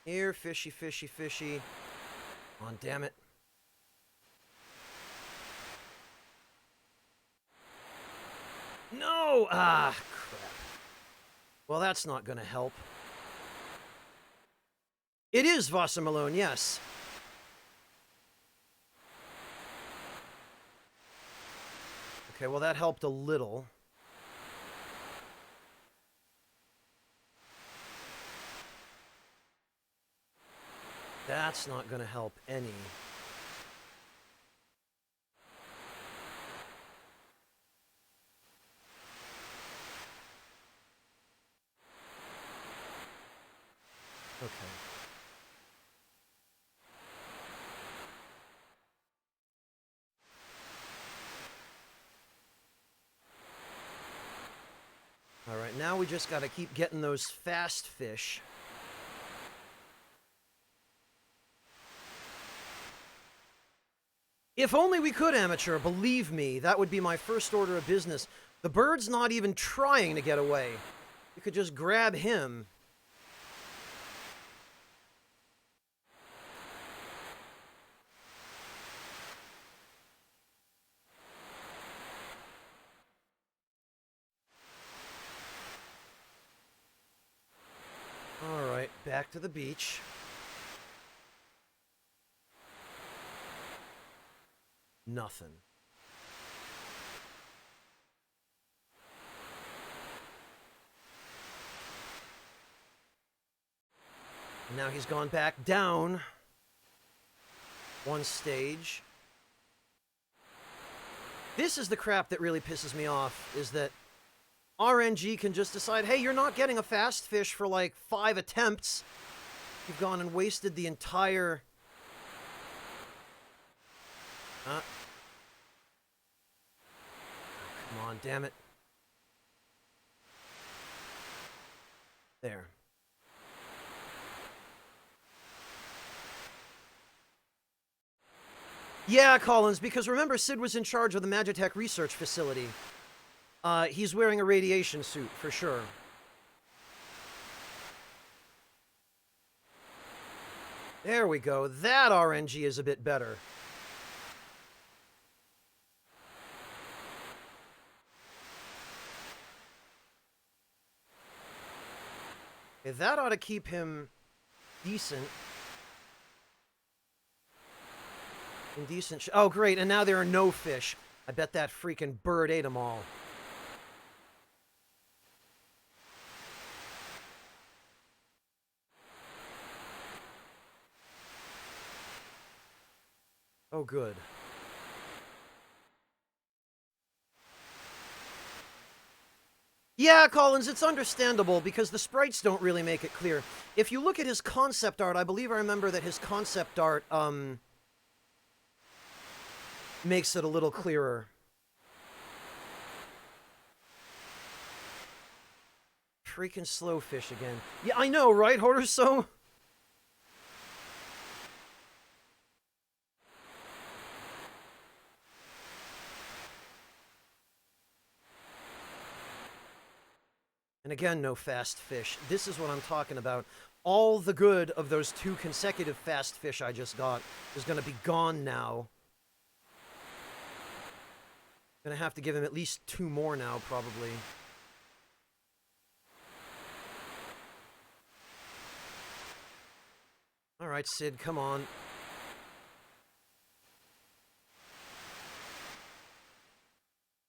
Here, fishy, fishy, fishy. Come on, damn it. No! Ah, crap. Well, that's not gonna help. It is Vasa Malone, yes. Okay, well, that helped a little. That's not gonna help any. Okay. Alright, now we just gotta keep getting those fast fish. If only we could, Amateur, believe me, that would be my first order of business. The bird's not even trying to get away. You could just grab him. Alright, back to the beach. Nothing. Now he's gone back down one stage. This is the crap that really pisses me off, is that RNG can just decide, hey, you're not getting a fast fish for like 5 attempts. You've gone and wasted the entire... Come on, damn it. There. Yeah, Collins, because remember, Sid was in charge of the Magitech research facility. He's wearing a radiation suit, for sure. There we go. That RNG is a bit better. Okay, that ought to keep him decent. In decent oh, great, and now there are no fish. I bet that freaking bird ate them all. Oh, good. Yeah, Collins, it's understandable because the sprites don't really make it clear. If you look at his concept art, I believe I remember that his concept art, makes it a little clearer. Freaking slow fish again. Yeah, I know, right, Horuso? And again, no fast fish. This is what I'm talking about. all the good of those 2 consecutive fast fish I just got is going to be gone now. Gonna have to give him at least 2 more now, probably. Alright, Sid, come on.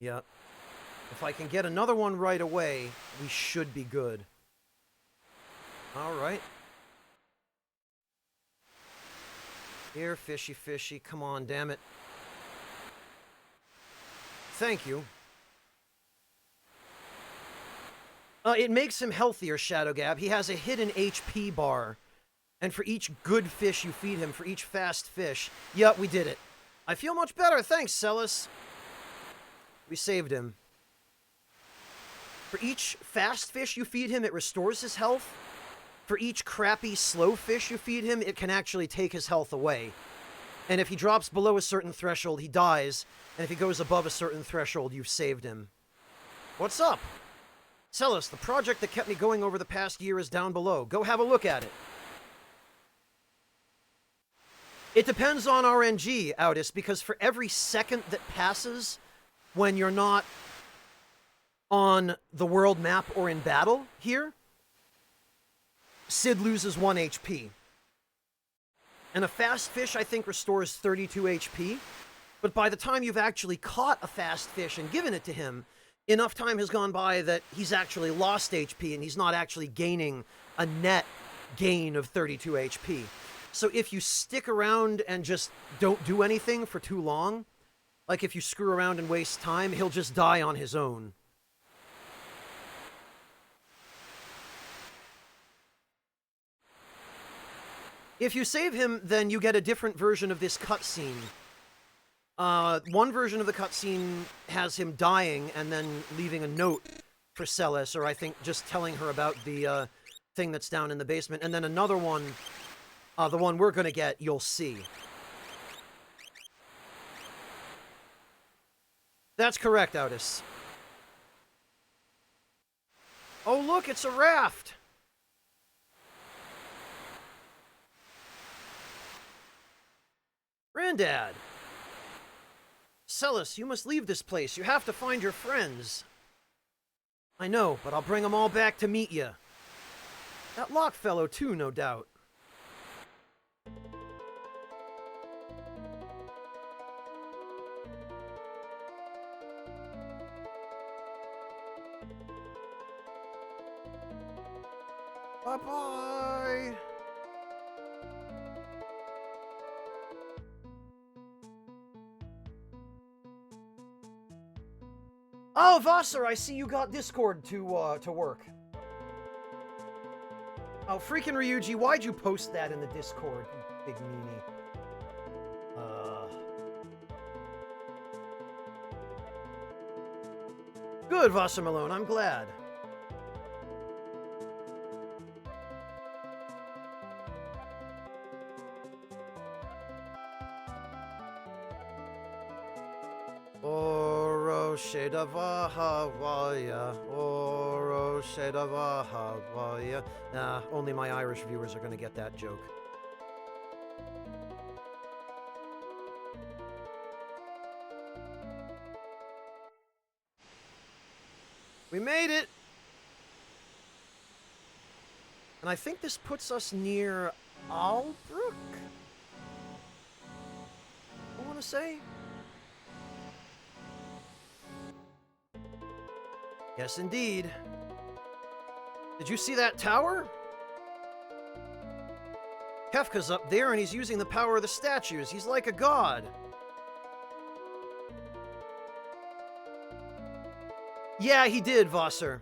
Yep. If I can get another one right away, we should be good. Alright. Here, fishy, fishy. Come on, damn it. Thank you. It makes him healthier, Shadow Gab. He has a hidden HP bar. And for each good fish you feed him, for each fast fish... Yep, we did it. I feel much better, thanks, Celis. We saved him. For each fast fish you feed him, it restores his health. For each crappy, slow fish you feed him, it can actually take his health away. And if he drops below a certain threshold, he dies. And if he goes above a certain threshold, you've saved him. What's up? Celis, the project that kept me going over the past year is down below. Go have a look at it. It depends on RNG, Audis, because for every second that passes when you're not on the world map or in battle here, Sid loses 1 HP. And a fast fish, I think, restores 32 HP. But by the time you've actually caught a fast fish and given it to him, enough time has gone by that he's actually lost HP and he's not actually gaining a net gain of 32 HP. So if you stick around and just don't do anything for too long, like if you screw around and waste time, he'll just die on his own. If you save him, then you get a different version of this cutscene. One version of the cutscene has him dying and then leaving a note for Celis, or I think just telling her about the thing that's down in the basement. And then another one, the one we're gonna get, you'll see. That's correct, Audis. Oh look, it's a raft! Granddad! Celis, you must leave this place. You have to find your friends. I know, but I'll bring them all back to meet you. That Locke fellow, too, no doubt. Bye-bye! Oh, Vassar, I see you got Discord to work. Oh, freaking Ryuji, why'd you post that in the Discord, you big meanie? Good, Vassar Malone, I'm glad. Nah, only my Irish viewers are gonna get that joke. We made it! And I think this puts us near Albrook? I want to say? Yes, indeed. Did you see that tower? Kefka's up there and he's using the power of the statues. He's like a god. Yeah, he did, Vassar.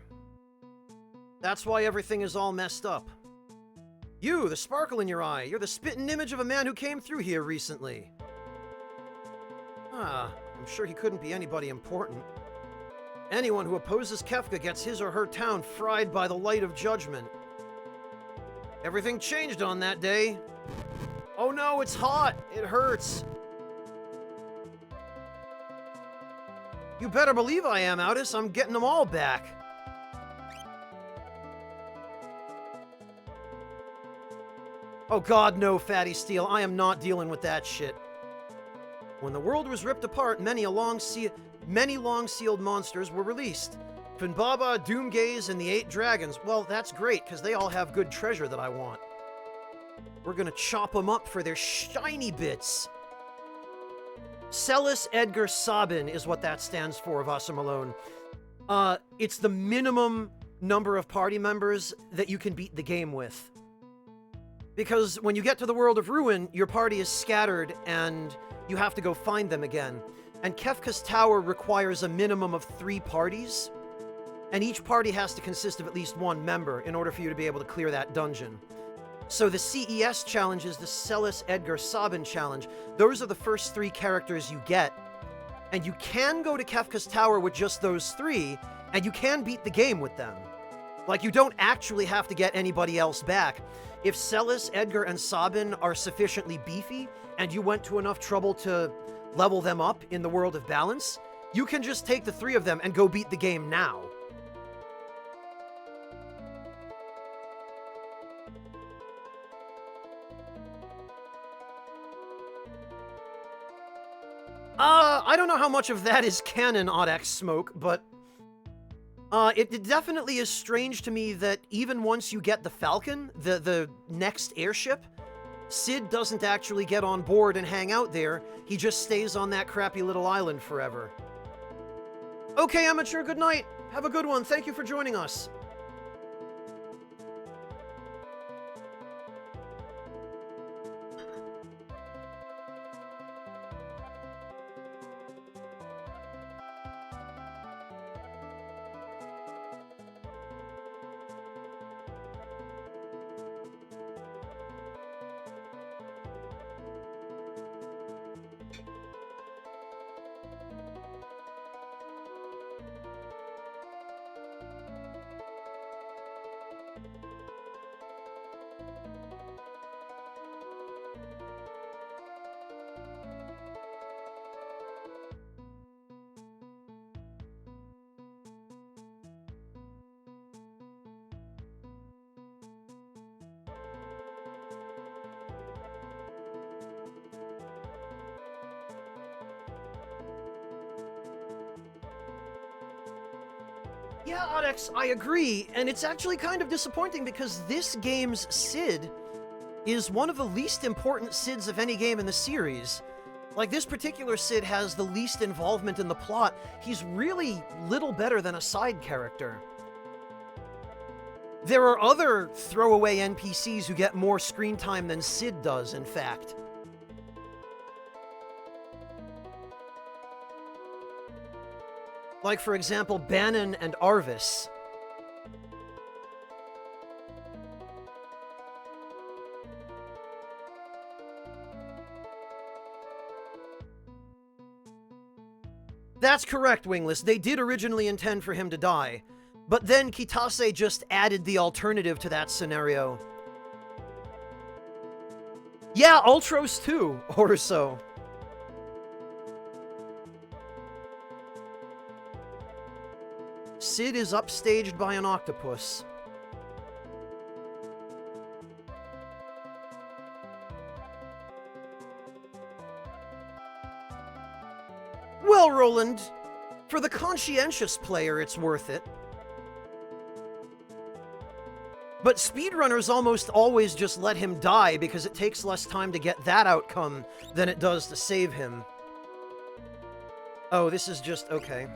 That's why everything is all messed up. You, the sparkle in your eye. You're the spitting image of a man who came through here recently. Ah, I'm sure he couldn't be anybody important. Anyone who opposes Kefka gets his or her town fried by the light of judgment. Everything changed on that day. Oh no, it's hot. It hurts. You better believe I am, Audis. I'm getting them all back. Oh god, no, Fatty Steel. I am not dealing with that shit. When the world was ripped apart, many long-sealed monsters were released. Finbaba, Doomgaze, and the 8 dragons. Well, that's great, because they all have good treasure that I want. We're gonna chop them up for their shiny bits. Celis Edgar Sabin is what that stands for, Vasa Malone. It's the minimum number of party members that you can beat the game with. Because when you get to the World of Ruin, your party is scattered and you have to go find them again. And Kefka's Tower requires a minimum of 3 parties, and each party has to consist of at least 1 member in order for you to be able to clear that dungeon. So the CES challenge is the Celis Edgar Sabin challenge. Those are the first 3 characters you get, and you can go to Kefka's Tower with just those 3, and you can beat the game with them. Like, you don't actually have to get anybody else back. If Celis, Edgar, and Sabin are sufficiently beefy, and you went to enough trouble to level them up in the World of Balance, you can just take the 3 of them and go beat the game now. I don't know how much of that is canon, OddX Smoke, but it definitely is strange to me that even once you get the Falcon, the next airship, Sid doesn't actually get on board and hang out there. He just stays on that crappy little island forever. Okay, Amateur, good night. Have a good one. Thank you for joining us. Yeah, Odex, I agree, and it's actually kind of disappointing because this game's Sid is one of the least important Sids of any game in the series. Like, this particular Sid has the least involvement in the plot. He's really little better than a side character. There are other throwaway NPCs who get more screen time than Sid does, in fact. Like, for example, Bannon and Arvis. That's correct, Wingless. They did originally intend for him to die. But then Kitase just added the alternative to that scenario. Yeah, Ultros too, or so. Sid is upstaged by an octopus. Well, Roland, for the conscientious player, it's worth it. But speedrunners almost always just let him die because it takes less time to get that outcome than it does to save him. Oh, this is just... okay.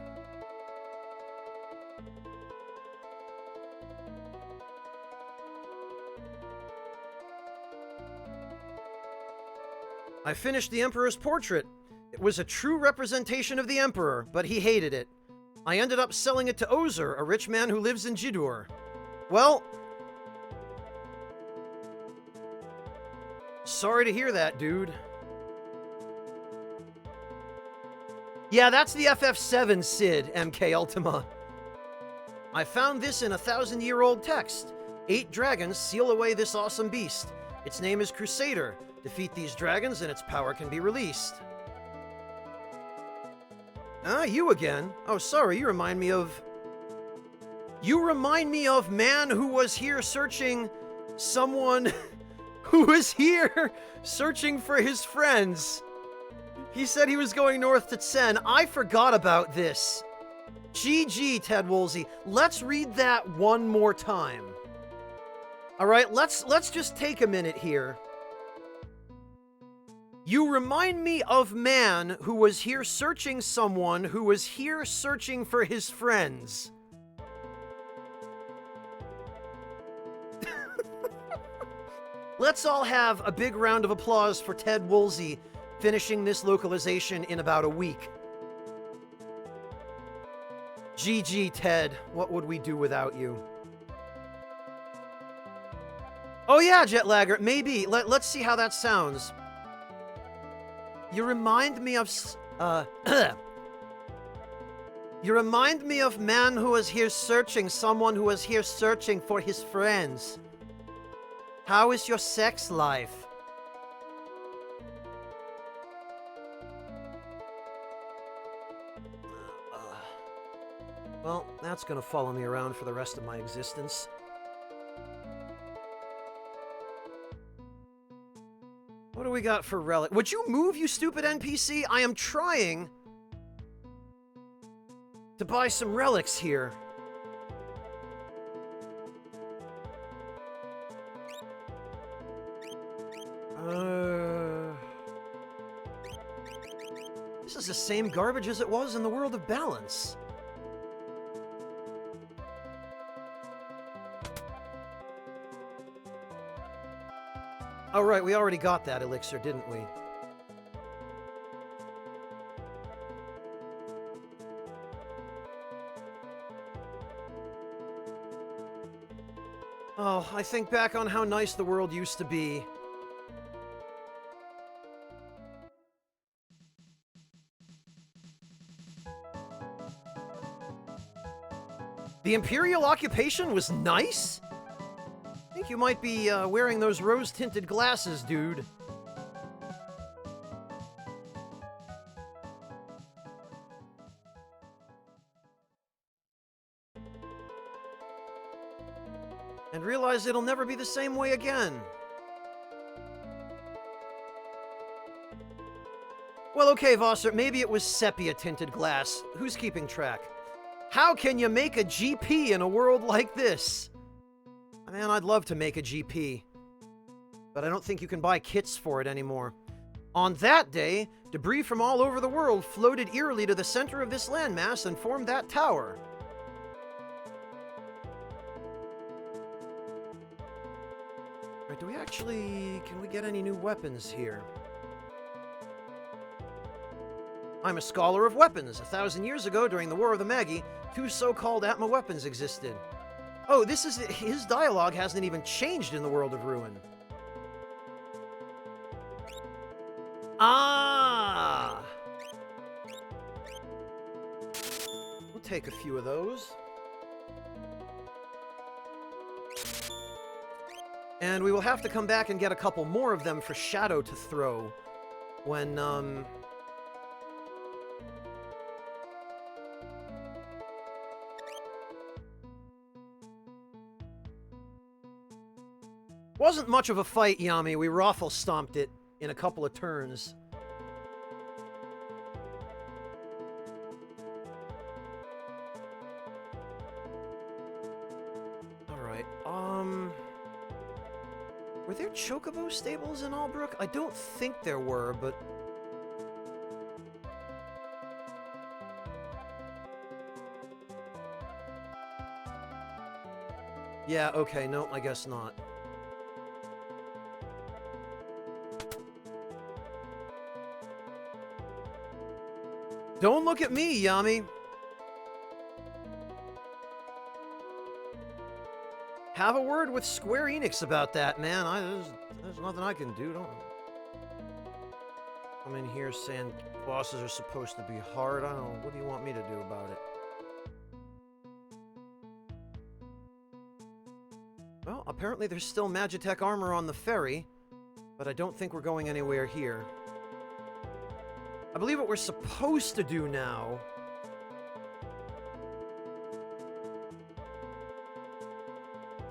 I finished the Emperor's portrait. It was a true representation of the Emperor, but he hated it. I ended up selling it to Ozer, a rich man who lives in Jidur. Well... sorry to hear that, dude. Yeah, that's the FF7 Sid, MK Ultima. I found this in a 1,000-year-old text. 8 dragons seal away this awesome beast. Its name is Crusader. Defeat these dragons and its power can be released. Ah, you again? Oh, sorry, you remind me of... You remind me of man who was here searching someone who was here searching for his friends. He said he was going north to Tsen. I forgot about this. GG, Ted Woolsey. Let's read that one more time. All right, let's just take a minute here. You remind me of man who was here searching someone who was here searching for his friends. Let's all have a big round of applause for Ted Woolsey finishing this localization in about a week. GG, Ted. What would we do without you? Oh yeah, Jetlagger. Maybe. Let's see how that sounds. You remind me of... You remind me of man who was here searching, someone who was here searching for his friends. How is your sex life? Well, that's gonna follow me around for the rest of my existence. What do we got for relic? Would you move, you stupid NPC? I am trying to buy some relics here. This is the same garbage as it was in the World of Balance. Oh, right, we already got that elixir, didn't we? Oh, I think back on how nice the world used to be. The Imperial occupation was nice? I think you might be wearing those rose-tinted glasses, dude. And realize it'll never be the same way again. Well, okay, Vosser, maybe it was sepia-tinted glass. Who's keeping track? How can you make a GP in a world like this? Man, I'd love to make a GP, but I don't think you can buy kits for it anymore. On that day, debris from all over the world floated eerily to the center of this landmass and formed that tower. Right, do we actually... can we get any new weapons here? I'm a scholar of weapons. 1,000 years ago, during the War of the Magi, 2 so-called Atma weapons existed. Oh, this is... his dialogue hasn't even changed in the World of Ruin. Ah! We'll take a few of those. And we will have to come back and get a couple more of them for Shadow to throw when, Wasn't much of a fight, Yami. We raffle stomped it in a couple of turns. Alright, were there chocobo stables in Albrook? I don't think there were, but... yeah, okay, no, I guess not. Don't look at me, Yami. Have a word with Square Enix about that, man. There's nothing I can do. Don't come in here saying bosses are supposed to be hard. I don't know. What do you want me to do about it? Well, apparently there's still Magitech armor on the ferry, but I don't think we're going anywhere here. I believe what we're supposed to do now...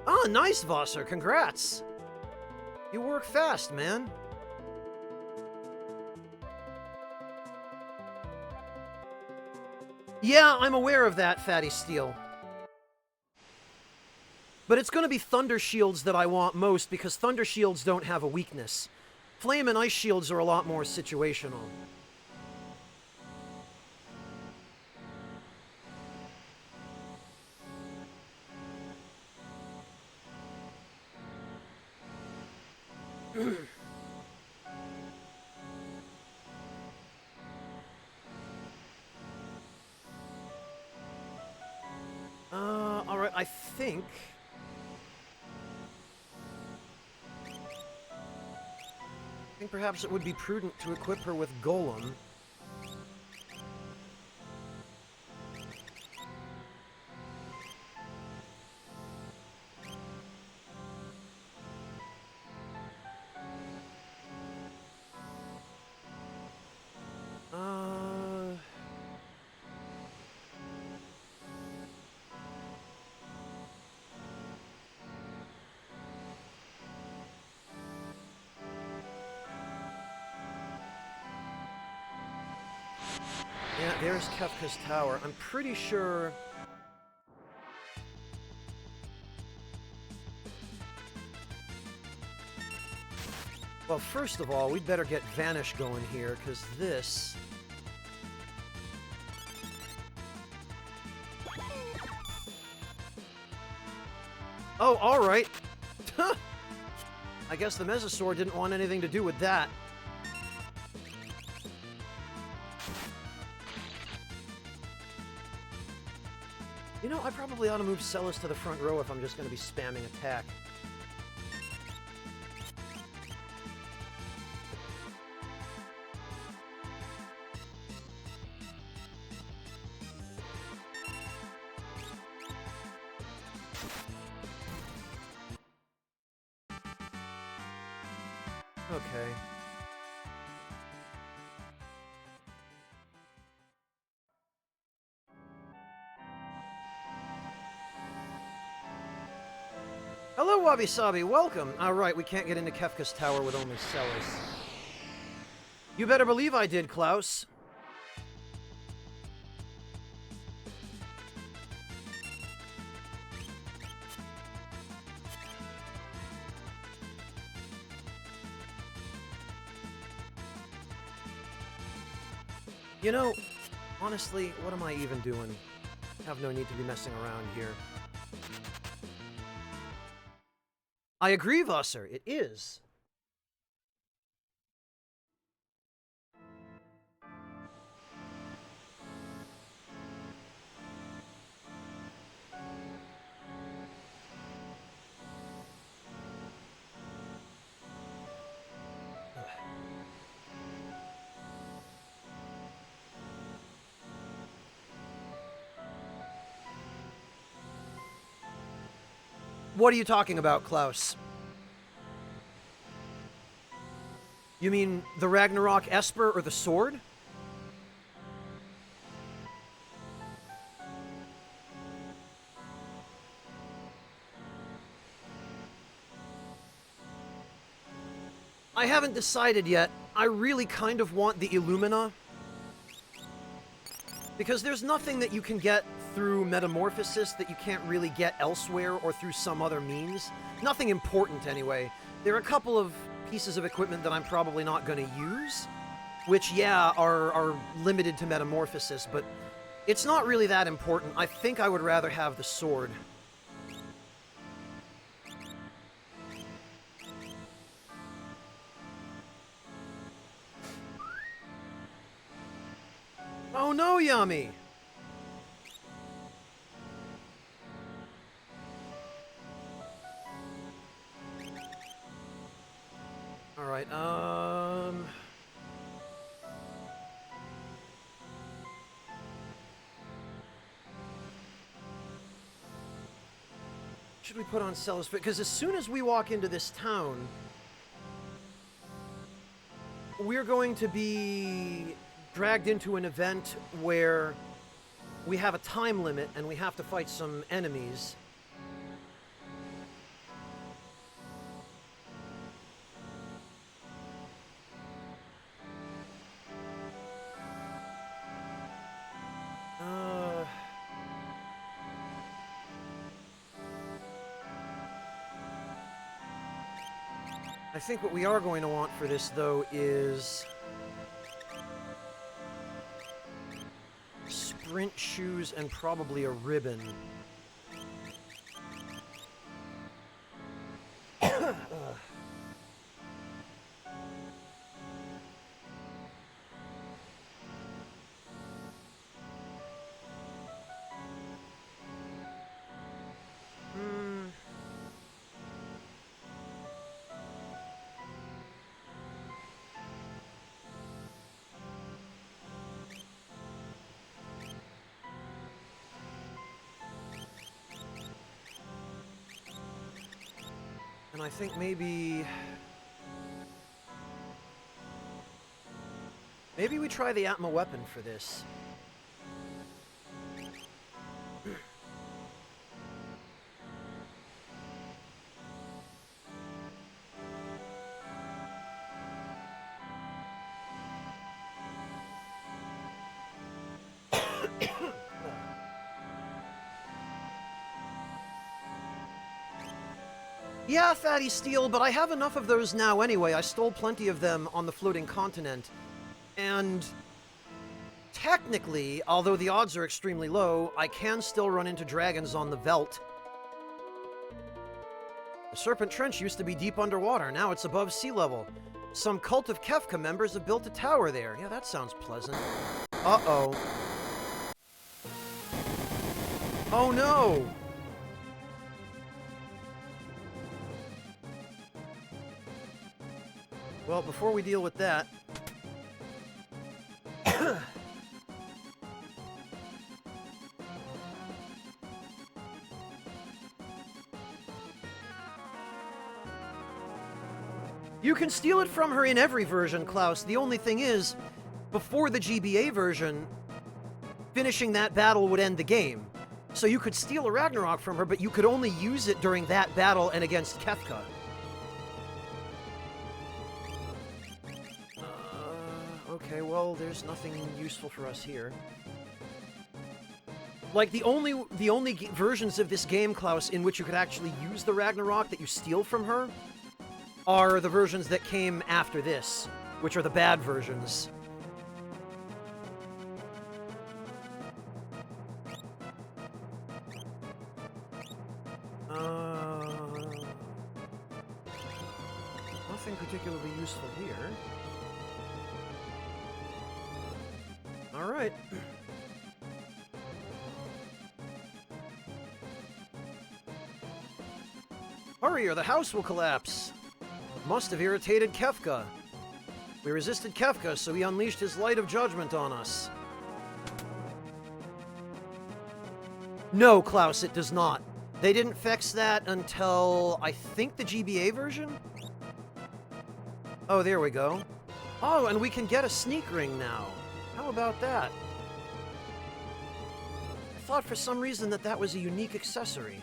oh, nice, Vosser. Congrats. You work fast, man. Yeah, I'm aware of that, Fatty Steel. But it's going to be Thunder Shields that I want most, because Thunder Shields don't have a weakness. Flame and Ice Shields are a lot more situational. Alright, I think perhaps it would be prudent to equip her with Golem. Yeah, there's Kefka's Tower. I'm pretty sure... Well, first of all, we'd better get Vanish going here, because this... Oh, alright. I guess the Mesosaur didn't want anything to do with that. You know, I probably ought to move Celis to the front row if I'm just going to be spamming attack. Okay. Hello, Wabi Sabi, welcome! Alright, we can't get into Kefka's Tower with only Celis. You better believe I did, Klaus. You know, honestly, what am I even doing? I have no need to be messing around here. I agree, Vasser, it is. What are you talking about, Klaus? You mean the Ragnarok Esper or the sword? I haven't decided yet. I really kind of want the Illumina. Because there's nothing that you can get through Metamorphosis that you can't really get elsewhere or through some other means. Nothing important, anyway. There are a couple of pieces of equipment that I'm probably not going to use, which, yeah, are limited to Metamorphosis, but it's not really that important. I think I would rather have the sword. Oh no, Yami! Alright, should we put on Celis? Because as soon as we walk into this town, we're going to be dragged into an event where we have a time limit and we have to fight some enemies. I think what we are going to want for this, though, is sprint shoes and probably a ribbon. And I think maybe we try the Atma weapon for this. Yeah, Fatty Steel, but I have enough of those now anyway. I stole plenty of them on the floating continent. And technically, although the odds are extremely low, I can still run into dragons on the Veldt. The Serpent Trench used to be deep underwater. Now it's above sea level. Some Cult of Kefka members have built a tower there. Yeah, that sounds pleasant. Uh-oh. Oh no! Well, before we deal with that... You can steal it from her in every version, Klaus. The only thing is, before the GBA version, finishing that battle would end the game. So you could steal a Ragnarok from her, but you could only use it during that battle and against Kefka. Okay, well, there's nothing useful for us here. Like, the only versions of this game, Klaus, in which you could actually use the Ragnarok that you steal from her are the versions that came after this, which are the bad versions. Nothing particularly useful here. All right. Hurry or the house will collapse. Must have irritated Kefka. We resisted Kefka, so he unleashed his light of judgment on us. No, Klaus, it does not. They didn't fix that until, I think, the GBA version? Oh, there we go. Oh, and we can get a sneak ring now. How about that? I thought for some reason that was a unique accessory.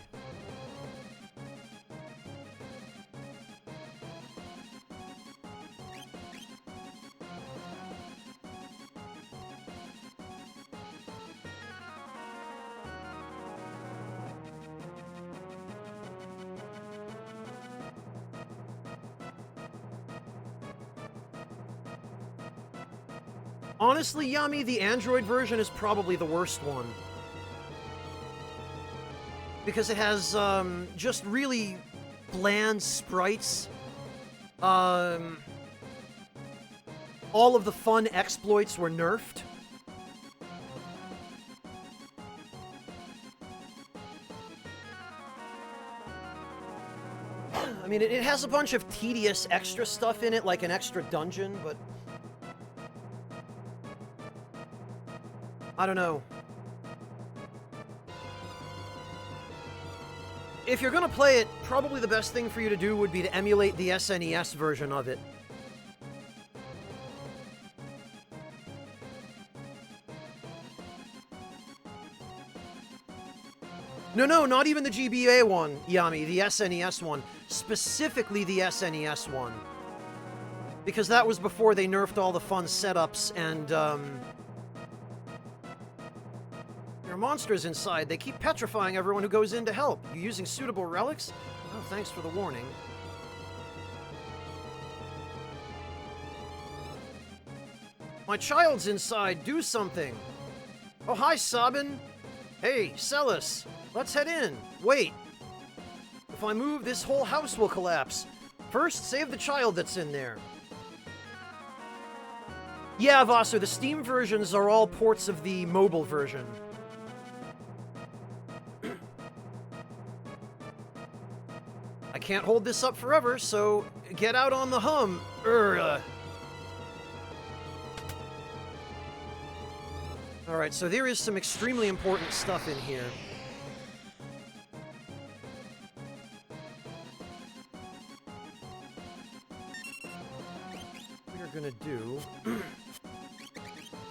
Honestly, Yami, the Android version is probably the worst one. Because it has, just really bland sprites. All of the fun exploits were nerfed. I mean, it has a bunch of tedious extra stuff in it, like an extra dungeon, but... I don't know. If you're gonna play it, probably the best thing for you to do would be to emulate the SNES version of it. No, not even the GBA one, Yami, the SNES one. Specifically the SNES one. Because that was before they nerfed all the fun setups and, There are monsters inside. They keep petrifying everyone who goes in to help. You using suitable relics? Oh, thanks for the warning. My child's inside. Do something. Oh, hi, Sabin. Hey, Celis. Let's head in. Wait. If I move, this whole house will collapse. First, save the child that's in there. Yeah, Vasu, the Steam versions are all ports of the mobile version. I can't hold this up forever, so get out on the hum. Alright, so there is some extremely important stuff in here. What we're gonna do...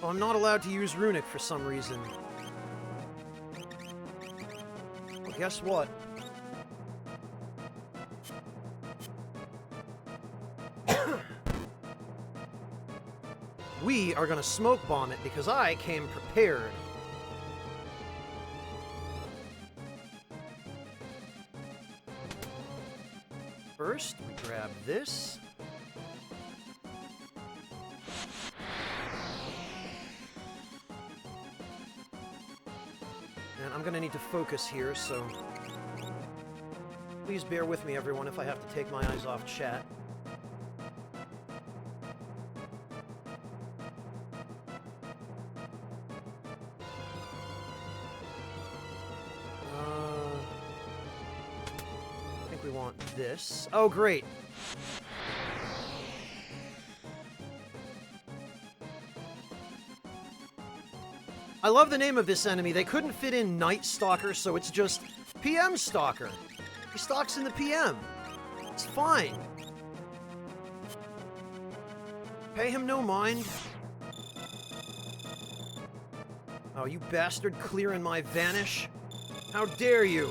Oh, I'm not allowed to use Runic for some reason. Well, guess what? We are gonna smoke bomb it because I came prepared. First, we grab this. And I'm gonna need to focus here, so please bear with me, everyone, if I have to take my eyes off chat. I think we want this. Oh, great. I love the name of this enemy. They couldn't fit in Night Stalker, so it's just PM Stalker. He stalks in the PM. It's fine. Pay him no mind. Oh, you bastard, clearing my vanish. How dare you?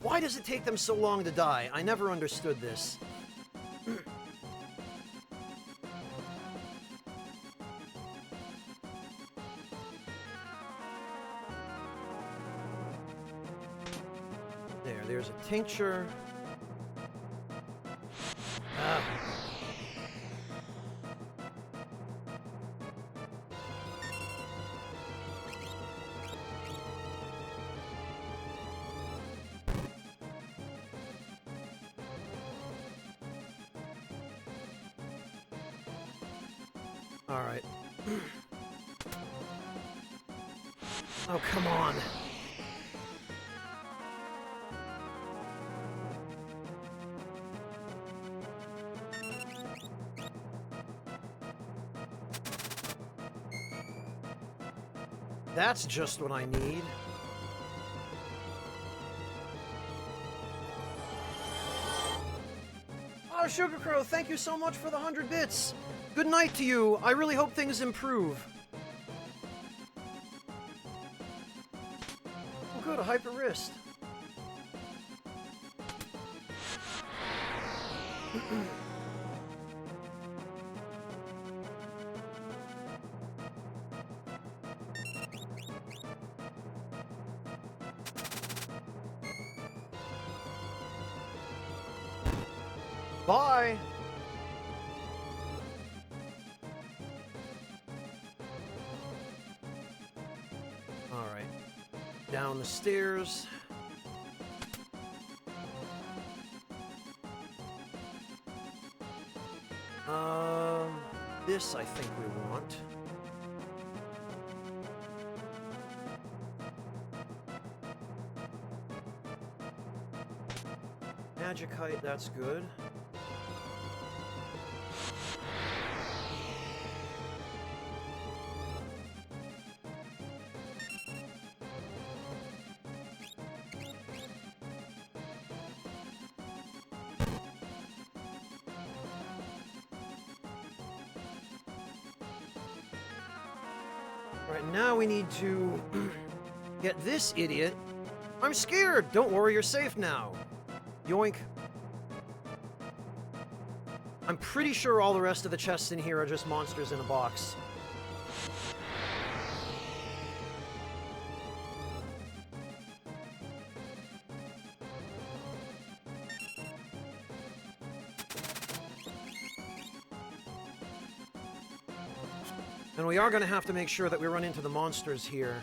Why does it take them so long to die? I never understood this. There's a tincture. Ah. All right. Oh, come on. That's just what I need. Oh, Sugar Crow, thank you so much for the 100 bits. Good night to you. I really hope things improve. Oh, good, a hyper wrist. Bye! Alright. Down the stairs. This I think we want. Magicite, that's good. Right, now we need to get this idiot. I'm scared! Don't worry, you're safe now. Yoink. I'm pretty sure all the rest of the chests in here are just monsters in a box. And we are going to have to make sure that we run into the monsters here.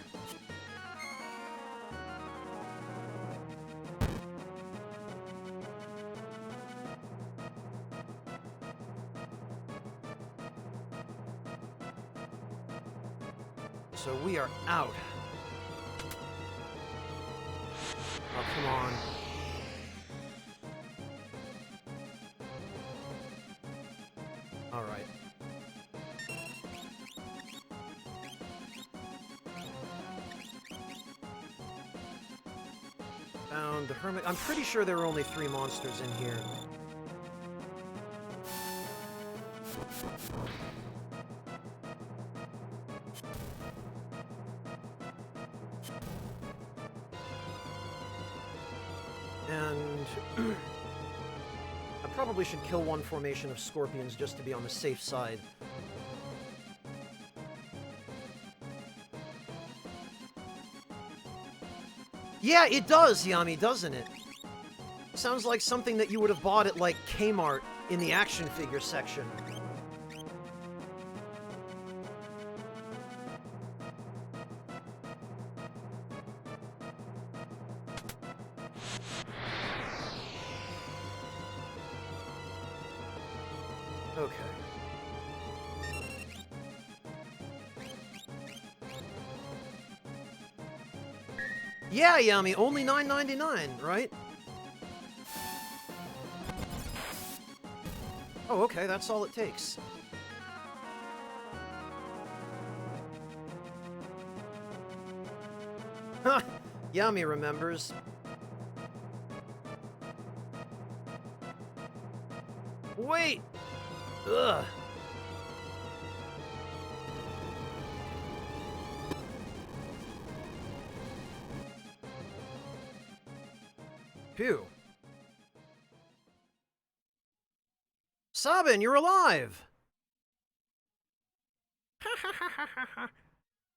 So we are out. Oh, come on. All right. Found the hermit. I'm pretty sure there are only 3 monsters in here. And I probably should kill one formation of scorpions just to be on the safe side. Yeah, it does, Yami, doesn't it? Sounds like something that you would have bought at, like, Kmart in the action figure section. Okay. Yeah, Yami, only $9.99, right? Oh, okay, that's all it takes. Ha! Yami remembers. Wait! Ugh. Phew. Sabin, you're alive!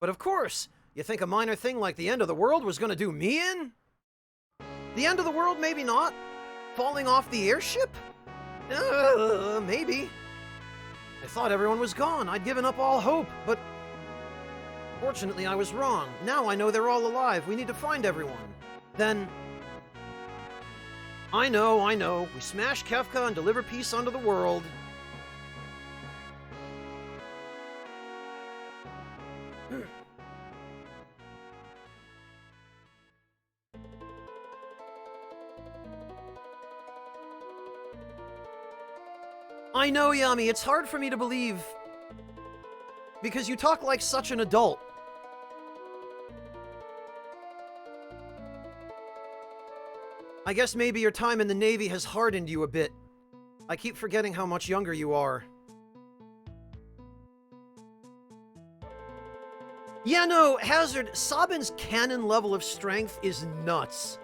But of course, you think a minor thing like the end of the world was gonna do me in? The end of the world, maybe not. Falling off the airship? Maybe. I thought everyone was gone. I'd given up all hope, but fortunately I was wrong. Now I know they're all alive. We need to find everyone. Then... I know. We smash Kefka and deliver peace unto the world. I know, Yami, it's hard for me to believe. Because you talk like such an adult. I guess maybe your time in the Navy has hardened you a bit. I keep forgetting how much younger you are. Yeah, no, Hazard, Sabin's cannon level of strength is nuts.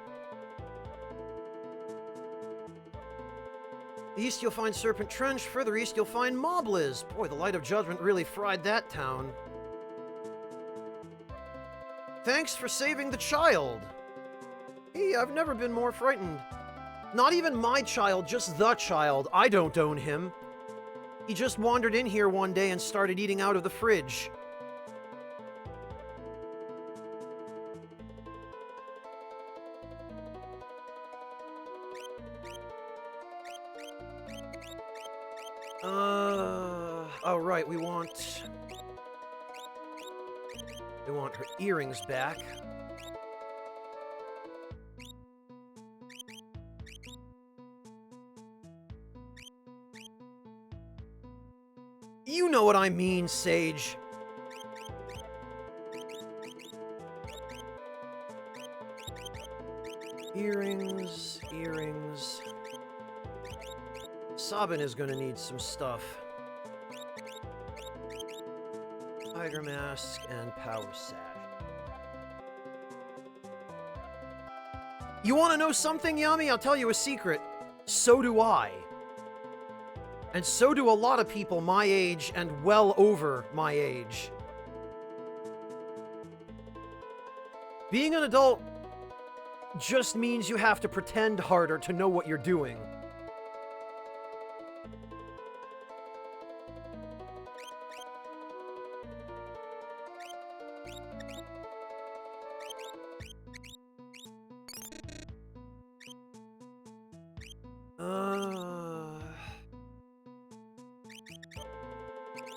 East you'll find Serpent Trench, further east you'll find Mobliz. Boy, the Light of Judgment really fried that town. Thanks for saving the child. Hey, I've never been more frightened. Not even my child, just the child. I don't own him. He just wandered in here one day and started eating out of the fridge. Oh right, we want her earrings back. You know what I mean, Sage. Earrings. Sabin is gonna need some stuff. Tiger Mask and Power Sash. You wanna know something, Yami? I'll tell you a secret. So do I. And so do a lot of people my age and well over my age. Being an adult just means you have to pretend harder to know what you're doing.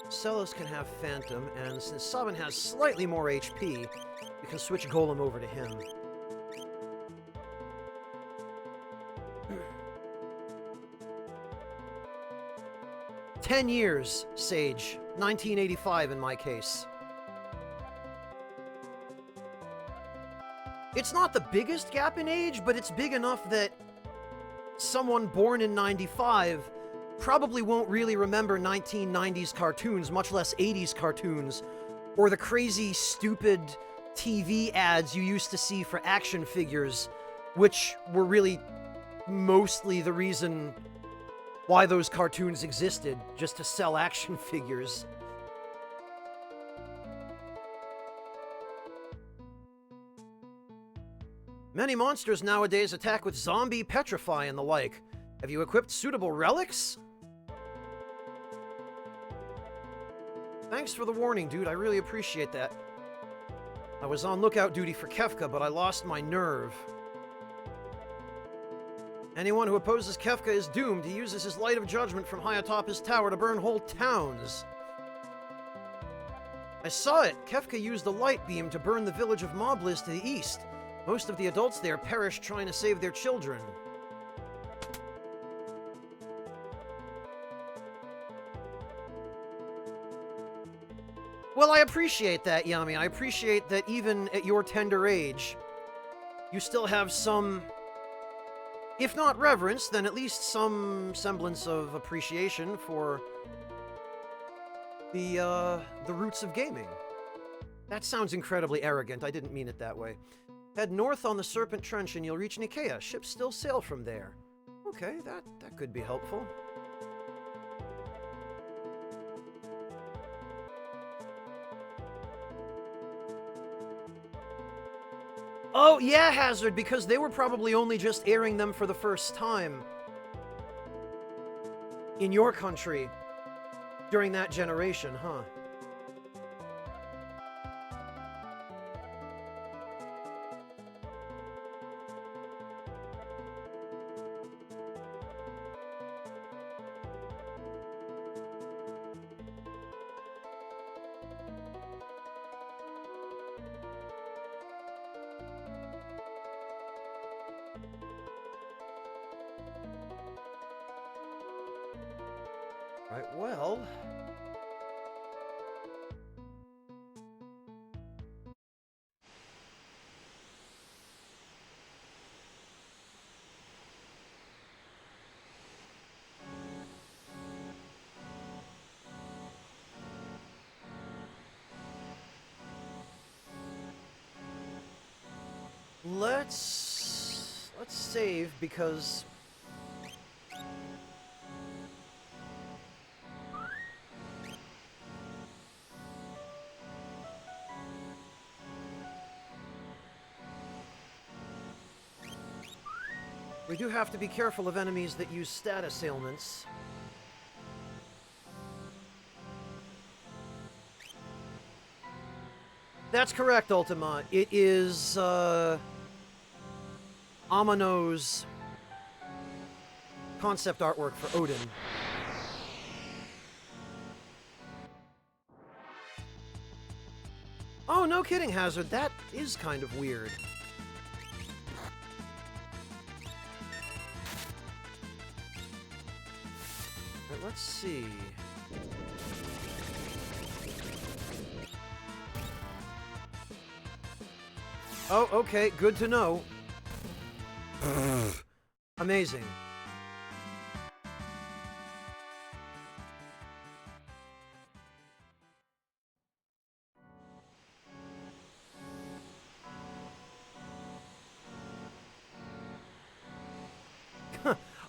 Celos can have Phantom, and since Sabin has slightly more HP, we can switch Golem over to him. "10 years, Sage. 1985 in my case. It's not the biggest gap in age, but it's big enough that someone born in 95 probably won't really remember 1990s cartoons, much less 80s cartoons, or the crazy, stupid TV ads you used to see for action figures, which were really mostly the reason why those cartoons existed, just to sell action figures. Many monsters nowadays attack with zombie, petrify, and the like. Have you equipped suitable relics? Thanks for the warning, dude. I really appreciate that. I was on lookout duty for Kefka, but I lost my nerve. Anyone who opposes Kefka is doomed. He uses his light of judgment from high atop his tower to burn whole towns. I saw it. Kefka used a light beam to burn the village of Moblis to the east. Most of the adults there perished trying to save their children. Well, I appreciate that, Yami. I appreciate that even at your tender age, you still have some, if not reverence, then at least some semblance of appreciation for the roots of gaming. That sounds incredibly arrogant. I didn't mean it that way. Head north on the Serpent Trench and you'll reach Nicaea. Ships still sail from there. Okay, that could be helpful. Oh, yeah, Hazard, because they were probably only just airing them for the first time in your country during that generation, huh? Right, well... Let's save, because we do have to be careful of enemies that use status ailments. That's correct, Ultima. It is, Amano's concept artwork for Odin. Oh, no kidding, Hazard. That is kind of weird. Right, let's see. Oh, okay, good to know. Amazing.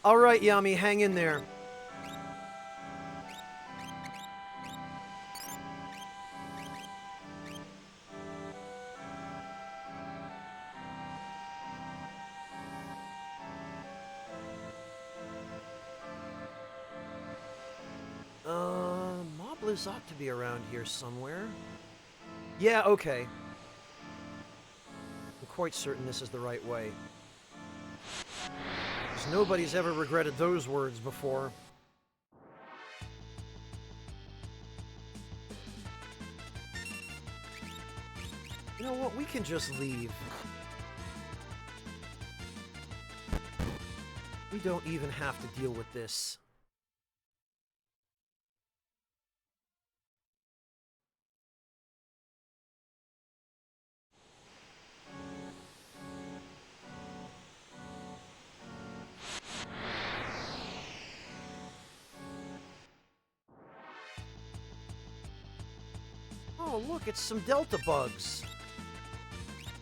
All right, Yami, hang in there. Moblis ought to be around here somewhere. Yeah, okay. I'm quite certain this is the right way. nobody's ever regretted those words before. You know what? We can just leave. We don't even have to deal with this. Oh, look, it's some Delta bugs.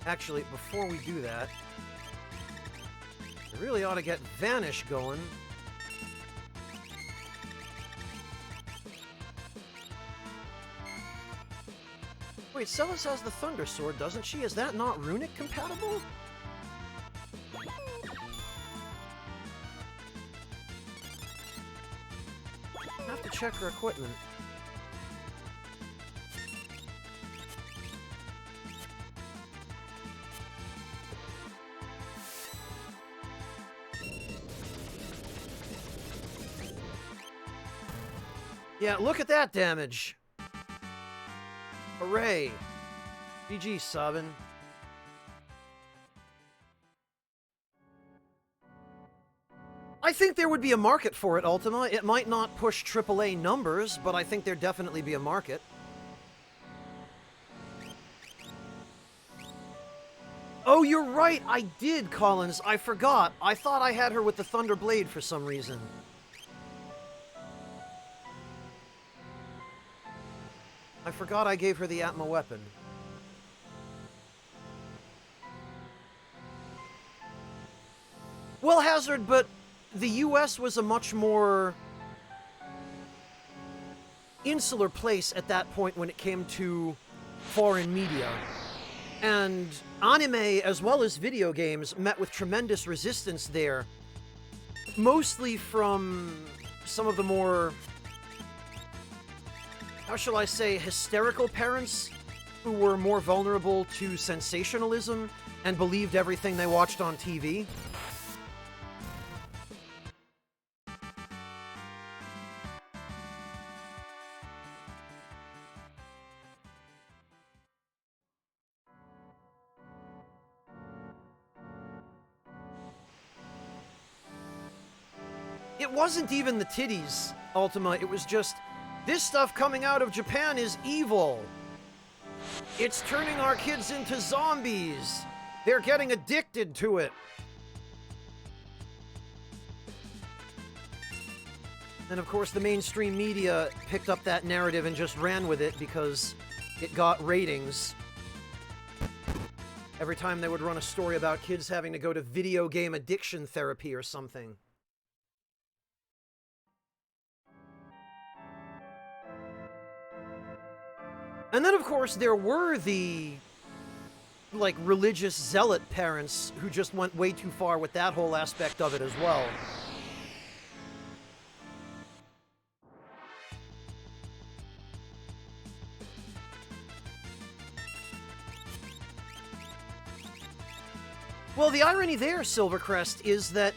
Actually, before we do that, I really ought to get Vanish going. Wait, Celis has the Thunder Sword, doesn't she? Is that not runic compatible? I have to check her equipment. Yeah, look at that damage. Hooray. GG, Sabin. I think there would be a market for it, Ultima. It might not push AAA numbers, but I think there'd definitely be a market. Oh, you're right! I did, Collins. I forgot. I thought I had her with the Thunder Blade for some reason. I forgot I gave her the Atma weapon. Well, Hazard, but the US was a much more insular place at that point when it came to foreign media. And anime, as well as video games, met with tremendous resistance there. Mostly from some of the more, how shall I say, hysterical parents who were more vulnerable to sensationalism and believed everything they watched on TV. It wasn't even the titties, Ultima. It was just, this stuff coming out of Japan is evil. It's turning our kids into zombies. They're getting addicted to it. And of course, the mainstream media picked up that narrative and just ran with it because it got ratings. Every time they would run a story about kids having to go to video game addiction therapy or something. And then, of course, there were the, like, religious zealot parents who just went way too far with that whole aspect of it as well. Well, the irony there, Silvercrest, is that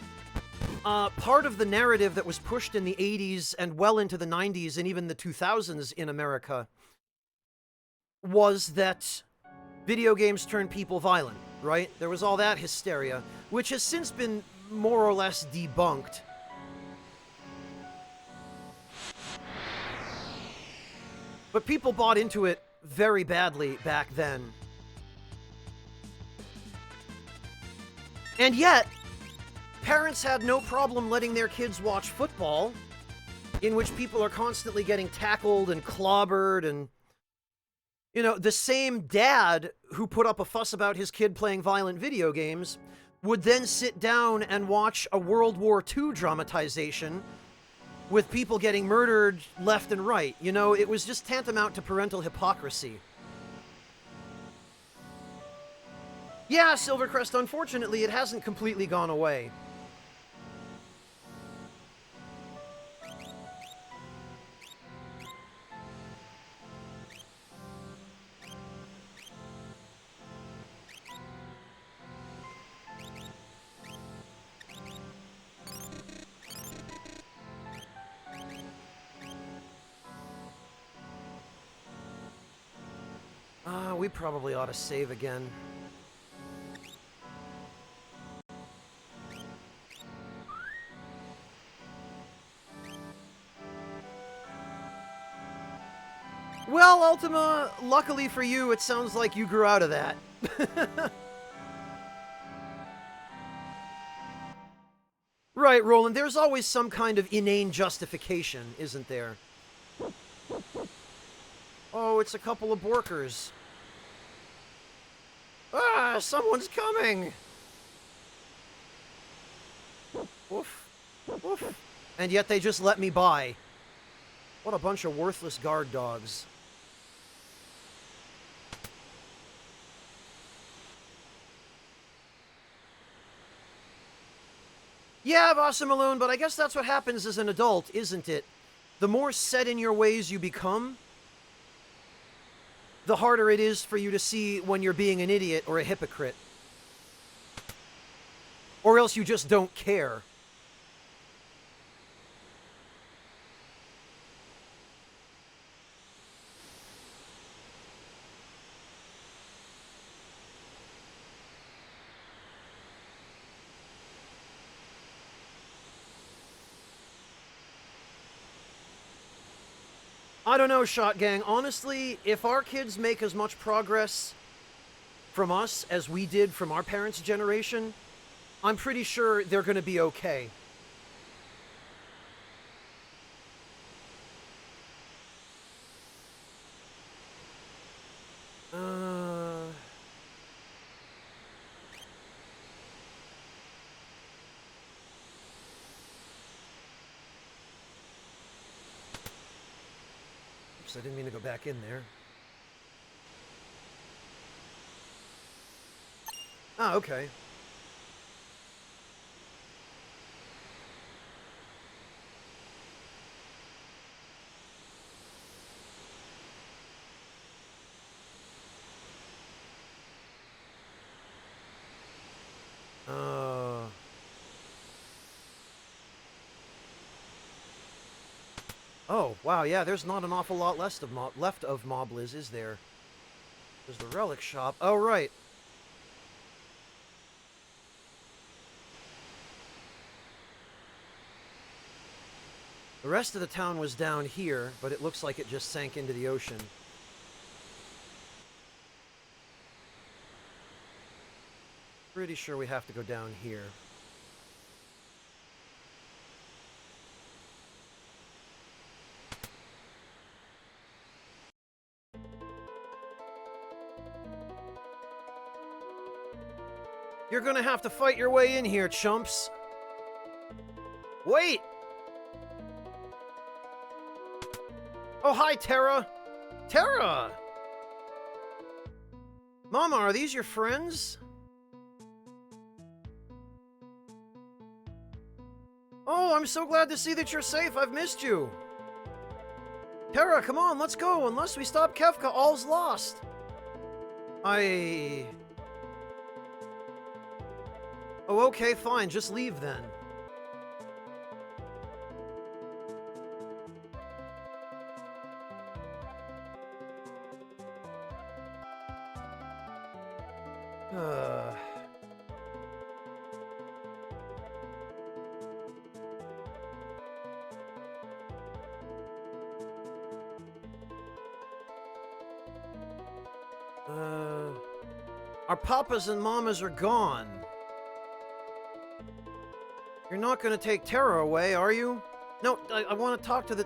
part of the narrative that was pushed in the 80s and well into the 90s and even the 2000s in America was that video games turn people violent, right? There was all that hysteria, which has since been more or less debunked. But people bought into it very badly back then. And yet, parents had no problem letting their kids watch football, in which people are constantly getting tackled and clobbered and, you know, the same dad who put up a fuss about his kid playing violent video games would then sit down and watch a World War II dramatization with people getting murdered left and right. You know, it was just tantamount to parental hypocrisy. Yeah, Silvercrest, unfortunately, it hasn't completely gone away. we probably ought to save again. Well, Ultima, luckily for you, it sounds like you grew out of that. Right, Roland, there's always some kind of inane justification, isn't there? Oh, it's a couple of Borkers. Ah, someone's coming! Woof. Woof. And yet they just let me by. What a bunch of worthless guard dogs. Yeah, Vassamaloon, but I guess that's what happens as an adult, isn't it? The more set in your ways you become, the harder it is for you to see when you're being an idiot or a hypocrite. Or else you just don't care. I don't know, Shot Gang. Honestly, if our kids make as much progress from us as we did from our parents' generation, I'm pretty sure they're going to be okay. I didn't mean to go back in there. Ah, okay. Oh, wow, yeah, there's not an awful lot left of Mobliz, is there? There's the relic shop. Oh, right. The rest of the town was down here, but it looks like it just sank into the ocean. Pretty sure we have to go down here. You're gonna have to fight your way in here, chumps. Wait! Oh, hi, Terra! Terra! Mama, are these your friends? Oh, I'm so glad to see that you're safe. I've missed you. Terra, come on, let's go. Unless we stop Kefka, all's lost. Oh, okay, fine. Just leave then. Our papas and mamas are gone. You're not gonna take Terra away, are you? No, I want to talk to the...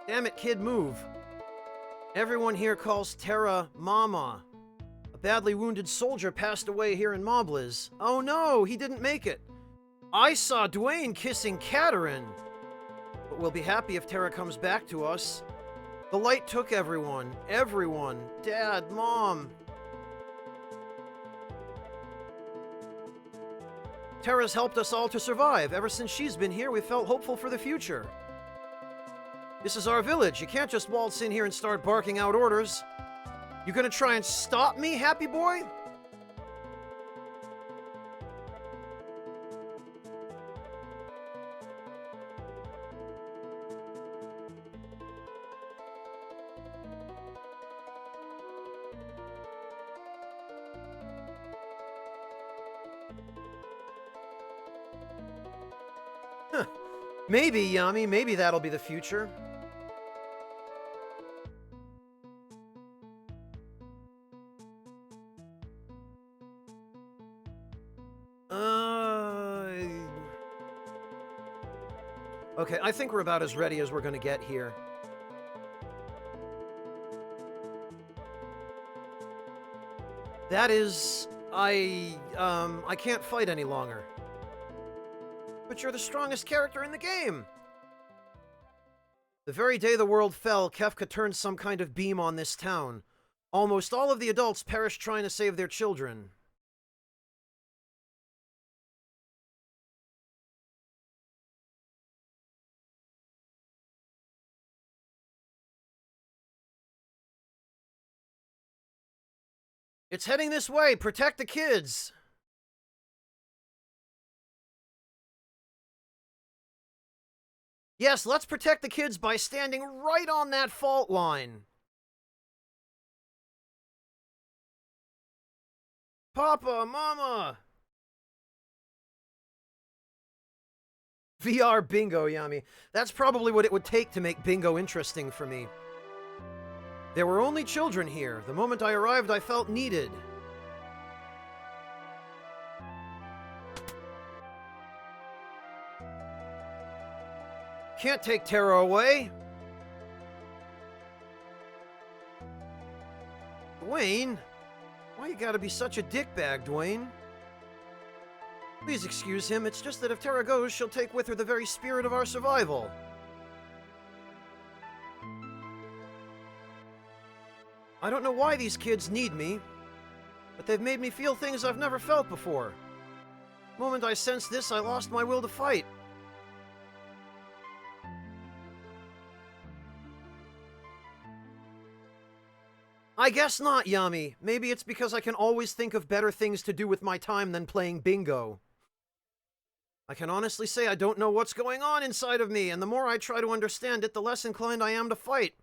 Damn it, kid, move. Everyone here calls Terra Mama. A badly wounded soldier passed away here in Mobliz. Oh no, he didn't make it. I saw Dwayne kissing Katerin. But we'll be happy if Terra comes back to us. The light took everyone. Everyone. Dad, Mom. Terra's helped us all to survive. Ever since she's been here, we felt hopeful for the future. This is our village. You can't just waltz in here and start barking out orders. You gonna try and stop me, happy boy? Maybe, Yami, maybe that'll be the future. Okay, I think we're about as ready as we're gonna get here. That is... I can't fight any longer. But you're the strongest character in the game! The very day the world fell, Kefka turned some kind of beam on this town. Almost all of the adults perished trying to save their children. It's heading this way! Protect the kids! Yes, let's protect the kids by standing right on that fault line. Papa, Mama! VR bingo, Yami. That's probably what it would take to make bingo interesting for me. There were only children here. The moment I arrived, I felt needed. Can't take Terra away. Dwayne? Why you gotta be such a dickbag, Dwayne? Please excuse him. It's just that if Terra goes, she'll take with her the very spirit of our survival. I don't know why these kids need me, but they've made me feel things I've never felt before. The moment I sensed this, I lost my will to fight. I guess not, Yami. Maybe it's because I can always think of better things to do with my time than playing bingo. I can honestly say I don't know what's going on inside of me, and the more I try to understand it, the less inclined I am to fight.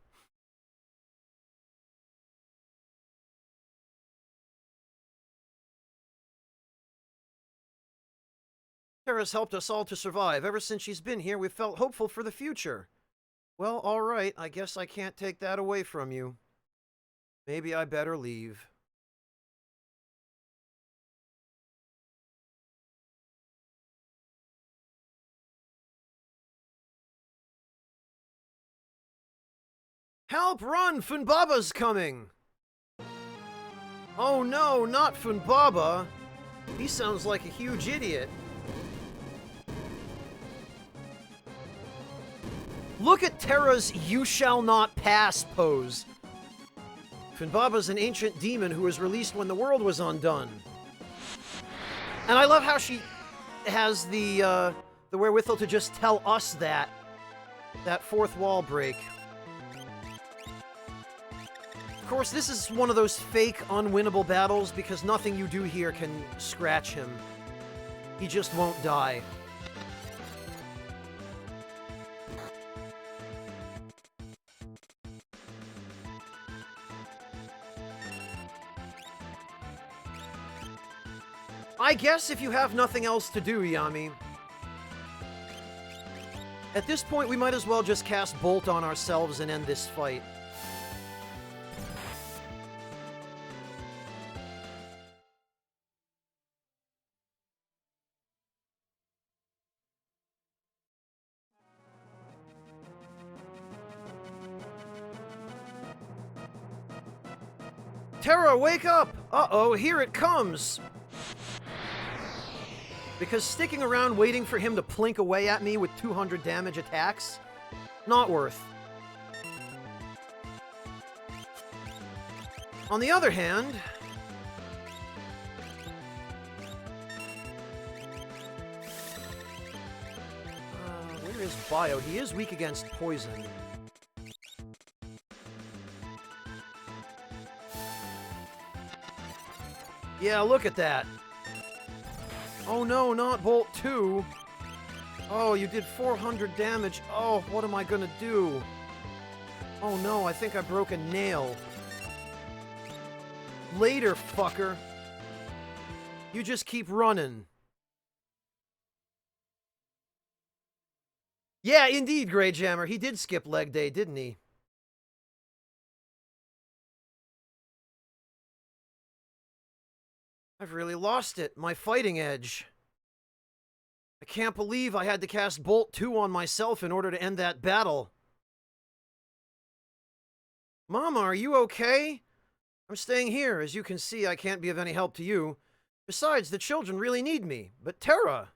Terra's helped us all to survive. Ever since she's been here, we've felt hopeful for the future. Well, alright, I guess I can't take that away from you. Maybe I better leave. Help! Run! Funbaba's coming! Oh no, not Funbaba! He sounds like a huge idiot. Look at Terra's "You shall not pass" pose. Funbaba's an ancient demon who was released when the world was undone. And I love how she has the wherewithal to just tell us that fourth wall break. Of course, this is one of those fake, unwinnable battles because nothing you do here can scratch him. He just won't die. I guess if you have nothing else to do, Yami. At this point, we might as well just cast Bolt on ourselves and end this fight. Terra, wake up! Uh-oh, here it comes! Because sticking around waiting for him to plink away at me with 200 damage attacks? Not worth. On the other hand... where is Bio? He is weak against poison. Yeah, look at that. Oh no, not Bolt 2. Oh, you did 400 damage. Oh, what am I gonna do? Oh no, I think I broke a nail. Later, fucker. You just keep running. Yeah, indeed, Grey Jammer. He did skip leg day, didn't he? I've really lost it. My fighting edge. I can't believe I had to cast Bolt 2 on myself in order to end that battle. Mama, are you okay? I'm staying here. As you can see, I can't be of any help to you. Besides, the children really need me. But Terra...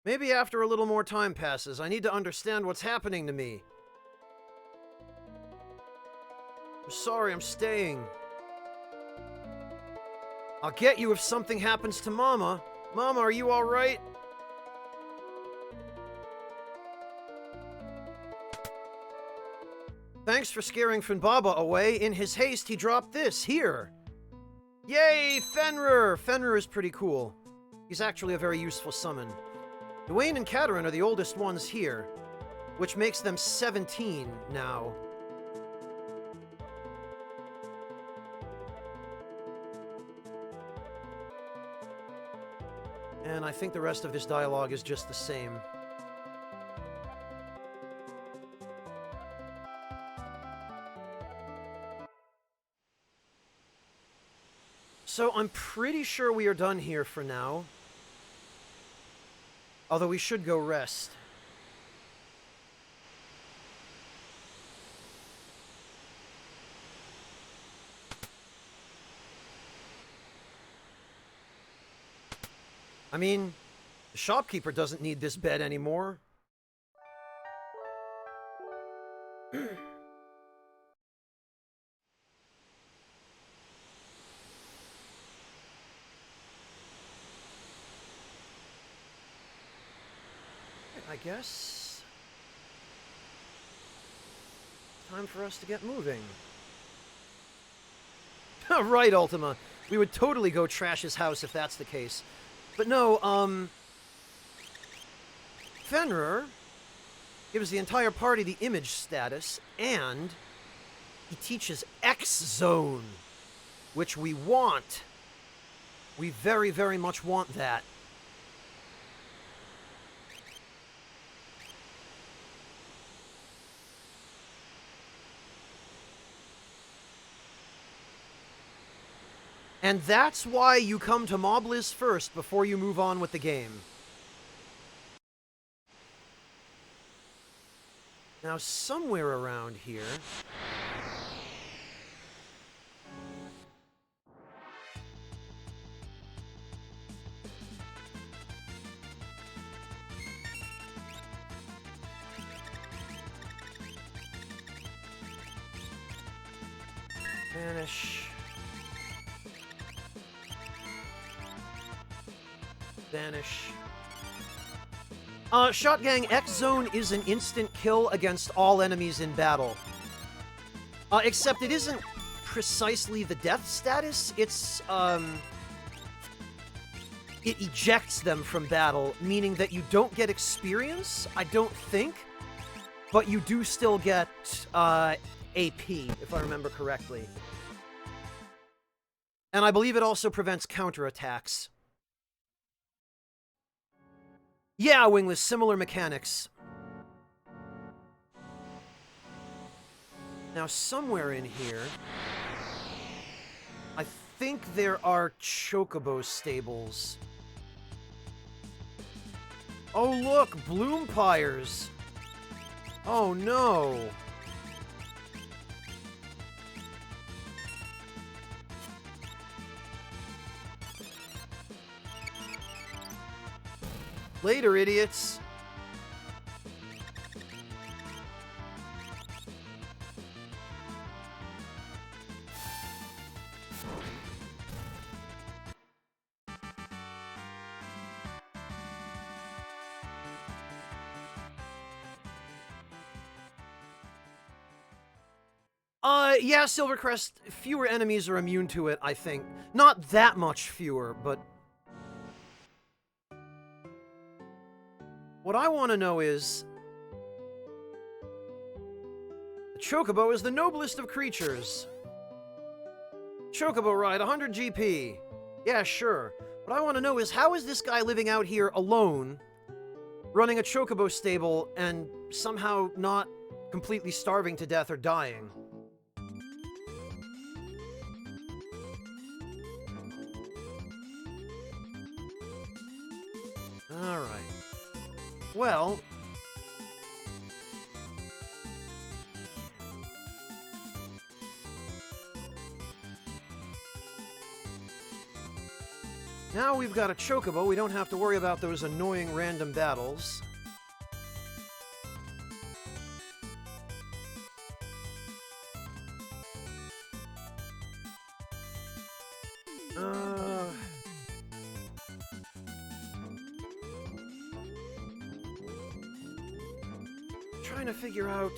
Maybe after a little more time passes, I need to understand what's happening to me. I'm sorry, I'm staying. I'll get you if something happens to Mama. Mama, are you alright? Thanks for scaring Finbaba away. In his haste, he dropped this. Here. Yay, Fenrir! Fenrir is pretty cool. He's actually a very useful summon. Dwayne and Katerin are the oldest ones here, which makes them 17 now. And I think the rest of this dialogue is just the same. So I'm pretty sure we are done here for now. Although we should go rest. I mean, the shopkeeper doesn't need this bed anymore. I guess... time for us to get moving. Right, Ultima. We would totally go trash his house if that's the case. But no, Fenrir gives the entire party the image status, and he teaches X-Zone, which we want. We very, very much want that. And that's why you come to Mobliz first before you move on with the game. Now, somewhere around here... Vanish... Vanish. Shotgang X-Zone is an instant kill against all enemies in battle. Except it isn't precisely the death status, it's, it ejects them from battle, meaning that you don't get experience, I don't think, but you do still get, AP, if I remember correctly. And I believe it also prevents counterattacks. Yeah, Wingless, similar mechanics. Now, somewhere in here, I think there are Chocobo stables. Oh, look, Bloom Pyres. Oh, no. Later, idiots. Yeah, Silvercrest, fewer enemies are immune to it, I think. Not that much fewer, but... What I want to know is... The Chocobo is the noblest of creatures. Chocobo ride, 100 GP. Yeah, sure. What I want to know is, how is this guy living out here alone running a chocobo stable and somehow not completely starving to death or dying. Alright. Well... now we've got a chocobo, we don't have to worry about those annoying random battles. Trying to figure out...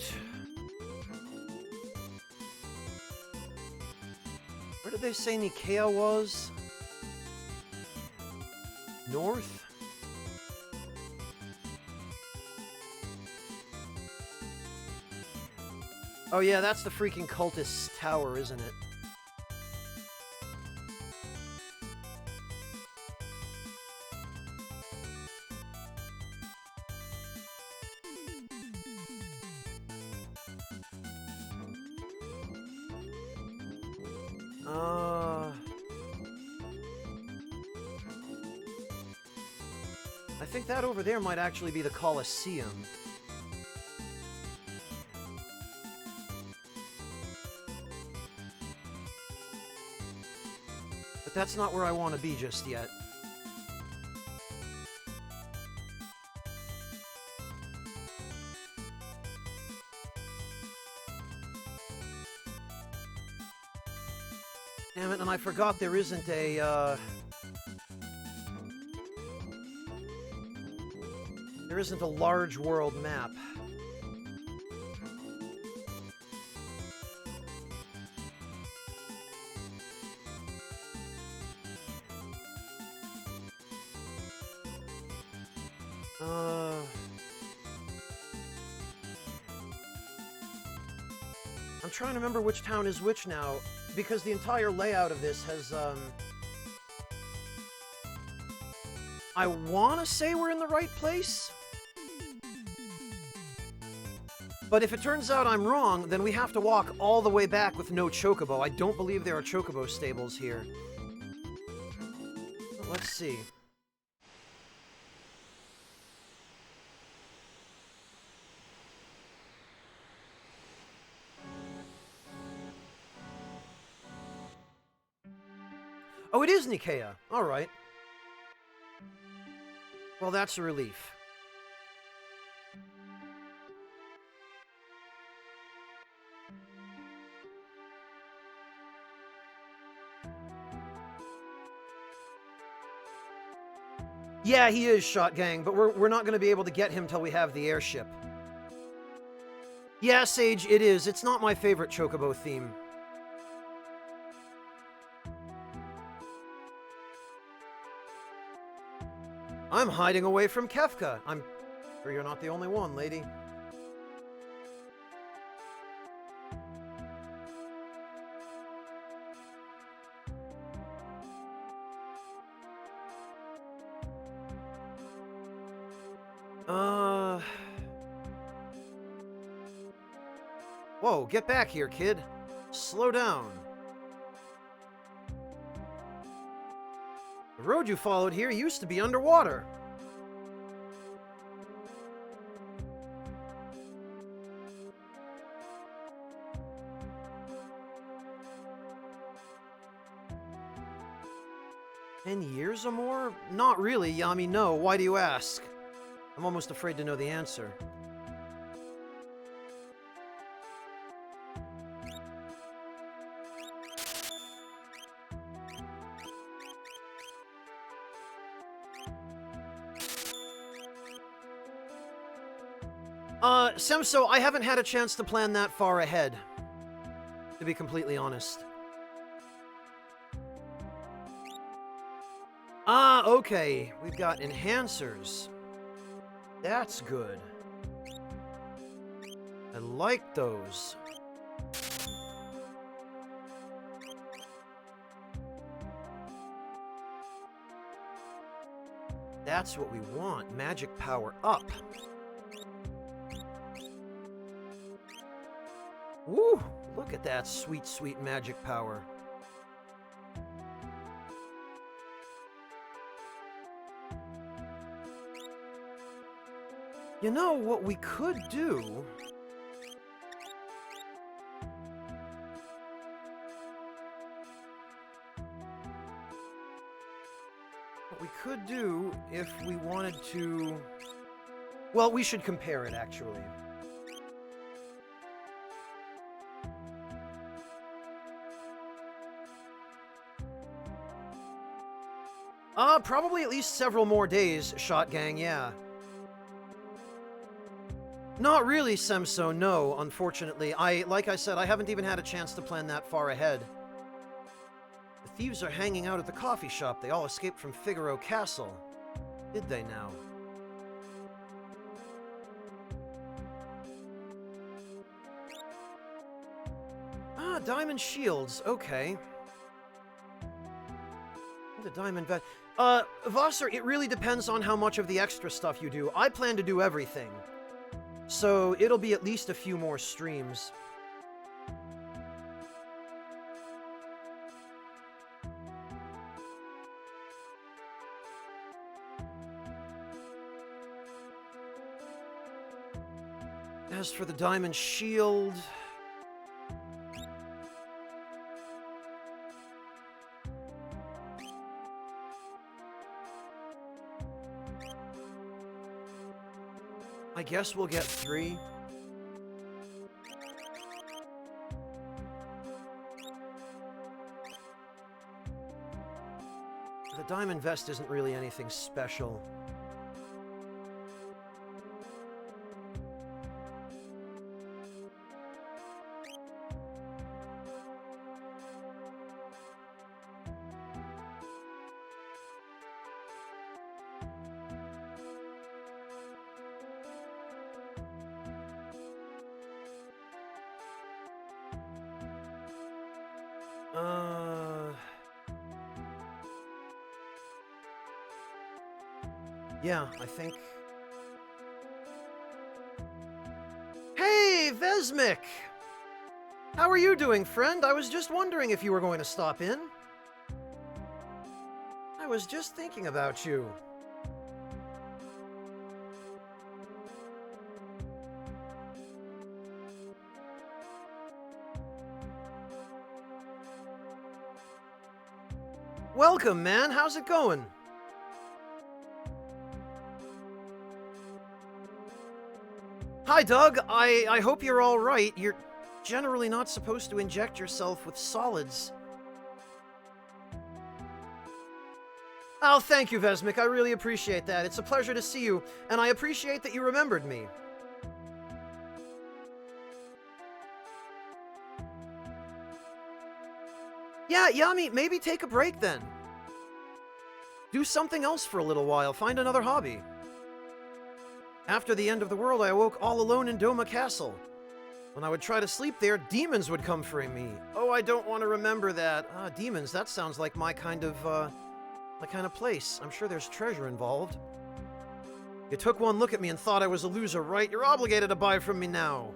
where did they say Nikea was? North? Oh yeah, that's the freaking cultist's tower, isn't it? I think that over there might actually be the Colosseum. But that's not where I want to be just yet. Damn it, and I forgot there isn't a, there isn't a large world map. I'm trying to remember which town is which now, because the entire layout of this has, I want to say we're in the right place? But if it turns out I'm wrong, then we have to walk all the way back with no chocobo. I don't believe there are chocobo stables here. Let's see. Oh, it is Nikea. All right. Well, that's a relief. Yeah, he is Shot Gang, but we're not going to be able to get him till we have the airship. Yeah, Sage, it is. It's not my favorite chocobo theme. I'm hiding away from Kefka. I'm sure you're not the only one, lady. Whoa, get back here, kid. Slow down. The road you followed here used to be underwater. $10 or more? Not really, Yami, no. Why do you ask? I'm almost afraid to know the answer. Semso, I haven't had a chance to plan that far ahead, to be completely honest. Ah, okay. We've got enhancers. That's good. I like those. That's what we want. Magic power up. Woo! Look at that sweet, sweet magic power. You know what we could do? What we could do if we wanted to... Well, we should compare it, actually. Probably at least several more days, Shot Gang, yeah. Not really, Semso, no, unfortunately. Like I said, I haven't even had a chance to plan that far ahead. The thieves are hanging out at the coffee shop. They all escaped from Figaro Castle. Did they now? Ah, diamond shields, okay. The diamond vest. Vossar, it really depends on how much of the extra stuff you do. I plan to do everything. So it'll be at least a few more streams. As for the diamond shield... I guess we'll get 3. The diamond vest isn't really anything special. Yeah, I think... Hey, Vesmik! How are you doing, friend? I was just wondering if you were going to stop in. I was just thinking about you. Welcome, man. How's it going? Hi, Doug. I hope you're all right. You're generally not supposed to inject yourself with solids. Oh, thank you, Vesmik. I really appreciate that. It's a pleasure to see you, and I appreciate that you remembered me. Yeah, Yami, maybe take a break then. Do something else for a little while. Find another hobby. After the end of the world, I awoke all alone in Doma Castle. When I would try to sleep there, demons would come for me. Oh, I don't want to remember that. Ah, demons, that sounds like my kind of place. I'm sure there's treasure involved. You took one look at me and thought I was a loser, right? You're obligated to buy from me now.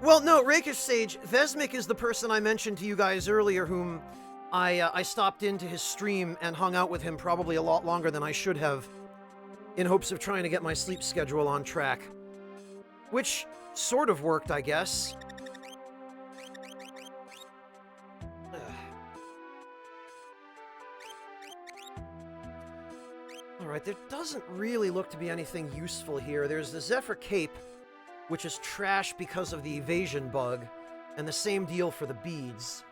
Well, no, Rakish Sage, Vesmik is the person I mentioned to you guys earlier, whom I stopped into his stream and hung out with him probably a lot longer than I should have, in hopes of trying to get my sleep schedule on track. Which sort of worked, I guess. Alright, there doesn't really look to be anything useful here. There's the Zephyr Cape, which is trash because of the evasion bug, and the same deal for the beads.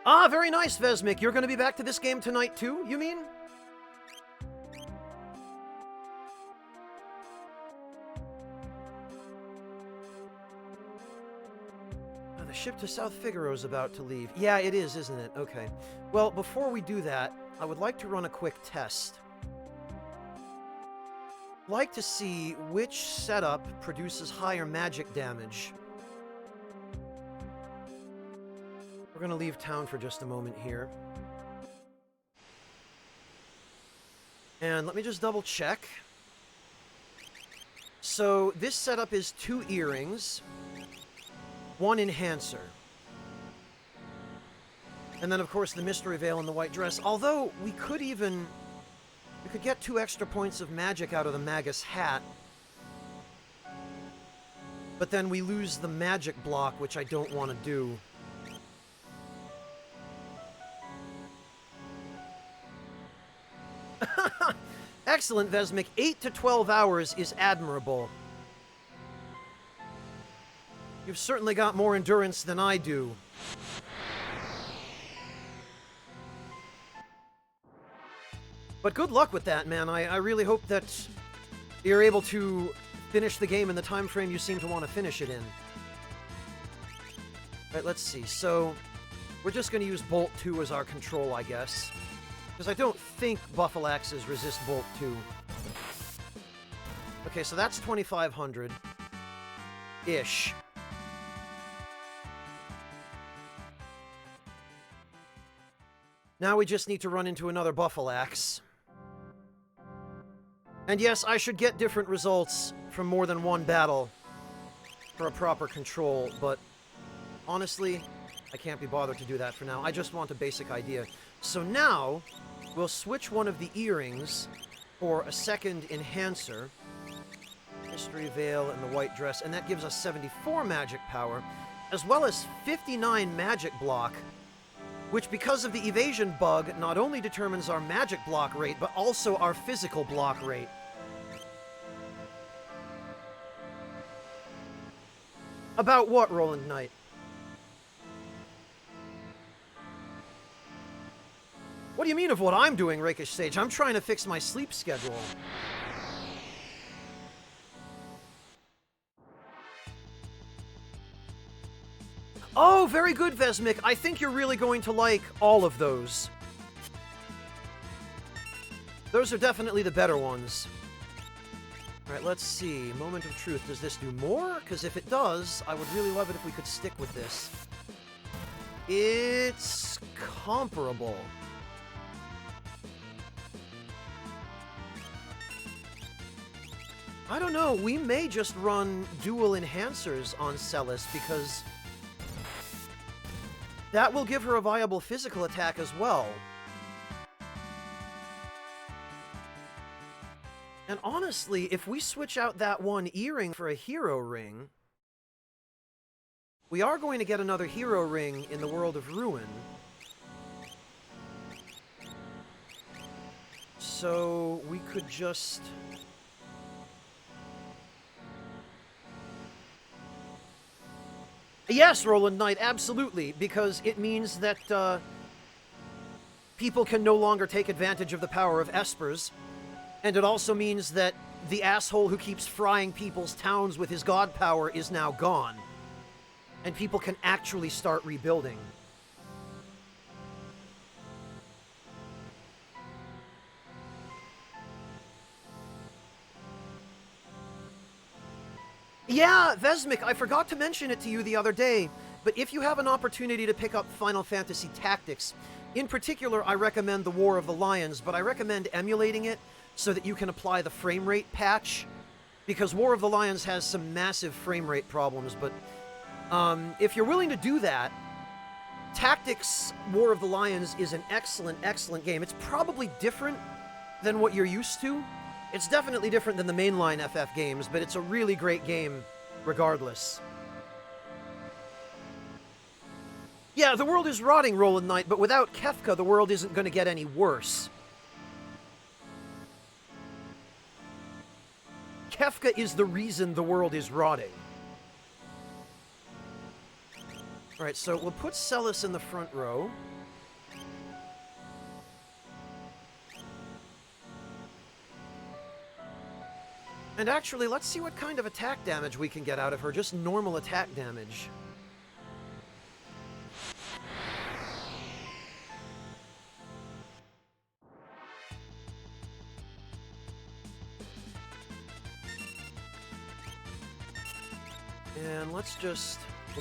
Ah, very nice, Vesmik. You're going to be back to this game tonight too, you mean? The ship to South Figaro's about to leave. Yeah, it is, isn't it? Okay. Well, before we do that, I would like to run a quick test. like to see which setup produces higher magic damage. We're going to leave town for just a moment here. And let me just double check. So this setup is 2 earrings, 1 enhancer. And then, of course, the mystery veil and the white dress. Although, we could get 2 extra points of magic out of the Magus hat. But then we lose the magic block, which I don't want to do. Excellent, Vesmic. 8 to 12 hours is admirable. You've certainly got more endurance than I do. But good luck with that, man. I really hope that you're able to finish the game in the time frame you seem to want to finish it in. Alright, let's see. So, we're just going to use Bolt 2 as our control, I guess. Because I don't think Buffalaxes resist Bolt 2. Okay, so that's 2,500-ish. Now we just need to run into another Buffalax. And yes, I should get different results from more than one battle for a proper control, but honestly, I can't be bothered to do that for now. I just want a basic idea. So now, we'll switch one of the earrings for a second enhancer. Mystery Veil and the white dress, and that gives us 74 magic power, as well as 59 magic block, which, because of the evasion bug, not only determines our magic block rate, but also our physical block rate. About what, Roland Knight? What do you mean of what I'm doing, Rakish Sage? I'm trying to fix my sleep schedule. Oh, very good, Vesmic. I think you're really going to like all of those. Those are definitely the better ones. Alright, let's see. Moment of Truth. Does this do more? Because if it does, I would really love it if we could stick with this. It's comparable. I don't know. We may just run dual enhancers on Celis because that will give her a viable physical attack as well. And honestly, if we switch out that one earring for a hero ring, we are going to get another hero ring in the World of Ruin. So we could just... Yes, Roland Knight, absolutely, because it means that people can no longer take advantage of the power of espers, and it also means that the asshole who keeps frying people's towns with his god power is now gone, and people can actually start rebuilding. Yeah, Vesmic, I forgot to mention it to you the other day, but if you have an opportunity to pick up Final Fantasy Tactics, in particular, I recommend the War of the Lions, but I recommend emulating it so that you can apply the frame rate patch, because War of the Lions has some massive frame rate problems, but if you're willing to do that, Tactics War of the Lions is an excellent, excellent game. It's probably different than what you're used to. It's definitely different than the mainline FF games, but it's a really great game regardless. Yeah, the world is rotting, Roland Knight, but without Kefka, the world isn't going to get any worse. Kefka is the reason the world is rotting. Alright, so we'll put Celis in the front row. And actually, let's see what kind of attack damage we can get out of her. Just normal attack damage. And we'll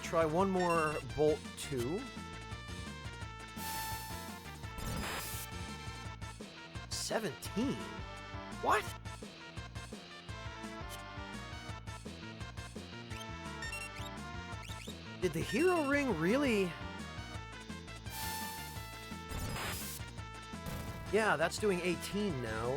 try one more Bolt 2. 17? What? Did the hero ring really... Yeah, that's doing 18 now.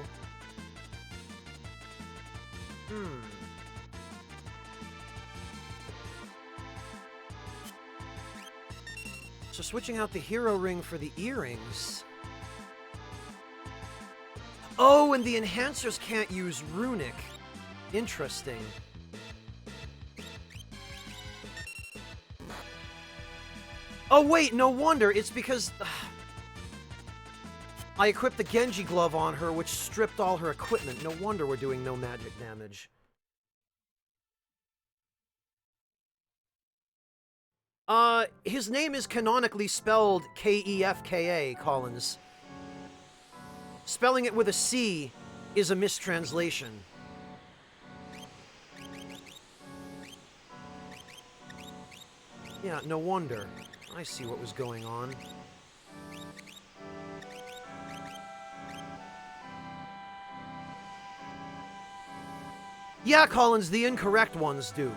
So switching out the hero ring for the earrings... Oh, and the enhancers can't use runic. Interesting. Oh wait, no wonder. It's because... I equipped the Genji glove on her, which stripped all her equipment. No wonder we're doing no magic damage. His name is canonically spelled Kefka, Collins. Spelling it with a C is a mistranslation. Yeah, no wonder. I see what was going on. Yeah, Collins, the incorrect ones do.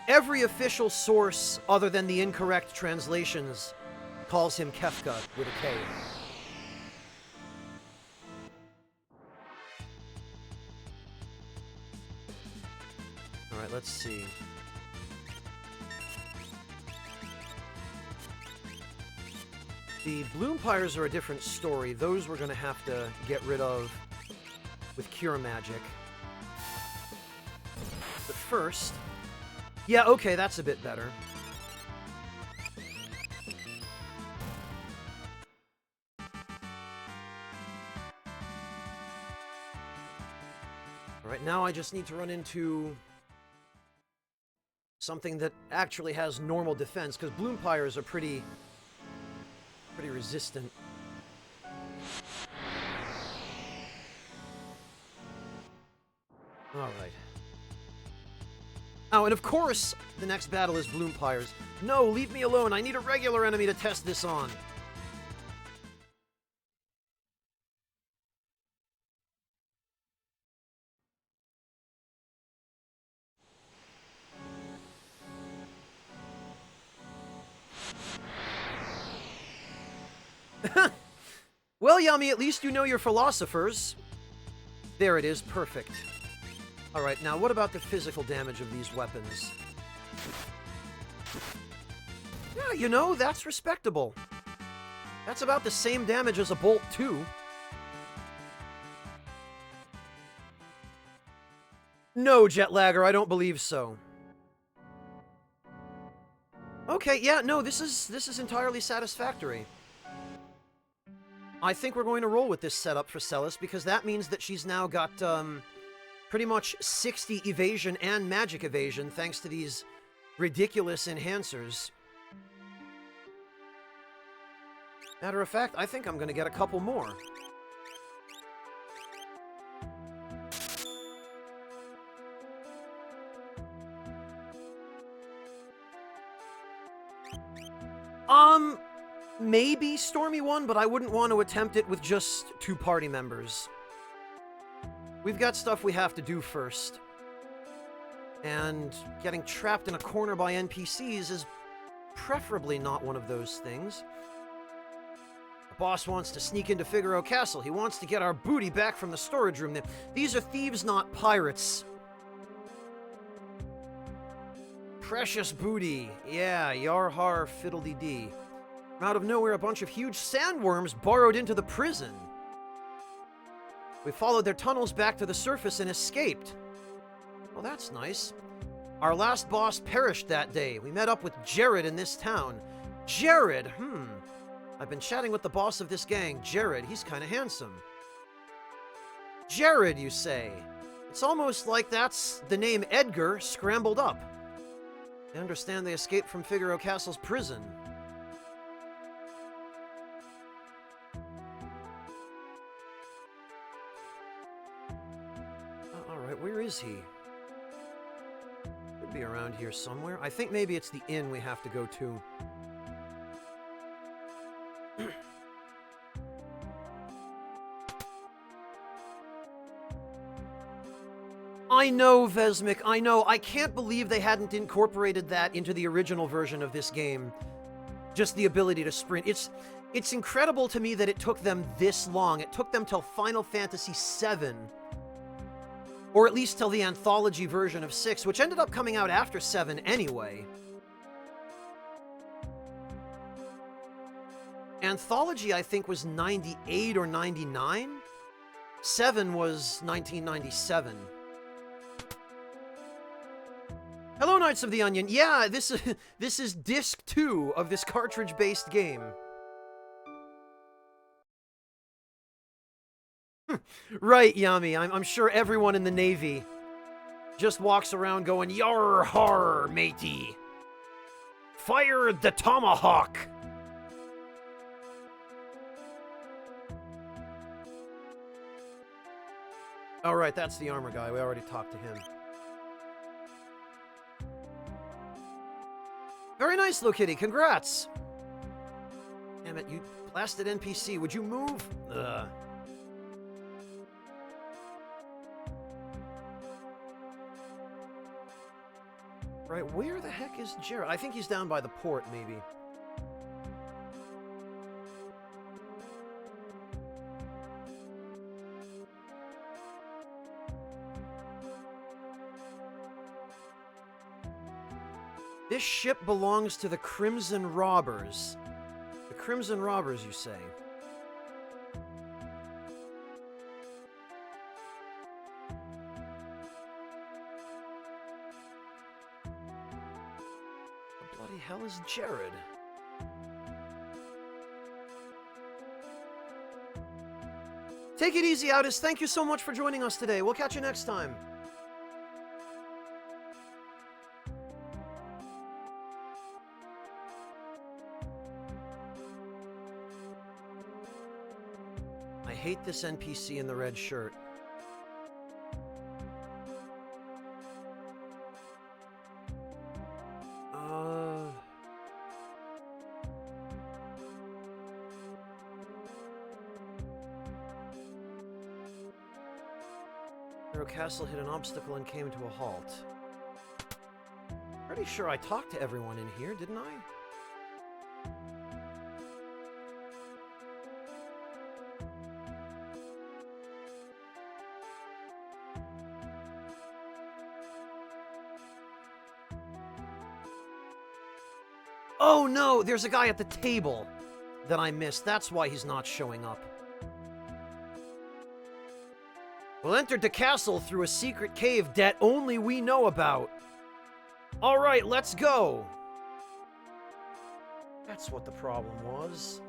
Every official source other than the incorrect translations calls him Kefka with a K. Alright, let's see. The Bloompires are a different story. Those we're going to have to get rid of with Cure Magic. But first... Yeah, okay, that's a bit better. Alright, now I just need to run into something that actually has normal defense, because Bloompires are pretty resistant. Alright. Oh, and of course, the next battle is Bloompires. No, leave me alone. I need a regular enemy to test this on. Well, Yummy, at least you know your philosophers. There it is, perfect. Alright, now what about the physical damage of these weapons? Yeah, you know, that's respectable. That's about the same damage as a Bolt 2. No, Jetlagger, I don't believe so. Okay, yeah, no, this is entirely satisfactory. I think we're going to roll with this setup for Celis, because that means that she's now got, pretty much 60 evasion and magic evasion, thanks to these ridiculous enhancers. Matter of fact, I think I'm going to get a couple more. Maybe Stormy 1, but I wouldn't want to attempt it with just 2 party members. We've got stuff we have to do first. And getting trapped in a corner by NPCs is preferably not one of those things. The boss wants to sneak into Figaro Castle. He wants to get our booty back from the storage room. These are thieves, not pirates. Precious booty. Yeah, yar-har fiddle-dee-dee. Out of nowhere, a bunch of huge sandworms burrowed into the prison. We followed their tunnels back to the surface and escaped. Well, that's nice. Our last boss perished that day. We met up with Jared in this town. Jared, I've been chatting with the boss of this gang, Jared. He's kind of handsome. Jared, you say? It's almost like that's the name Edgar scrambled up. I understand they escaped from Figaro Castle's prison. Where is he? here somewhere. I think maybe it's the inn we have to go to. I know, Vesmik, I know. I can't believe they hadn't incorporated that into the original version of this game. Just the ability to sprint. It's incredible to me that it took them this long. It took them till Final Fantasy VII. Or at least till the anthology version of 6, which ended up coming out after 7 anyway. Anthology, I think, was 98 or 99. 7 was 1997. Hello, Knights of the Onion. Yeah, this is disc 2 of this cartridge-based game. Right, Yami. I'm sure everyone in the Navy just walks around going, "Yar har, matey! Fire the tomahawk!" Oh, right, that's the armor guy. We already talked to him. Very nice, Little Kitty. Congrats! Damn it, you blasted NPC. Would you move? Ugh. Right, where the heck is Jared? I think he's down by the port, maybe. This ship belongs to the Crimson Robbers. The Crimson Robbers, you say? What the bloody hell is Jared? Take it easy, Outis. Thank you so much for joining us today. We'll catch you next time. I hate this NPC in the red shirt. Castle hit an obstacle and came to a halt. Pretty sure I talked to everyone in here, didn't I? Oh no, there's a guy at the table that I missed. That's why he's not showing up. We'll enter the castle through a secret cave that only we know about. All right, let's go. That's what the problem was.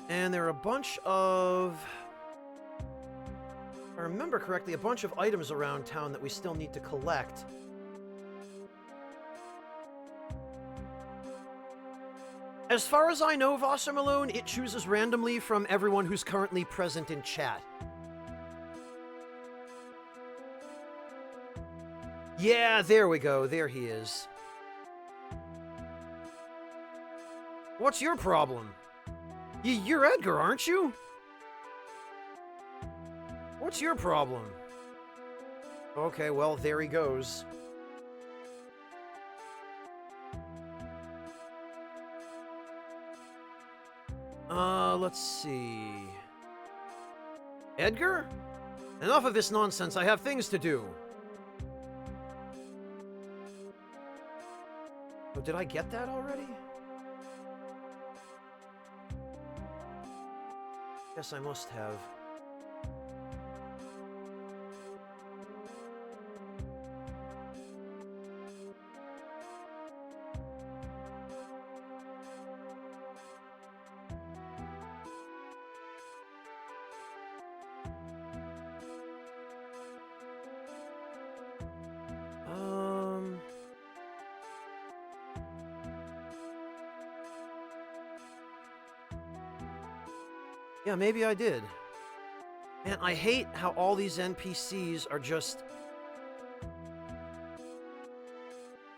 And there are a bunch of... if I remember correctly, a bunch of items around town that we still need to collect. As far as I know, Vosser Malone, it chooses randomly from everyone who's currently present in chat. Yeah, there we go. There he is. What's your problem? You're Edgar, aren't you? What's your problem? Okay, well, there he goes. Let's see... Edgar? Enough of this nonsense, I have things to do. Oh, did I get that already? Yes, I must have. Yeah, maybe I did. Man, I hate how all these NPCs are just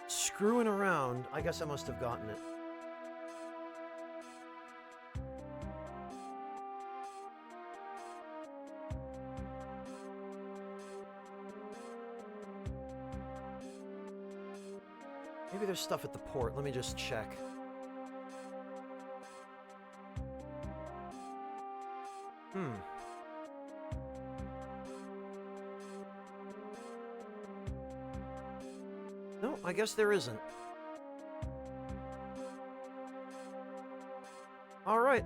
screwing around. I guess I must have gotten it. Maybe there's stuff at the port. Let me just check. No, I guess there isn't. All right.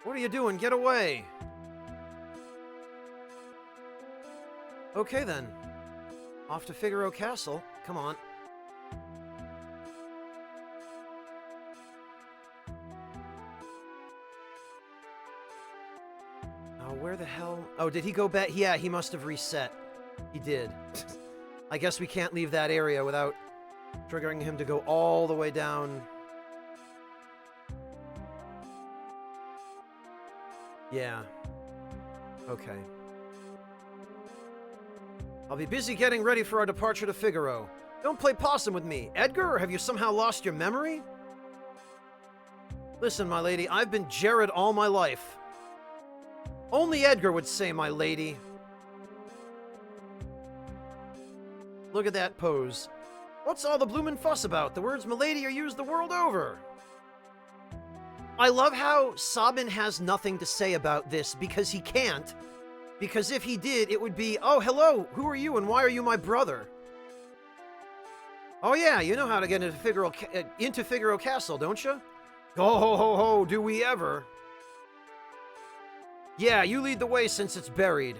What are you doing? Get away. Okay, then. Off to Figaro Castle. Come on. Oh, where the hell? Oh, did he go back? Yeah, he must have reset. He did. I guess we can't leave that area without triggering him to go all the way down. Yeah. Okay. I'll be busy getting ready for our departure to Figaro. Don't play possum with me. Edgar, or have you somehow lost your memory? Listen, my lady, I've been Jared all my life. Only Edgar would say my lady. Look at that pose. What's all the bloomin' fuss about? The words milady are used the world over. I love how Sabin has nothing to say about this because he can't. Because if he did, it would be, oh, hello, who are you and why are you my brother? Oh yeah, you know how to get into Figaro Castle, don't you? Ho ho ho ho, do we ever? Yeah, you lead the way since it's buried.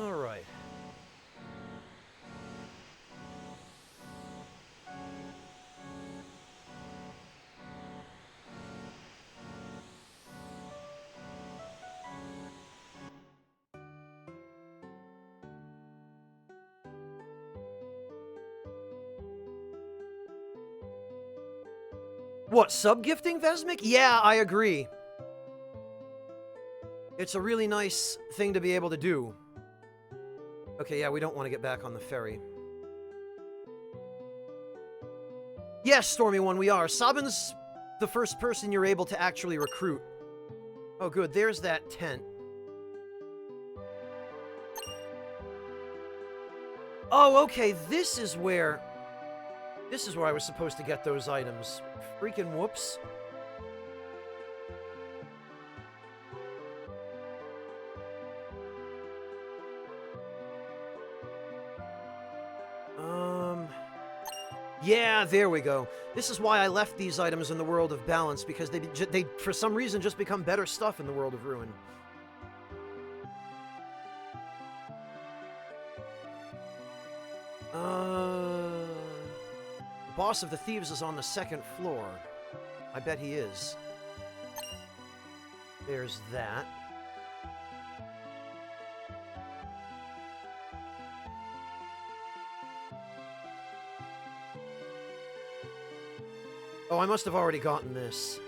All right. What, sub-gifting, Vesmic? Yeah, I agree. It's a really nice thing to be able to do. Okay, yeah, we don't want to get back on the ferry. Yes, Stormy One, we are. Sabin's the first person you're able to actually recruit. Oh, good. There's that tent. Oh, okay. This is where I was supposed to get those items. Freaking whoops. Yeah, there we go. This is why I left these items in the World of Balance, because they for some reason just become better stuff in the World of Ruin. The boss of the thieves is on the 2nd floor. I bet he is. There's that. Oh, I must have already gotten this.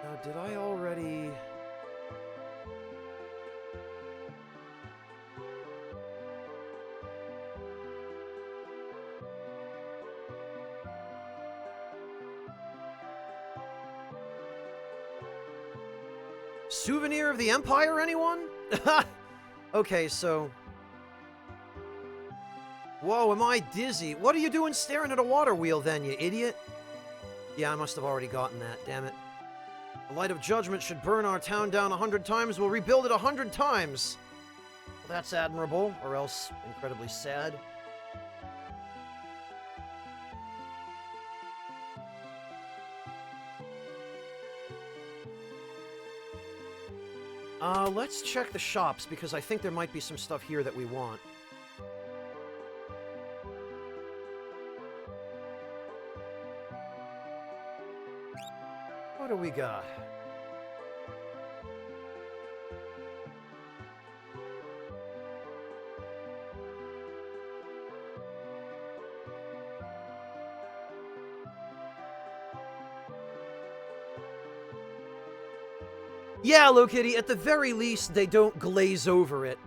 Now, did I already... Souvenir of the Empire, anyone? Okay, so... Whoa, am I dizzy? What are you doing staring at a water wheel then, you idiot? Yeah, I must have already gotten that, damn it. The light of judgment should burn our town down 100 times, we'll rebuild it 100 times. Well, that's admirable, or else incredibly sad. Let's check the shops, because I think there might be some stuff here that we want. What do we got? Yeah, Hello Kitty, at the very least, they don't glaze over it.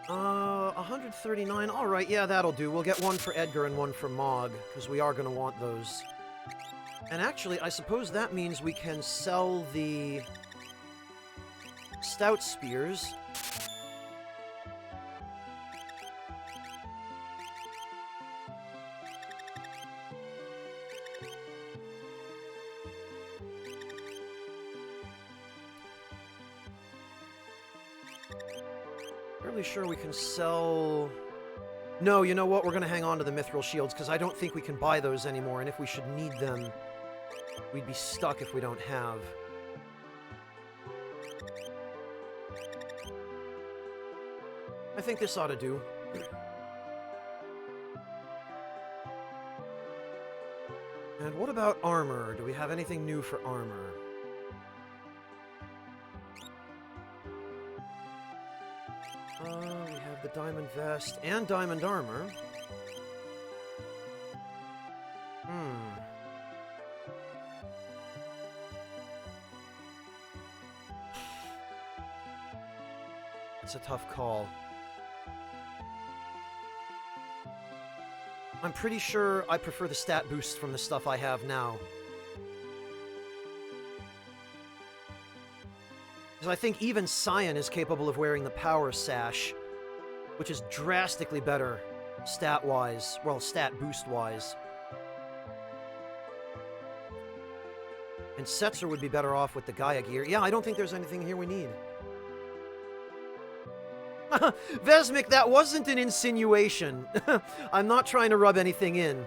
139, alright, yeah, that'll do. We'll get one for Edgar and one for Mog, because we are going to want those. And actually, I suppose that means we can sell the Stout Spears. Fairly sure we can sell... No, you know what? We're going to hang on to the Mithril Shields, because I don't think we can buy those anymore, and if we should need them, we'd be stuck if we don't have. I think this ought to do. And what about armor? Do we have anything new for armor? We have the diamond vest and diamond armor. It's a tough call. I'm pretty sure I prefer the stat boosts from the stuff I have now. Because I think even Cyan is capable of wearing the Power Sash, which is drastically better stat-wise, well, stat boost-wise. And Setzer would be better off with the Gaia gear. Yeah, I don't think there's anything here we need. Vesmic, that wasn't an insinuation. I'm not trying to rub anything in.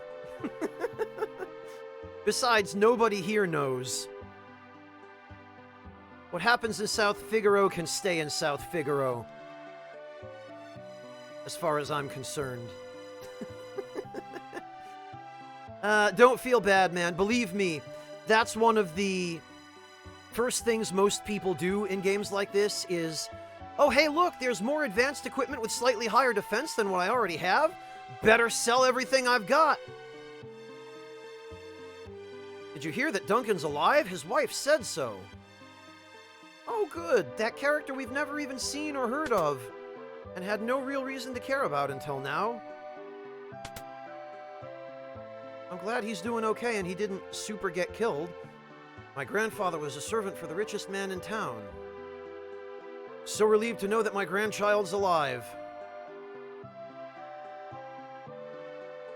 Besides, nobody here knows. What happens in South Figaro can stay in South Figaro. As far as I'm concerned. Don't feel bad, man. Believe me, that's one of the first things most people do in games like this is... Oh, hey, look, there's more advanced equipment with slightly higher defense than what I already have. Better sell everything I've got. Did you hear that Duncan's alive? His wife said so. Oh, good. That character we've never even seen or heard of, and had no real reason to care about until now. I'm glad he's doing okay and he didn't super get killed. My grandfather was a servant for the richest man in town. So relieved to know that my grandchild's alive.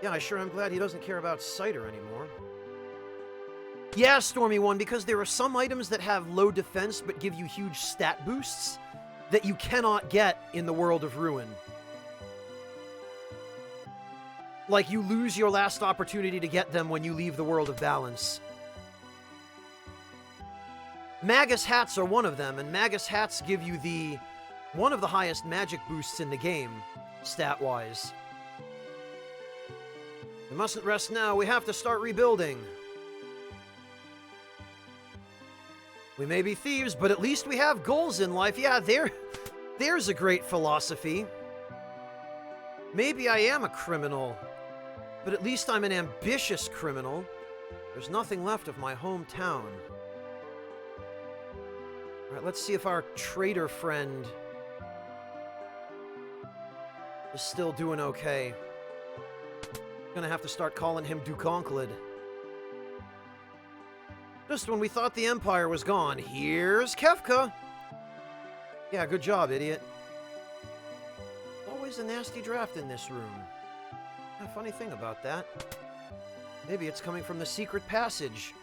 Yeah, I sure am glad he doesn't care about cider anymore. Yeah, Stormy One, because there are some items that have low defense but give you huge stat boosts that you cannot get in the World of Ruin. Like, you lose your last opportunity to get them when you leave the World of Balance. Magus hats are one of them, and Magus hats give you one of the highest magic boosts in the game, stat-wise. We mustn't rest now, we have to start rebuilding. We may be thieves, but at least we have goals in life. Yeah, there's a great philosophy. Maybe I am a criminal, but at least I'm an ambitious criminal. There's nothing left of my hometown. Alright, let's see if our trader friend is still doing okay. Gonna have to start calling him Duconklid. Just when we thought the Empire was gone, here's Kefka! Yeah, good job, idiot. Always a nasty draft in this room. A funny thing about that. Maybe it's coming from the secret passage.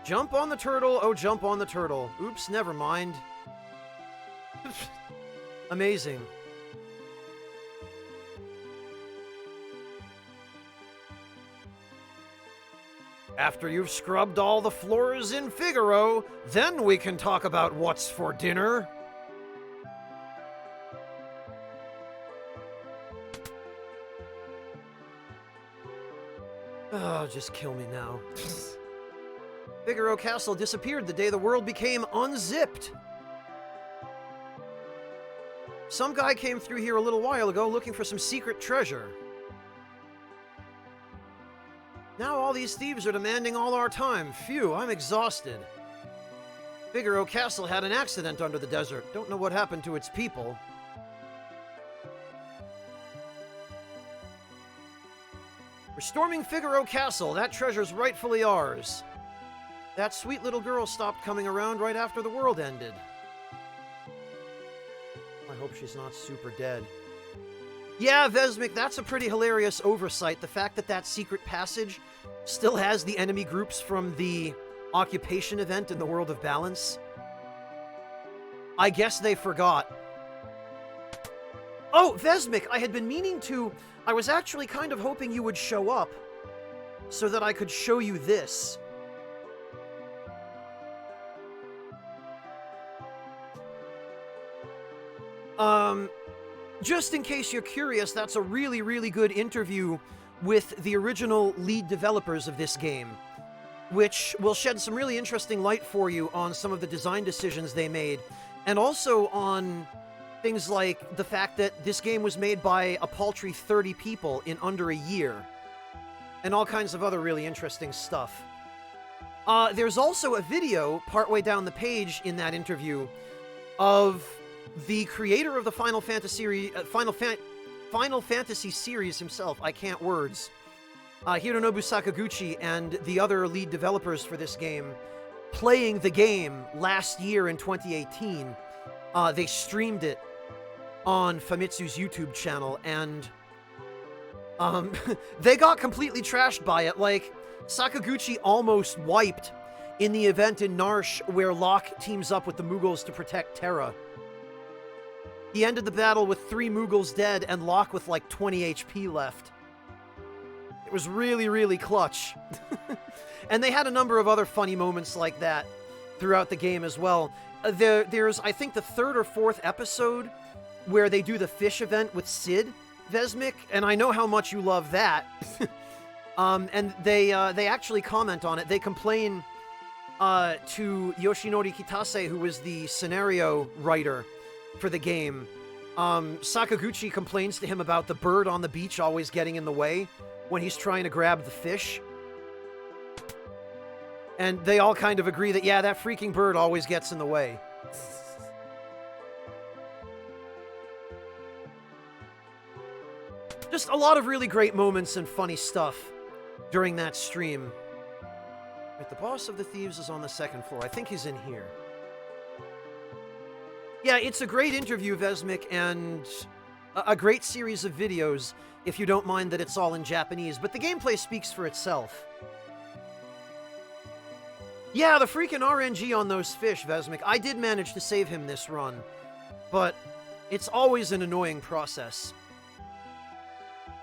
Jump on the turtle, oh jump on the turtle. Oops, never mind. Amazing. After you've scrubbed all the floors in Figaro, then we can talk about what's for dinner. Oh, just kill me now. Figaro Castle disappeared the day the world became unzipped. Some guy came through here a little while ago looking for some secret treasure. Now all these thieves are demanding all our time. Phew, I'm exhausted. Figaro Castle had an accident under the desert. Don't know what happened to its people. We're storming Figaro Castle. That treasure's rightfully ours. That sweet little girl stopped coming around right after the world ended. I hope she's not super dead. Yeah, Vesmik, that's a pretty hilarious oversight. The fact that that secret passage still has the enemy groups from the occupation event in the World of Balance. I guess they forgot. Oh, Vesmik, I had been meaning to... I was actually kind of hoping you would show up so that I could show you this. Just in case you're curious, that's a really, really good interview with the original lead developers of this game, which will shed some really interesting light for you on some of the design decisions they made, and also on things like the fact that this game was made by a paltry 30 people in under a year, and all kinds of other really interesting stuff. There's also a video partway down the page in that interview of the creator of the Final Fantasy series himself, I can't words, Hironobu Sakaguchi, and the other lead developers for this game, playing the game last year in 2018. They streamed it on Famitsu's YouTube channel, and they got completely trashed by it. Like, Sakaguchi almost wiped in the event in Narsh where Locke teams up with the Mughals to protect Terra. He ended the battle with 3 Mughals dead and Locke with like 20 HP left. It was really, really clutch. And they had a number of other funny moments like that throughout the game as well. There's, I think, the 3rd or 4th episode where they do the fish event with Sid, Vesmik, and I know how much you love that. And they actually comment on it. They complain to Yoshinori Kitase, who was the scenario writer for the game. Sakaguchi complains to him about the bird on the beach always getting in the way when he's trying to grab the fish. And they all kind of agree that, yeah, that freaking bird always gets in the way. Just a lot of really great moments and funny stuff during that stream. Right, the boss of the thieves is on the 2nd floor. I think he's in here. Yeah, it's a great interview, Vesmik, and a great series of videos, if you don't mind that it's all in Japanese, but the gameplay speaks for itself. Yeah, the freaking RNG on those fish, Vesmik. I did manage to save him this run, but it's always an annoying process.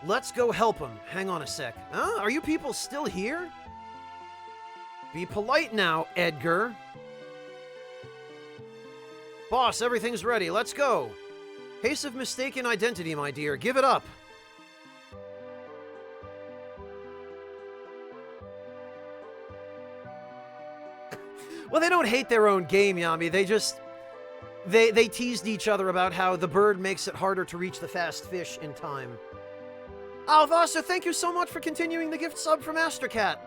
Let's go help him. Hang on a sec. Huh? Are you people still here? Be polite now, Edgar. Boss, everything's ready. Let's go. Case of mistaken identity, my dear. Give it up. Well, they don't hate their own game, Yami. They just... They teased each other about how the bird makes it harder to reach the fast fish in time. Alvasa, thank you so much for continuing the gift sub from Astercat.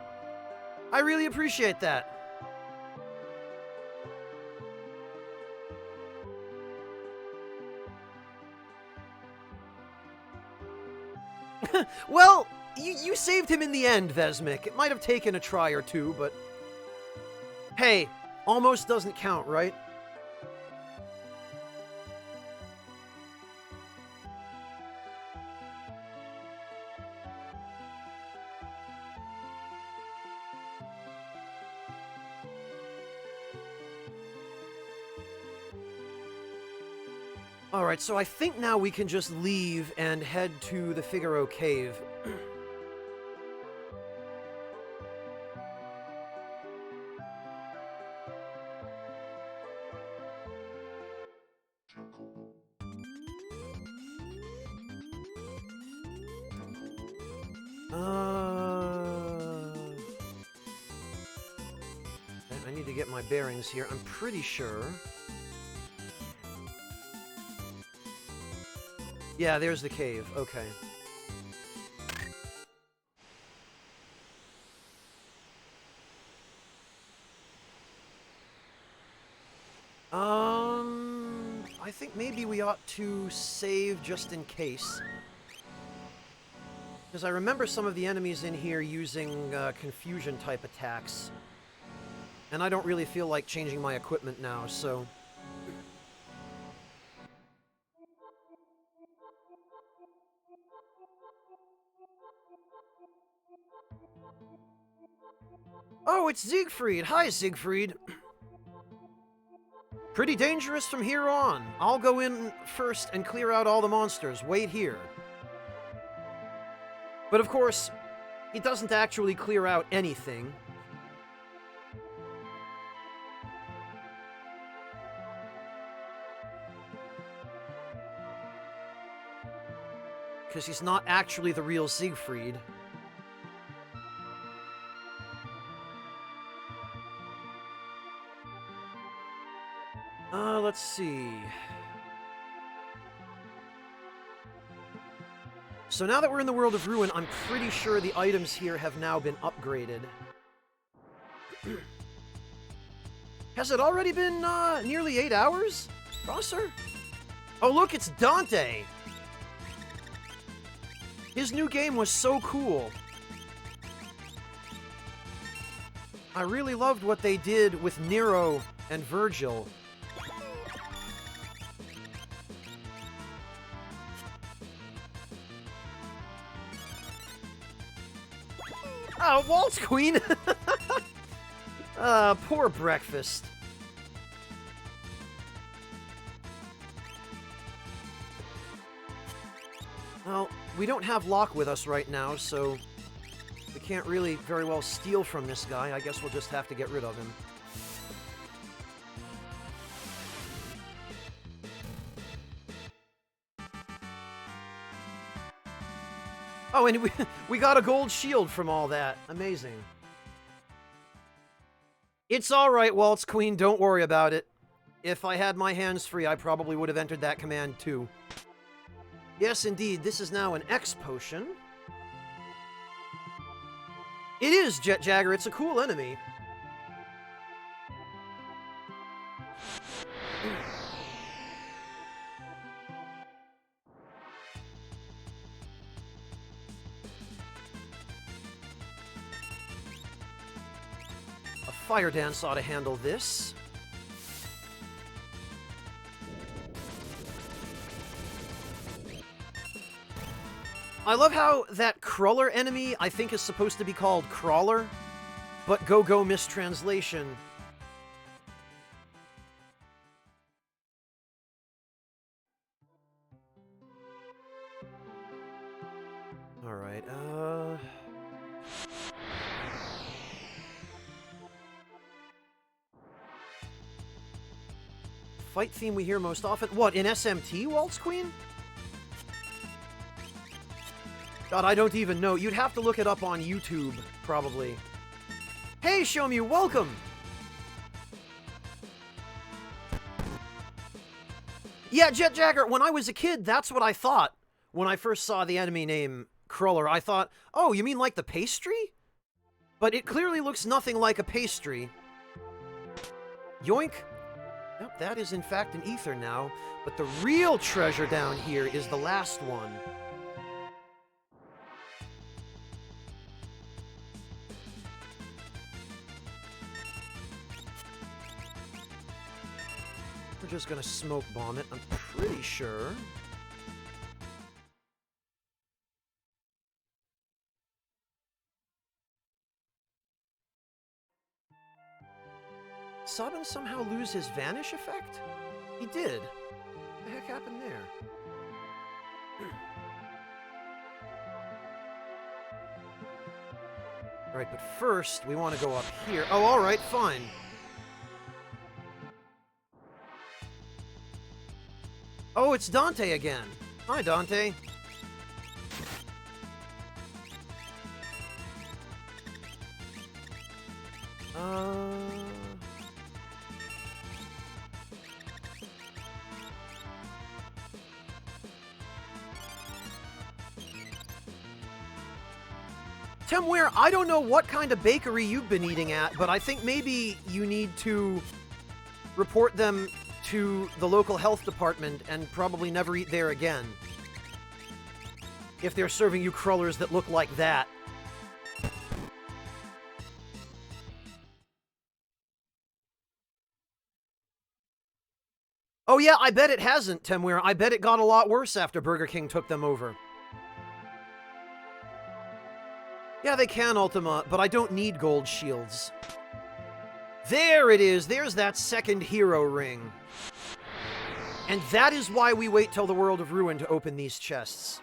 I really appreciate that. Well, you saved him in the end, Vesmik. It might have taken a try or two, but... Hey, almost doesn't count, right? Alright, so I think now we can just leave and head to the Figaro Cave. I need to get my bearings here. I'm pretty sure. Yeah, there's the cave. Okay. I think maybe we ought to save just in case. Because I remember some of the enemies in here using confusion-type attacks. And I don't really feel like changing my equipment now, so... Oh, it's Siegfried! Hi, Siegfried! Pretty dangerous from here on. I'll go in first and clear out all the monsters. Wait here. But of course, he doesn't actually clear out anything. Because he's not actually the real Siegfried. Let's see. So now that we're in the world of Ruin, I'm pretty sure the items here have now been upgraded. Has it already been nearly 8 hours, Rosser? Oh look, it's Dante! His new game was so cool. I really loved what they did with Nero and Virgil. Oh, Waltz Queen! Poor breakfast. Well, we don't have Locke with us right now, so we can't really very well steal from this guy. I guess we'll just have to get rid of him. Oh, and we got a gold shield from all that. Amazing. It's alright, Waltz Queen. Don't worry about it. If I had my hands free, I probably would have entered that command too. Yes, indeed. This is now an X potion. It is, Jet Jagger. It's a cool enemy. Fire Dance ought to handle this. I love how that Crawler enemy, I think, is supposed to be called Crawler, but go mistranslation. Alright, fight theme we hear most often? What, in SMT, Waltz Queen? God, I don't even know. You'd have to look it up on YouTube, probably. Hey, Shomu, welcome! Yeah, Jet Jagger, when I was a kid, that's what I thought. When I first saw the enemy name Crawler, I thought, oh, you mean like the pastry? But it clearly looks nothing like a pastry. Yoink! Yep, that is in fact an ether now, but the real treasure down here is the last one. We're just gonna smoke bomb it, I'm pretty sure. Sabin somehow lose his vanish effect? He did. What the heck happened there? Alright, but first, we want to go up here. Oh, alright, fine. Oh, it's Dante again. Hi, Dante. Temware, I don't know what kind of bakery you've been eating at, but I think maybe you need to report them to the local health department and probably never eat there again. If they're serving you crullers that look like that. Oh yeah, I bet it hasn't, Temware. I bet it got a lot worse after Burger King took them over. Yeah, they can, Ultima, but I don't need gold shields. There it is! There's that second hero ring. And that is why we wait till the World of Ruin to open these chests.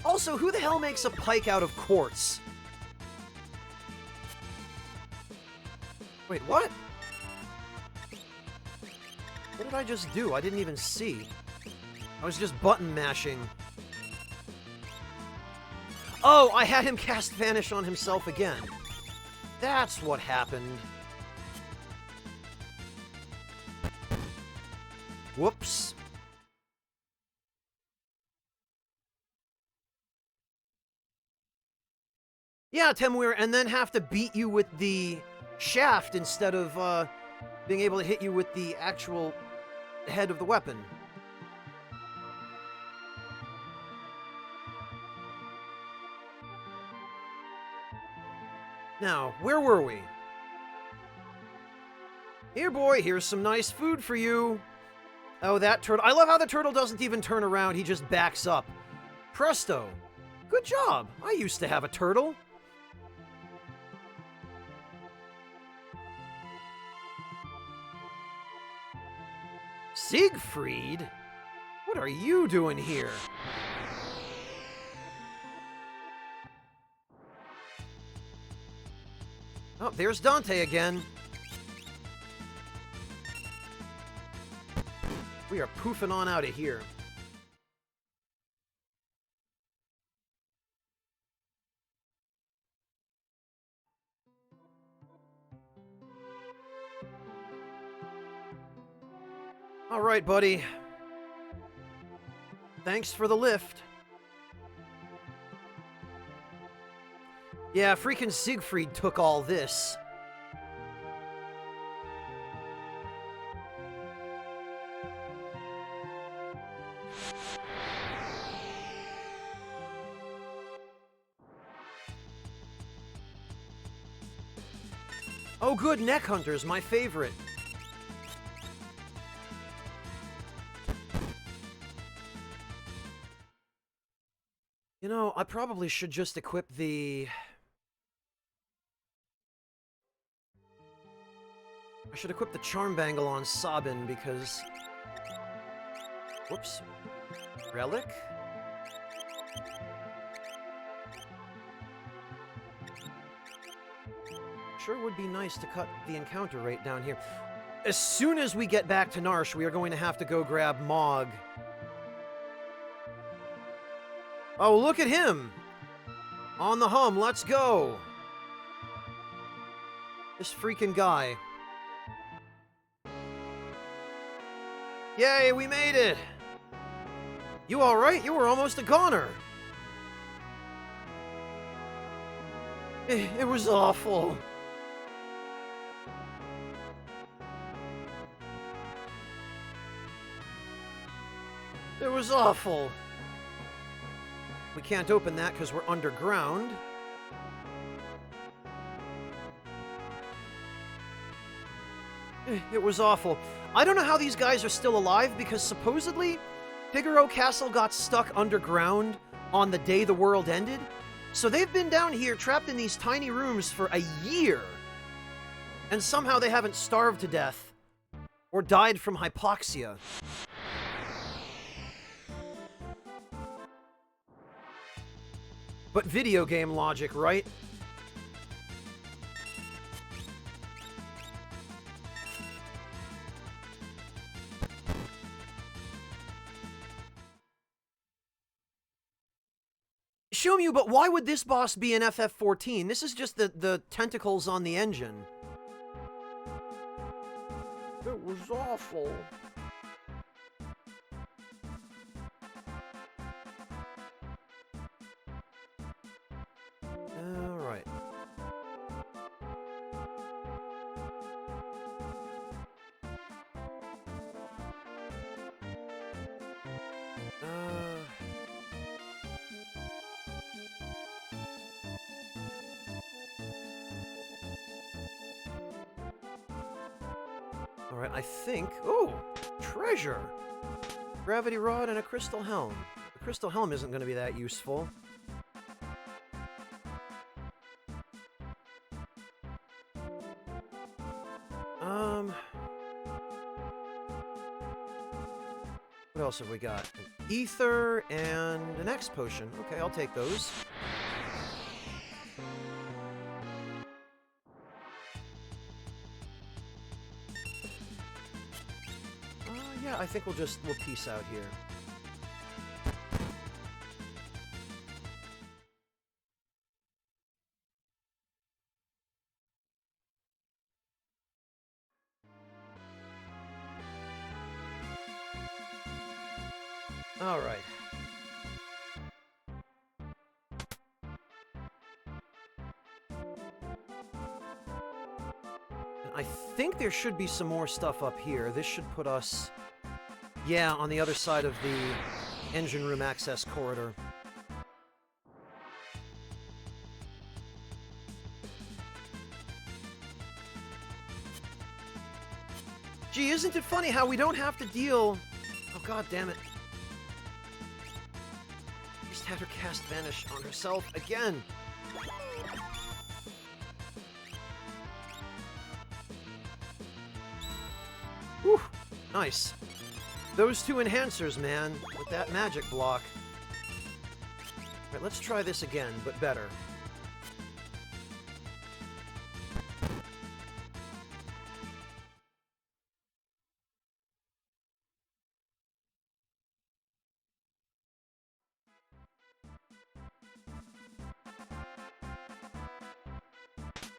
Also, who the hell makes a pike out of quartz? Wait, what? What did I just do? I didn't even see. I was just button mashing. Oh, I had him cast Vanish on himself again. That's what happened. Whoops. Yeah, Temware, and then have to beat you with the shaft instead of being able to hit you with the actual head of the weapon. Now, where were we? Here, boy, here's some nice food for you. Oh, that turtle. I love how the turtle doesn't even turn around, he just backs up. Presto. Good job. I used to have a turtle. Siegfried? What are you doing here? Oh, there's Dante again. We are poofing on out of here. All right, buddy. Thanks for the lift. Yeah, freaking Siegfried took all this. Oh good, Neck Hunter's my favorite. You know, I probably should just equip the... I should equip the Charm Bangle on Sabin because... Whoops. Relic? Sure would be nice to cut the encounter rate down here. As soon as we get back to Narsh, we are going to have to go grab Mog. Oh, look at him! On the hum, let's go! This freaking guy. Yay, we made it! You alright? You were almost a goner! It was awful. It was awful. We can't open that because we're underground. It was awful. I don't know how these guys are still alive because supposedly Figaro Castle got stuck underground on the day the world ended. So they've been down here trapped in these tiny rooms for a year. And somehow they haven't starved to death or died from hypoxia. But video game logic, right? Shomu, but why would this boss be in FF14? This is just the tentacles on the engine. It was awful. Alright. Alright, I think... Oh! Treasure! Gravity rod and a crystal helm. The crystal helm isn't going to be that useful. What else have we got? An ether and an X potion. Okay, I'll take those. Yeah, I think we'll peace out here. All right. And I think there should be some more stuff up here. This should put us... Yeah, on the other side of the engine room access corridor. Gee, isn't it funny how we don't have to deal... Oh, god damn it. Just had her cast Vanish on herself again. Whew, nice. Those two enhancers, man, with that magic block. Alright, let's try this again, but better.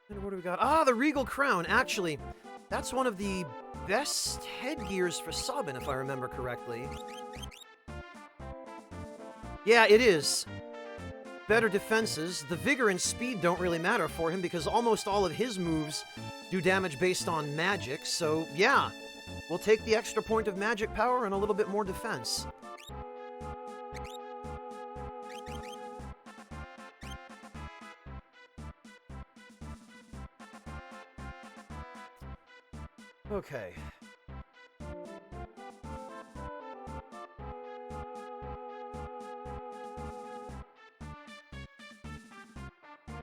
And what do we got? Ah, the Regal Crown. Actually, that's one of the best headgears for Sabin, if I remember correctly. Yeah, it is. Better defenses. The vigor and speed don't really matter for him because almost all of his moves do damage based on magic, so yeah. We'll take the extra point of magic power and a little bit more defense. Okay.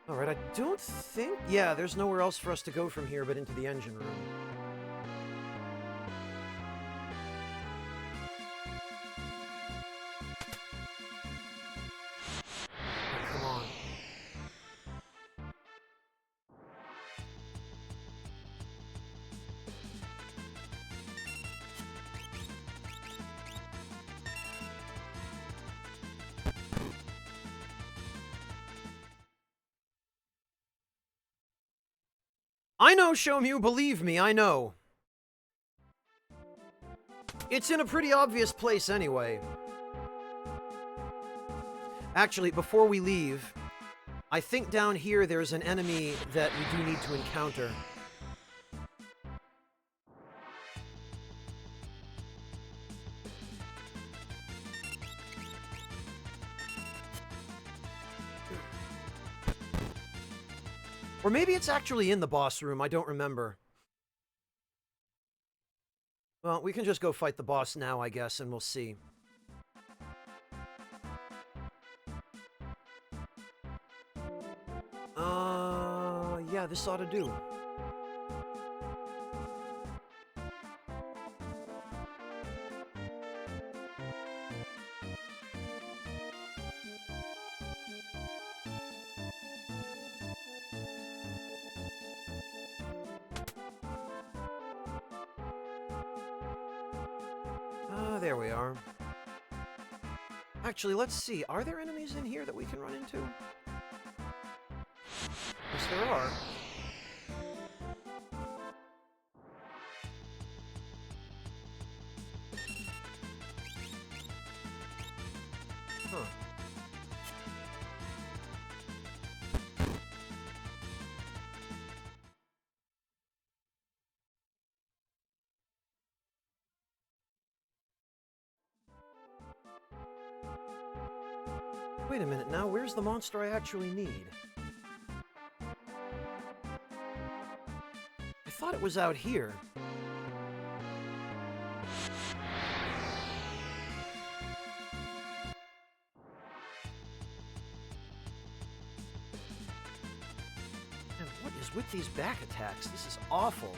Alright, I don't think... Yeah, there's nowhere else for us to go from here but into the engine room. Oh, come on. I know, Shomu, believe me, I know. It's in a pretty obvious place anyway. Actually, before we leave, I think down here there's an enemy that we do need to encounter. Or maybe it's actually in the boss room, I don't remember. Well, we can just go fight the boss now, I guess, and we'll see. Yeah, this ought to do. There we are. Actually, let's see. Are there enemies in here that we can run into? Yes, there are. Huh. Wait a minute now, where's the monster I actually need? I thought it was out here. Man, what is with these back attacks? This is awful.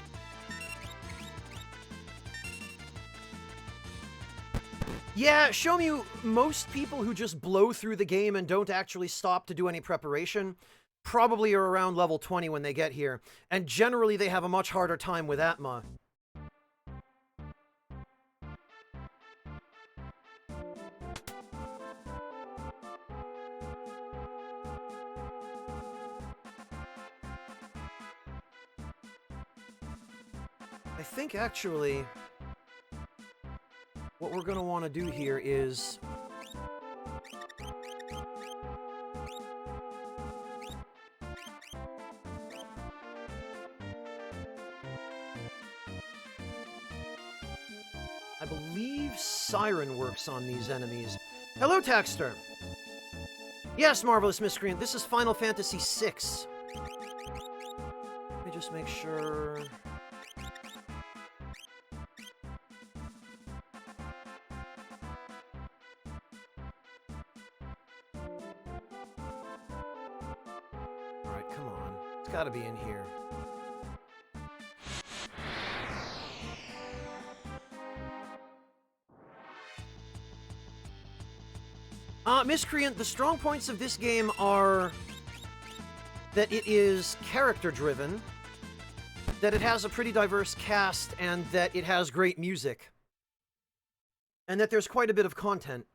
Yeah, show me most people who just blow through the game and don't actually stop to do any preparation probably are around level 20 when they get here, and generally they have a much harder time with Atma. I think actually what we're going to want to do here is I believe Siren works on these enemies. Hello, Taxter! Yes, Marvelous Miscreant, this is Final Fantasy VI. Let me just make sure... Alright, come on. It's gotta be in here. Miscreant, the strong points of this game are that it is character-driven, that it has a pretty diverse cast, and that it has great music. And that there's quite a bit of content.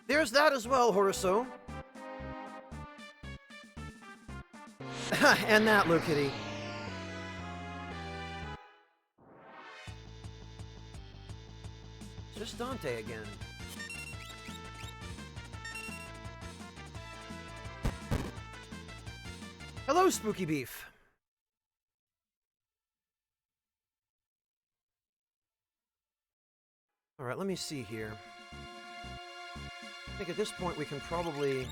There's that as well, Horaso. And that, Lokitty. Just Dante again. Hello, Spooky Beef. Alright, let me see here. I think at this point we can probably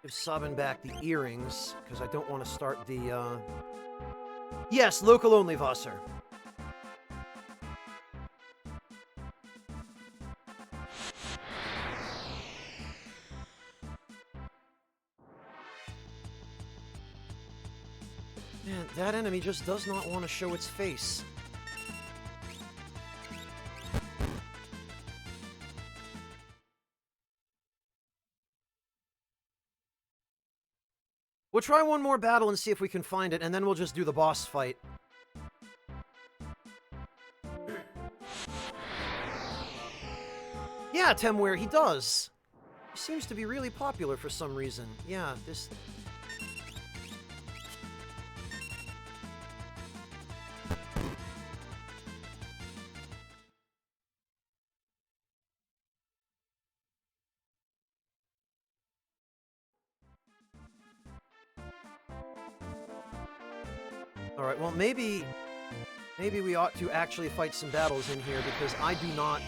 give Sabin back the earrings, because I don't want to start the, Yes, local only, Vasser. Man, that enemy just does not want to show its face. We'll try one more battle and see if we can find it, and then we'll just do the boss fight. Yeah, Temware, he does. He seems to be really popular for some reason. Yeah, this... Alright, well, maybe we ought to actually fight some battles in here, because I do not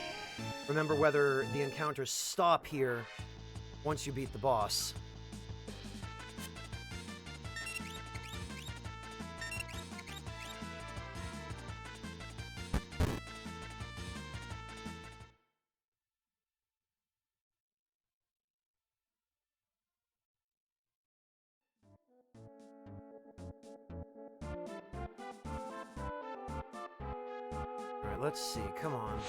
remember whether the encounters stop here once you beat the boss. Alright, let's see. Come on.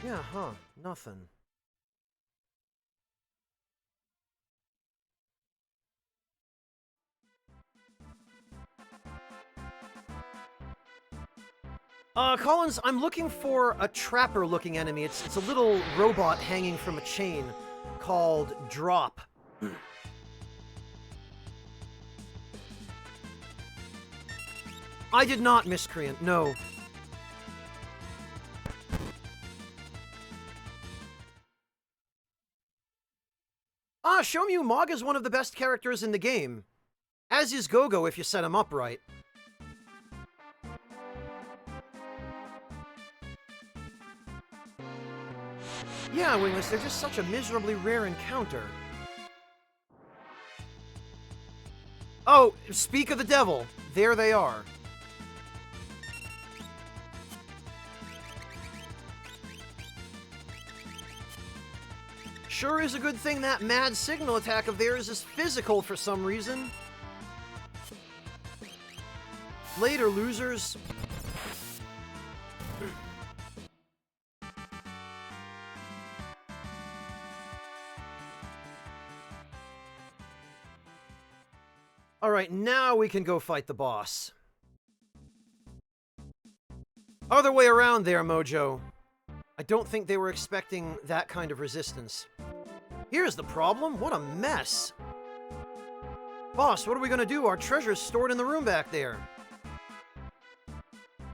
Yeah, huh. Nothing. Collins, I'm looking for a trapper-looking enemy. It's a little robot hanging from a chain called Drop. I did not, Miscreant, no. Shomyu Mog is one of the best characters in the game. As is Gogo if you set him up right. Yeah, Wingless, they're just such a miserably rare encounter. Oh, speak of the devil. There they are. Sure is a good thing that mad signal attack of theirs is physical for some reason. Later, losers. Alright, now we can go fight the boss. Other way around there, Mojo. I don't think they were expecting that kind of resistance. Here's the problem. What a mess. Boss, what are we gonna do? Our treasure's stored in the room back there.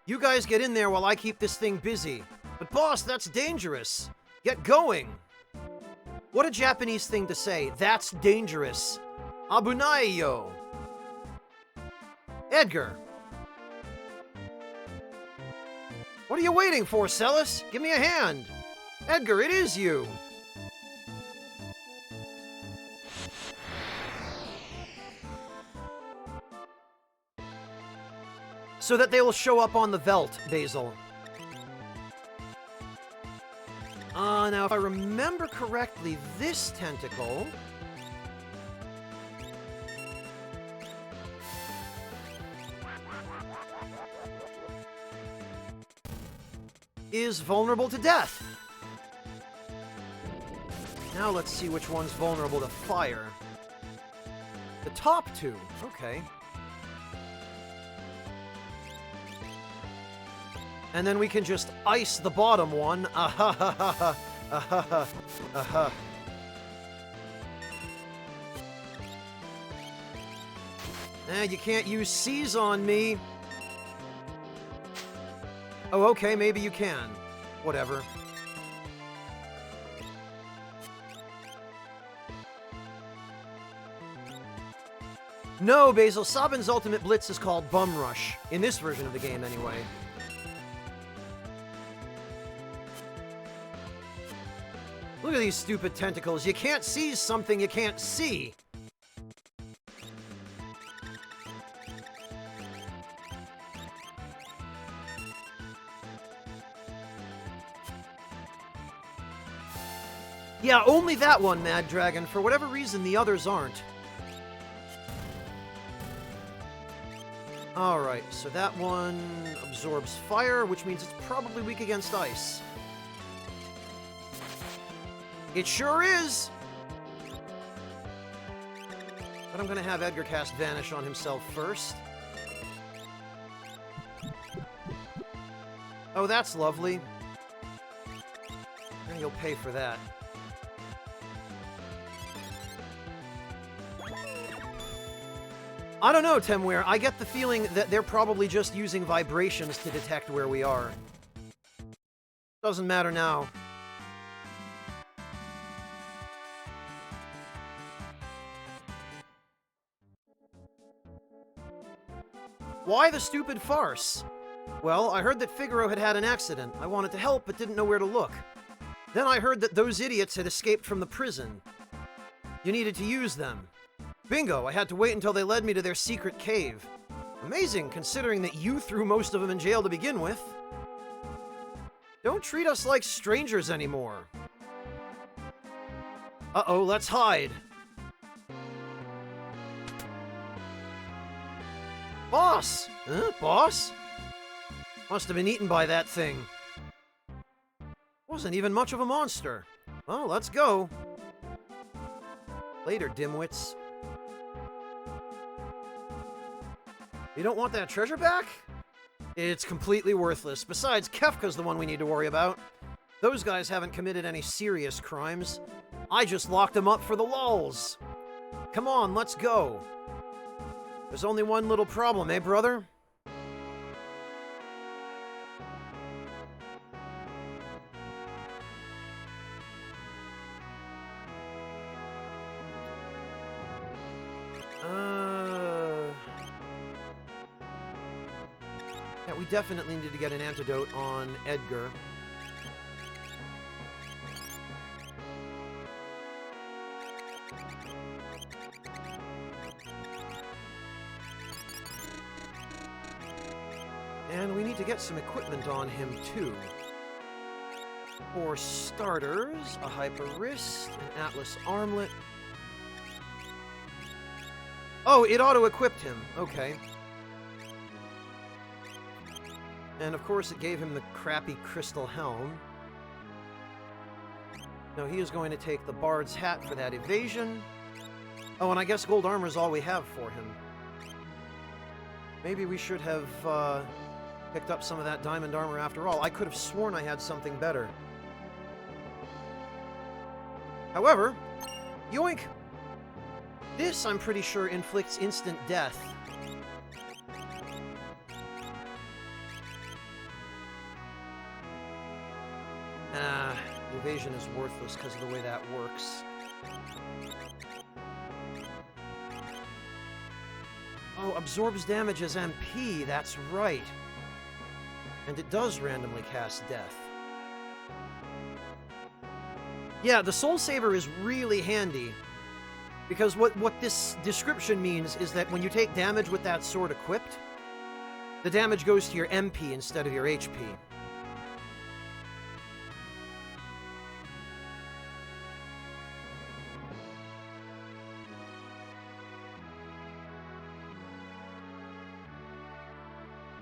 You guys get in there while I keep this thing busy. But boss, that's dangerous. Get going. What a Japanese thing to say. That's dangerous. Abunai yo. Edgar. What are you waiting for, Celis? Give me a hand. Edgar, it is you. So that they will show up on the Velt, Basil. Now if I remember correctly, this tentacle... is vulnerable to death. Now let's see which one's vulnerable to fire. The top two, okay. And then we can just ice the bottom one. Ahahaha. Ahaha. Aha. You can't use C's on me. Oh, okay, maybe you can. Whatever. No, Basil, Sabin's ultimate blitz is called Bum Rush. In this version of the game, anyway. Look at these stupid tentacles. You can't see something you can't see. Yeah, only that one, Mad Dragon. For whatever reason, the others aren't. Alright, so that one absorbs fire, which means it's probably weak against ice. It sure is! But I'm gonna have Edgar cast Vanish on himself first. Oh, that's lovely. And you'll pay for that. I don't know, Temware. I get the feeling that they're probably just using vibrations to detect where we are. Doesn't matter now. Why the stupid farce? Well, I heard that Figaro had had an accident. I wanted to help, but didn't know where to look. Then I heard that those idiots had escaped from the prison. You needed to use them. Bingo, I had to wait until they led me to their secret cave. Amazing, considering that you threw most of them in jail to begin with. Don't treat us like strangers anymore. Uh-oh, let's hide. Boss! Huh? Boss? Must have been eaten by that thing. Wasn't even much of a monster. Well, let's go. Later, dimwits. You don't want that treasure back? It's completely worthless. Besides, Kefka's the one we need to worry about. Those guys haven't committed any serious crimes. I just locked them up for the lulz. Come on, let's go. There's only one little problem, eh, brother? Yeah, we definitely need to get an antidote on Edgar. And we need to get some equipment on him, too. For starters, a Hyper Wrist, an Atlas Armlet. Oh, it auto-equipped him. Okay. And of course it gave him the crappy crystal helm. Now he is going to take the Bard's hat for that evasion. Oh, and I guess gold armor is all we have for him. Maybe we should have picked up some of that diamond armor after all. I could have sworn I had something better. However, yoink! This, I'm pretty sure, inflicts instant death. Evasion is worthless because of the way that works. Oh, absorbs damage as MP, that's right. And it does randomly cast death. Yeah, the Soul Saber is really handy. Because what this description means is that when you take damage with that sword equipped, the damage goes to your MP instead of your HP.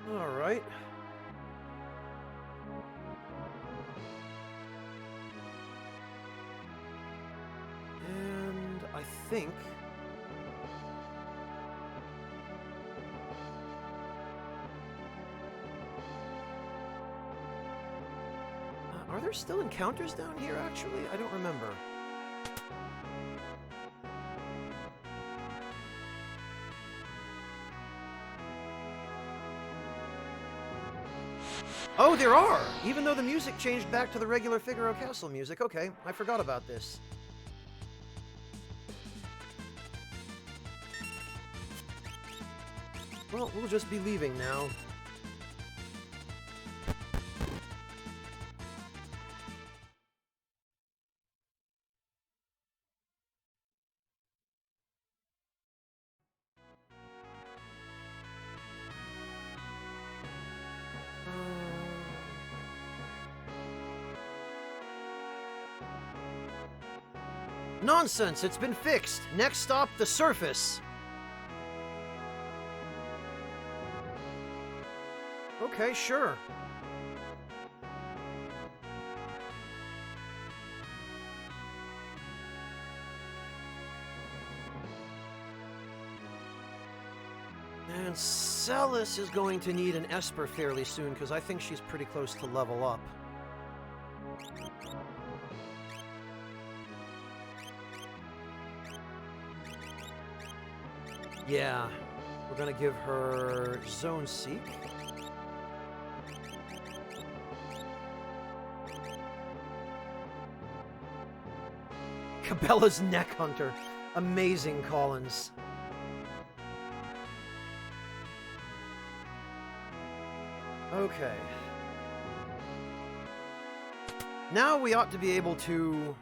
All right. And I think are there still encounters down here, actually? I don't remember. Oh, there are! Even though the music changed back to the regular Figaro Castle music. Okay, I forgot about this. Well, we'll just be leaving now. Nonsense! It's been fixed! Next stop, the surface! Okay, sure. And Celis is going to need an Esper fairly soon, because I think she's pretty close to level up. Yeah, we're gonna give her Zone Seek. Cabela's Neck Hunter. Amazing, Collins. Okay. Now we ought to be able to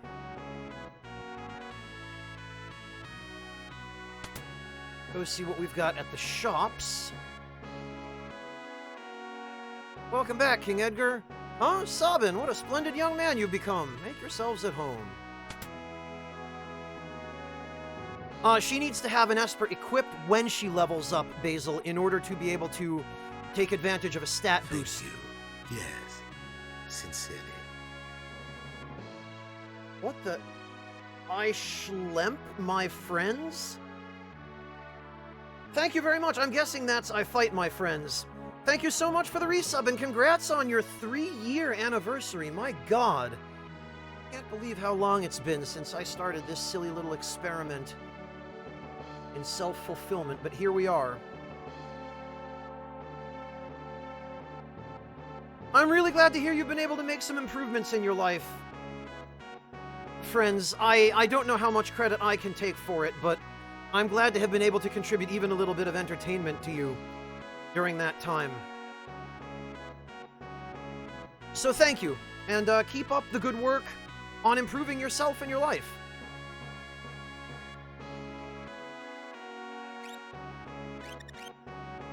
go see what we've got at the shops. Welcome back, King Edgar. Huh? Sabin, what a splendid young man you've become. Make yourselves at home. She needs to have an Esper equipped when she levels up, Basil, in order to be able to take advantage of a stat boost. Thank you. Yes, sincerely. What the? I schlemp my friends? Thank you very much. I'm guessing that's I fight my friends. Thank you so much for the resub, and congrats on your 3-year anniversary. My God. I can't believe how long it's been since I started this silly little experiment in self-fulfillment, but here we are. I'm really glad to hear you've been able to make some improvements in your life. Friends, I don't know how much credit I can take for it, but I'm glad to have been able to contribute even a little bit of entertainment to you during that time. So thank you, and keep up the good work on improving yourself and your life.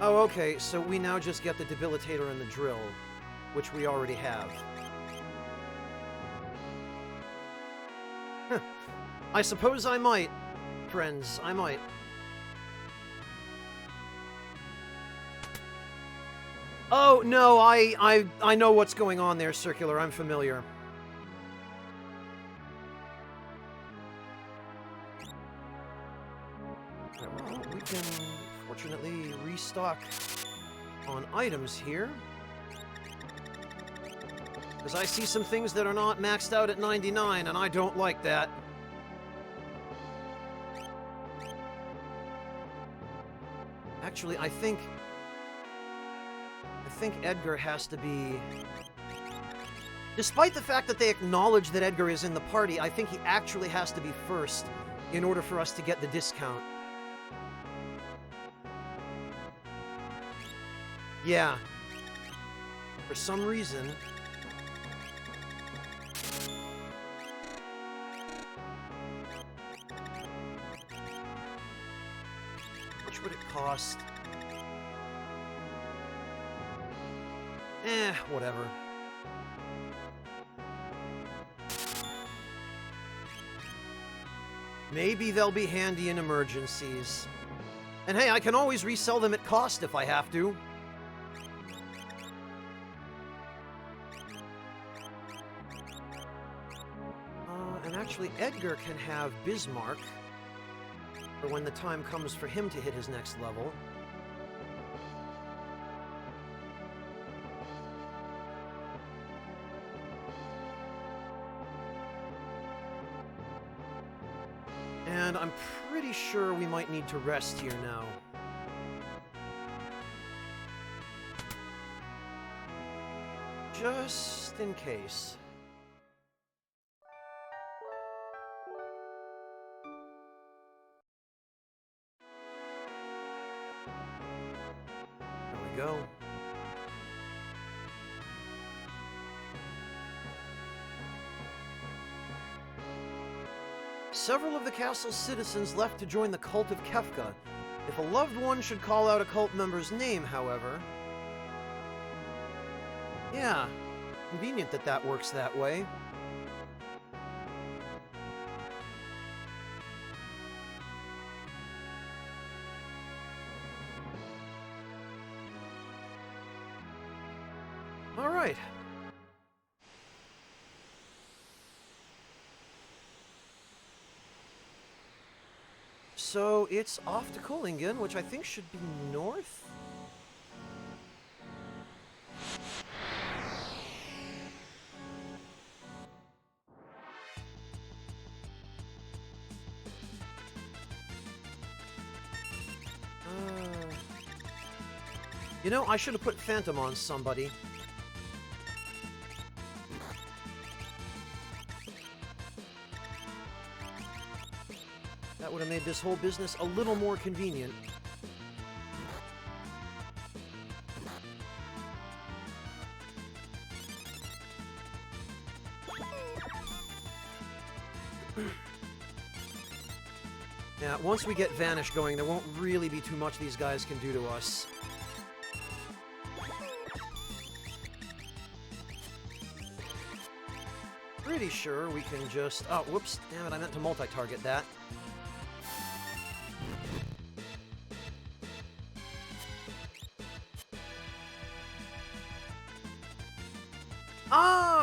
Oh, okay, so we now just get the debilitator and the drill, which we already have. I suppose I might, friends, I might. Oh, no, I know what's going on there, Circular, I'm familiar. Well, we can fortunately restock on items here. Because I see some things that are not maxed out at 99, and I don't like that. Actually, I think Edgar has to be... Despite the fact that they acknowledge that Edgar is in the party, I think he actually has to be first in order for us to get the discount. Yeah. For some reason... Which would it cost? Whatever. Maybe they'll be handy in emergencies. And hey, I can always resell them at cost if I have to. And actually, Edgar can have Bismarck for when the time comes for him to hit his next level. And I'm pretty sure we might need to rest here now. Just in case. There we go. Several of the castle's citizens left to join the cult of Kefka. If a loved one should call out a cult member's name, however... Yeah, convenient that that works that way. All right. So it's off to Kullingen, which I think should be north? You know, I should have put Phantom on somebody. That would have made this whole business a little more convenient. Yeah, once we get Vanish going, there won't really be too much these guys can do to us. Pretty sure we can just... Oh, whoops. Damn it, I meant to multi-target that.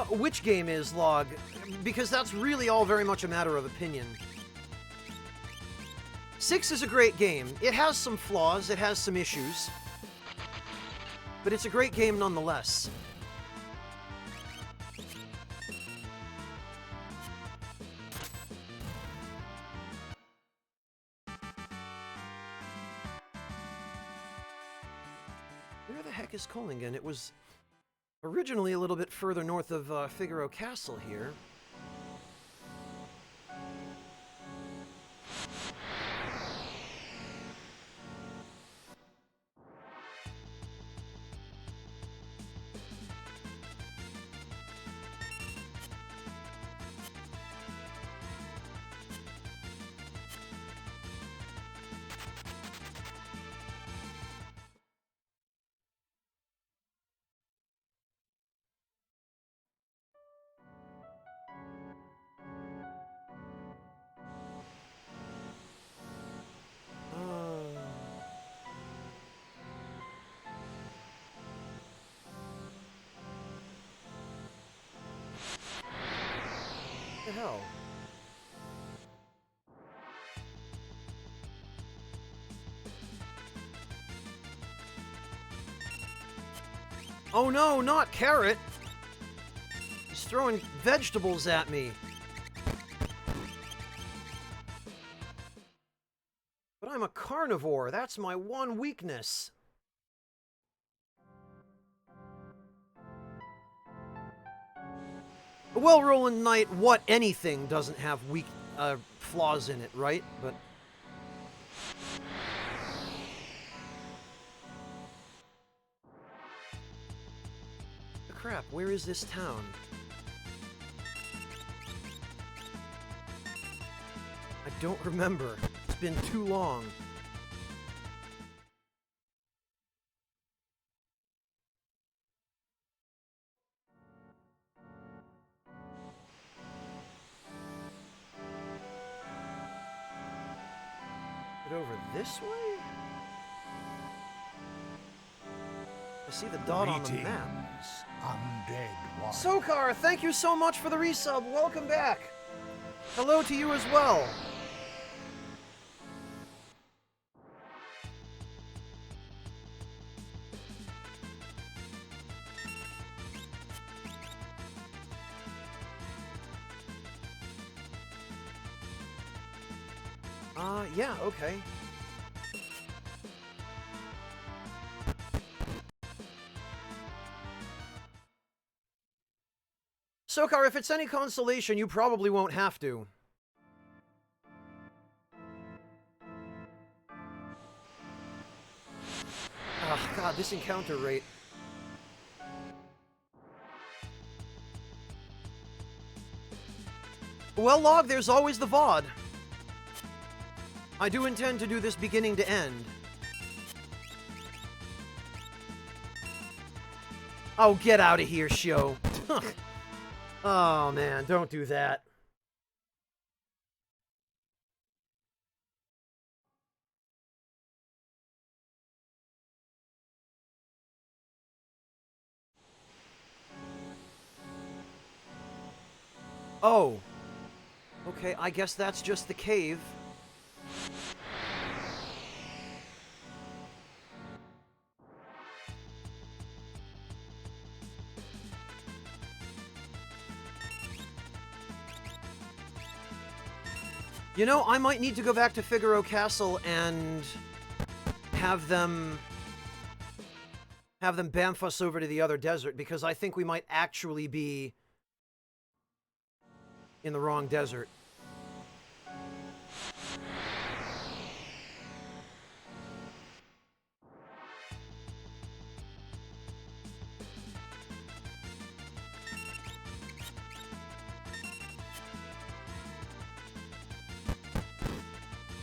Which game is, Log? Because that's really all very much a matter of opinion. 6 is a great game. It has some flaws, it has some issues. But it's a great game nonetheless. Where the heck is Collingen? It was originally a little bit further north of Figaro Castle here. What the hell? Oh no, not Carrot! He's throwing vegetables at me. But I'm a carnivore, that's my one weakness. Well, Roland Knight, what anything doesn't have weak flaws in it, right? But crap, where is this town? I don't remember. It's been too long. Over this way? I see the dot on the map. Undead one. Sokar, thank you so much for the resub. Welcome back. Hello to you as well. Yeah, okay. Sokar, if it's any consolation, you probably won't have to. Oh, God, this encounter rate. Well, Log, there's always the VOD. I do intend to do this beginning to end. Oh, get out of here, show. Oh, man, don't do that. Oh. Okay, I guess that's just the cave. You know, I might need to go back to Figaro Castle and have them bamf us over to the other desert, because I think we might actually be in the wrong desert.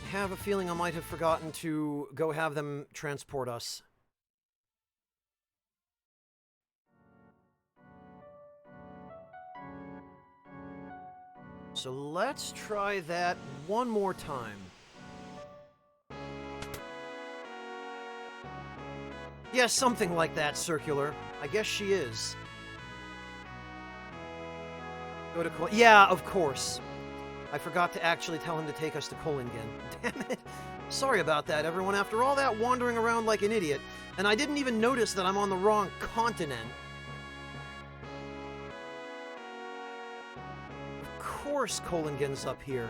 I have a feeling I might have forgotten to go have them transport us. So let's try that one more time. Yeah, something like that, Circular. I guess she is. Go to yeah, of course. I forgot to actually tell him to take us to Kolingen. Damn it. Sorry about that, everyone. After all that wandering around like an idiot, and I didn't even notice that I'm on the wrong continent. Of course Kolingen's up here.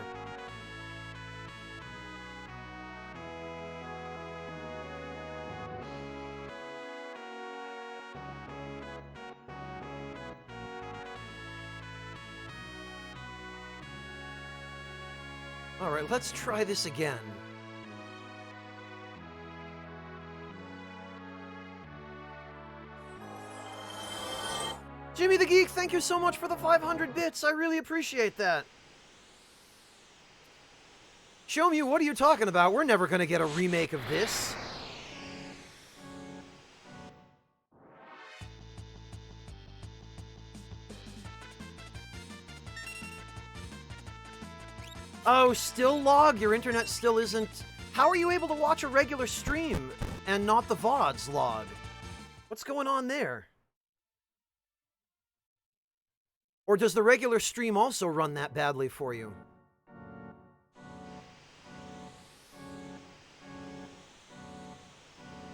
Alright, let's try this again. Jimmy the Geek, thank you so much for the 500 bits. I really appreciate that. Show me, what are you talking about? We're never going to get a remake of this. Oh, still log? Your internet still isn't... How are you able to watch a regular stream and not the VODs log? What's going on there? Or does the regular stream also run that badly for you?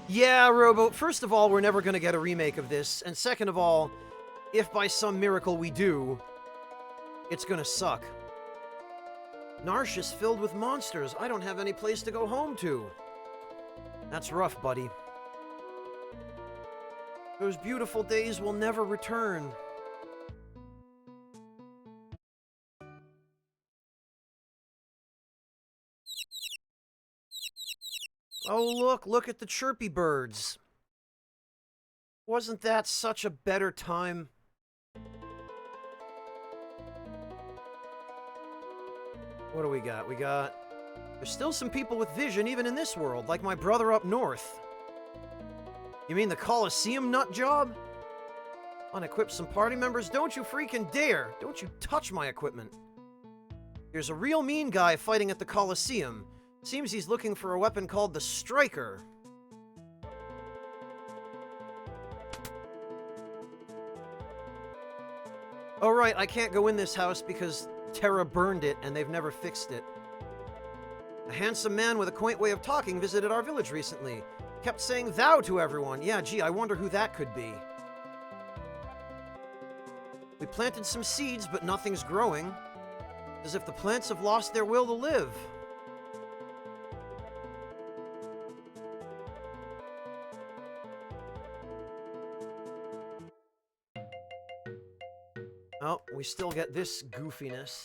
Yeah, Robo, first of all, we're never going to get a remake of this. And second of all, if by some miracle we do, it's going to suck. Narsh is filled with monsters. I don't have any place to go home to. That's rough, buddy. Those beautiful days will never return. Oh, look at the chirpy birds. Wasn't that such a better time? What do we got? There's still some people with vision even in this world, like my brother up north. You mean the Colosseum nut job? Unequip some party members? Don't you freaking dare! Don't you touch my equipment. There's a real mean guy fighting at the Colosseum. Seems he's looking for a weapon called the Striker. Oh right, I can't go in this house because Terra burned it, and they've never fixed it. A handsome man with a quaint way of talking visited our village recently. Kept saying thou to everyone. Yeah, gee, I wonder who that could be. We planted some seeds, but nothing's growing. As if the plants have lost their will to live. Oh, we still get this goofiness.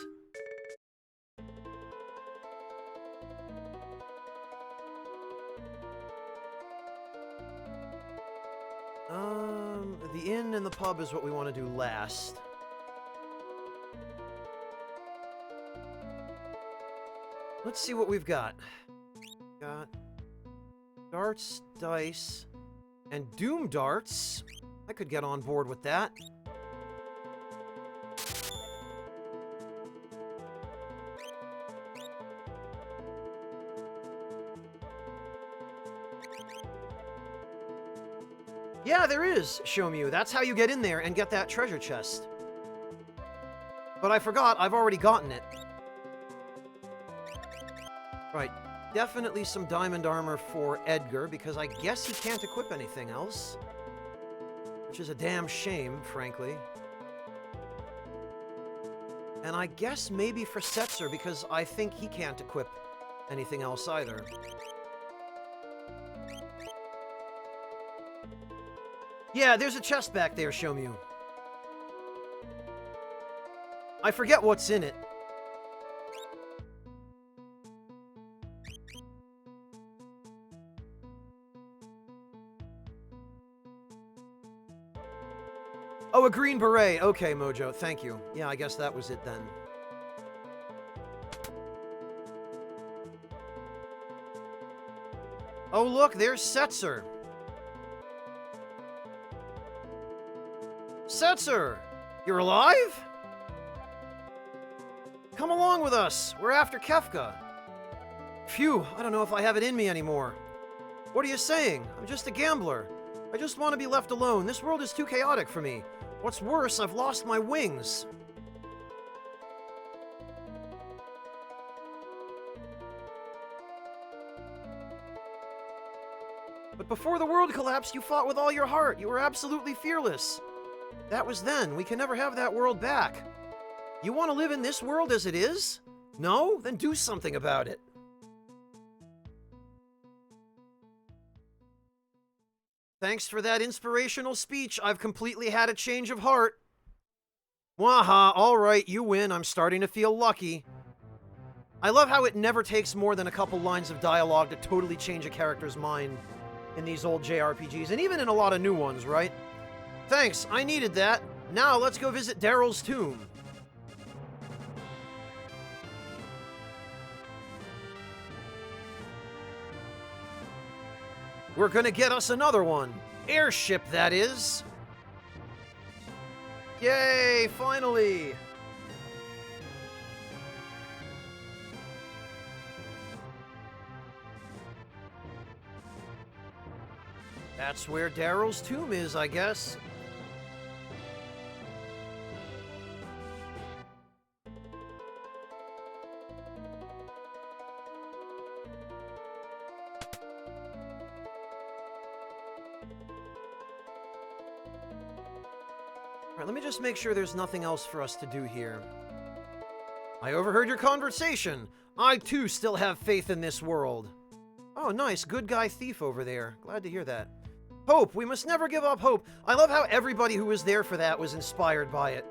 The inn and the pub is what we want to do last. Let's see what we've got. Got darts, dice, and doom darts. I could get on board with that. Yeah, there is, Shomu. That's how you get in there and get that treasure chest. But I forgot, I've already gotten it. Right, definitely some diamond armor for Edgar, because I guess he can't equip anything else. Which is a damn shame, frankly. And I guess maybe for Setzer, because I think he can't equip anything else either. Yeah, there's a chest back there, Shomu. I forget what's in it. Oh, a green beret. Okay, Mojo, thank you. Yeah, I guess that was it then. Oh, look, there's Setzer. Setzer! You're alive? Come along with us. We're after Kefka. Phew, I don't know if I have it in me anymore. What are you saying? I'm just a gambler. I just want to be left alone. This world is too chaotic for me. What's worse, I've lost my wings. But before the world collapsed, you fought with all your heart. You were absolutely fearless. That was then. We can never have that world back. You want to live in this world as it is? No? Then do something about it. Thanks for that inspirational speech. I've completely had a change of heart. Waha, alright, you win. I'm starting to feel lucky. I love how it never takes more than a couple lines of dialogue to totally change a character's mind in these old JRPGs, and even in a lot of new ones, right? Thanks, I needed that. Now let's go visit Daryl's tomb. We're gonna get us another one. Airship, that is. Yay, finally! That's where Daryl's tomb is, I guess. Alright, let me just make sure there's nothing else for us to do here. I overheard your conversation. I, too, still have faith in this world. Oh, nice. Good guy thief over there. Glad to hear that. Hope. We must never give up hope. I love how everybody who was there for that was inspired by it.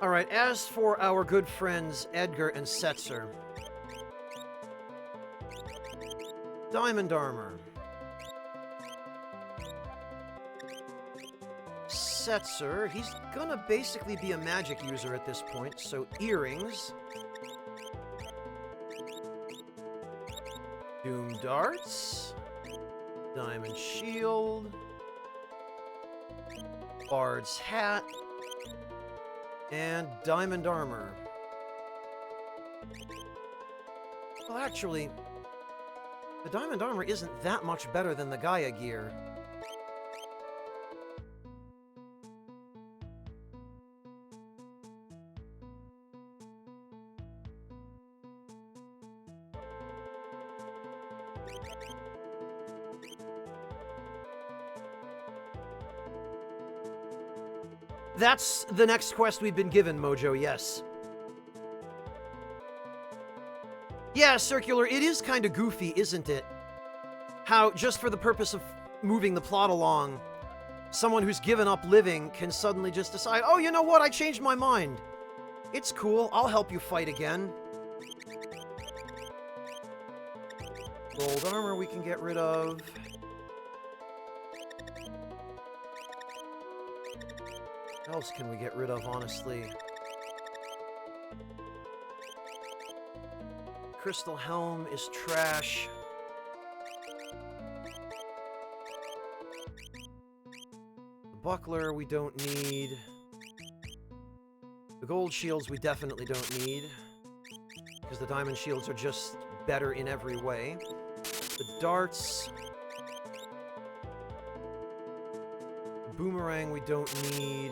Alright, as for our good friends Edgar and Setzer. Diamond armor. Setzer, he's gonna basically be a magic user at this point, so earrings. Doom darts. Diamond shield. Bard's hat. And diamond armor. Well, actually, the diamond armor isn't that much better than the Gaia gear. That's the next quest we've been given, Mojo, yes. Yeah, Circular, it is kind of goofy, isn't it? How, just for the purpose of moving the plot along, someone who's given up living can suddenly just decide, oh, you know what, I changed my mind. It's cool, I'll help you fight again. Gold armor we can get rid of. What else can we get rid of, honestly? Crystal helm is trash. The buckler we don't need. The gold shields we definitely don't need, because the diamond shields are just better in every way. The darts. The boomerang we don't need.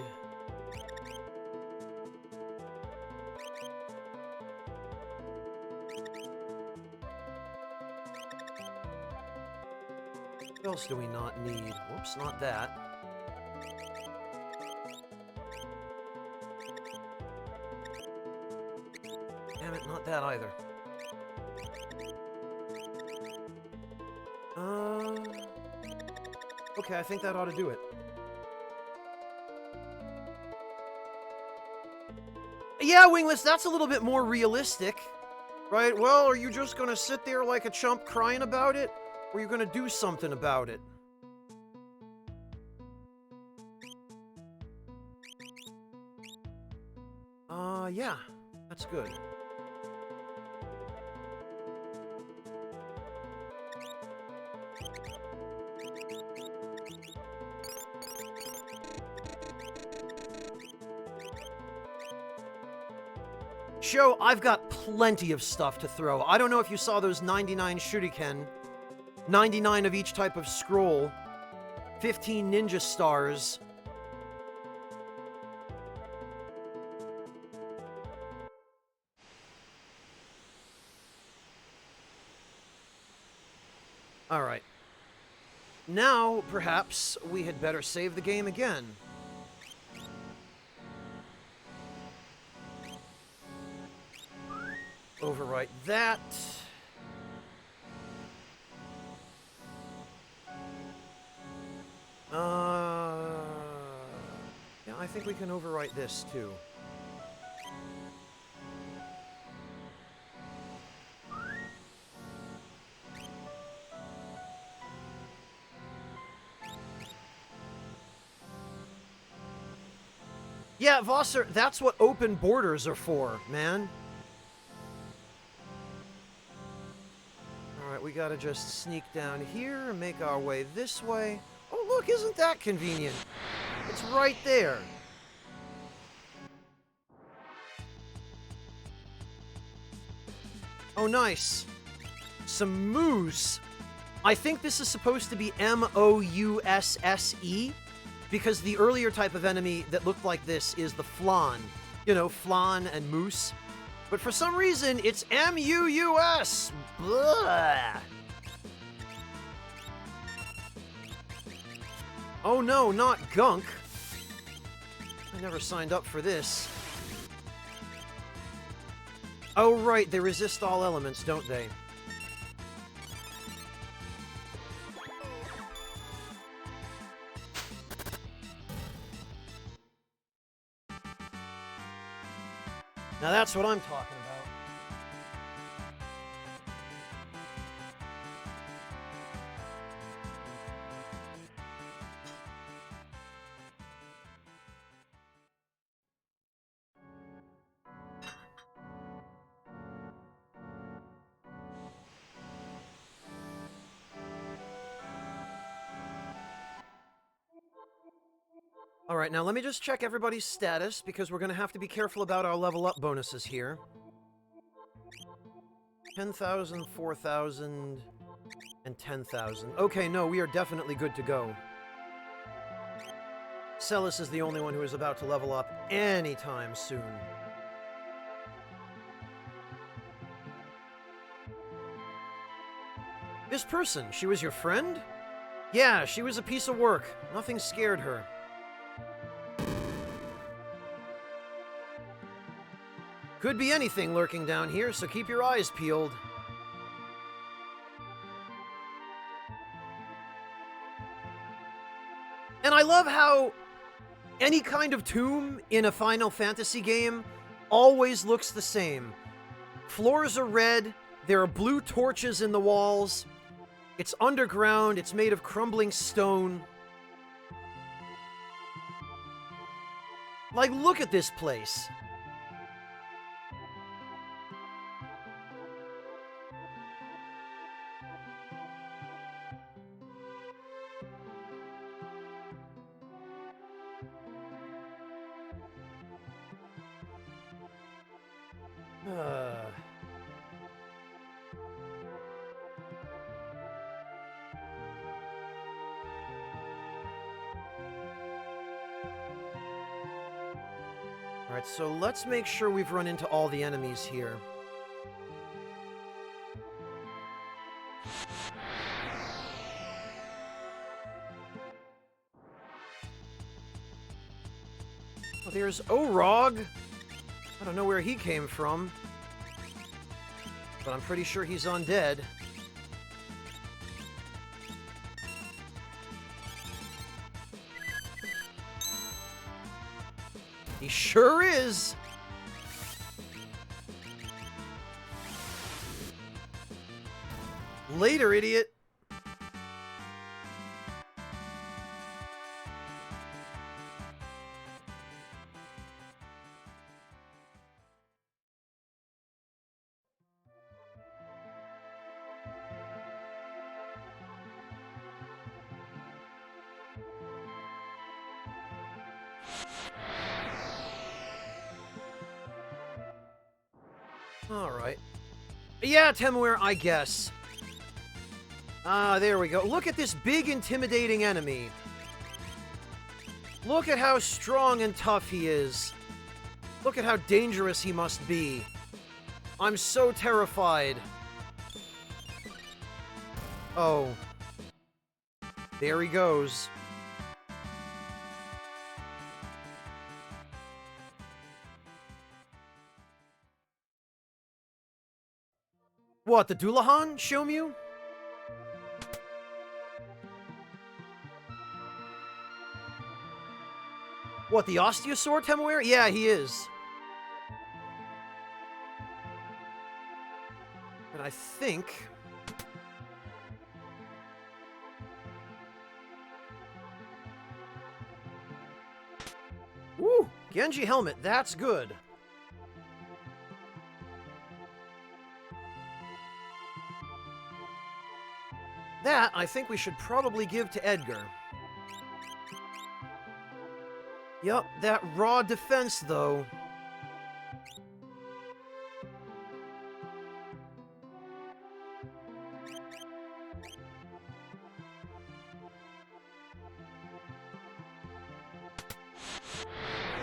What else do we not need? Whoops, not that. Damn it, not that either. Okay, I think that ought to do it. Yeah, Wingless, that's a little bit more realistic. Right, well, are you just gonna sit there like a chump crying about it? Or are you gonna do something about it? Yeah, that's good. Show, I've got plenty of stuff to throw. I don't know if you saw those 99 shuriken. 99 of each type of scroll. 15 ninja stars. Alright. Now, perhaps, we had better save the game again. Overwrite that. Yeah, I think we can overwrite this, too. Yeah, Vosser, that's what open borders are for, man. Alright, we gotta just sneak down here and make our way this way. Oh, look, isn't that convenient? It's right there. Oh, nice. Some moose. I think this is supposed to be M-O-U-S-S-E, because the earlier type of enemy that looked like this is the flan. You know, flan and moose. But for some reason, it's M-U-U-S. Blah. Oh no, not gunk. I never signed up for this. Oh right, they resist all elements, don't they? Now that's what I'm talking about. Alright, now let me just check everybody's status, because we're going to have to be careful about our level up bonuses here. 10,000, 4,000, and 10,000. Okay, no, we are definitely good to go. Celis is the only one who is about to level up anytime soon. This person, she was your friend? Yeah, she was a piece of work. Nothing scared her. Could be anything lurking down here, so keep your eyes peeled. And I love how any kind of tomb in a Final Fantasy game always looks the same. Floors are red, there are blue torches in the walls, it's underground, it's made of crumbling stone. Like, look at this place. Alright, so let's make sure we've run into all the enemies here. Oh, there's Orog. I don't know where he came from, but I'm pretty sure he's undead. He sure is! Later, idiot! Alright. Yeah, Temuer, I guess. Ah, there we go. Look at this big, intimidating enemy. Look at how strong and tough he is. Look at how dangerous he must be. I'm so terrified. Oh. There he goes. What, the Dullahan, Shomyu? What, the Osteosaur Temuer? Yeah, he is. And I think... Woo! Genji helmet, that's good. That, I think we should probably give to Edgar. Yup, that raw defense, though.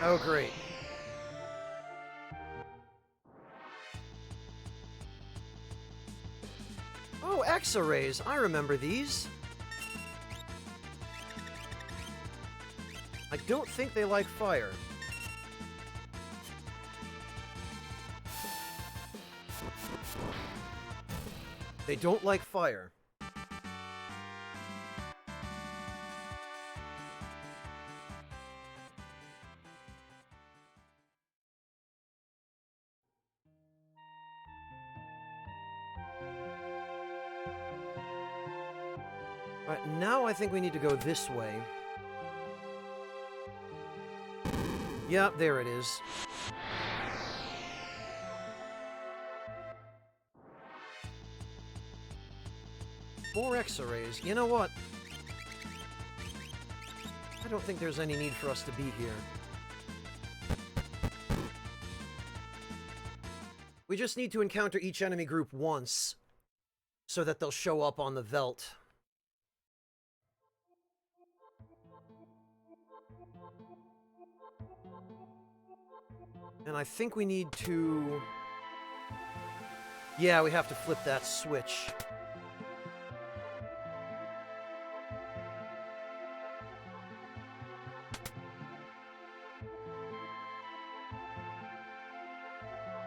Oh, great. Oh, X-rays. I remember these. I don't think they like fire. They don't like fire. Alright, now I think we need to go this way. Yep, there it is. More X-rays. You know what? I don't think there's any need for us to be here. We just need to encounter each enemy group once, so that they'll show up on the Veldt. And I think we need to... Yeah, we have to flip that switch.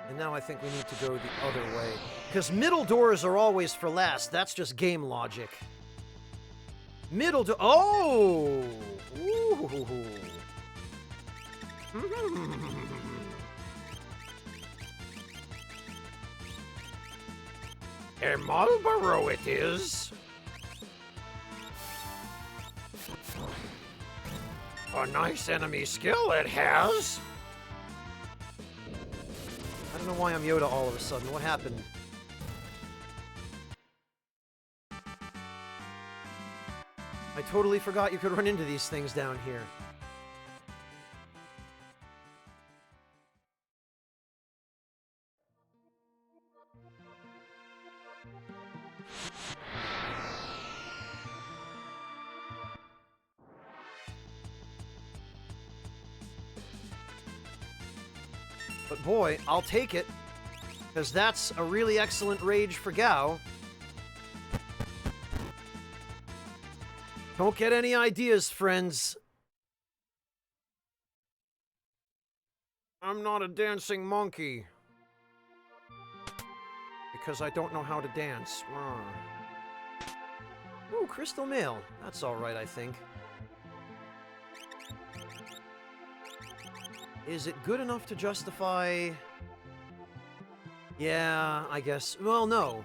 And now I think we need to go the other way. Because middle doors are always for last. That's just game logic. Middle door... Oh! Ooh. A Marlboro it is. A nice enemy skill it has. I don't know why I'm Yoda all of a sudden. What happened? I totally forgot you could run into these things down here. But boy, I'll take it, because that's a really excellent rage for Gao. Don't get any ideas, friends. I'm not a dancing monkey. Because I don't know how to dance. Ooh, crystal mail. That's alright, I think. Is it good enough to justify... Yeah, I guess. Well, no.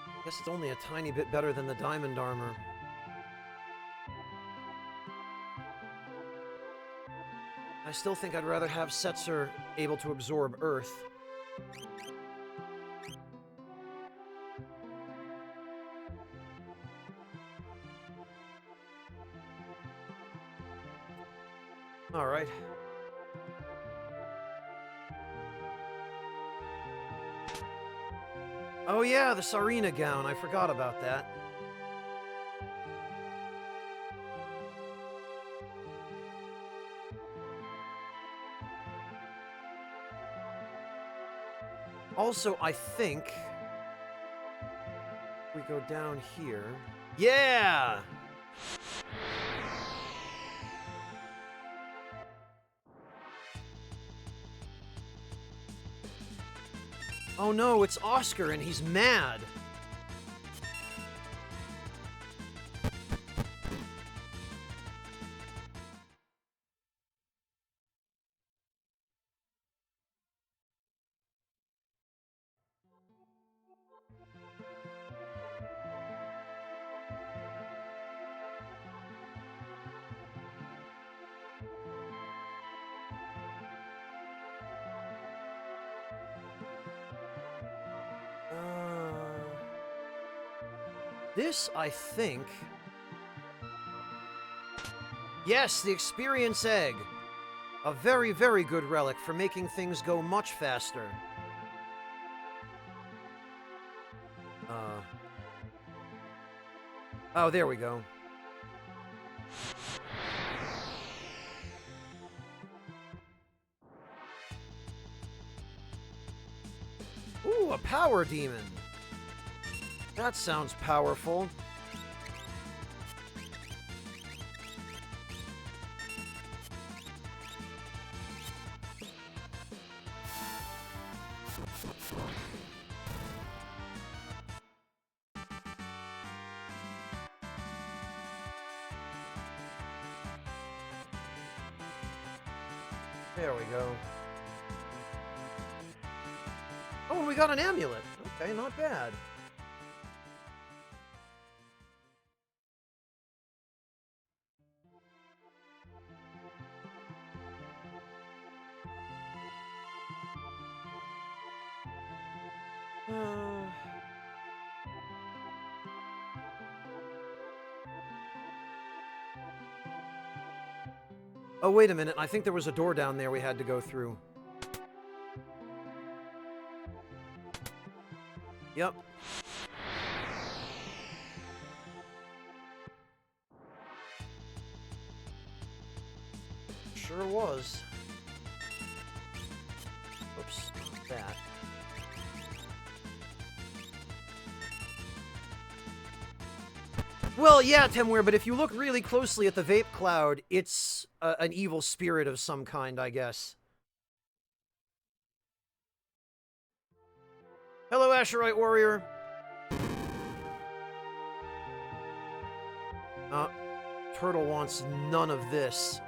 I guess it's only a tiny bit better than the diamond armor. I still think I'd rather have Setzer able to absorb Earth. All right. Oh yeah, the Sarina gown. I forgot about that. Also, I think we go down here. Yeah! Oh no, it's Oscar and he's mad. This, I think... Yes, the Experience Egg. A very, very good relic for making things go much faster. Oh, there we go. Ooh, a power demon. That sounds powerful. There we go. Oh, and we got an amulet. Okay, not bad. Oh, wait a minute. I think there was a door down there we had to go through. Yep. Sure was. Oops, not that. Well, yeah, Temware, but if you look really closely at the vape cloud, it's an evil spirit of some kind, I guess. Hello, Asherite Warrior. Turtle wants none of this.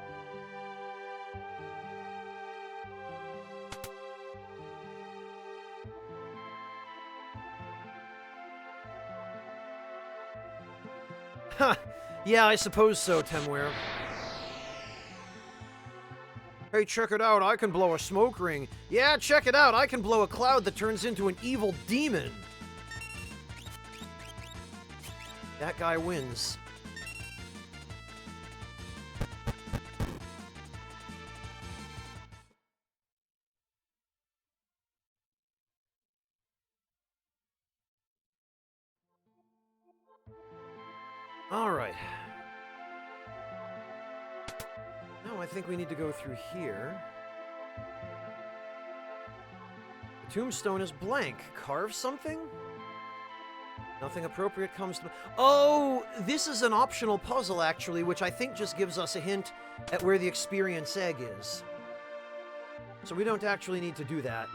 Ha! Yeah, I suppose so, Temware. Hey, check it out, I can blow a smoke ring. Yeah, check it out, I can blow a cloud that turns into an evil demon. That guy wins. Alright. Now I think we need to go through here. The tombstone is blank. Carve something? Nothing appropriate comes to... Oh! This is an optional puzzle, actually, which I think just gives us a hint at where the Experience Egg is. So we don't actually need to do that.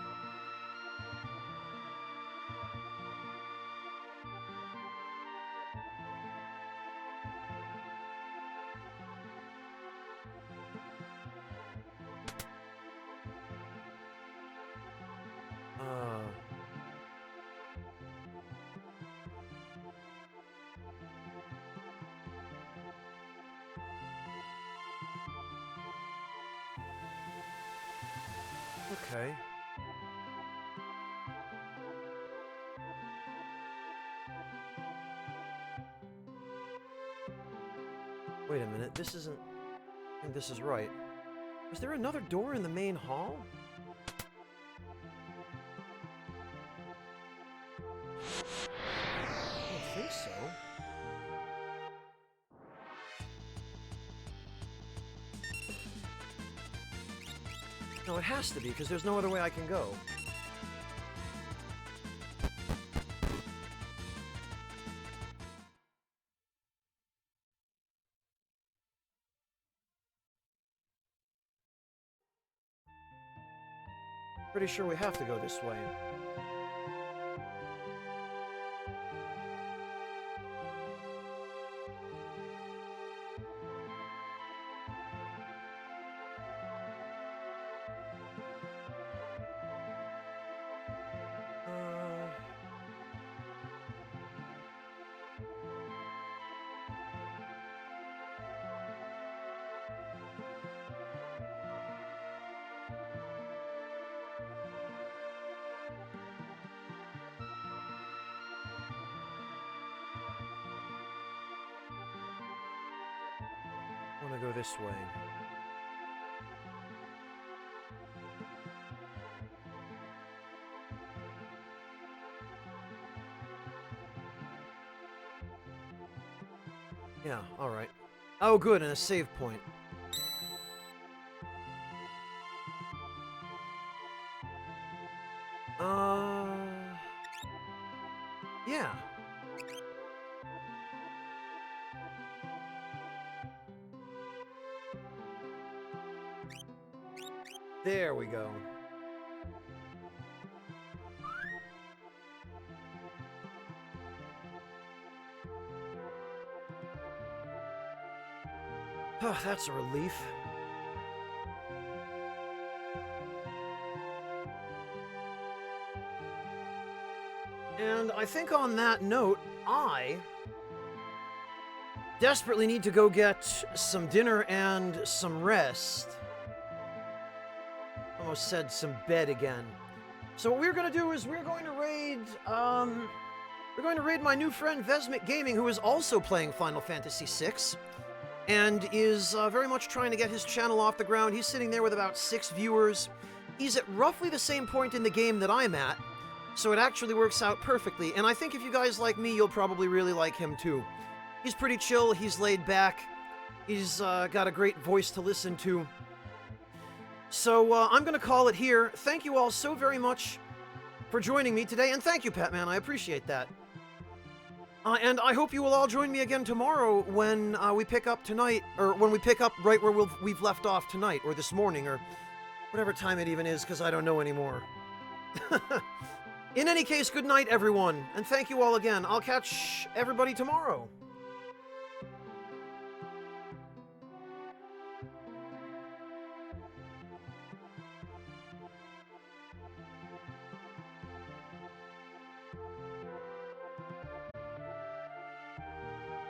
Okay. Wait a minute, this isn't... I think this is right. Was there another door in the main hall? I don't think so. No, it has to be, because there's no other way I can go. Pretty sure we have to go this way. I want to go this way. Yeah, alright. Oh, good, and a save point. Yeah. There we go. Oh, that's a relief. And I think on that note, I desperately need to go get some dinner and some rest. Almost said some bed again. So what we're going to do is we're going to raid my new friend Vesmic Gaming, who is also playing Final Fantasy VI, and is very much trying to get his channel off the ground. He's sitting there with about 6 viewers. He's at roughly the same point in the game that I'm at, so it actually works out perfectly. And I think if you guys like me, you'll probably really like him too. He's pretty chill, he's laid back, he's got a great voice to listen to. So I'm going to call it here. Thank you all so very much for joining me today, and thank you, Patman, I appreciate that. And I hope you will all join me again tomorrow when we pick up tonight, or when we pick up right where we've left off tonight, or this morning, or whatever time it even is, because I don't know anymore. In any case, good night, everyone, and thank you all again. I'll catch everybody tomorrow.